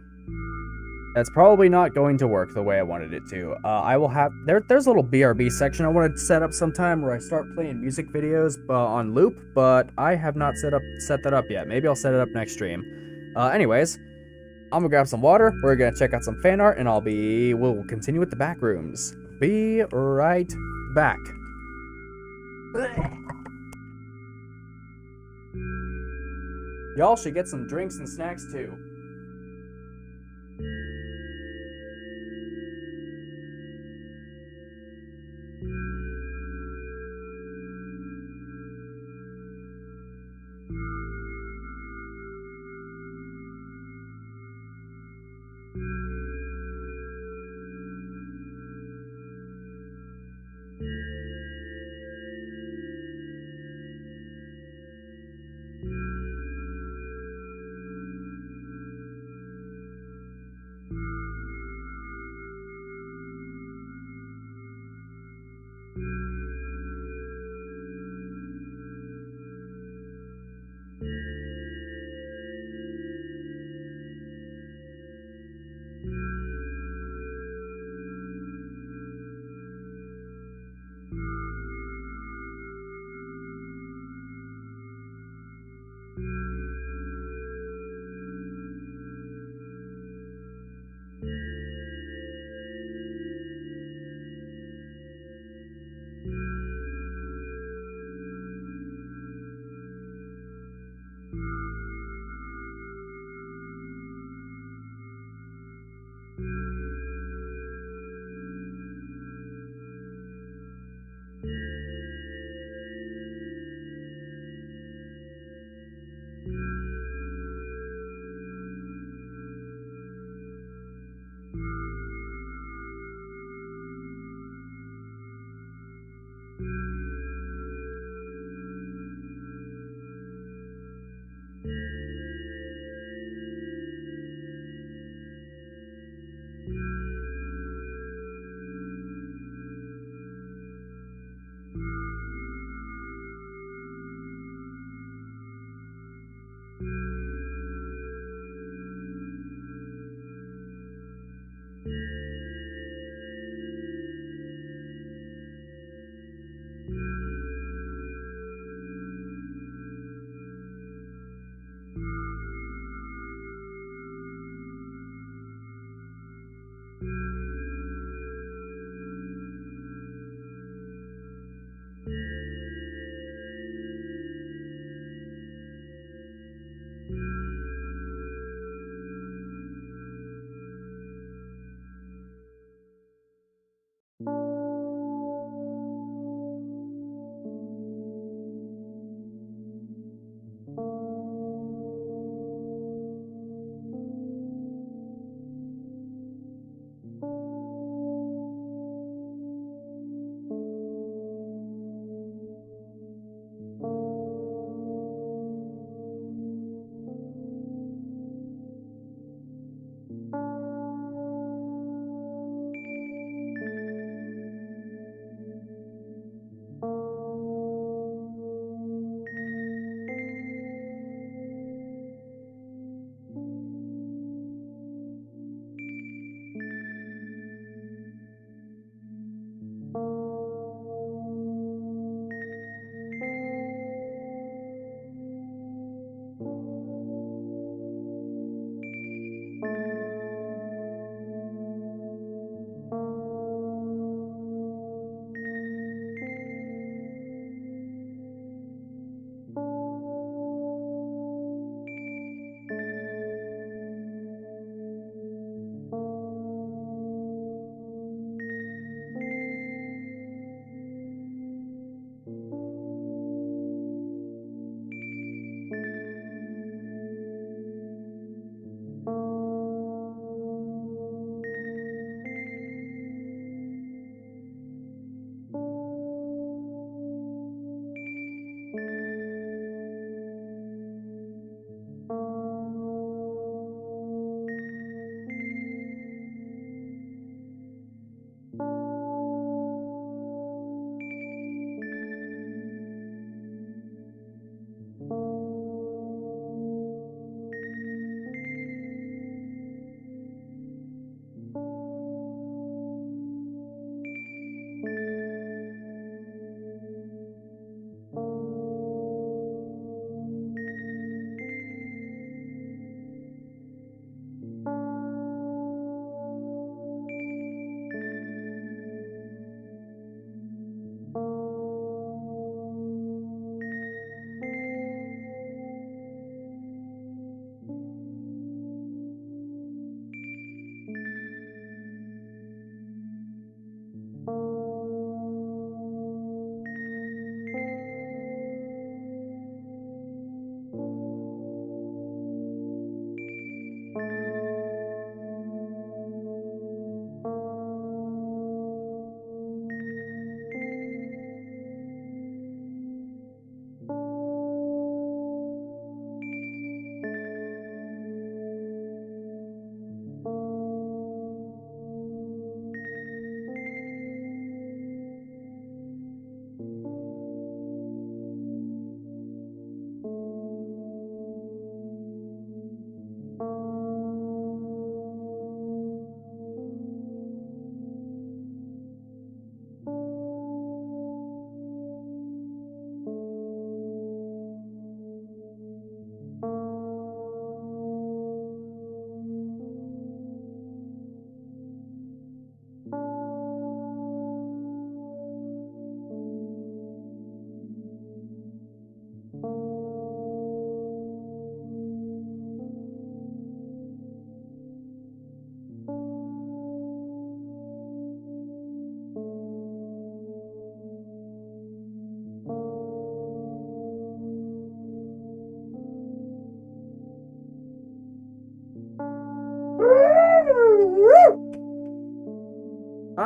That's probably not going to work the way I wanted it to. I will have... There's a little BRB section I want to set up sometime where I start playing music videos on loop, but I have not set that up yet. Maybe I'll set it up next stream. Anyways, I'm gonna grab some water, we're gonna check out some fan art, and we'll continue with the back rooms. Be right back. Y'all should get some drinks and snacks too.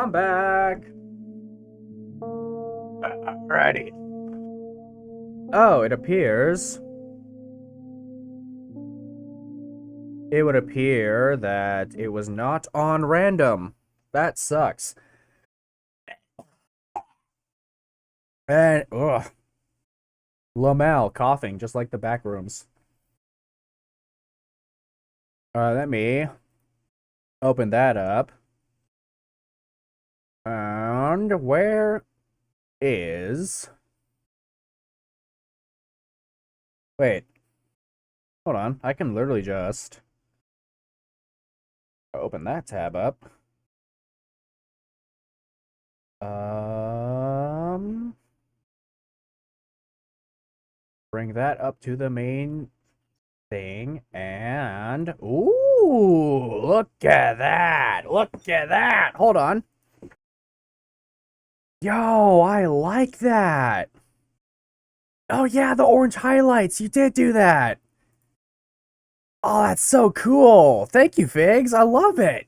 I'm back. Alrighty. Oh, it appears. It would appear that it was not on random. That sucks. And, ugh. Lamel coughing, just like the back rooms. Let me open that up. And where is... Wait. Hold on. I can literally just open that tab up. Bring that up to the main thing, and ooh, look at that! Look at that! Hold on. Yo, I like that. Oh yeah, the orange highlights. You did do that. Oh, that's so cool. Thank you, Figs. I love it.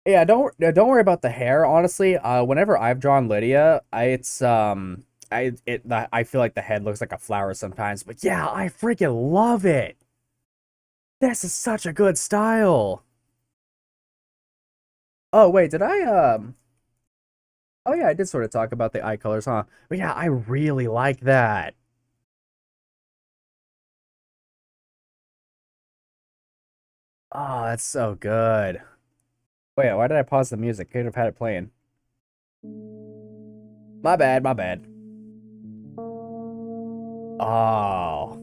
Yeah, don't worry about the hair. Honestly, whenever I've drawn Lydia, I feel like the head looks like a flower sometimes. But yeah, I freaking love it. This is such a good style. Oh wait, did I Oh yeah, I did sort of talk about the eye colors, huh? But yeah, I really like that. Oh, that's so good. Wait, why did I pause the music? Could have had it playing. My bad, my bad. Oh,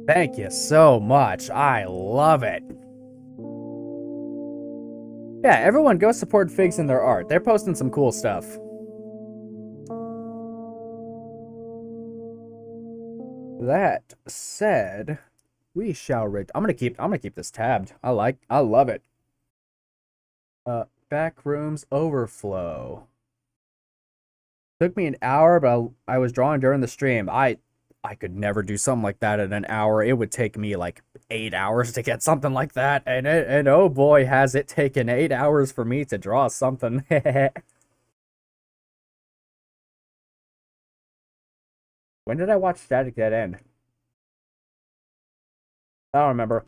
thank you so much. I love it. Yeah, everyone go support Figs in their art. They're posting some cool stuff. That said, we shall read. I'm gonna keep this tabbed. I love it. Backrooms Overflow. Took me an hour, but I was drawing during the stream. I could never do something like that in an hour. It would take me like 8 hours to get something like that, and oh boy, has it taken 8 hours for me to draw something. When did I watch Static Dead End? I don't remember.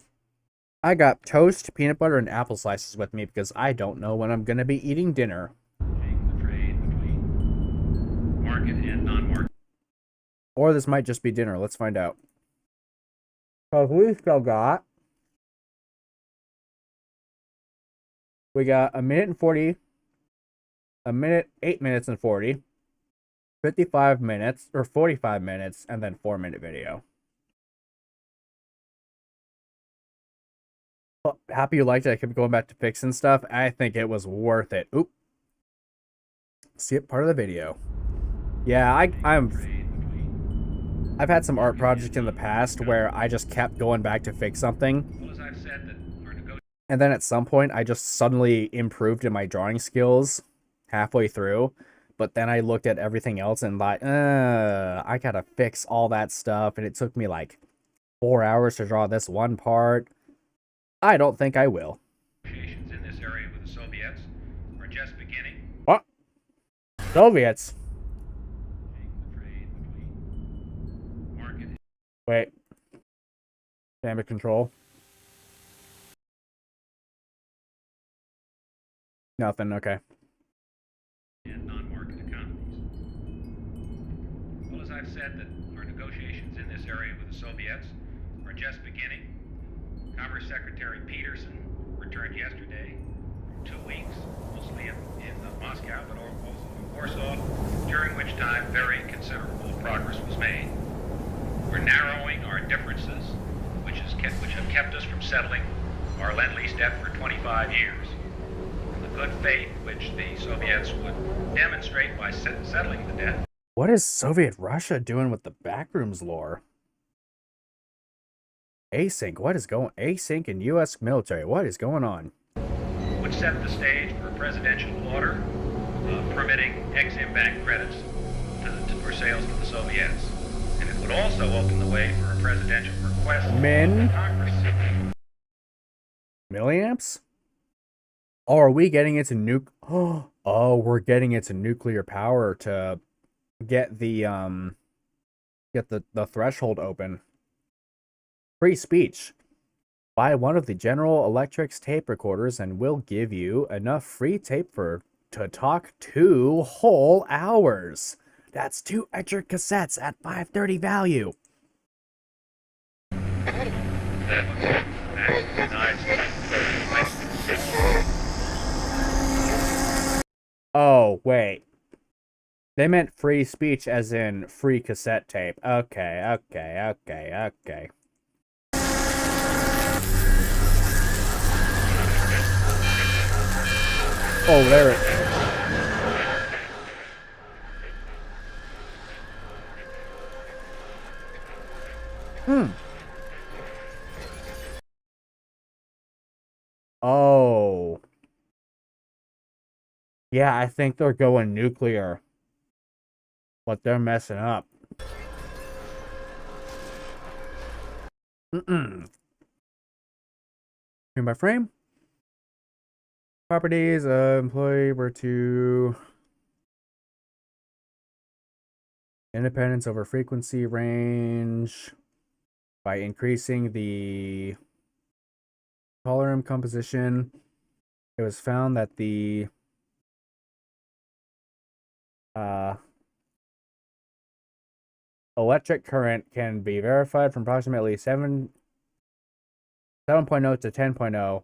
I got toast, peanut butter, and apple slices with me because I don't know when I'm going to be eating dinner. The trade between market and non-market. Or this might just be dinner. Let's find out. So we still got... We got a minute and 40. A minute, 8 minutes and 40. 55 minutes, or 45 minutes, and then 4-minute video. Well, happy you liked it. I kept going back to fixing stuff. I think it was worth it. Oop. Skip part of the video. Yeah, I've had some art projects in the past where I just kept going back to fix something. And then at some point, I just suddenly improved in my drawing skills halfway through. But then I looked at everything else and like, I gotta fix all that stuff. And it took me like 4 hours to draw this one part. I don't think I will. Negotiations in this area with the Soviets are just beginning. What? Soviets? Wait. Damage control. Nothing, okay. And non-market economies. Well, as I've said, that our negotiations in this area with the Soviets are just beginning. Commerce Secretary Peterson returned yesterday from 2 weeks, mostly in Moscow, but also in Warsaw, during which time very considerable progress was made. We're narrowing our differences, which have kept us from settling our Lend-Lease debt for 25 years. And the good faith which the Soviets would demonstrate by settling the debt. What is Soviet Russia doing with the Backrooms lore? Async, what is going... Async and U.S. military, what is going on? Would set the stage for a presidential order permitting Exim Bank credits for sales to the Soviets. And it would also open the way for a presidential request Min? to Congress. Milliamps? Oh, are we getting into Oh, we're getting into nuclear power to get the threshold open. Free speech. Buy one of the General Electric's tape recorders and we'll give you enough free tape to talk 2 whole hours. That's 2 extra cassettes at $5.30 value. Oh, wait. They meant free speech as in free cassette tape. Okay. Oh, there it is. Oh. Yeah, I think they're going nuclear. But they're messing up. Frame by frame. Properties, employee were to independence over frequency range by increasing the color composition. It was found that the electric current can be verified from approximately 7.0 to 10.0.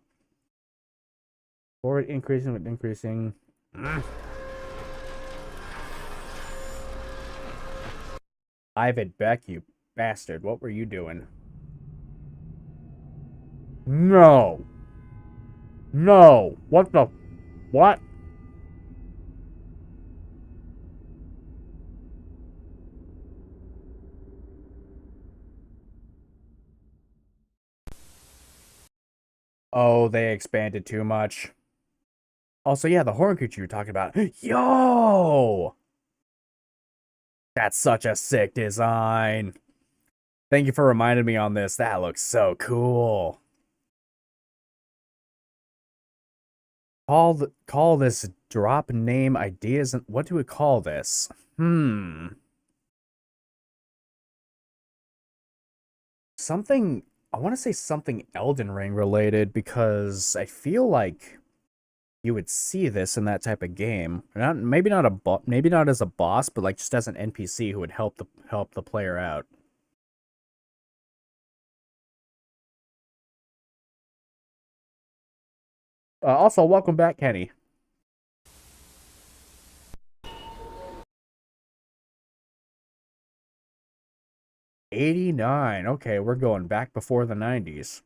Forward increasing with increasing. Ivan Beck, you bastard. What were you doing? No. No. What the... What? Oh, they expanded too much. Also, yeah, the horror creature you were talking about. Yo! That's such a sick design. Thank you for reminding me on this. That looks so cool. Call this drop name ideas. What do we call this? Something, I want to say something Elden Ring related because I feel like you would see this in that type of game. Maybe not as a boss, but like just as an NPC who would help the player out. Also, welcome back, Kenny. '89. Okay, we're going back before the '90s.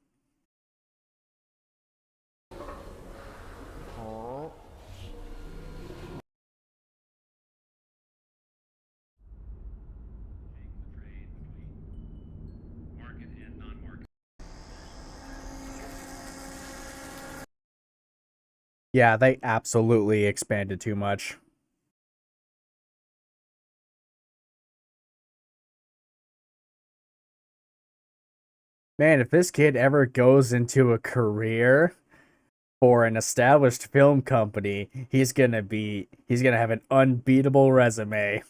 Yeah, they absolutely expanded too much. Man, if this kid ever goes into a career for an established film company, he's gonna have an unbeatable resume.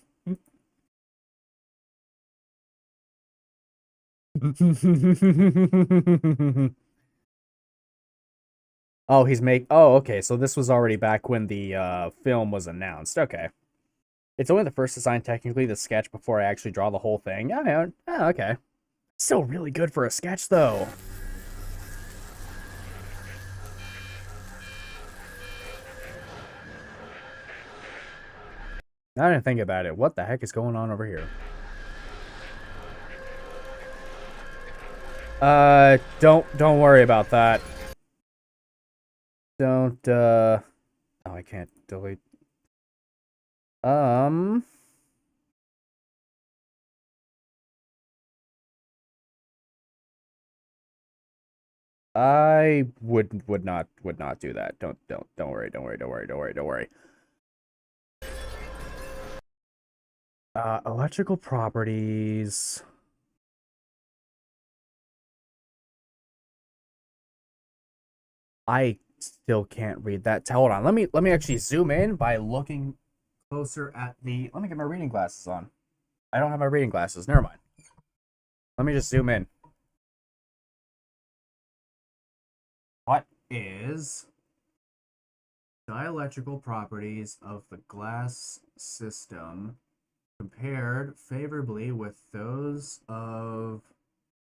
Oh, okay, so this was already back when the film was announced. Okay. It's only the first design, technically, the sketch before I actually draw the whole thing. Yeah, okay. Still really good for a sketch, though. Now I didn't think about it. What the heck is going on over here? Don't worry about that. Don't, oh, I can't delete. I would not do that. Don't worry. Electrical properties. I still can't read that. Hold on. Let me actually zoom in by looking closer at the. Let me get my reading glasses on. I don't have my reading glasses. Never mind. Let me just zoom in. What is dielectrical properties of the glass system compared favorably with those of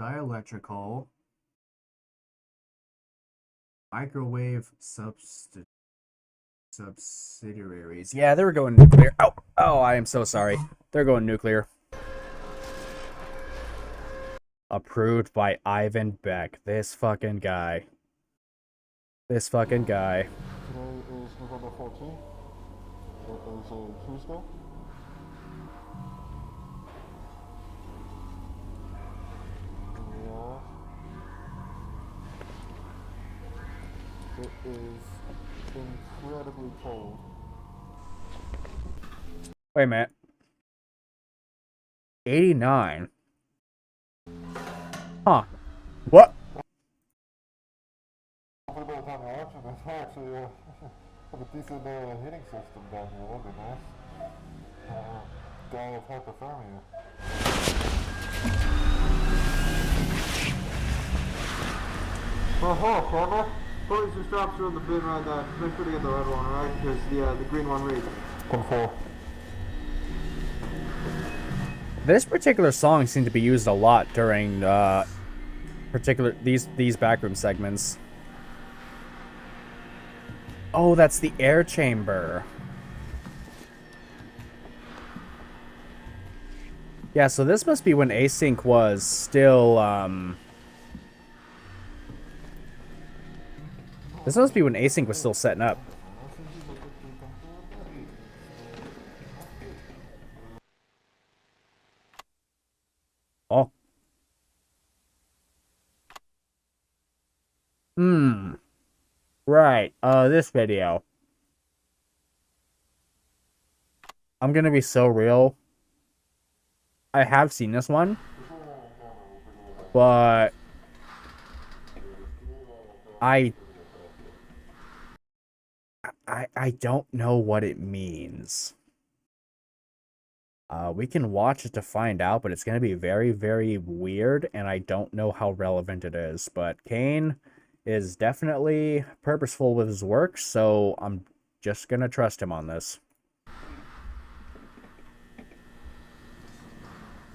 dielectrical microwave subsidiaries? Yeah, they were going nuclear. Oh, I am so sorry. They're going nuclear. Approved by Ivan Beck. This fucking guy. This fucking guy. Today is November 14th. It is a Tuesday. Yeah. It is incredibly cold. Wait a minute. 89. Huh. What? Hopefully by the time you're watching this, we'll actually have a decent heating system down here. That'd be nice. Die of hypothermia. Oh, camera. Put your straps are in the bin right there. Make sure to get the red one, right? Because the green one reads. 10-4. This particular song seemed to be used a lot during these backroom segments. Oh, that's the air chamber. Yeah, so this must be when async was still this must be when async was still setting up. Oh. Right. This video. I'm gonna be so real. I have seen this one, but I don't know what it means. We can watch it to find out, but it's going to be very, very weird, and I don't know how relevant it is. But Kane is definitely purposeful with his work, so I'm just going to trust him on this.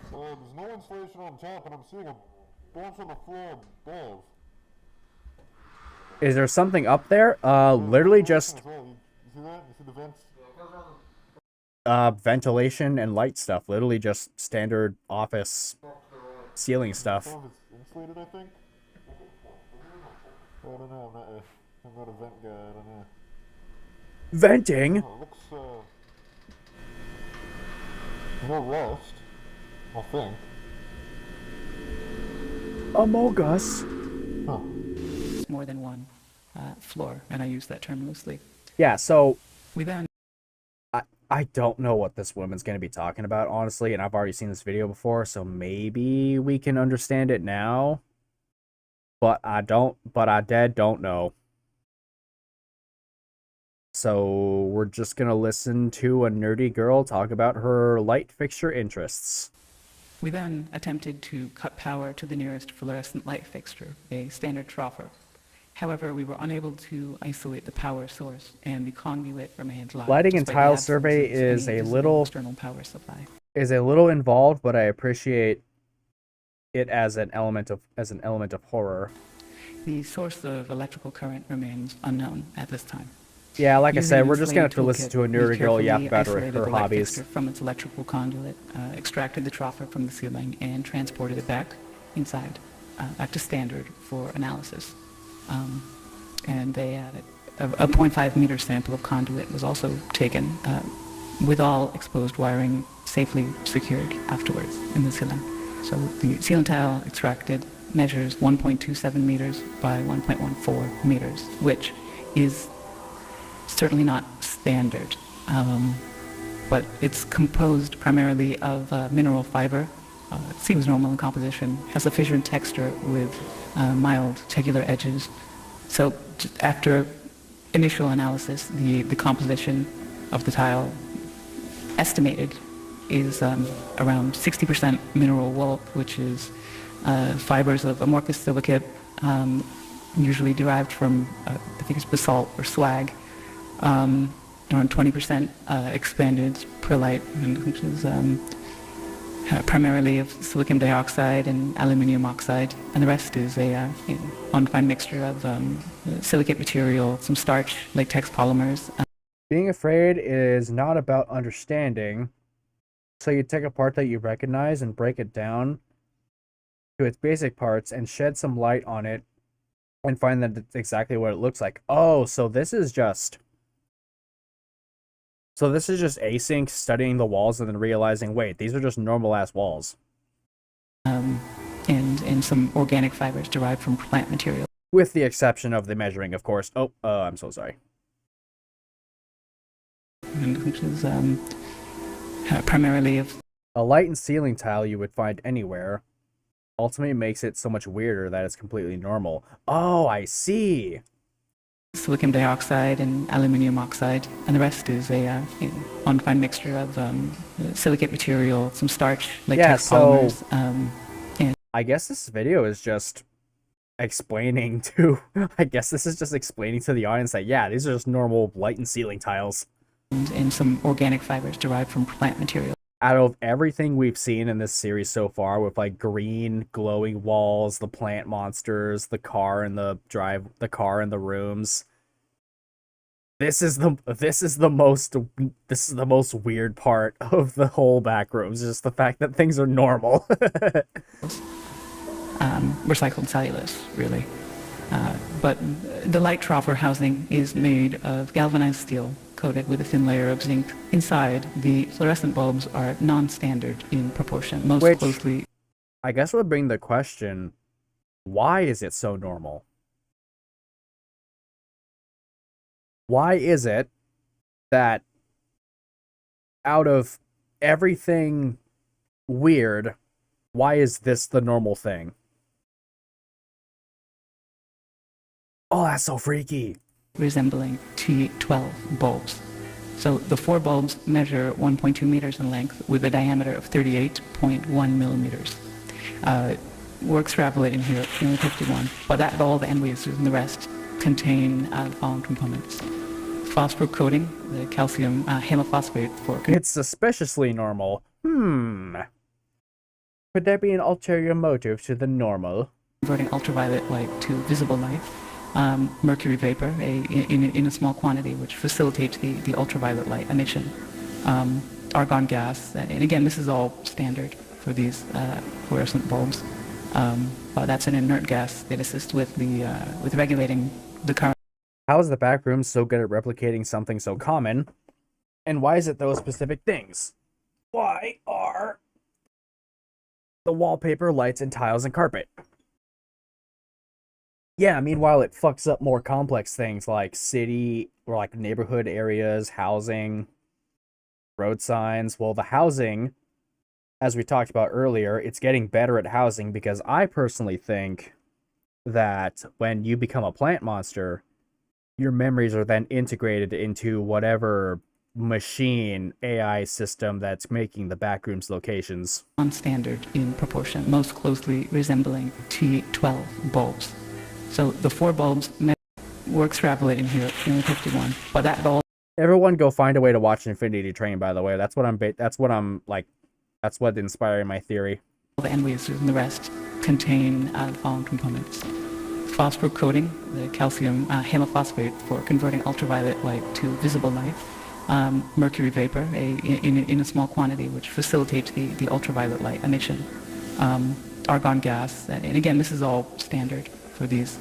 So there's no insulation on top, and I'm seeing a bunch on the floor above. Is there something up there? Literally just... You see that? You see the vents? Ventilation and light stuff. Literally just standard office ceiling stuff. Some of it's insulated, I think. I don't know. I'm not a vent guy. I don't know. Venting? Oh, it looks no rust. I think. Among Us. Huh. More than one floor, and I use that term loosely. Yeah. So. We then. I don't know what this woman's going to be talking about, honestly, and I've already seen this video before, so maybe we can understand it now. But I dead don't know. So we're just going to listen to a nerdy girl talk about her light fixture interests. We then attempted to cut power to the nearest fluorescent light fixture, a standard troffer. However, we were unable to isolate the power source, and the conduit remained live. Lighting in Tile Servery is a little external power supply. Involved, but I appreciate it as an element of horror. The source of electrical current remains unknown at this time. Yeah, like I Using said, an we're just gonna have to insulated listen to a toolkit, nerdy we girl yap carefully about isolated her the light hobbies. fixture from its electrical conduit, extracted the troffer from the ceiling, and transported it back inside, back to standard for analysis. And they added a 0.5 meter sample of conduit was also taken with all exposed wiring safely secured afterwards in the ceiling. So the ceiling tile extracted measures 1.27 meters by 1.14 meters, which is certainly not standard, but it's composed primarily of mineral fiber. It seems normal in composition, has a fissured texture with mild tegular edges. So just after initial analysis, the composition of the tile estimated is around 60% mineral wool, which is fibers of amorphous silicate, usually derived from, I think it's basalt or slag, around 20% expanded perlite, which is primarily of silicon dioxide and aluminium oxide, and the rest is a undefined mixture of silicate material, some starch, latex polymers. Being afraid is not about understanding, so you take a part that you recognize and break it down to its basic parts and shed some light on it and find that it's exactly what it looks like. Oh, so this is just async studying the walls and then realizing, wait, these are just normal-ass walls. And some organic fibers derived from plant material. With the exception of the measuring, of course. Oh, I'm so sorry. Which is primarily of... A light and ceiling tile you would find anywhere ultimately makes it so much weirder that it's completely normal. Oh, I see! Silicon dioxide and aluminium oxide, and the rest is a undefined mixture of silicate material, some starch, latex polymers. And I guess this video is just explaining to... I guess this is just explaining to the audience that, yeah, these are just normal light and ceiling tiles. And some organic fibers derived from plant material. Out of everything we've seen in this series so far, with like green glowing walls, the plant monsters, the car in the rooms, this is the most weird part of the whole Backrooms, just the fact that things are normal. Recycled cellulose, really. But the light troffer housing is made of galvanized steel coated with a thin layer of zinc. Inside, the fluorescent bulbs are non-standard in proportion, most closely... I guess would bring the question, why is it so normal? Why is it that out of everything weird, why is this the normal thing? Oh, that's so freaky. Resembling T12 bulbs. So the 4 bulbs measure 1.2 meters in length with a diameter of 38.1 millimeters. We're extrapolating here at 51, but at all the end waves and the rest contain the following components. Phosphor coating, the calcium hemophosphate for... It's suspiciously normal. Could there be an ulterior motive to the normal? Converting ultraviolet light to visible light. Mercury vapor in a small quantity, which facilitates the ultraviolet light emission. Argon gas, and again, this is all standard for these fluorescent bulbs. But that's an inert gas that assists with regulating the current. How is the Backroom so good at replicating something so common? And why is it those specific things? Why are the wallpaper, lights, and tiles and carpet? Yeah, meanwhile, it fucks up more complex things like city or like neighborhood areas, housing, road signs. Well, the housing, as we talked about earlier, it's getting better at housing because I personally think that when you become a plant monster, your memories are then integrated into whatever machine AI system that's making the Backrooms locations. Non-standard in proportion, most closely resembling T12 bulbs. So the 4 bulbs, we're extrapolating here at 51, but that all... Everyone go find a way to watch Infinity Train, by the way. That's what inspired my theory. The end waves and the rest contain the following components. Phosphor coating, the calcium hemophosphate for converting ultraviolet light to visible light. Mercury vapor in a small quantity, which facilitates the ultraviolet light emission. Argon gas, and again, this is all standard for these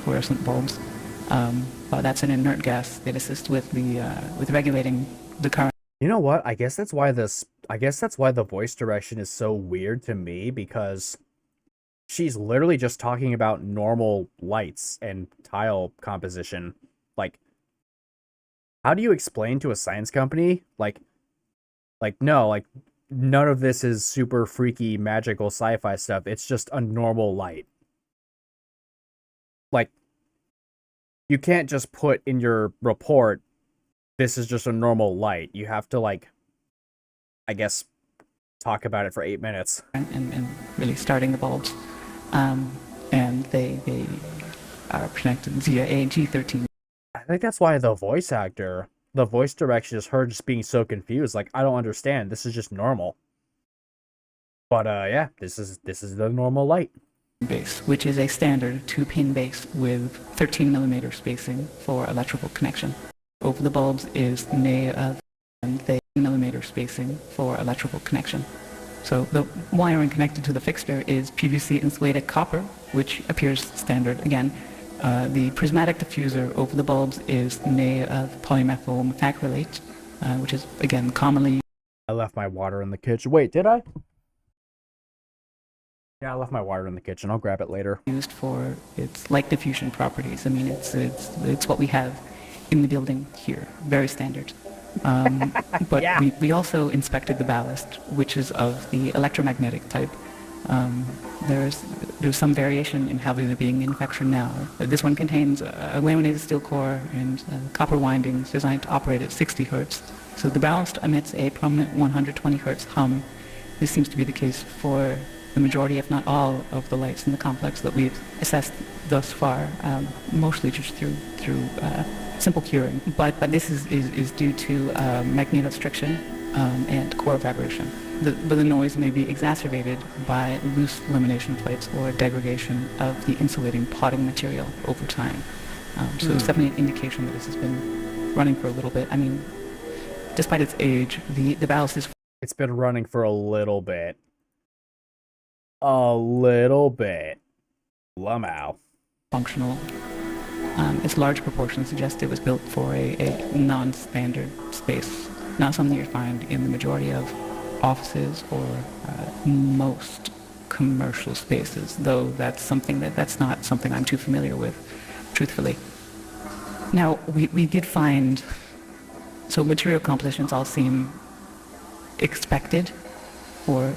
fluorescent bulbs. But that's an inert gas that assists with regulating the current. You know what? I guess that's why the voice direction is so weird to me, because she's literally just talking about normal lights and tile composition. Like, how do you explain to a science company no, none of this is super freaky magical sci-fi stuff. It's just a normal light. Like, you can't just put in your report, this is just a normal light. You have to, like, I guess, talk about it for 8 minutes. And really starting the bulbs. And they are connected via a G13. I think that's why the voice direction is her just being so confused. Like, I don't understand. This is just normal. But yeah, this is the normal light. Base, which is a standard 2-pin base with 13mm spacing for electrical connection. Over the bulbs is and 3mm spacing for electrical connection. So the wiring connected to the fixture is PVC insulated copper, which appears standard again. The prismatic diffuser over the bulbs is made of polymethyl methacrylate, which is again commonly. I left my water in the kitchen. Wait, did I? Yeah, I left my water in the kitchen. I'll grab it later. Used for its light diffusion properties. I mean, it's what we have in the building here. Very standard. But yeah. we also inspected the ballast, which is of the electromagnetic type. There's some variation in how they're being manufactured now. This one contains a laminated steel core and copper windings designed to operate at 60 Hertz. So the ballast emits a prominent 120 Hertz hum. This seems to be the case for the majority, if not all, of the lights in the complex that we've assessed thus far, mostly just through simple curing. But this is due to magnetostriction and core vibration. But the noise may be exacerbated by loose lamination plates or degradation of the insulating potting material over time. So it's definitely an indication that this has been running for a little bit. I mean, despite its age, the ballast is... It's been running for a little bit. A little bit. Lumao. Functional. Its large proportions suggest it was built for a non-standard space, not something you find in the majority of offices or most commercial spaces, though that's not something I'm too familiar with, truthfully. Now, we did find, so material compositions all seem expected, or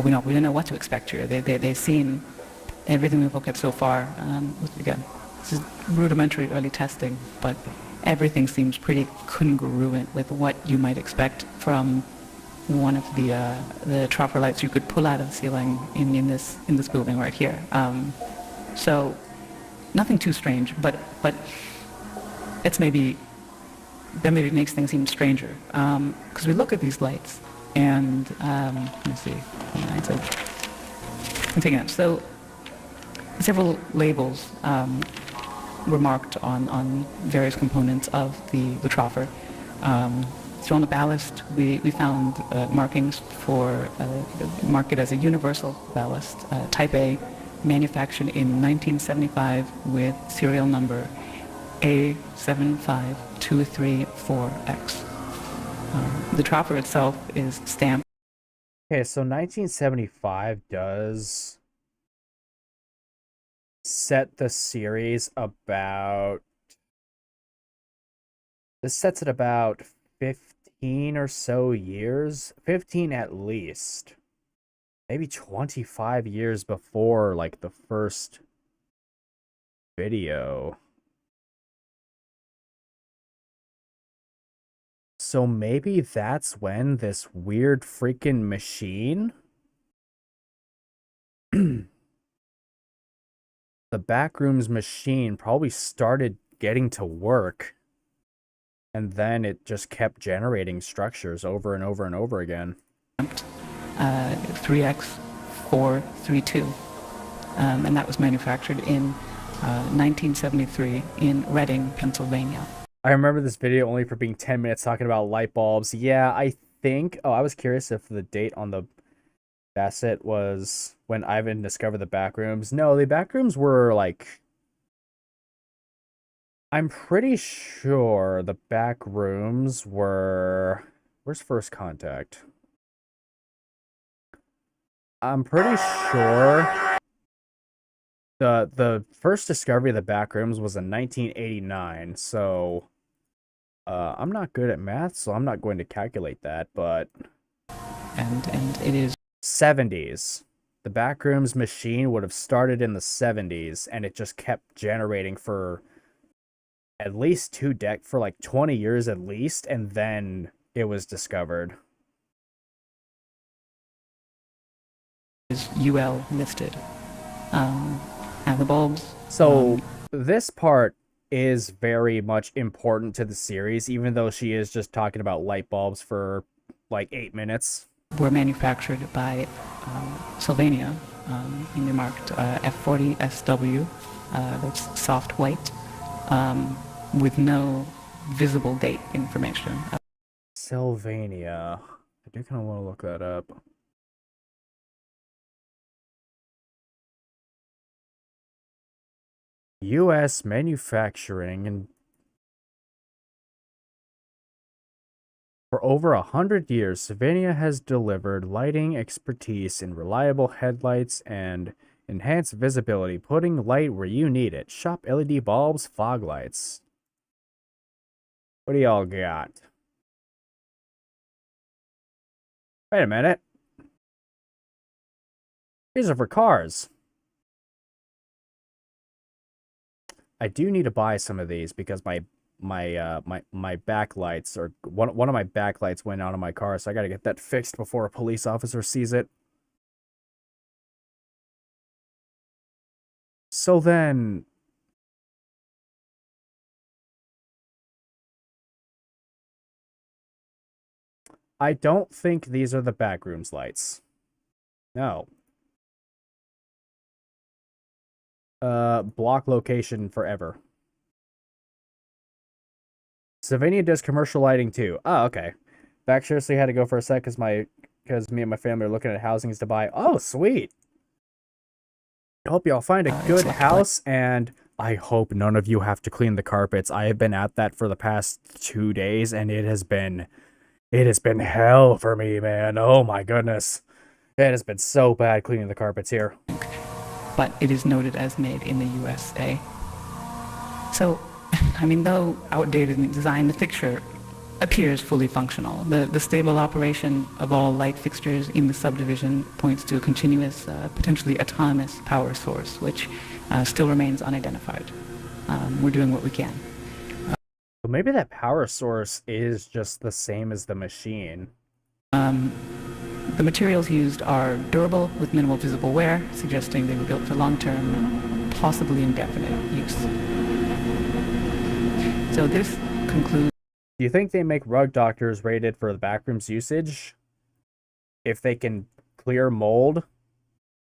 we don't know what to expect here. They seem, everything we've looked at so far, again, this is rudimentary early testing, but everything seems pretty congruent with what you might expect from one of the troffer lights you could pull out of the ceiling in this building right here. So nothing too strange, but that maybe makes things even stranger. Because we look at these lights and let me see. I'm taking it. So several labels were marked on various components of the troffer. So on the ballast, we found markings for marked as a universal ballast, Type A, manufactured in 1975 with serial number A75234X. The troffer itself is stamped. Okay, so 1975 does set the series about... This sets it about 15 or so years. 15 at least. Maybe 25 years before, like, the first video. So maybe that's when this weird freaking machine... The Backrooms machine probably started getting to work. And then it just kept generating structures over and over and over again. 3X432. And that was manufactured in 1973 in Reading, Pennsylvania. I remember this video only for being 10 minutes talking about light bulbs. Yeah, I think... Oh, I was curious if the date on the Bassett was when Ivan discovered the Backrooms. No, the Backrooms were like... I'm pretty sure the Backrooms were... Where's First Contact? I'm pretty sure the first discovery of the Backrooms was in 1989, so I'm not good at math, so I'm not going to calculate that, but... And it is... 70s. The Backrooms machine would have started in the 70s, and it just kept generating for at least 2 decades, for like 20 years at least, and then it was discovered. Is UL listed. And the bulbs. So this part is very much important to the series, even though she is just talking about light bulbs for like 8 minutes. Were manufactured by Sylvania in the marked F40SW, that's soft white, with no visible date information. Sylvania. I do kind of want to look that up. U.S. manufacturing, and for over 100 years, Sylvania has delivered lighting expertise in reliable headlights and enhanced visibility, putting light where you need it. Shop LED bulbs, fog lights. What do y'all got? Wait a minute. These are for cars. I do need to buy some of these because my backlights, or one of my backlights went out of my car, so I gotta get that fixed before a police officer sees it. So then, I don't think these are the Backrooms lights. No. Block location forever. Sylvania does commercial lighting too. Oh, okay. Back seriously had to go for a sec because me and my family are looking at housings to buy. Oh, sweet. I hope y'all find a good house, and I hope none of you have to clean the carpets. I have been at that for the past 2 days, and it has been hell for me, man. Oh my goodness. It has been so bad cleaning the carpets here. But it is noted as made in the USA. So, I mean, though outdated in design, the fixture appears fully functional. The stable operation of all light fixtures in the subdivision points to a continuous, potentially autonomous power source, which still remains unidentified. We're doing what we can. Well, maybe that power source is just the same as the machine. The materials used are durable with minimal visible wear, suggesting they were built for long-term, possibly indefinite use. So this concludes. Do you think they make rug doctors rated for the backrooms usage? If they can clear mold,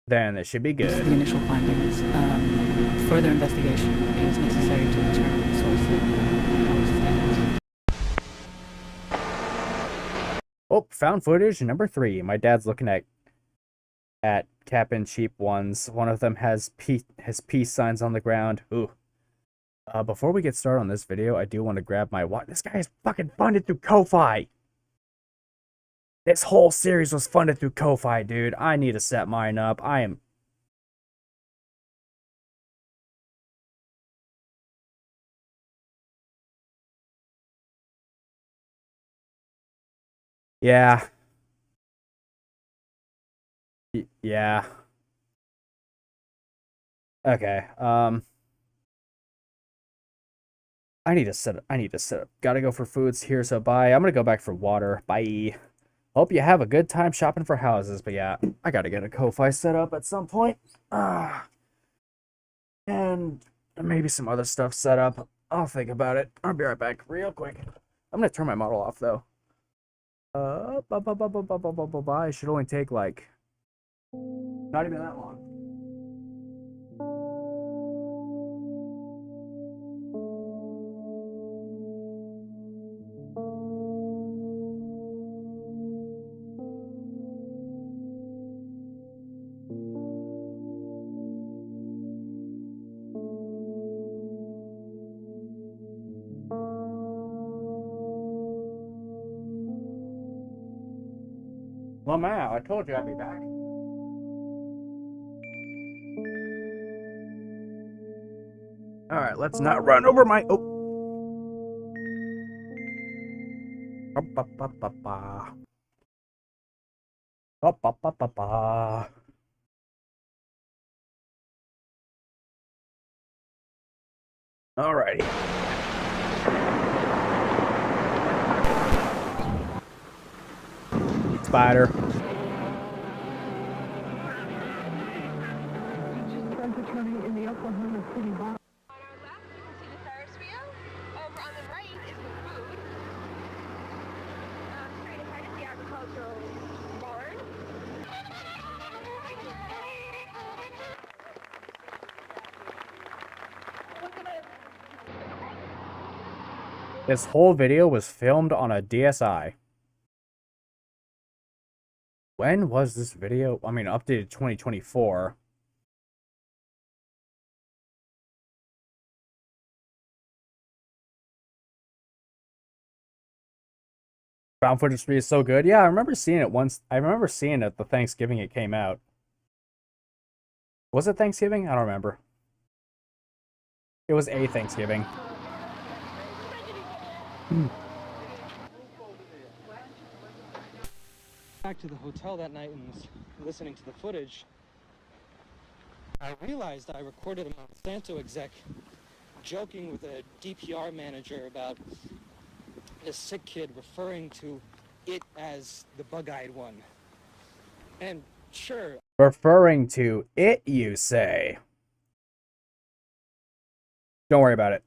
then it should be good. The initial findings. Further investigation is necessary to determine the source of Oh, found footage number 3. My dad's looking at cap and cheap ones. One of them has peace signs on the ground. Ooh. Before we get started on this video, I do want to grab my watch. This guy is fucking funded through Ko-Fi. This whole series was funded through Ko-Fi, dude. I need to set mine up. Yeah. Yeah. Okay. I need to set up. Gotta go for foods here, so bye. I'm gonna go back for water. Bye. Hope you have a good time shopping for houses, but yeah, I gotta get a Ko-Fi set up at some point. And maybe some other stuff set up. I'll think about it. I'll be right back real quick. I'm gonna turn my model off though. It should only take like not even that long. Well, man, I told you I'd be back. Alright, let's not run over my... Oh. Alrighty. spider. This whole video was filmed on a DSi. When was this video? I mean, updated 2024. Found footage is so good. Yeah, I remember seeing it once. I remember seeing it the Thanksgiving it came out. Was it Thanksgiving? I don't remember. It was a Thanksgiving. Back to the hotel that night and was listening to the footage, I realized I recorded a Monsanto exec joking with a DPR manager about a sick kid referring to it as the bug-eyed one. And sure... Referring to it, you say? Don't worry about it.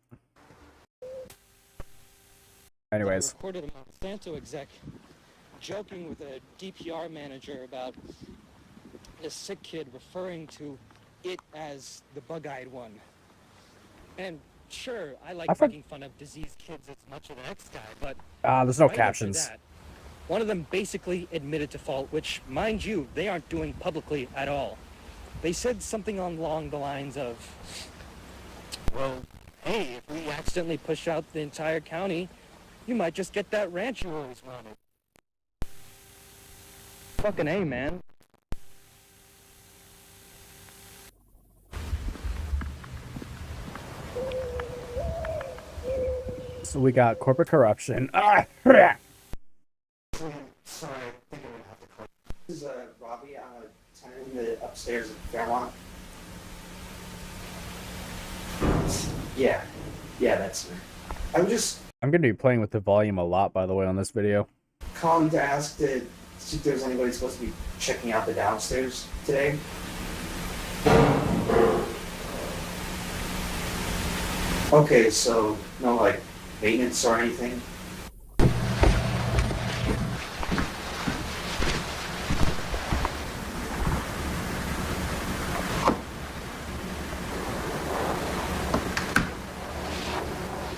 Anyways. I recorded a Monsanto exec joking with a DPR manager about a sick kid referring to it as the bug-eyed one. And sure, I like making fun of diseased kids as much as the next guy, but... there's no captions. One of them basically admitted to fault, which, mind you, they aren't doing publicly at all. They said something along the lines of, well, hey, if we accidentally push out the entire county, you might just get that ranch you always wanted. Fucking A, man. So we got corporate corruption. Sorry, I think I'm gonna have to call. This is Robbie, tenant in the upstairs at Fairmont. Yeah, that's me. I'm gonna be playing with the volume a lot, by the way, on this video. Calling to ask to see if there's anybody supposed to be checking out the downstairs today. Okay, so no like maintenance or anything?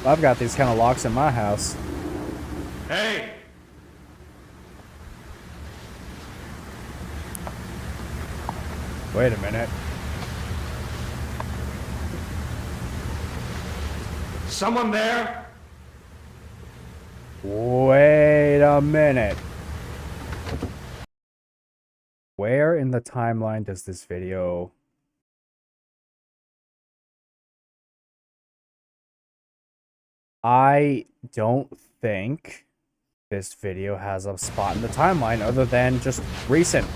I've got these kind of locks in my house. Hey! Wait a minute. Someone there? Wait a minute. Where in the timeline does this video... I don't think this video has a spot in the timeline other than just recent.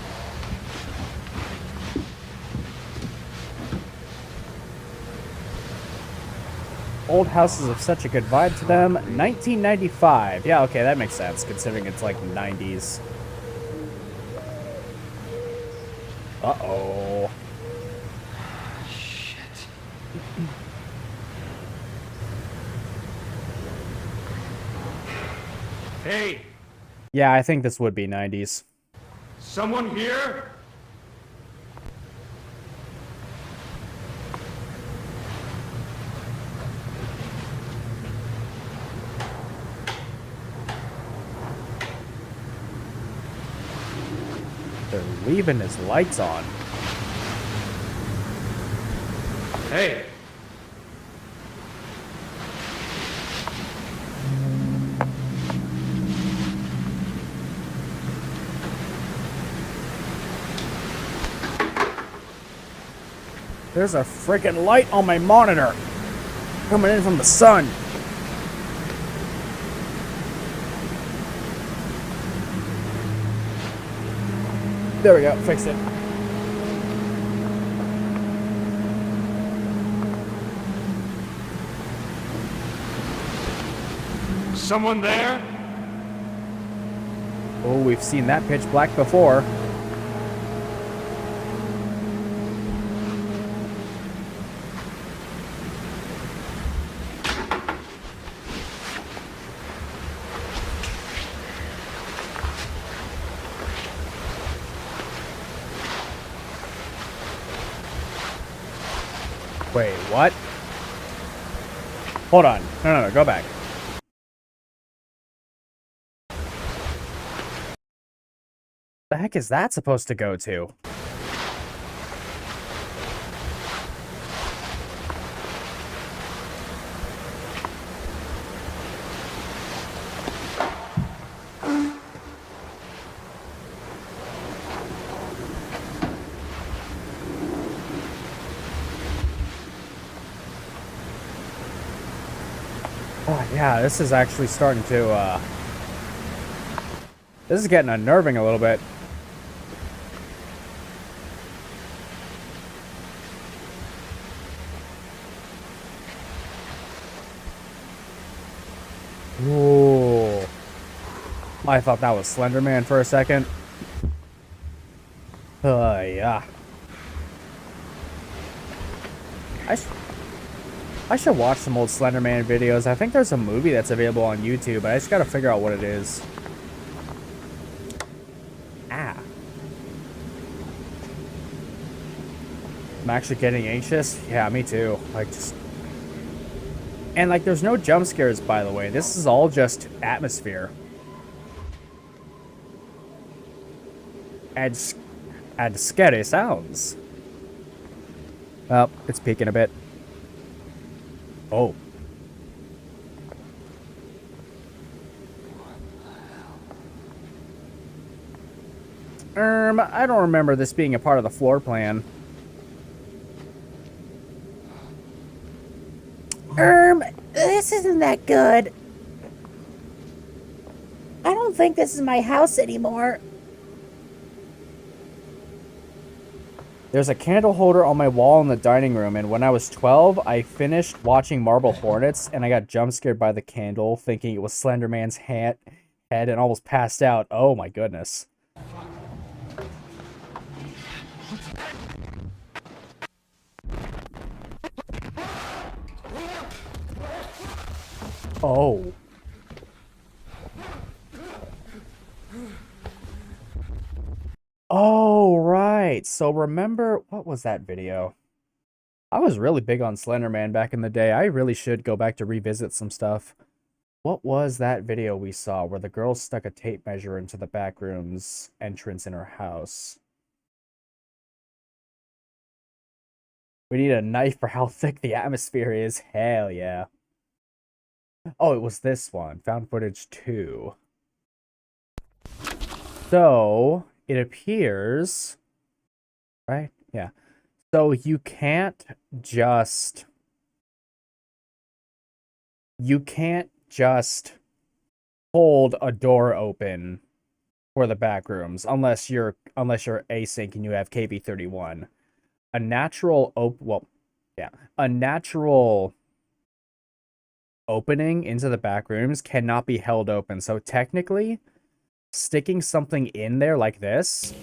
Old houses have such a good vibe to them. 1995. Yeah, okay, that makes sense, considering it's like 90s. Uh-oh. Shit. Hey! Yeah, I think this would be 90s. Someone here? They're leaving his lights on. Hey! There's a freaking light on my monitor coming in from the sun. There we go, fixed it. Someone there? Oh, we've seen that pitch black before. Wait, what? Hold on. No, go back. The heck is that supposed to go to? Oh, yeah, this is actually starting to, this is getting unnerving a little bit. Ooh. I thought that was Slender Man for a second. Yeah. I should watch some old Slender Man videos. I think there's a movie that's available on YouTube, but I just gotta figure out what it is. Ah. I'm actually getting anxious. Yeah, me too. Like, just... And, like, there's no jump scares, by the way. This is all just atmosphere. And scary sounds. Oh, it's peaking a bit. Oh. I don't remember this being a part of the floor plan. This isn't that good. I don't think this is my house anymore. There's a candle holder on my wall in the dining room, and when I was 12, I finished watching Marble Hornets, and I got jump scared by the candle, thinking it was Slender Man's head, and almost passed out. Oh my goodness. Oh. Oh, right. So remember, what was that video? I was really big on Slender Man back in the day. I really should go back to revisit some stuff. What was that video we saw where the girl stuck a tape measure into the backrooms entrance in her house? We need a knife for how thick the atmosphere is. Hell yeah. Oh, it was this one. Found footage 2. So, it appears... Right? Yeah. So, you can't just hold a door open for the backrooms unless you're async and you have KB31. A natural opening into the back rooms cannot be held open. So technically, sticking something in there like this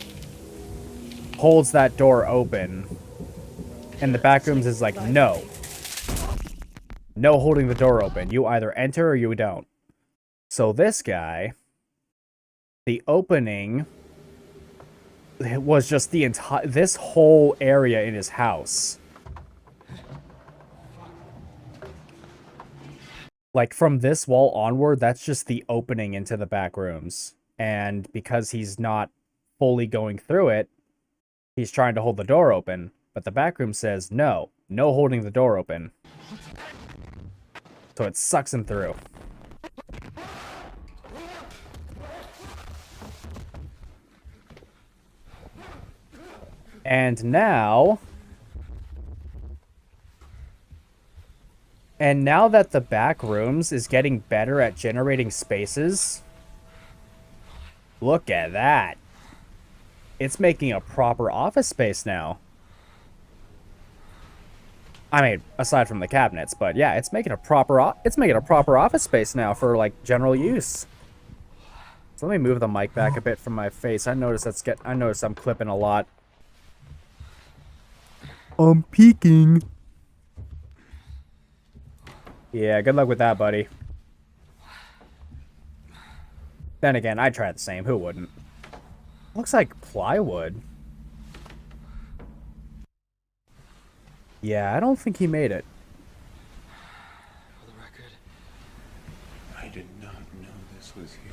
holds that door open. And the back rooms is like, no. No holding the door open. You either enter or you don't. So this guy, the opening was just the entire, this whole area in his house. Like, from this wall onward, that's just the opening into the back rooms. And because he's not fully going through it, he's trying to hold the door open. But the back room says, no holding the door open. So it sucks him through. And now that the back rooms is getting better at generating spaces, look at that. It's making a proper office space now. I mean, aside from the cabinets, but yeah, it's making a proper office space now for like general use. So let me move the mic back a bit from my face. I notice I'm clipping a lot. I'm peeking. Yeah, good luck with that, buddy. Then again, I'd try the same. Who wouldn't? Looks like plywood. Yeah, I don't think he made it. For the record, I did not know this was here.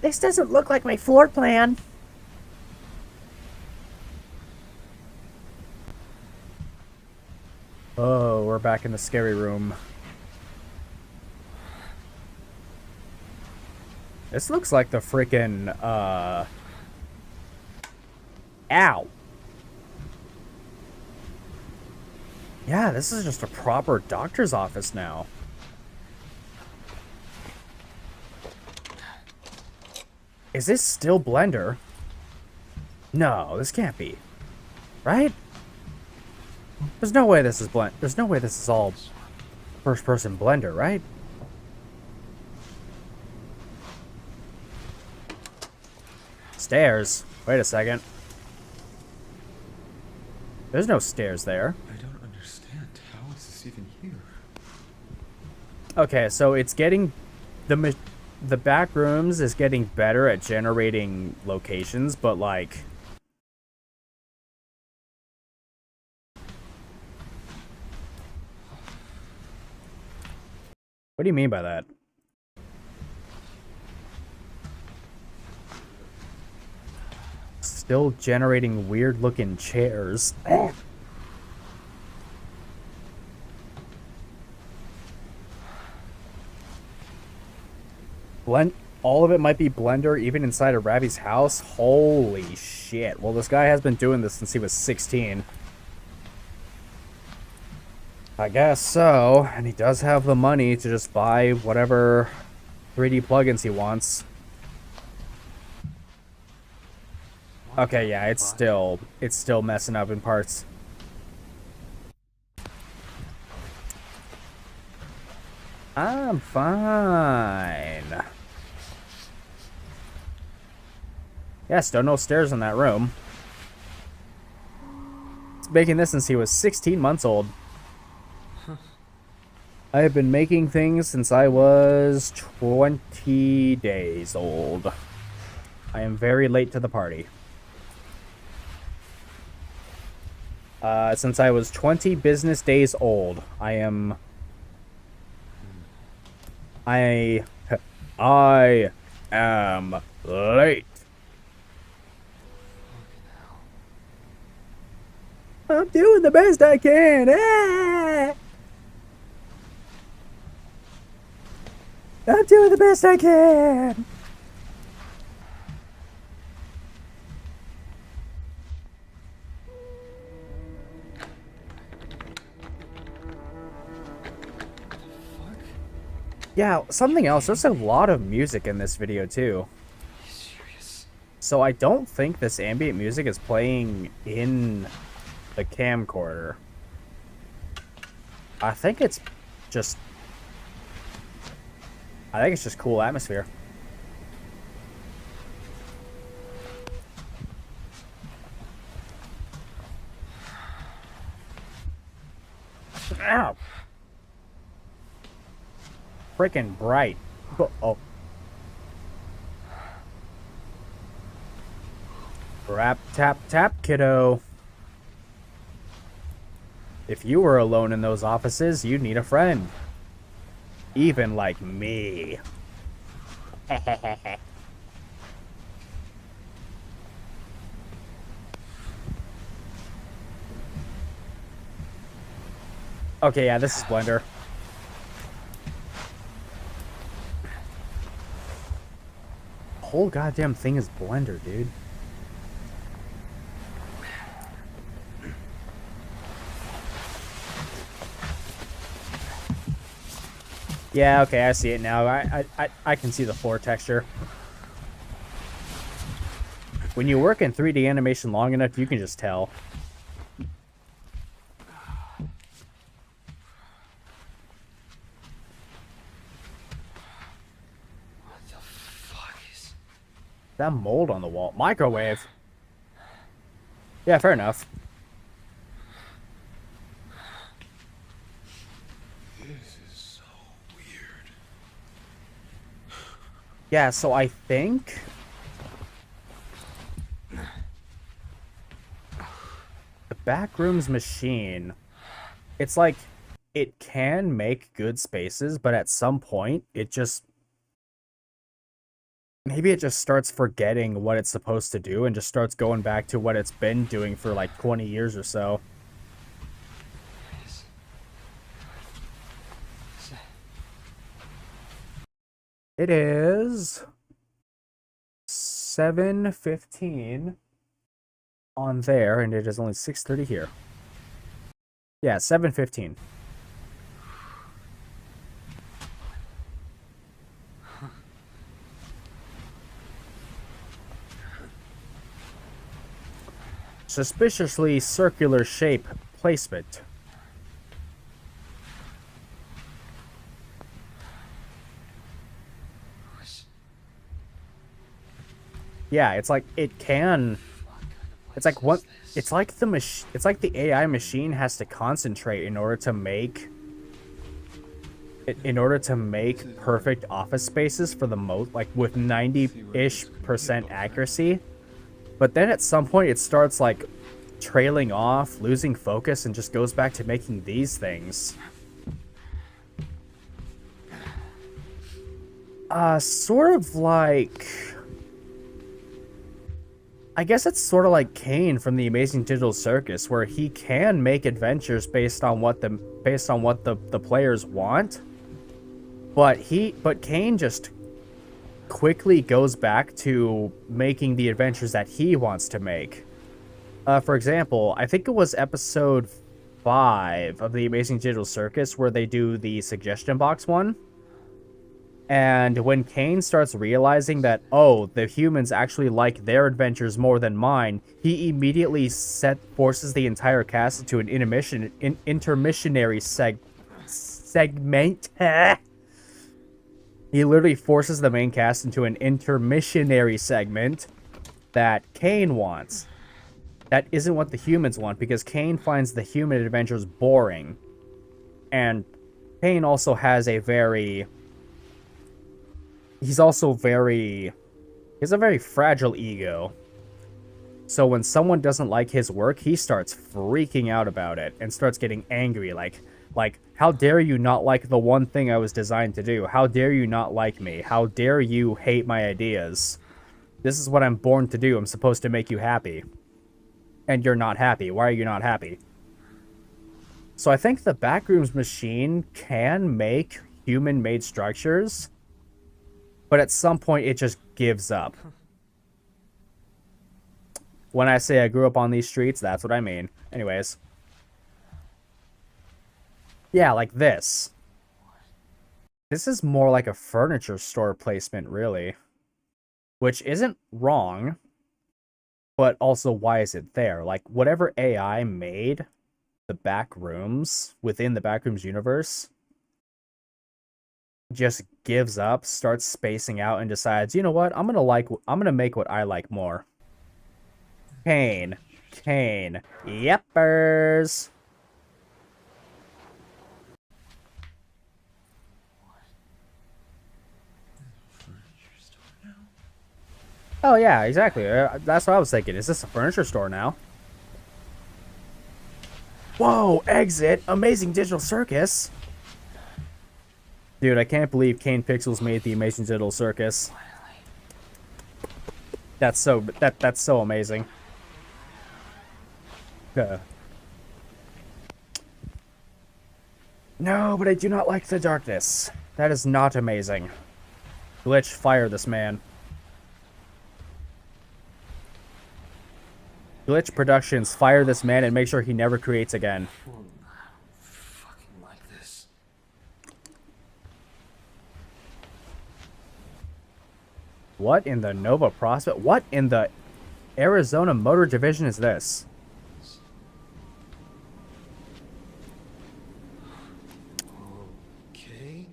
This doesn't look like my floor plan. Oh, we're back in the scary room. This looks like the freaking, Ow! Yeah, this is just a proper doctor's office now. Is this still Blender? No, this can't be. Right? There's no way this is There's no way this is all first-person Blender, right? Stairs? Wait a second. There's no stairs there. I don't understand. How is this even here? Okay, so it's getting... The Backrooms is getting better at generating locations, but like... What do you mean by that? Still generating weird-looking chairs. All of it might be Blender, even inside of Ravi's house? Holy shit. Well, this guy has been doing this since he was 16. I guess so. And he does have the money to just buy whatever 3D plugins he wants. Okay, yeah, it's still messing up in parts. I'm fine. Yeah, still no stairs in that room. He's making this since he was 16 months old. I have been making things since I was 20 days old. I am very late to the party. Since I was 20 business days old, I am late. I'm doing the best I can. Ah! I'm doing the best I can. Yeah, something else. There's a lot of music in this video, too. So I don't think this ambient music is playing in the camcorder. I think it's just cool atmosphere. Ow! Freaking bright. Oh. Rap, tap, tap, kiddo. If you were alone in those offices, you'd need a friend. Even like me. Okay, yeah, this is Blender. The whole goddamn thing is Blender, dude. Yeah, okay, I see it now. I can see the floor texture. When you work in 3D animation long enough, you can just tell. That mold on the wall. Microwave. Yeah, fair enough. This is so weird. Yeah, so I think the Backrooms machine, it's like it can make good spaces, but at some point it just maybe it just starts forgetting what it's supposed to do and just starts going back to what it's been doing for like 20 years or so. It is 7:15 on there, and it is only 6:30 here. Yeah, 7:15. Suspiciously circular shape placement. Yeah, it's like it can. It's like what? It's like the machine. It's like the AI machine has to concentrate in order to make. In order to make perfect office spaces for the most, like with 90-ish% accuracy. But then at some point it starts like trailing off, losing focus, and just goes back to making these things. Sort of like, I guess it's sort of like Kane from the Amazing Digital Circus, where he can make adventures based on what the players want. But Kane just quickly goes back to making the adventures that he wants to make. For example, I think it was episode 5 of the Amazing Digital Circus where they do the suggestion box one. And when Kane starts realizing that, oh, the humans actually like their adventures more than mine, he immediately forces the entire cast into an intermissionary segment. He literally forces the main cast into an intermissionary segment that Kane wants. That isn't what the humans want, because Kane finds the human adventures boring. And Kane also has a very... He has a very fragile ego. So when someone doesn't like his work, he starts freaking out about it and starts getting angry, like, how dare you not like the one thing I was designed to do? How dare you not like me? How dare you hate my ideas? This is what I'm born to do. I'm supposed to make you happy. And you're not happy. Why are you not happy? So I think the Backrooms machine can make human-made structures, but at some point it just gives up. When I say I grew up on these streets, that's what I mean. Anyways. Yeah, like this. This is more like a furniture store placement, really. Which isn't wrong, but also why is it there? Like, whatever AI made the Backrooms within the Backrooms universe just gives up, starts spacing out, and decides, you know what, I'm gonna make what I like more. Kane. Yepers. Oh yeah, exactly. That's what I was thinking. Is this a furniture store now? Whoa, exit! Amazing Digital Circus! Dude, I can't believe Kane Pixels made the Amazing Digital Circus. That's so amazing. No, but I do not like the darkness. That is not amazing. Glitch, fire this man. Glitch Productions, fire this man and make sure he never creates again. Fucking like this. What in the Nova Prospect? What in the Arizona Motor Division is this? Okay.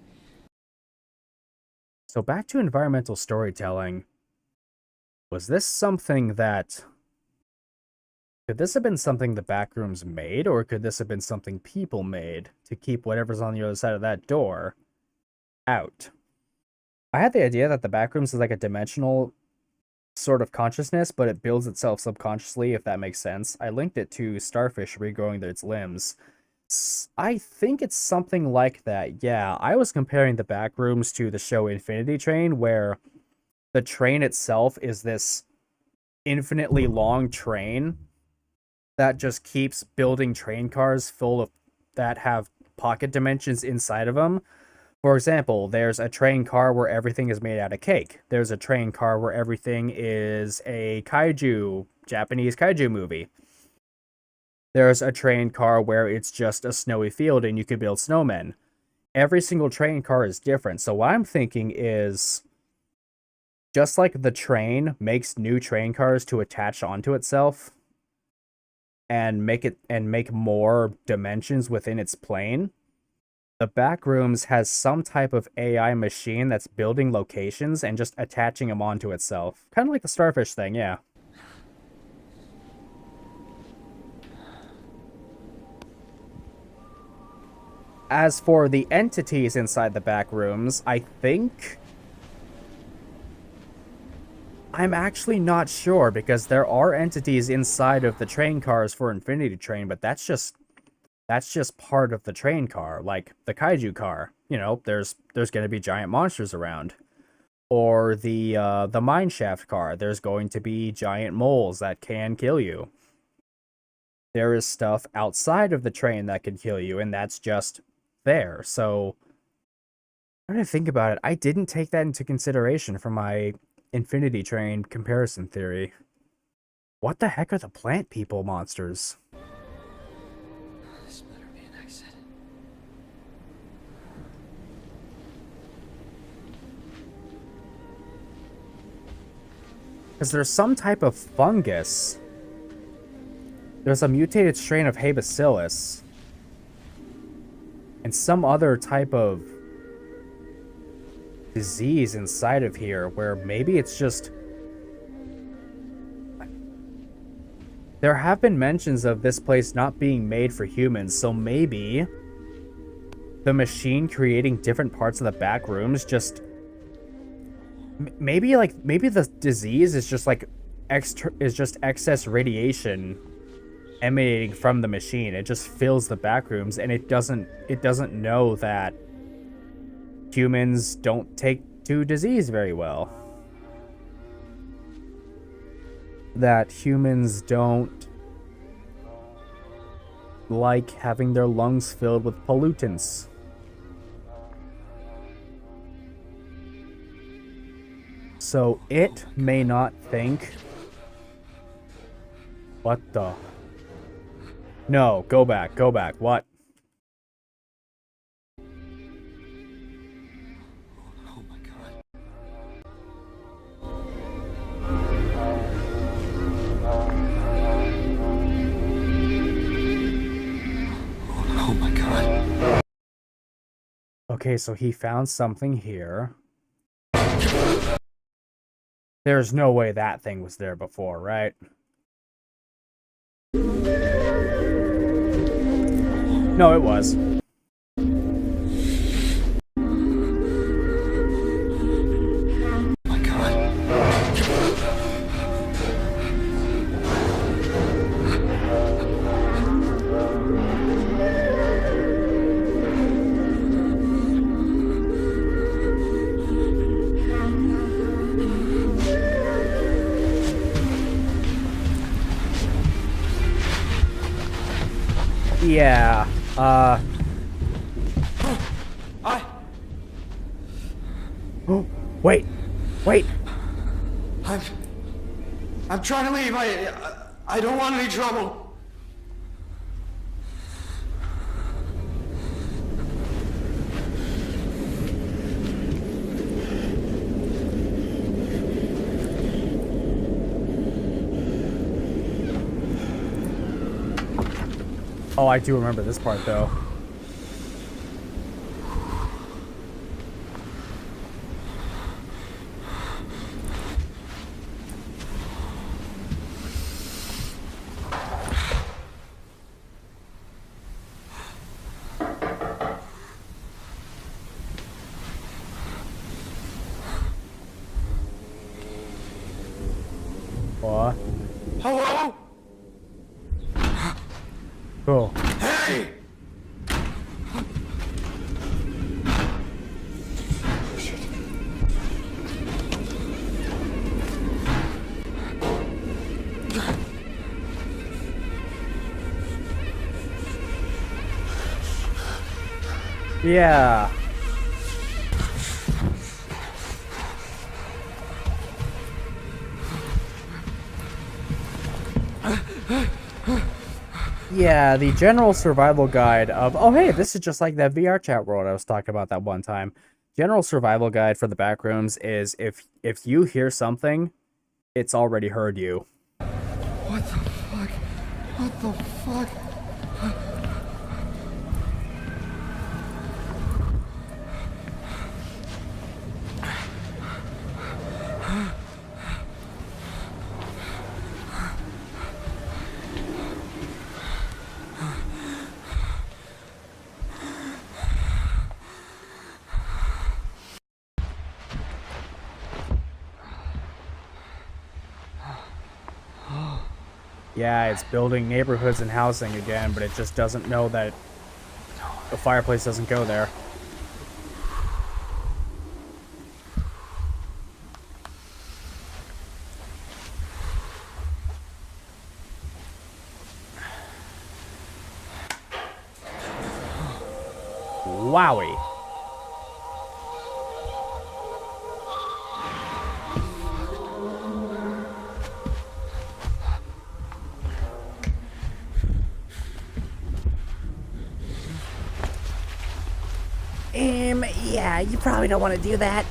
So back to environmental storytelling. Was this something that... Could this have been something the Backrooms made, or could this have been something people made to keep whatever's on the other side of that door out? I had the idea that the Backrooms is like a dimensional sort of consciousness, but it builds itself subconsciously, if that makes sense. I linked it to starfish regrowing its limbs. I think it's something like that. Yeah, I was comparing the Backrooms to the show Infinity Train, where the train itself is this infinitely long train that just keeps building train cars full of that have pocket dimensions inside of them. For example, there's a train car where everything is made out of cake. There's a train car where everything is a Japanese kaiju movie. There's a train car where it's just a snowy field and you can build snowmen. Every single train car is different. So what I'm thinking is, just like the train makes new train cars to attach onto itself and make more dimensions within its plane, the Backrooms has some type of AI machine that's building locations and just attaching them onto itself. Kind of like the starfish thing, yeah. As for the entities inside the Backrooms, I think... I'm actually not sure, because there are entities inside of the train cars for Infinity Train, but that's just part of the train car, like the kaiju car. You know, there's going to be giant monsters around. Or the mineshaft car, there's going to be giant moles that can kill you. There is stuff outside of the train that can kill you, and that's just there. So, when I think about it, I didn't take that into consideration for my Infinity Train comparison theory. What the heck are the plant people monsters? This better be an exit. Because there's some type of fungus. There's a mutated strain of Hay Bacillus. And some other type of disease inside of here where maybe it's just... There have been mentions of this place not being made for humans, so maybe the machine creating different parts of the Backrooms just... Maybe the disease is just like excess radiation emanating from the machine. It just fills the Backrooms, and it doesn't know that humans don't take to disease very well. That humans don't like having their lungs filled with pollutants. So it may not think... What the... No, go back, what? Oh my god. Okay, so he found something here. There's no way that thing was there before, right? No, it was. Yeah, Oh, wait. I'm trying to leave. I don't want any trouble. Oh, I do remember this part, though. Hello? Cool. Hey! Yeah. Yeah, the general survival guide of... Oh, hey, this is just like that VR chat world I was talking about that one time. General survival guide for the Backrooms is if you hear something, it's already heard you. What the fuck? What the fuck? Yeah, it's building neighborhoods and housing again, but it just doesn't know that the fireplace doesn't go there. Wowie. Yeah, you probably don't want to do that.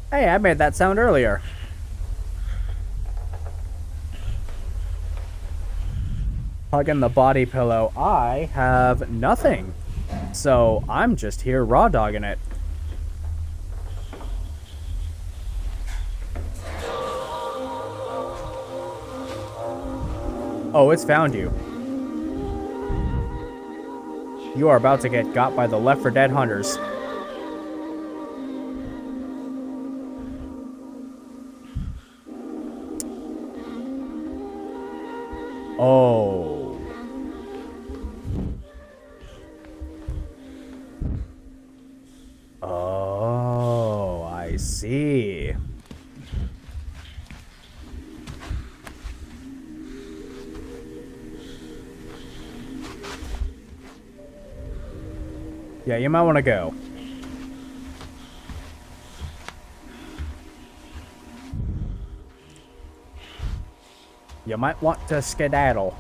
Hey, I made that sound earlier. Hugging the body pillow. I have nothing. So I'm just here raw dogging it. Oh, it's found you. You are about to get got by the Left 4 Dead hunters. Oh. Oh, I see. Yeah, you might want to go. You might want to skedaddle.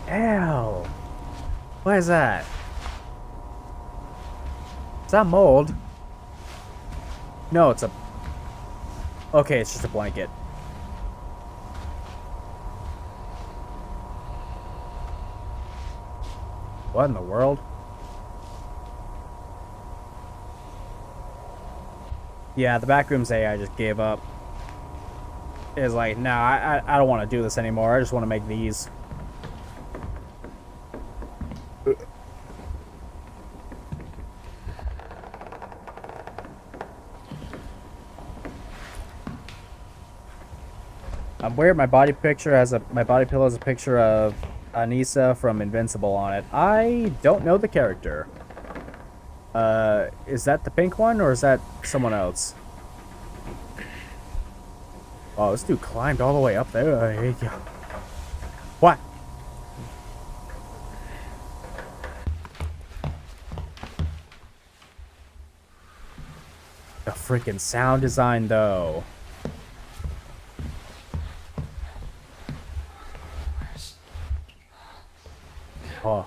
Ow. What is that? Is that mold? No, it's a... Okay, it's just a blanket. What in the world? Yeah, the Backrooms AI just gave up. It's like, nah, I don't want to do this anymore. I just want to make these. I'm weird. My body pillow has a picture of Anissa from Invincible on it. I don't know the character. Is that the pink one, or is that someone else? Oh, this dude climbed all the way up there. What? The freaking sound design, though. Oh.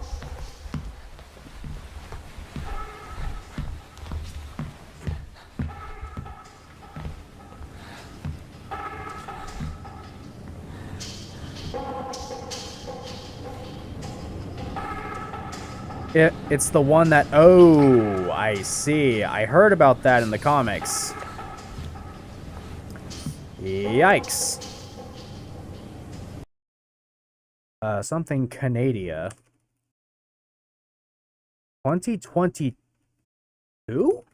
It's the one that... Oh, I see. I heard about that in the comics. Yikes. Something Canada. 2022?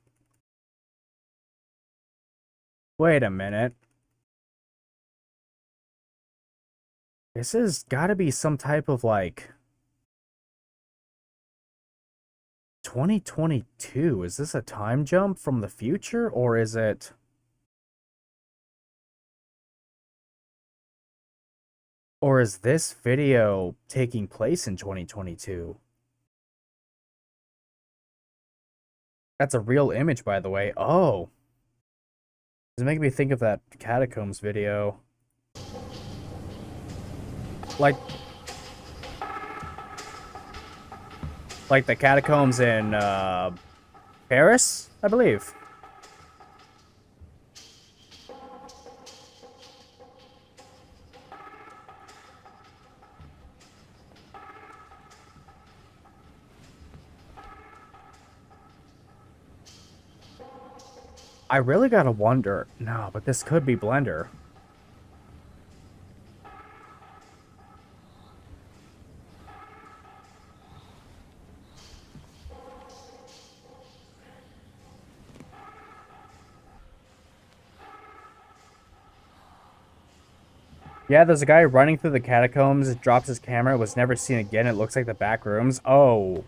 Wait a minute. This has got to be some type of, like, 2022. Is this a time jump from the future, or is it... Or is this video taking place in 2022? That's a real image, by the way. Oh. It's making me think of that Catacombs video. Like the catacombs in Paris, I believe. I really gotta wonder. No, but this could be Blender. Yeah, there's a guy running through the catacombs, drops his camera, was never seen again. It looks like the back rooms. Oh.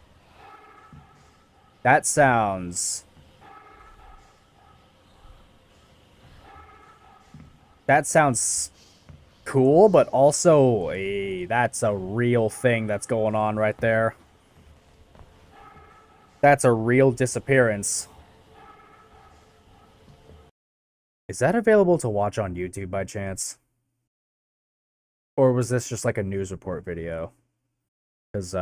That sounds... That sounds cool, but also, that's a real thing that's going on right there. That's a real disappearance. Is that available to watch on YouTube by chance? Or was this just like a news report video? Because,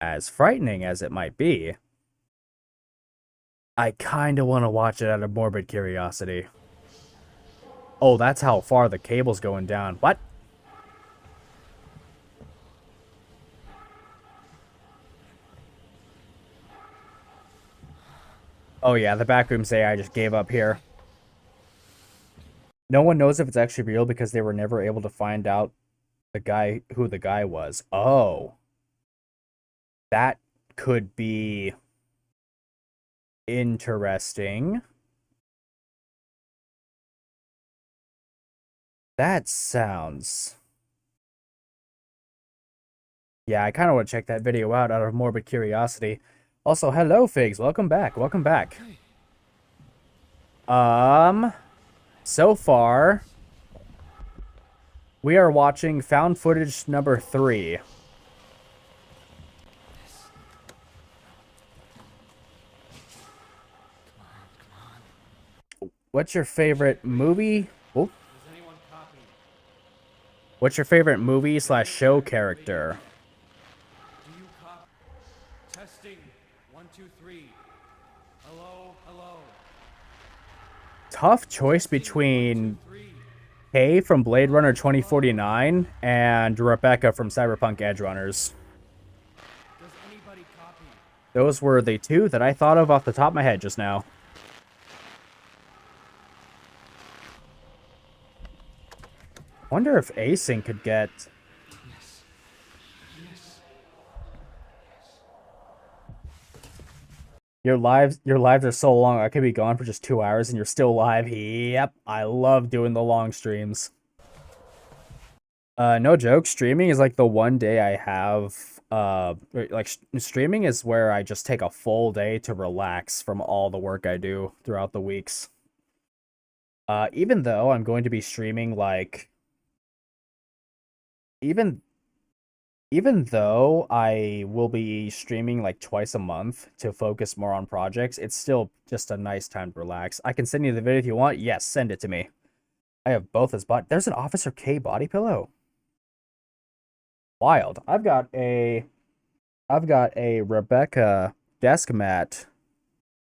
as frightening as it might be, I kind of want to watch it out of morbid curiosity. Oh, that's how far the cable's going down. What? Oh yeah, the Backrooms AI just gave up here. No one knows if it's actually real because they were never able to find out who the guy was. Oh. That could be interesting. That sounds... Yeah, I kind of want to check that video out of morbid curiosity. Also, hello, Figs. Welcome back. Welcome back. So far, we are watching found footage number 3. What's your favorite movie? Oh. What's your favorite movie / show character? Do you copy? Testing. 1, 2, 3. Hello, hello. Tough choice between Kay from Blade Runner 2049 and Rebecca from Cyberpunk Edge Runners. Does anybody copy? Those were the two that I thought of off the top of my head just now. Wonder if Async could get... Yes. Yes. Your lives are so long, I could be gone for just 2 hours and you're still live. Yep, I love doing the long streams. No joke, streaming is like the one day I have, streaming is where I just take a full day to relax from all the work I do throughout the weeks. Even though I'm going to be streaming, like, even though I will be streaming like twice a month to focus more on projects, it's still just a nice time to relax. I can send you the video if you want. Yes, send it to me. I have both as bot. There's an Officer K body pillow. Wild. I've got a Rebecca desk mat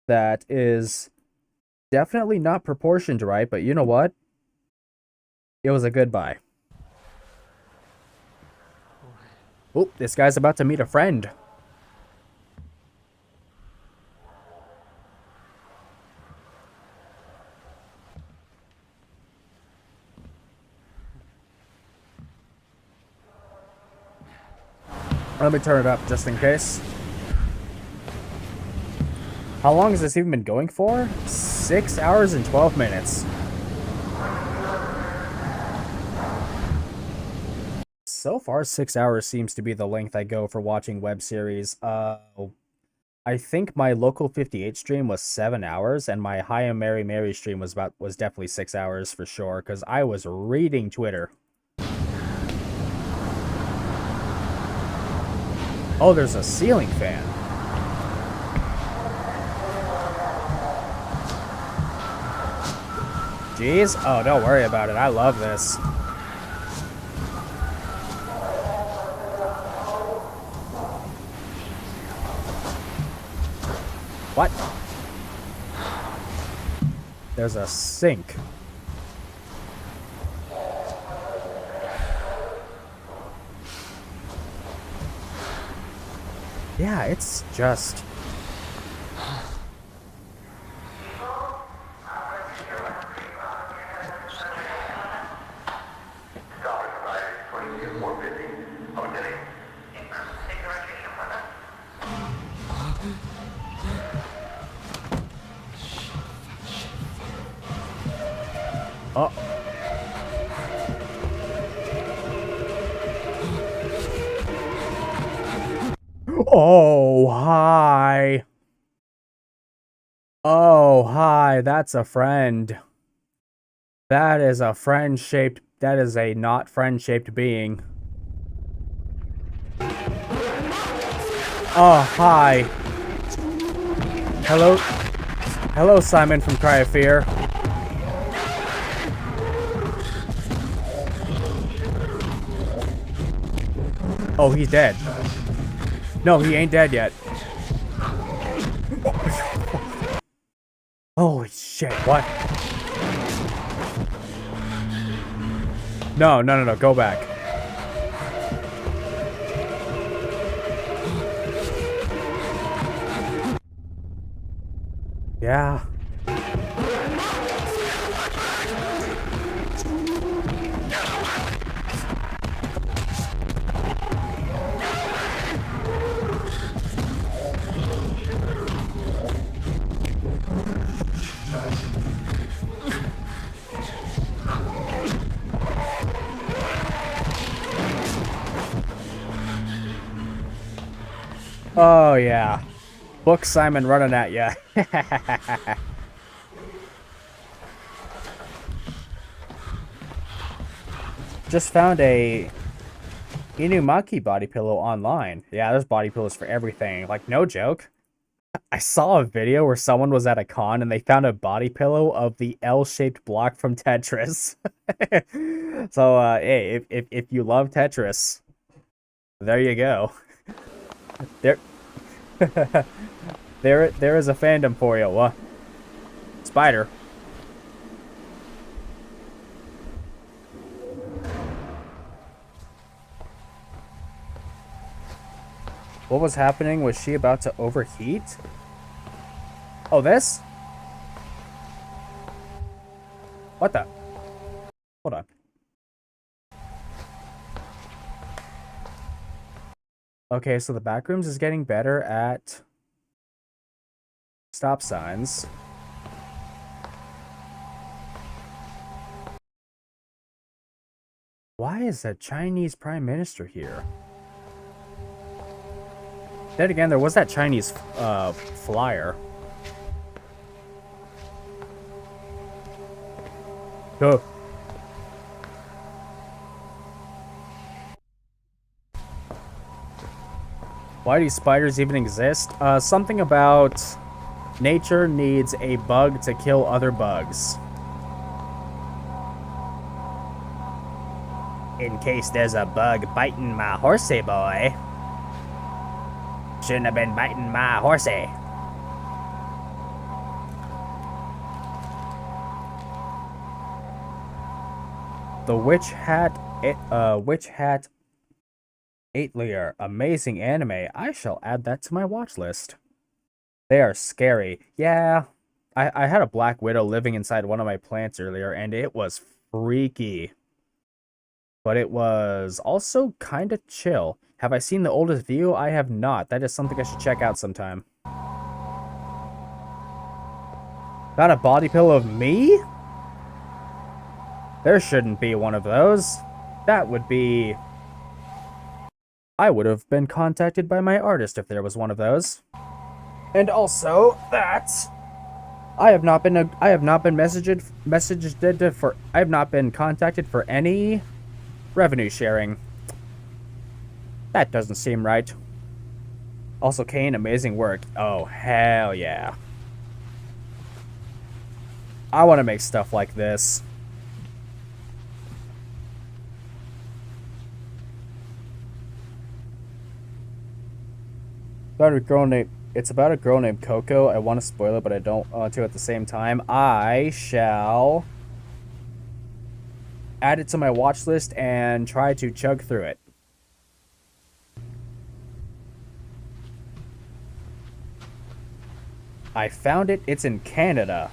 that is definitely not proportioned right, but you know what? It was a good buy. Oh, this guy's about to meet a friend. Let me turn it up just in case. How long has this even been going for? 6 hours and 12 minutes. So far, 6 hours seems to be the length I go for watching web series. I think my Local 58 stream was 7 hours, and my Hi I'm Mary Mary stream was definitely 6 hours for sure, because I was reading Twitter. Oh, there's a ceiling fan. Jeez. Oh, don't worry about it. I love this. What? There's a sink. Yeah, it's just... Oh. Oh, hi. Oh, hi. That's a friend. That is a friend-shaped... That is a not friend-shaped being. Oh, hi. Hello? Hello, Simon from Cry of Fear. Oh, he's dead. No, he ain't dead yet. Holy shit, what? No, no, no, no, go back. Yeah. Oh, yeah. Book Simon running at ya. Just found a Inumaki body pillow online. Yeah, there's body pillows for everything. Like, no joke. I saw a video where someone was at a con and they found a body pillow of the L-shaped block from Tetris. So, hey, if you love Tetris, there you go. There is a fandom for you. Spider. What was happening? Was she about to overheat? Oh, this? What the? Hold on. Okay, so the Backrooms is getting better at stop signs. Why is a Chinese Prime Minister here? Then again, there was that Chinese flyer. Oh. Why do spiders even exist? Something about nature needs a bug to kill other bugs. In case there's a bug biting my horsey boy. Shouldn't have been biting my horsey. The Witch Hat 8-layer. Amazing anime. I shall add that to my watch list. They are scary. Yeah. I had a Black Widow living inside one of my plants earlier, and it was freaky. But it was also kind of chill. Have I seen The Oldest View? I have not. That is something I should check out sometime. Got a body pillow of me? There shouldn't be one of those. That would be... I would have been contacted by my artist if there was one of those. And also, that... I have not been contacted for any revenue sharing. That doesn't seem right. Also, Kane, amazing work. Oh, hell yeah. I want to make stuff like this. It's about a girl named Coco. I want to spoil it, but I don't want to at the same time. I shall add it to my watch list and try to chug through it. I found it. It's in Canada.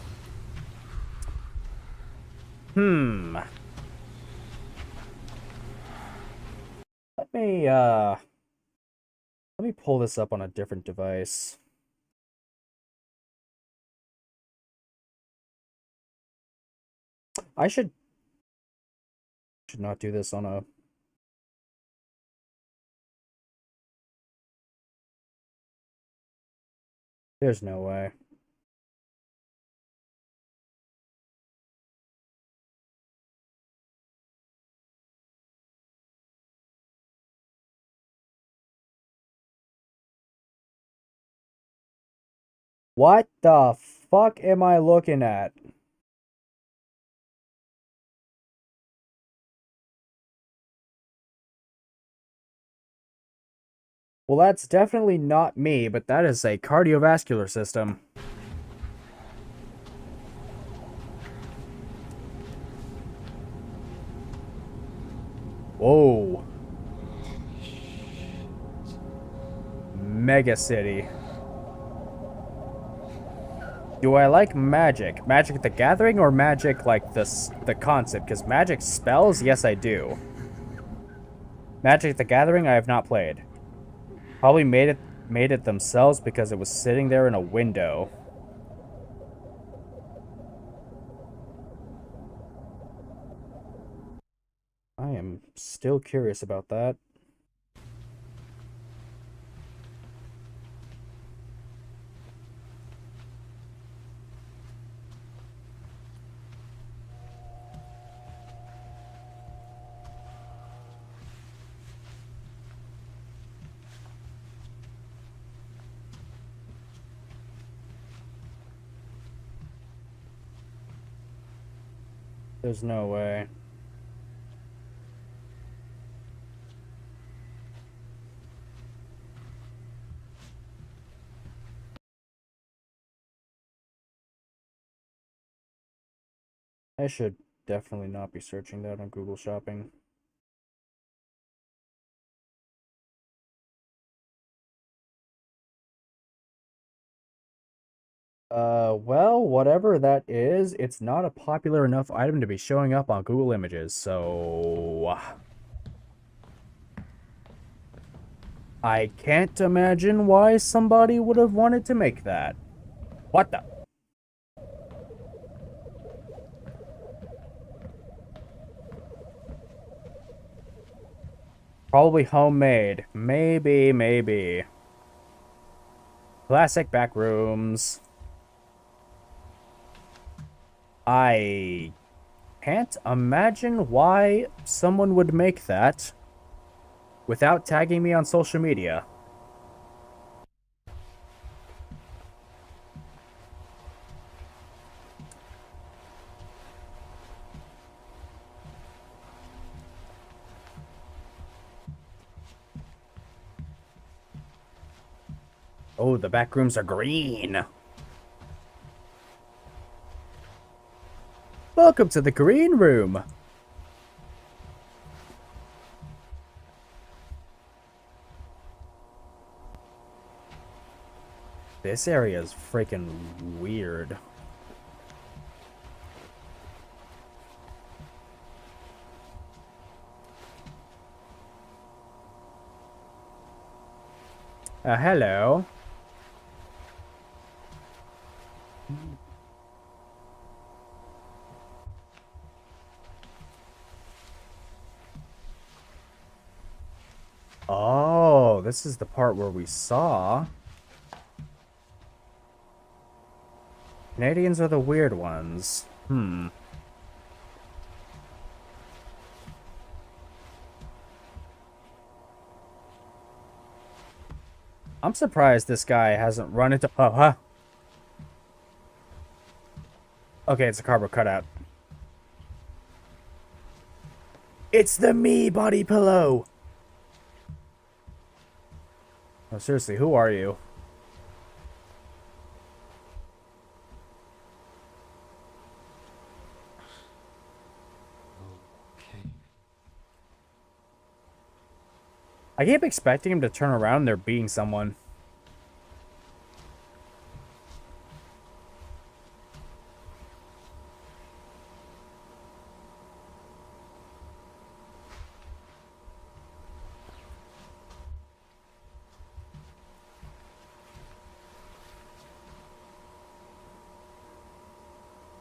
Let me pull this up on a different device. I should not do this on a... There's no way. What the fuck am I looking at? Well, that's definitely not me, but that is a cardiovascular system. Whoa. Mega City. Do I like Magic? Magic the Gathering or Magic like the concept? Because Magic spells, yes I do. Magic the Gathering I have not played. Probably made it themselves because it was sitting there in a window. I am still curious about that. There's no way. I should definitely not be searching that on Google Shopping. Well, whatever that is, it's not a popular enough item to be showing up on Google Images, so... I can't imagine why somebody would have wanted to make that. What the... Probably homemade. Maybe. Classic Backrooms. I can't imagine why someone would make that without tagging me on social media. Oh, the back rooms are green. Welcome to the green room. This area is freaking weird. Hello. this is the part where we saw. Canadians are the weird ones. I'm surprised this guy hasn't run into... Oh, huh? Okay, it's a cardboard cutout. It's the me body pillow! Oh, seriously, who are you? I keep expecting him to turn around and there being someone.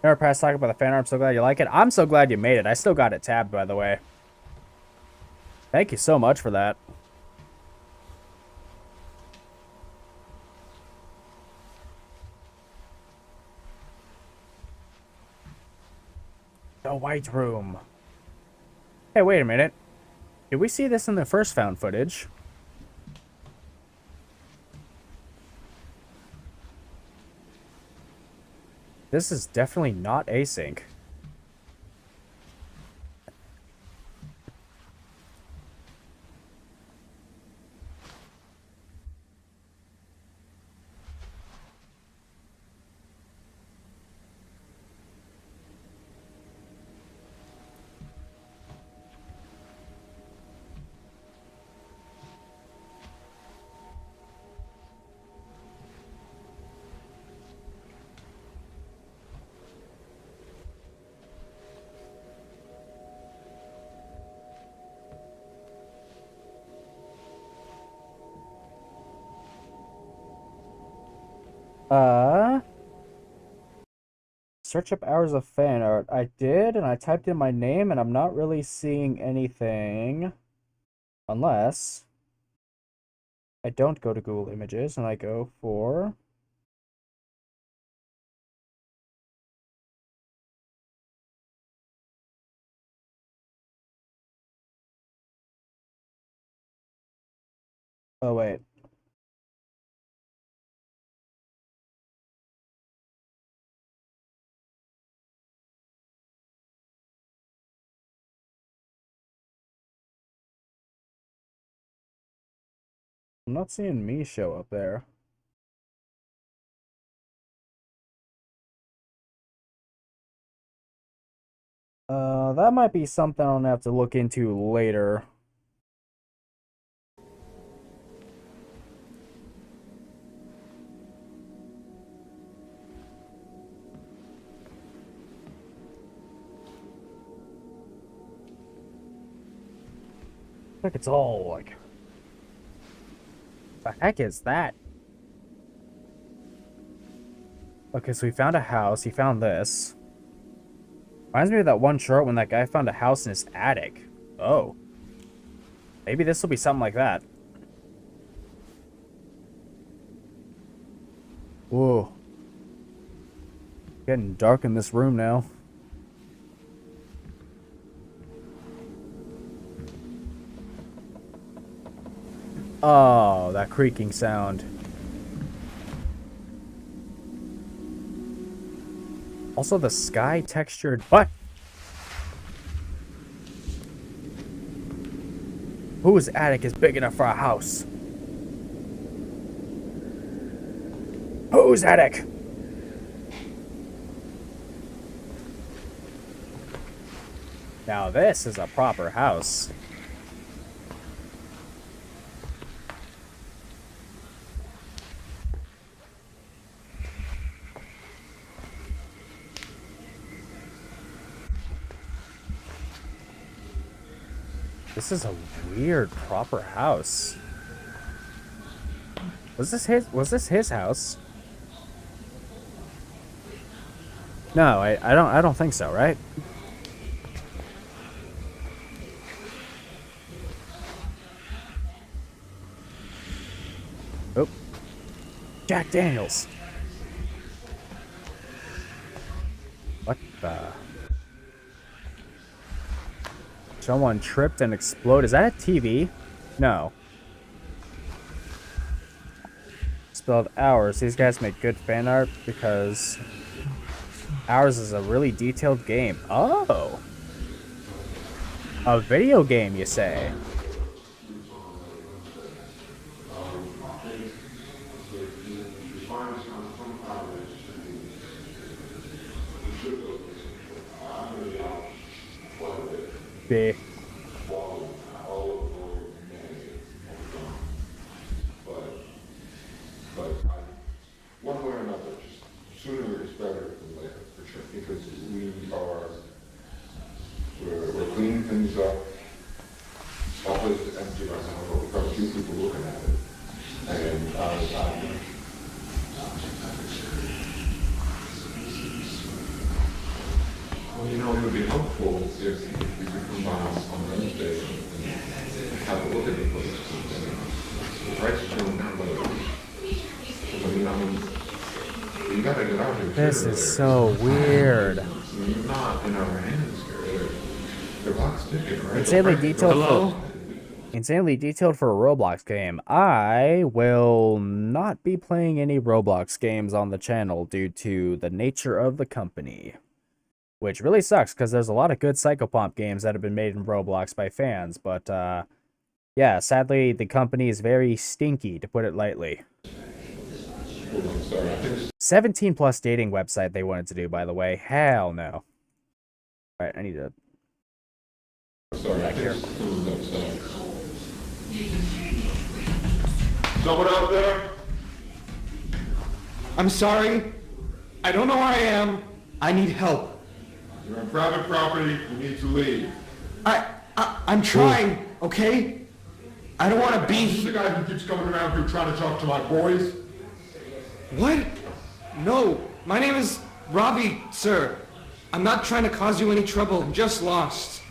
Never pressed talk about the fan art. I'm so glad you like it. I'm so glad you made it. I still got it tabbed, by the way. Thank you so much for that. The White Room. Hey, wait a minute. Did we see this in the first found footage? This is definitely not async. Search up hours of fan art. I did, and I typed in my name, and I'm not really seeing anything. Unless I don't go to Google Images, and I go for... Oh, wait. I'm not seeing me show up there. That might be something I'll have to look into later. Like it's all like... The heck is that? Okay, so we found a house. He found this. Reminds me of that one chart when that guy found a house in his attic. Oh. Maybe this will be something like that. Whoa. Getting dark in this room now. Oh, that creaking sound. Also, the sky textured. What? Whose attic is big enough for a house? Whose attic? Now this is a proper house. This is a weird proper house. Was this his house? No, I don't think so, right? Oh. Jack Daniels. What the? Someone tripped and exploded. Is that a TV? No. Spelled Hours. These guys make good fan art because Hours is a really detailed game. Oh. A video game, you say? B. One way or another, just sooner is better than later, for sure, because we're cleaning things up. All place is empty right now, but we've got a few people looking at it. And well, you know, it would be helpful if you could come by on Wednesday and have a look at the place. The price is going down by the way. You gotta get out here. This is so weird. You're not in our hands here. They're box ticking, right? Insanely detailed for a Roblox game. I will not be playing any Roblox games on the channel due to the nature of the company. Which really sucks, because there's a lot of good Psychopomp games that have been made in Roblox by fans, but yeah, sadly, the company is very stinky, to put it lightly. 17 plus dating website they wanted to do, by the way. Hell no. Alright, I need to... back here. Someone out there? I'm sorry. I don't know where I am. I need help. You're on private property. You need to leave. I'm trying, okay? I don't want to be... This is the guy who keeps coming around here trying to talk to my boys? What? No, my name is Robbie, sir. I'm not trying to cause you any trouble. I'm just lost.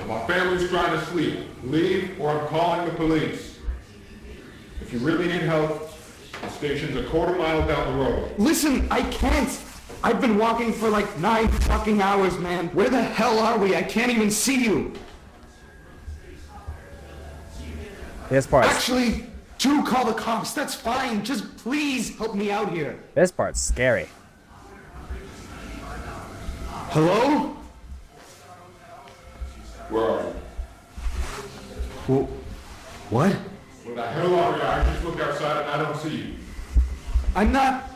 My family's trying to sleep. Leave or I'm calling the police. If you really need help, the station's a quarter mile down the road. Listen, I can't. I've been walking for like 9 fucking hours, man. Where the hell are we? I can't even see you. This part. Actually, do call the cops. That's fine. Just please help me out here. This part's scary. Hello? Where are you? What? Where the hell are you? I just looked outside and I don't see you. I'm not...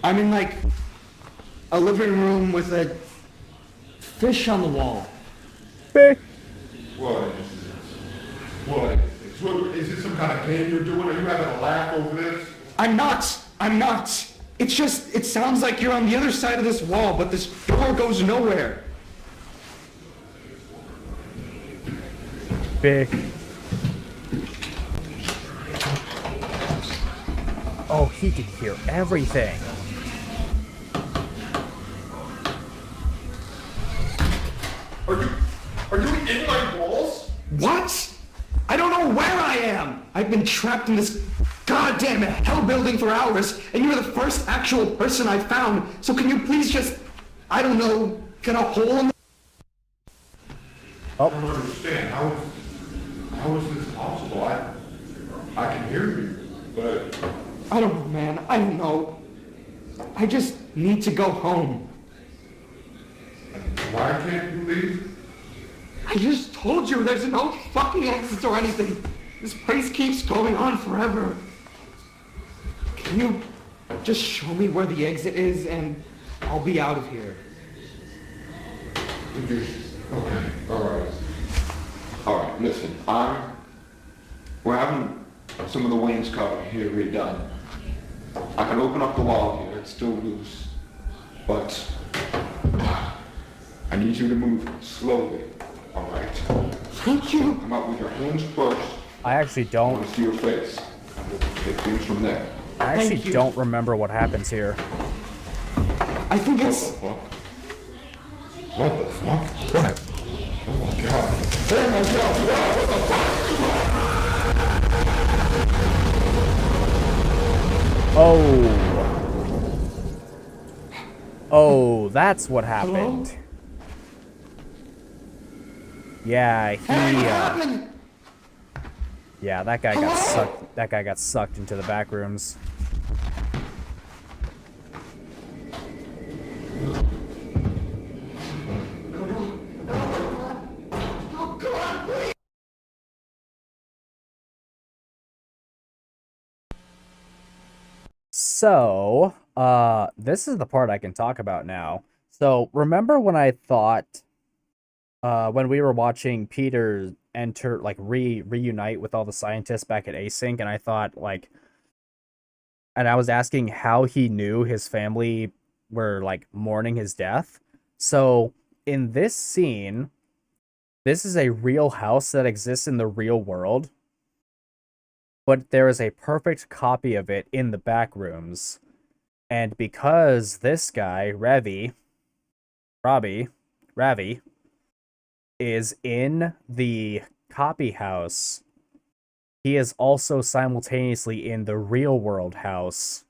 I'm in like a living room with a fish on the wall. What? What? Is this some kind of game you're doing? Are you having a laugh over this? I'm not. It's just, it sounds like you're on the other side of this wall, but this door goes nowhere. Big. Oh, he can hear everything. Are you in my walls? What? I don't know where I am. I've been trapped in this goddamn hell building for hours, and you're the first actual person I found. So can you please just, I don't know, get a hole in the... I don't understand. How is this possible? I can hear you, but... I don't know, man. I don't know. I just need to go home. Why can't you leave? I just told you there's no fucking exit or anything. This place keeps going on forever. Can you just show me where the exit is and I'll be out of here? Okay, alright, listen, we're having some of the wainscoting here redone. I can open up the wall here, it's still loose, but I need you to move slowly, alright? Thank you. Come out with your hands first. I actually don't. I want to see your face, and we'll take things from there. I actually don't remember what happens here. I think it's... What the fuck? What? Oh my god. Oh my god, what the fuck? Oh. Oh, that's what happened. Hello? Yeah, Hey, yeah, that guy got sucked. That guy got sucked into the back rooms. So, this is the part I can talk about now. So, remember when I thought, when we were watching Peter enter, like, reunite with all the scientists back at Async, and I thought, like, and I was asking how he knew his family were, like, mourning his death. So, in this scene, this is a real house that exists in the real world, but there is a perfect copy of it in the back rooms. And because this guy, Ravi, is in the copy house, he is also simultaneously in the real world house.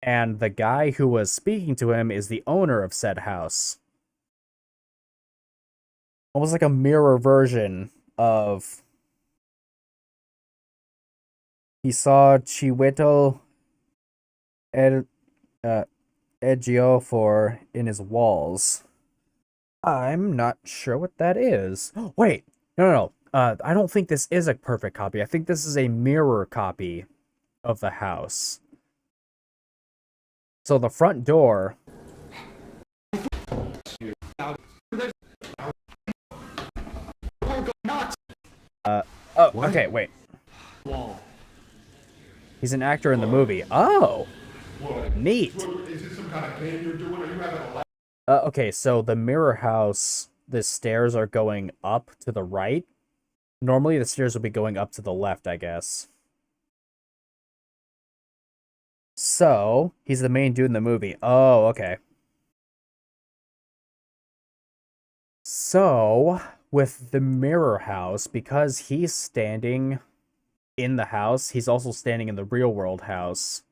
And the guy who was speaking to him is the owner of said house. Almost like a mirror version of... He saw Chiwetel Ejiofor in his walls. I'm not sure what that is. Wait, no. I don't think this is a perfect copy. I think this is a mirror copy of the house. So the front door... okay, wait. He's an actor in the movie. Oh! Neat! Is it some kind of game you're doing? Are you having a laugh? Okay, so the mirror house, the stairs are going up to the right. Normally the stairs would be going up to the left, I guess. So, he's the main dude in the movie. Oh, okay. So, with the mirror house, because he's standing in the house, he's also standing in the real world house.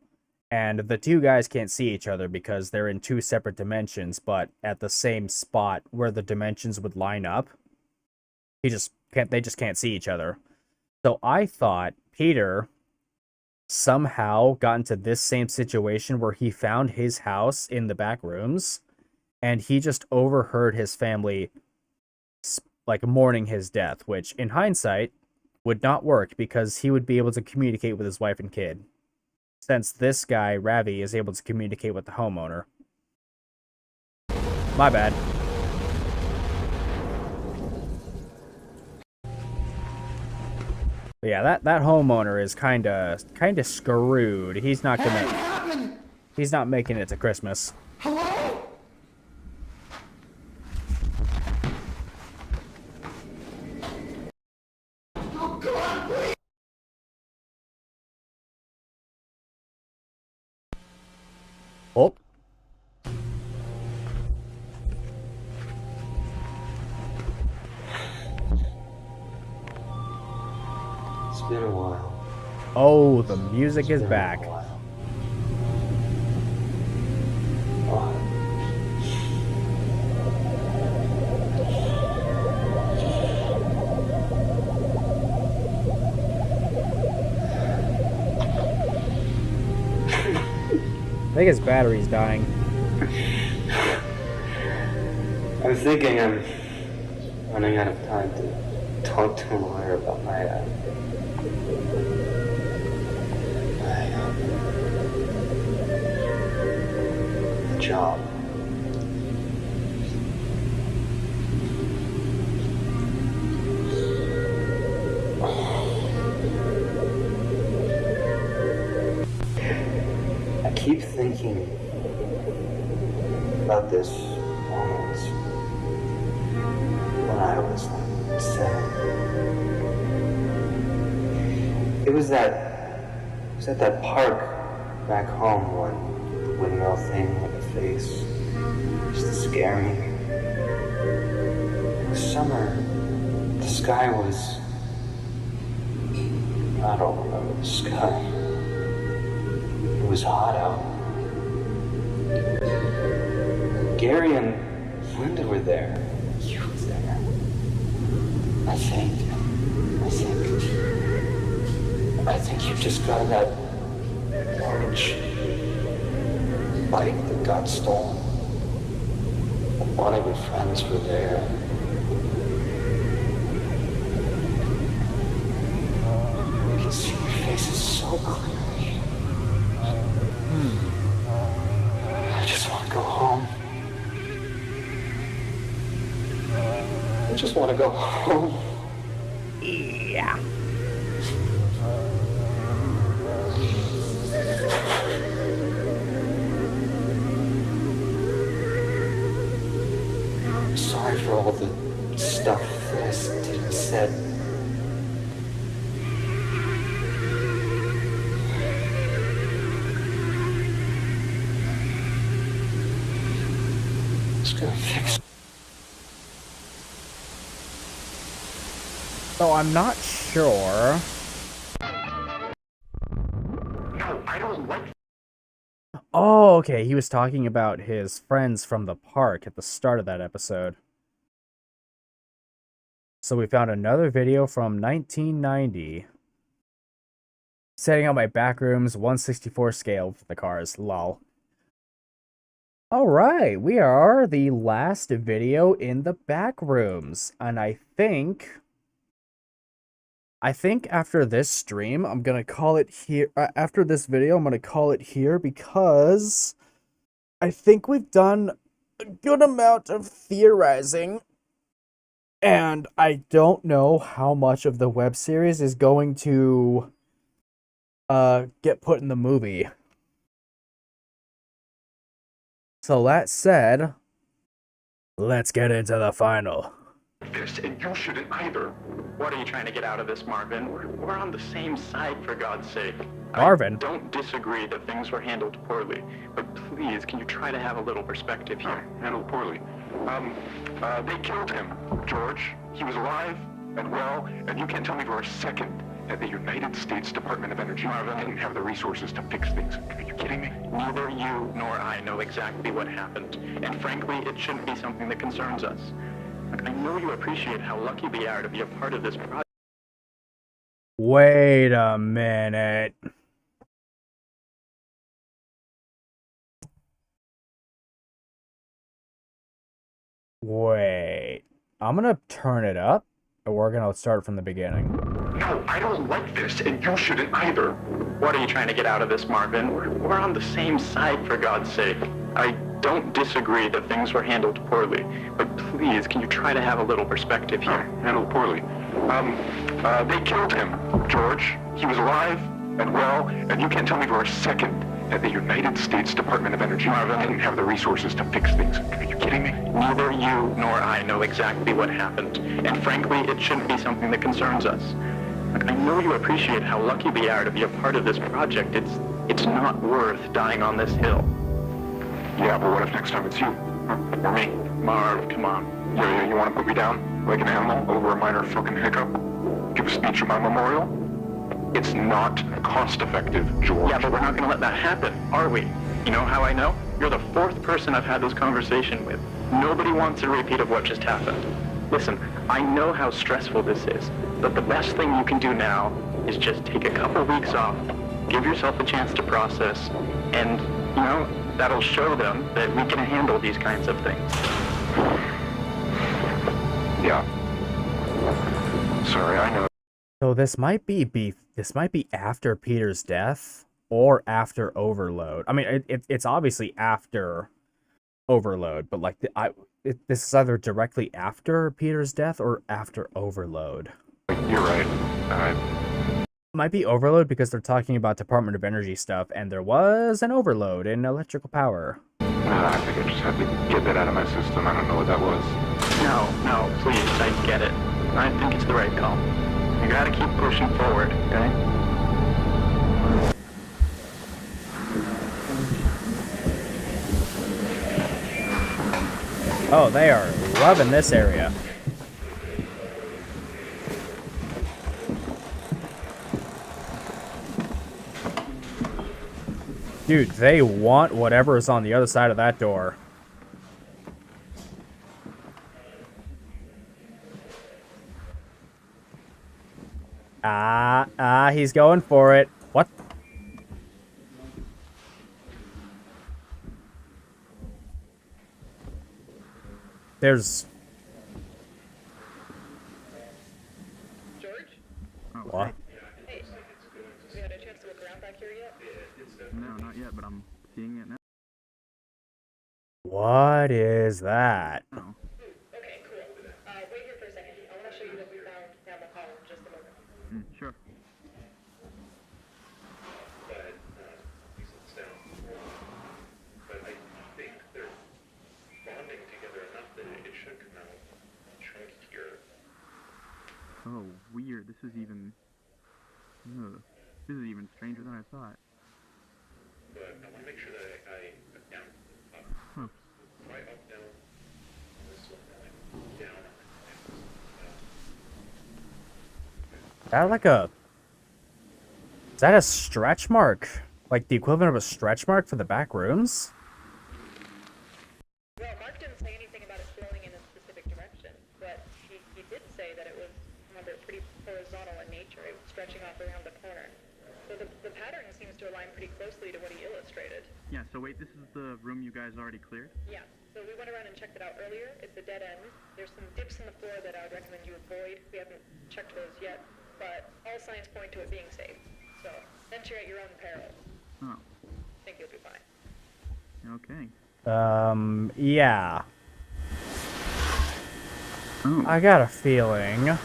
And the two guys can't see each other because they're in two separate dimensions, but at the same spot where the dimensions would line up. They just can't see each other. So I thought Peter somehow got into this same situation where he found his house in the back rooms, and he just overheard his family, like, mourning his death, which in hindsight would not work because he would be able to communicate with his wife and kid, since this guy, Ravi, is able to communicate with the homeowner. My bad. But yeah, that homeowner is kinda screwed. He's not making it to Christmas. Hello? Oh, God, please. Oh. It's been a while. Oh, the music is back. I think his battery's dying. I'm thinking I'm running out of time to talk to a lawyer about my job. I keep thinking about this moment when I was like 7. It was at that park back home when the windmill thing with the face used to scare me. It was summer. The sky was... I don't remember the sky. It was hot out. Gary and Linda were there. You were there. I think you just got that orange bike that got stolen. One of your friends were there. I can see your faces so clearly. I just want to go home. I just want to go home. Yeah. I'm sorry for all the stuff that I did and said. It's gonna fix it. So I'm not sure. No, I don't like. Oh, okay. He was talking about his friends from the park at the start of that episode. So we found another video from 1990. Setting up my Backrooms 1/64 scale for the cars. Lol. Alright, we are the last video in the Backrooms. And I think after this stream, I'm gonna call it here. After this video, I'm gonna call it here because I think we've done a good amount of theorizing. And I don't know how much of the web series is going to get put in the movie. So that said, let's get into the final. This, and you shouldn't either. What are you trying to get out of this, Marvin? We're on the same side, for God's sake. Marvin? I don't disagree that things were handled poorly, but please, can you try to have a little perspective here? Handled poorly. They killed him, George. He was alive and well, and you can't tell me for a second that the United States Department of Energy didn't have the resources to fix things. Are you kidding me? Neither you nor I know exactly what happened, and frankly, it shouldn't be something that concerns us. Look, I know you appreciate how lucky we are to be a part of this project. Wait a minute. Wait. I'm gonna turn it up, and we're gonna start from the beginning. No, I don't like this, and you shouldn't either. What are you trying to get out of this, Marvin? We're on the same side, for God's sake. I don't disagree that things were handled poorly, but please, can you try to have a little perspective here? Handled poorly. They killed him, George. He was alive and well, and you can't tell me for a second that the United States Department of Energy didn't have the resources to fix things. Are you kidding me? Neither you nor I know exactly what happened, and frankly, it shouldn't be something that concerns us. Look, I know you appreciate how lucky we are to be a part of this project. It's not worth dying on this hill. Yeah, but what if next time it's you? Or me? Marv, come on. Yeah, you want to put me down like an animal over a minor fucking hiccup? Give a speech at my memorial? It's not cost-effective, George. Yeah, but we're not going to let that happen, are we? You know how I know? You're the fourth person I've had this conversation with. Nobody wants a repeat of what just happened. Listen, I know how stressful this is, but the best thing you can do now is just take a couple weeks off, give yourself a chance to process, and, you know, that'll show them that we can handle these kinds of things. Yeah. Sorry, I know. So this might be after Peter's death or after Overload. I mean, it's obviously after Overload, but like this is either directly after Peter's death or after Overload. You're right. Might be Overload because they're talking about Department of Energy stuff, and there was an overload in electrical power. I think I just had to get that out of my system. I don't know what that was. No, please, I get it. I think it's the right call. You gotta keep pushing forward, okay? Oh, they are loving this area. Dude, they want whatever is on the other side of that door. He's going for it. What? There's... George? What? Hey, you had a chance to look around back here yet? No, not yet, but I'm seeing it now. What is that? Okay, cool. Wait here for a second. I want to show you what we found down the hall in just a moment. Sure. But I think they're bonding together enough that it should come out chunkier. Oh, weird. This is even... this is even stranger than I thought. But I want to make sure that I down, up, right up, down, this one, down, Is that like a... Is that a stretch mark? Like the equivalent of a stretch mark for the back rooms? Well, Mark didn't say anything about it flowing in a specific direction, but he did say that it was, remember, pretty horizontal in nature. It was stretching off around the corner. So the pattern seems to align pretty closely to what he illustrated. Yeah, so wait, this is the room you guys already cleared? Yeah, so we went around and checked it out earlier. It's a dead end. There's some dips in the floor that I would recommend you avoid. We haven't checked those yet, but all signs point to it being safe. So, venture at your own peril. Oh. I think you'll be fine. Okay. Yeah. Oh. I got a feeling.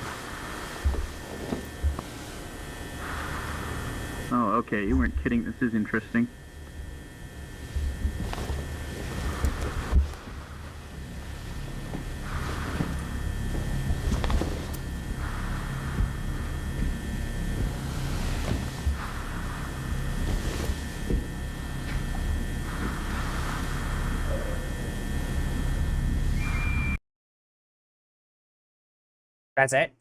Oh, okay, you weren't kidding. This is interesting. That's it?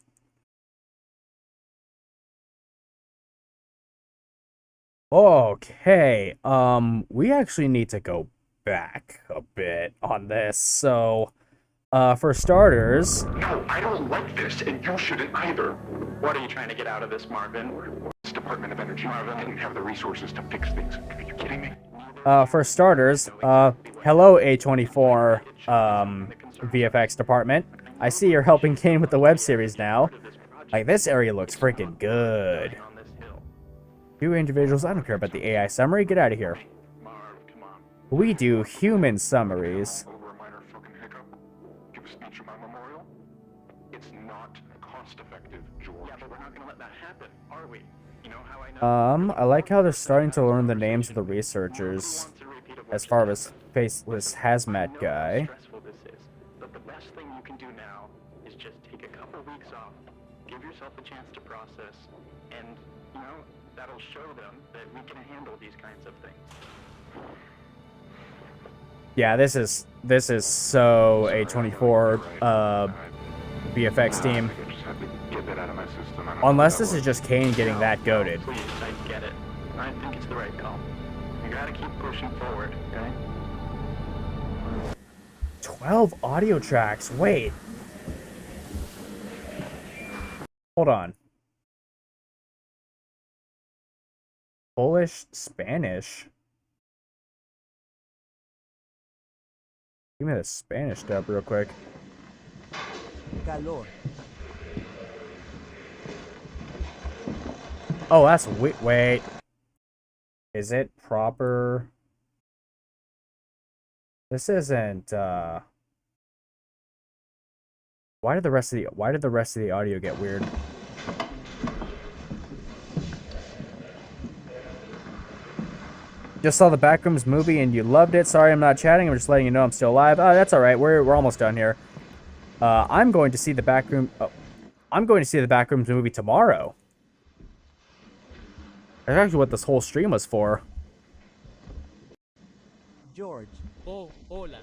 Okay, we actually need to go back a bit on this. So, for starters... No, I don't like this, and you shouldn't either. What are you trying to get out of this, Marvin? This Department of Energy, Marvin, didn't have the resources to fix things. Are you kidding me? For starters, hello A24, VFX department. I see you're helping Kane with the web series now. Like, this area looks freaking good. You individuals, I don't care about the AI summary, get out of here. We do human summaries. Over a minor fucking hiccup. Give a speech at my memorial. It's not cost-effective, George. Yeah, but we're not gonna let that happen, are we? You know how I know? I like how they're starting to learn the names of the researchers. As far as faceless hazmat guy. But the best thing you can do now is just take a couple weeks off, give yourself a chance to process, and, you know, that'll show them that we can handle these kinds of things. Yeah, this is so A24 VFX team. Unless this is just Kane getting that goated. Please, I get it. I think it's the right call. You gotta keep pushing forward, okay? 12 audio tracks. Wait. Hold on. Polish, Spanish. Give me the Spanish dub real quick. Calor. Oh, that's wait. Is it proper? This isn't why did the rest of the audio get weird? Just saw the Backrooms movie and you loved it. Sorry I'm not chatting. I'm just letting you know I'm still alive. Oh, that's all right. We're almost done here. I'm going to see the Backrooms movie tomorrow. That's actually what this whole stream was for. George. Oh, hola.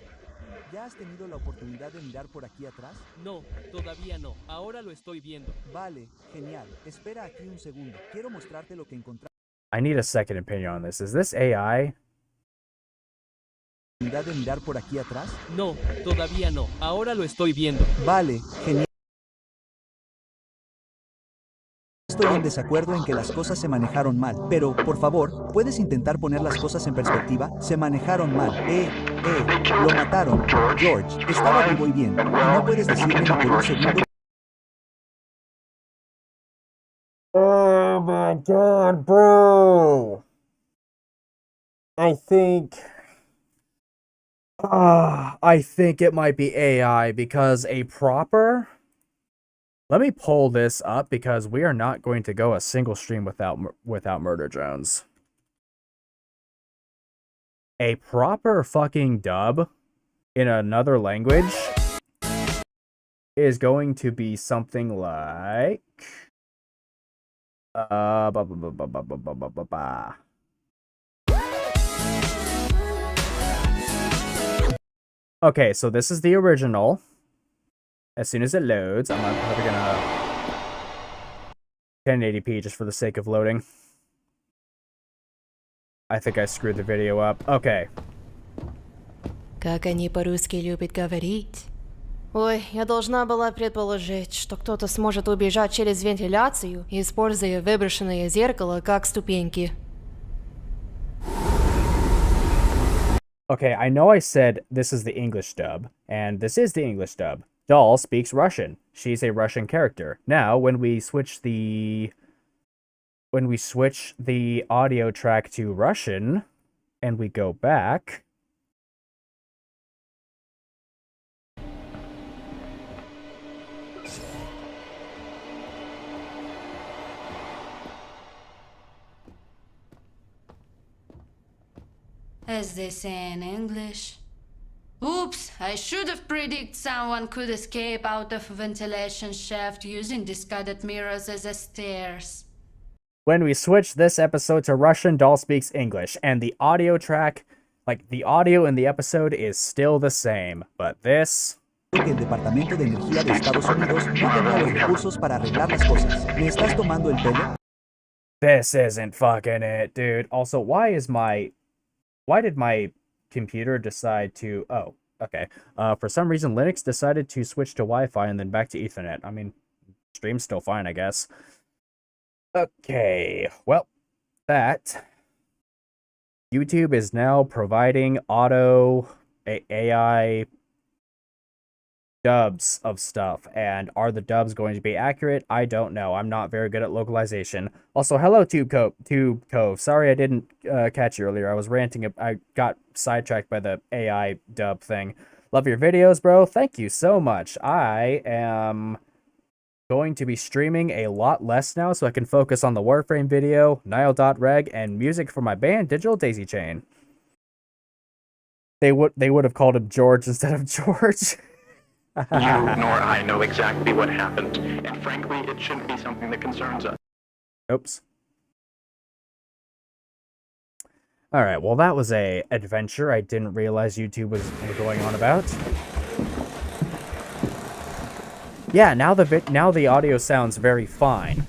¿Ya has tenido la oportunidad de mirar por aquí atrás? No, todavía no. Ahora lo estoy viendo. Vale, genial. Espera aquí un segundo. Quiero mostrarte lo que encontré. I need a second opinion on this. Is this AI? oportunidad de mirar por aquí atrás? No, todavía no. Ahora lo estoy viendo. Vale, genial. Estoy en desacuerdo en que las cosas se manejaron mal, pero, por favor, ¿puedes intentar poner las cosas en perspectiva? Se manejaron mal. Lo mataron. George, estaba vivo y bien. Y no puedes decirme ni por un segundo. Oh my god, bro! I think it might be AI because a proper... Let me pull this up because we are not going to go a single stream without Murder Jones. A proper fucking dub in another language is going to be something like... Okay, so this is the original. As soon as it loads, I'm probably gonna 1080p just for the sake of loading. I think I screwed the video up. Okay. Как они по-русски любят говорить. Ой, я должна была предположить, что кто-то сможет убежать через вентиляцию, используя выброшенное зеркало как ступеньки. Okay, I know I said this is the English dub, and this is the English dub. Doll speaks Russian. She's a Russian character. Now, when we switch the audio track to Russian, and we go back... As they say in English. Oops, I should have predicted someone could escape out of a ventilation shaft using discarded mirrors as a stairs. When we switch this episode to Russian, Doll speaks English, and the audio track, like the audio in the episode is still the same, but this... Que el Departamento de Energía de Estados Unidos no tenía los recursos para arreglar las cosas. ¿Me estás tomando el pelo? This isn't fucking it, dude. Also, why did my computer decide to... Oh, okay. For some reason, Linux decided to switch to Wi-Fi and then back to Ethernet. I mean, stream's still fine, I guess. Okay, well, that... YouTube is now providing AI dubs of stuff, and are the dubs going to be accurate? I don't know. I'm not very good at localization. Also, hello, Tube Cove. Sorry I didn't catch you earlier. I was ranting. I got sidetracked by the AI dub thing. Love your videos, bro. Thank you so much. I am going to be streaming a lot less now so I can focus on the Warframe video, nihil.reg, and music for my band, Digital Daisy Chain. They would have called him George instead of George. You nor I know exactly what happened, and frankly, it shouldn't be something that concerns us. Oops. Alright, well that was a adventure I didn't realize YouTube was going on about. Yeah, now the audio sounds very fine.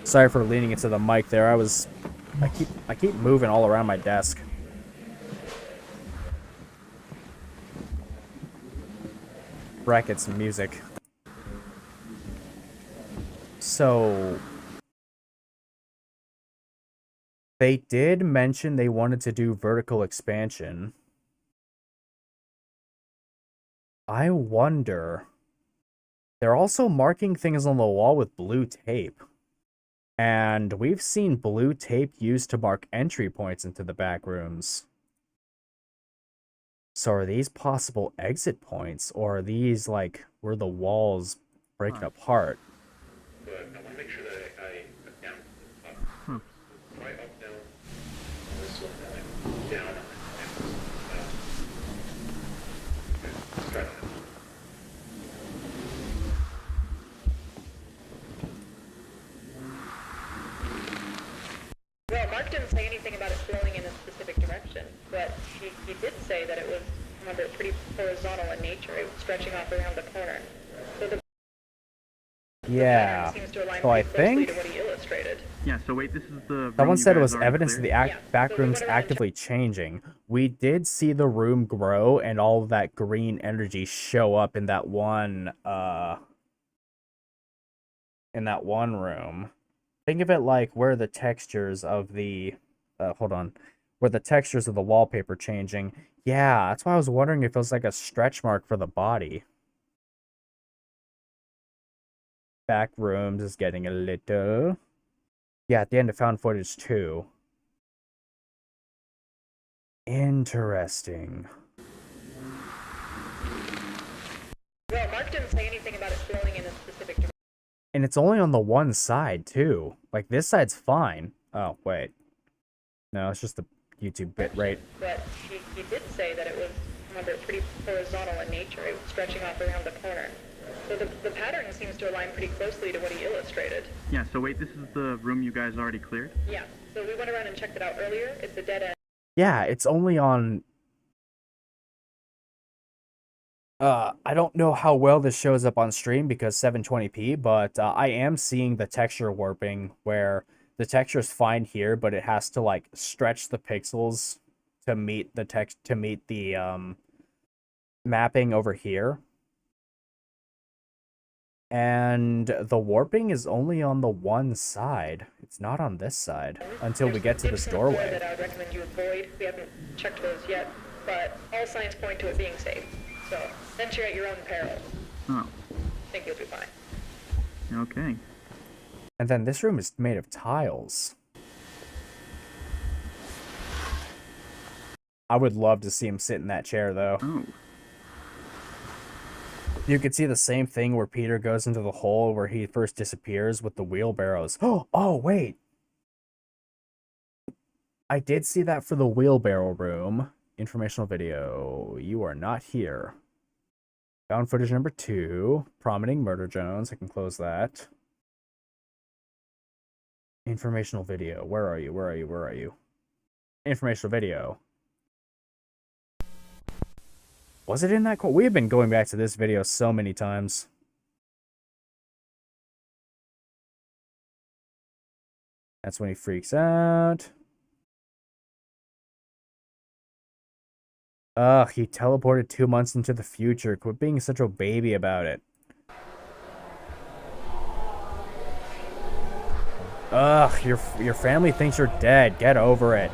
Sorry for leaning into the mic there. I keep moving all around my desk. Brackets music. So they did mention they wanted to do vertical expansion. I wonder. They're also marking things on the wall with blue tape. And we've seen blue tape used to mark entry points into the back rooms. So are these possible exit points, or are these like where the walls breaking apart? But I want to make sure that I down up. Right up, down. This one, down. Let's try that. Well, Mark didn't say anything about it flowing in a specific direction, but he did say that it was, remember, pretty horizontal in nature. It was stretching off around the corner. So the Yeah. seems to align So I pretty closely think to what he illustrated. Yeah, so wait, this is the... Someone said it was evidence of the backrooms actively changing. We did see the room grow and all of that green energy show up in that one, room. Think of it like where the textures of the, where the textures of the wallpaper changing. Yeah, that's why I was wondering if it was like a stretch mark for the body. Backrooms is getting a little... Yeah, at the end of found footage too. Interesting. Well, Mark didn't say anything about it flowing in a specific direction. And it's only on the one side too. Like this side's fine. Oh, wait. No, it's just the YouTube bit rate. But he did say that it was, remember, pretty horizontal in nature. It was stretching off around the corner. So the pattern seems to align pretty closely to what he illustrated. Yeah, so wait, this is the room you guys already cleared? Yeah, so we went around and checked it out earlier. It's a dead end. Yeah, it's only on... I don't know how well this shows up on stream because 720p, but I am seeing the texture warping where the texture is fine here, but it has to like stretch the pixels to meet the mapping over here. And the warping is only on the one side. It's not on this side until we get to this doorway. That I would recommend you avoid. We haven't checked those yet, but all signs point to it being safe. So venture at your own peril. Oh. I think you'll be fine. Okay. And then this room is made of tiles. I would love to see him sit in that chair, though. Oh. You could see the same thing where Peter goes into the hole where he first disappears with the wheelbarrows. Oh, wait. I did see that for the wheelbarrow room. Informational video. You are not here. Found footage number 2. Prominent Murder Jones. I can close that. Informational video. Where are you? Where are you? Where are you? Informational video. Was it in that corner? We've been going back to this video so many times. That's when he freaks out. Ugh, he teleported 2 months into the future. Quit being such a baby about it. Ugh, your family thinks you're dead. Get over it.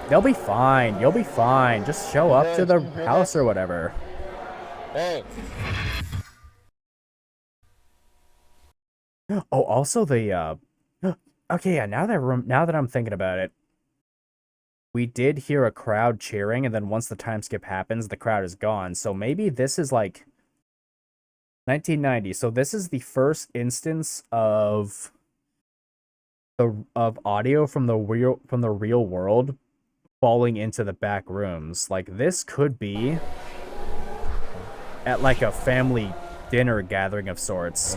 They'll be fine. You'll be fine. Just show up to the house or whatever. Hey. Oh, also the okay, yeah, now that I'm thinking about it, we did hear a crowd cheering, and then once the time skip happens, the crowd is gone. So maybe this is like 1990. So this is the first instance of audio from the real world falling into the back rooms. Like this could be at like a family dinner gathering of sorts.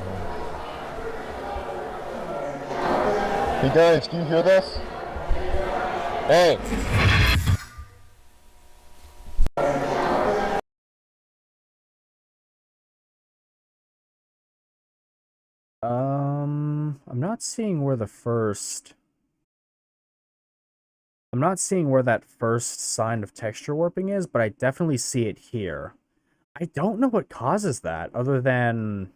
Hey guys, do you hear this? Hey! I'm not seeing where the first... I'm not seeing where that first sign of texture warping is, but I definitely see it here. I don't know what causes that, other than...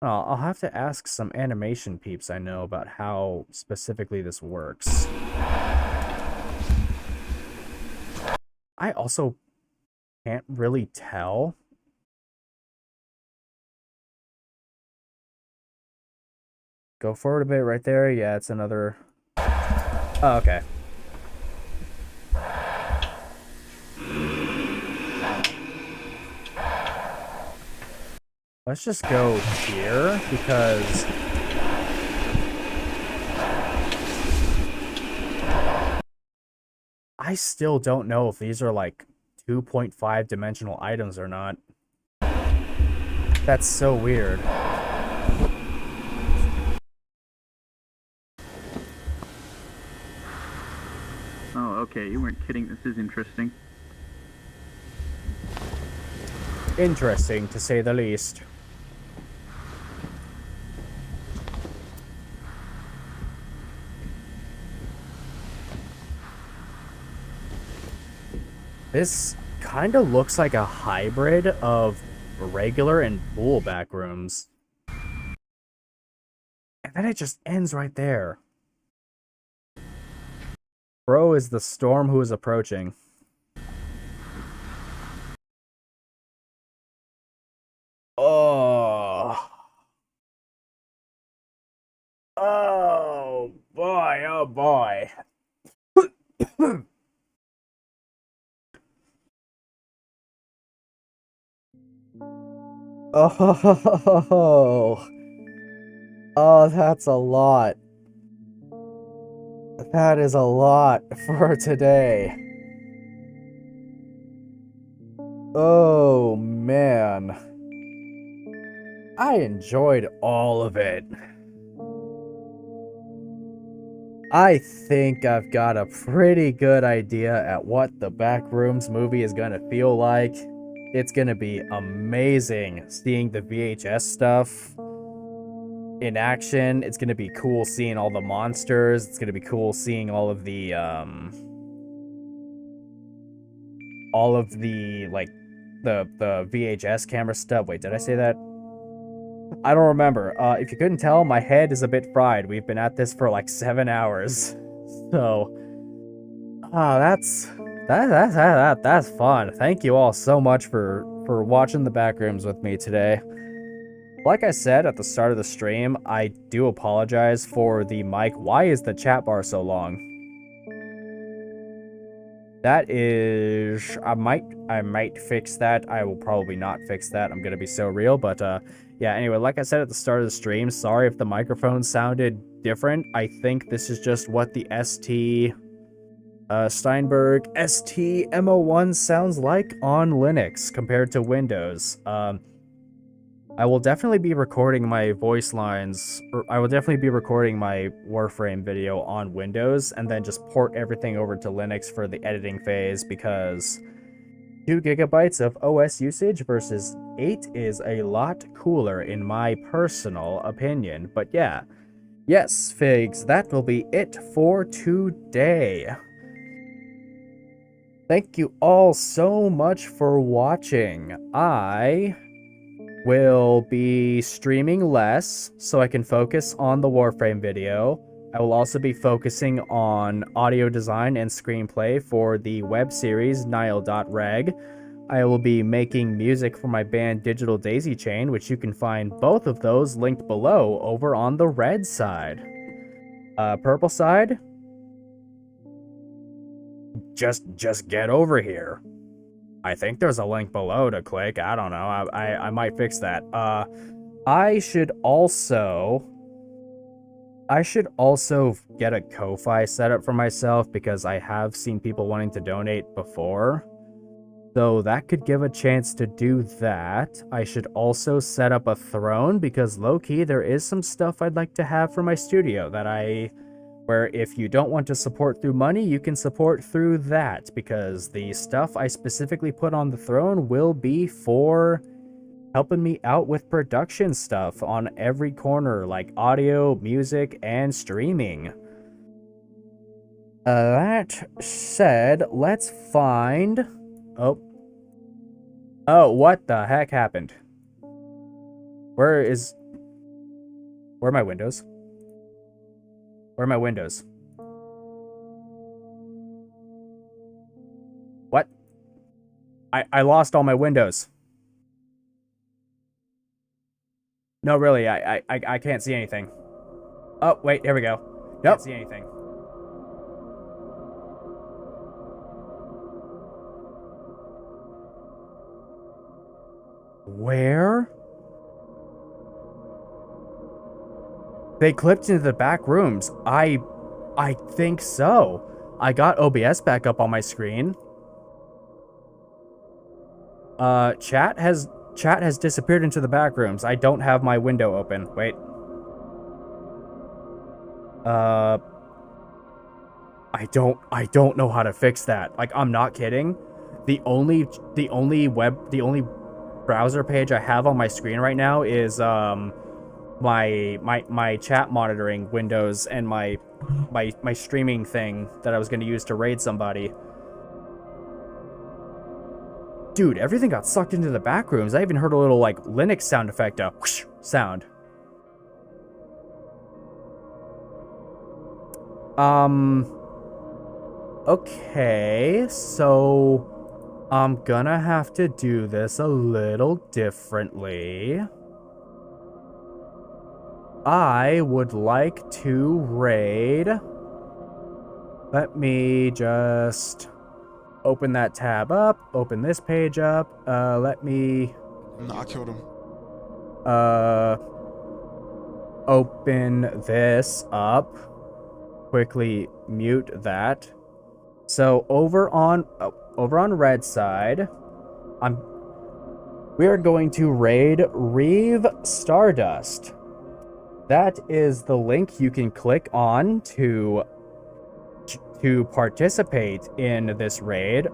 Oh, I'll have to ask some animation peeps I know about how specifically this works. I also can't really tell. Go forward a bit right there. Yeah, it's another... Oh, okay. Let's just go here, because... I still don't know if these are, like, 2.5 dimensional items or not. That's so weird. Oh, okay, you weren't kidding. This is interesting. Interesting, to say the least. This kind of looks like a hybrid of regular and pool backrooms. And then it just ends right there. Bro is the storm who is approaching. Oh. Oh boy, oh boy. Oh. Oh, that's a lot. That is a lot for today. Oh, man. I enjoyed all of it. I think I've got a pretty good idea at what the Backrooms movie is gonna feel like. It's gonna be amazing seeing the VHS stuff in action. It's gonna be cool seeing all the monsters. It's gonna be cool seeing all of the like the VHS camera stuff. Wait, did I say that? I don't remember. If you couldn't tell, my head is a bit fried. We've been at this for like 7 hours. So that's fun. Thank you all so much for watching the Backrooms with me today. Like I said at the start of the stream, I do apologize for the mic. Why is the chat bar so long? That is... I might fix that. I will probably not fix that. I'm gonna be so real, but yeah, anyway, like I said at the start of the stream, sorry if the microphone sounded different. I think this is just what the Steinberg ST-M01 sounds like on Linux compared to Windows. I will definitely be recording my voice lines, or I will definitely be recording my Warframe video on Windows, and then just port everything over to Linux for the editing phase, because 2 gigabytes of OS usage versus 8 is a lot cooler in my personal opinion. But yeah, yes, Figs, that will be it for today. Thank you all so much for watching. I will be streaming less so I can focus on the Warframe video. I will also be focusing on audio design and screenplay for the web series nihil.reg. I will be making music for my band Digital Daisy Chain, which you can find both of those linked below over on the red side. Purple side? Just get over here. I think there's a link below to click. I don't know. I might fix that. I should also get a Ko-Fi set up for myself, because I have seen people wanting to donate before. So that could give a chance to do that. I should also set up a throne, because low-key there is some stuff I'd like to have for my studio where if you don't want to support through money, you can support through that, because the stuff I specifically put on the throne will be for helping me out with production stuff on every corner, like audio, music, and streaming. That said, let's find... Oh, what the heck happened? Where are my windows? Where are my windows? What? I lost all my windows. No, really, I can't see anything. Oh, wait, here we go. Nope. Can't see anything. Where? They clipped into the back rooms. I think so. I got OBS back up on my screen. Chat has disappeared into the back rooms. I don't have my window open. Wait. I don't know how to fix that. Like, I'm not kidding. The only browser page I have on my screen right now is my chat monitoring windows and my streaming thing that I was going to use to raid somebody. Dude, everything got sucked into the back rooms. I even heard a little, like, Linux sound effect, a whoosh sound. Okay, so I'm gonna have to do this a little differently. I would like to raid. Let me just open that tab up, open this page up. Let me... No, I killed him. Open this up. Quickly mute that. So over on red side, we are going to raid Reeve Stardust. That is the link you can click on to participate in this raid.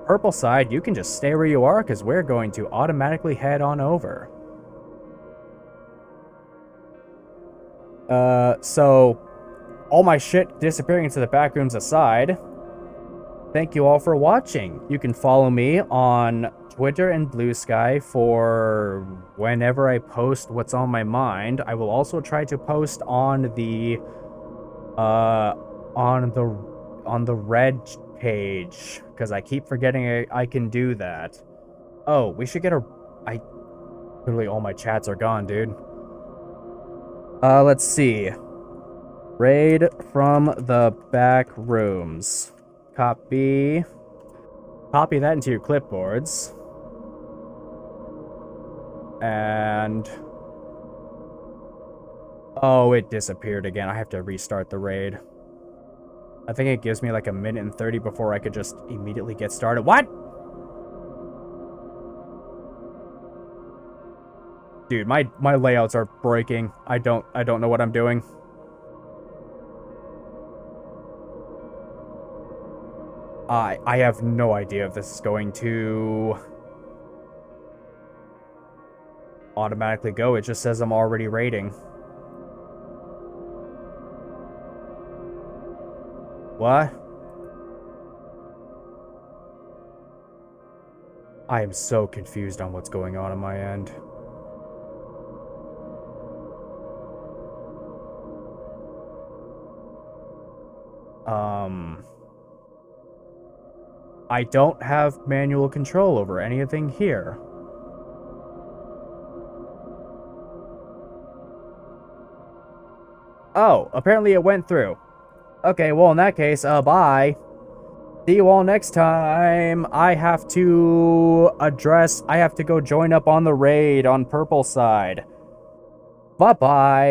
Purple side, you can just stay where you are because we're going to automatically head on over. So all my shit disappearing into the back rooms aside, thank you all for watching. You can follow me on Twitter and Blue Sky for whenever I post what's on my mind. I will also try to post on the red page because I keep forgetting I can do that. Oh, we should get literally all my chats are gone, dude. Let's see. Raid from the back rooms. Copy that into your clipboards. And... oh, it disappeared again. I have to restart the raid. I think it gives me like a minute and 30 before I could just immediately get started. What? Dude, my layouts are breaking. I don't know what I'm doing. I have no idea if this is going to automatically go. It just says I'm already raiding. What? I am so confused on what's going on my end. I don't have manual control over anything here. Oh, apparently it went through. Okay, well in that case, bye. See you all next time. I have to go join up on the raid on purple side. Bye-bye.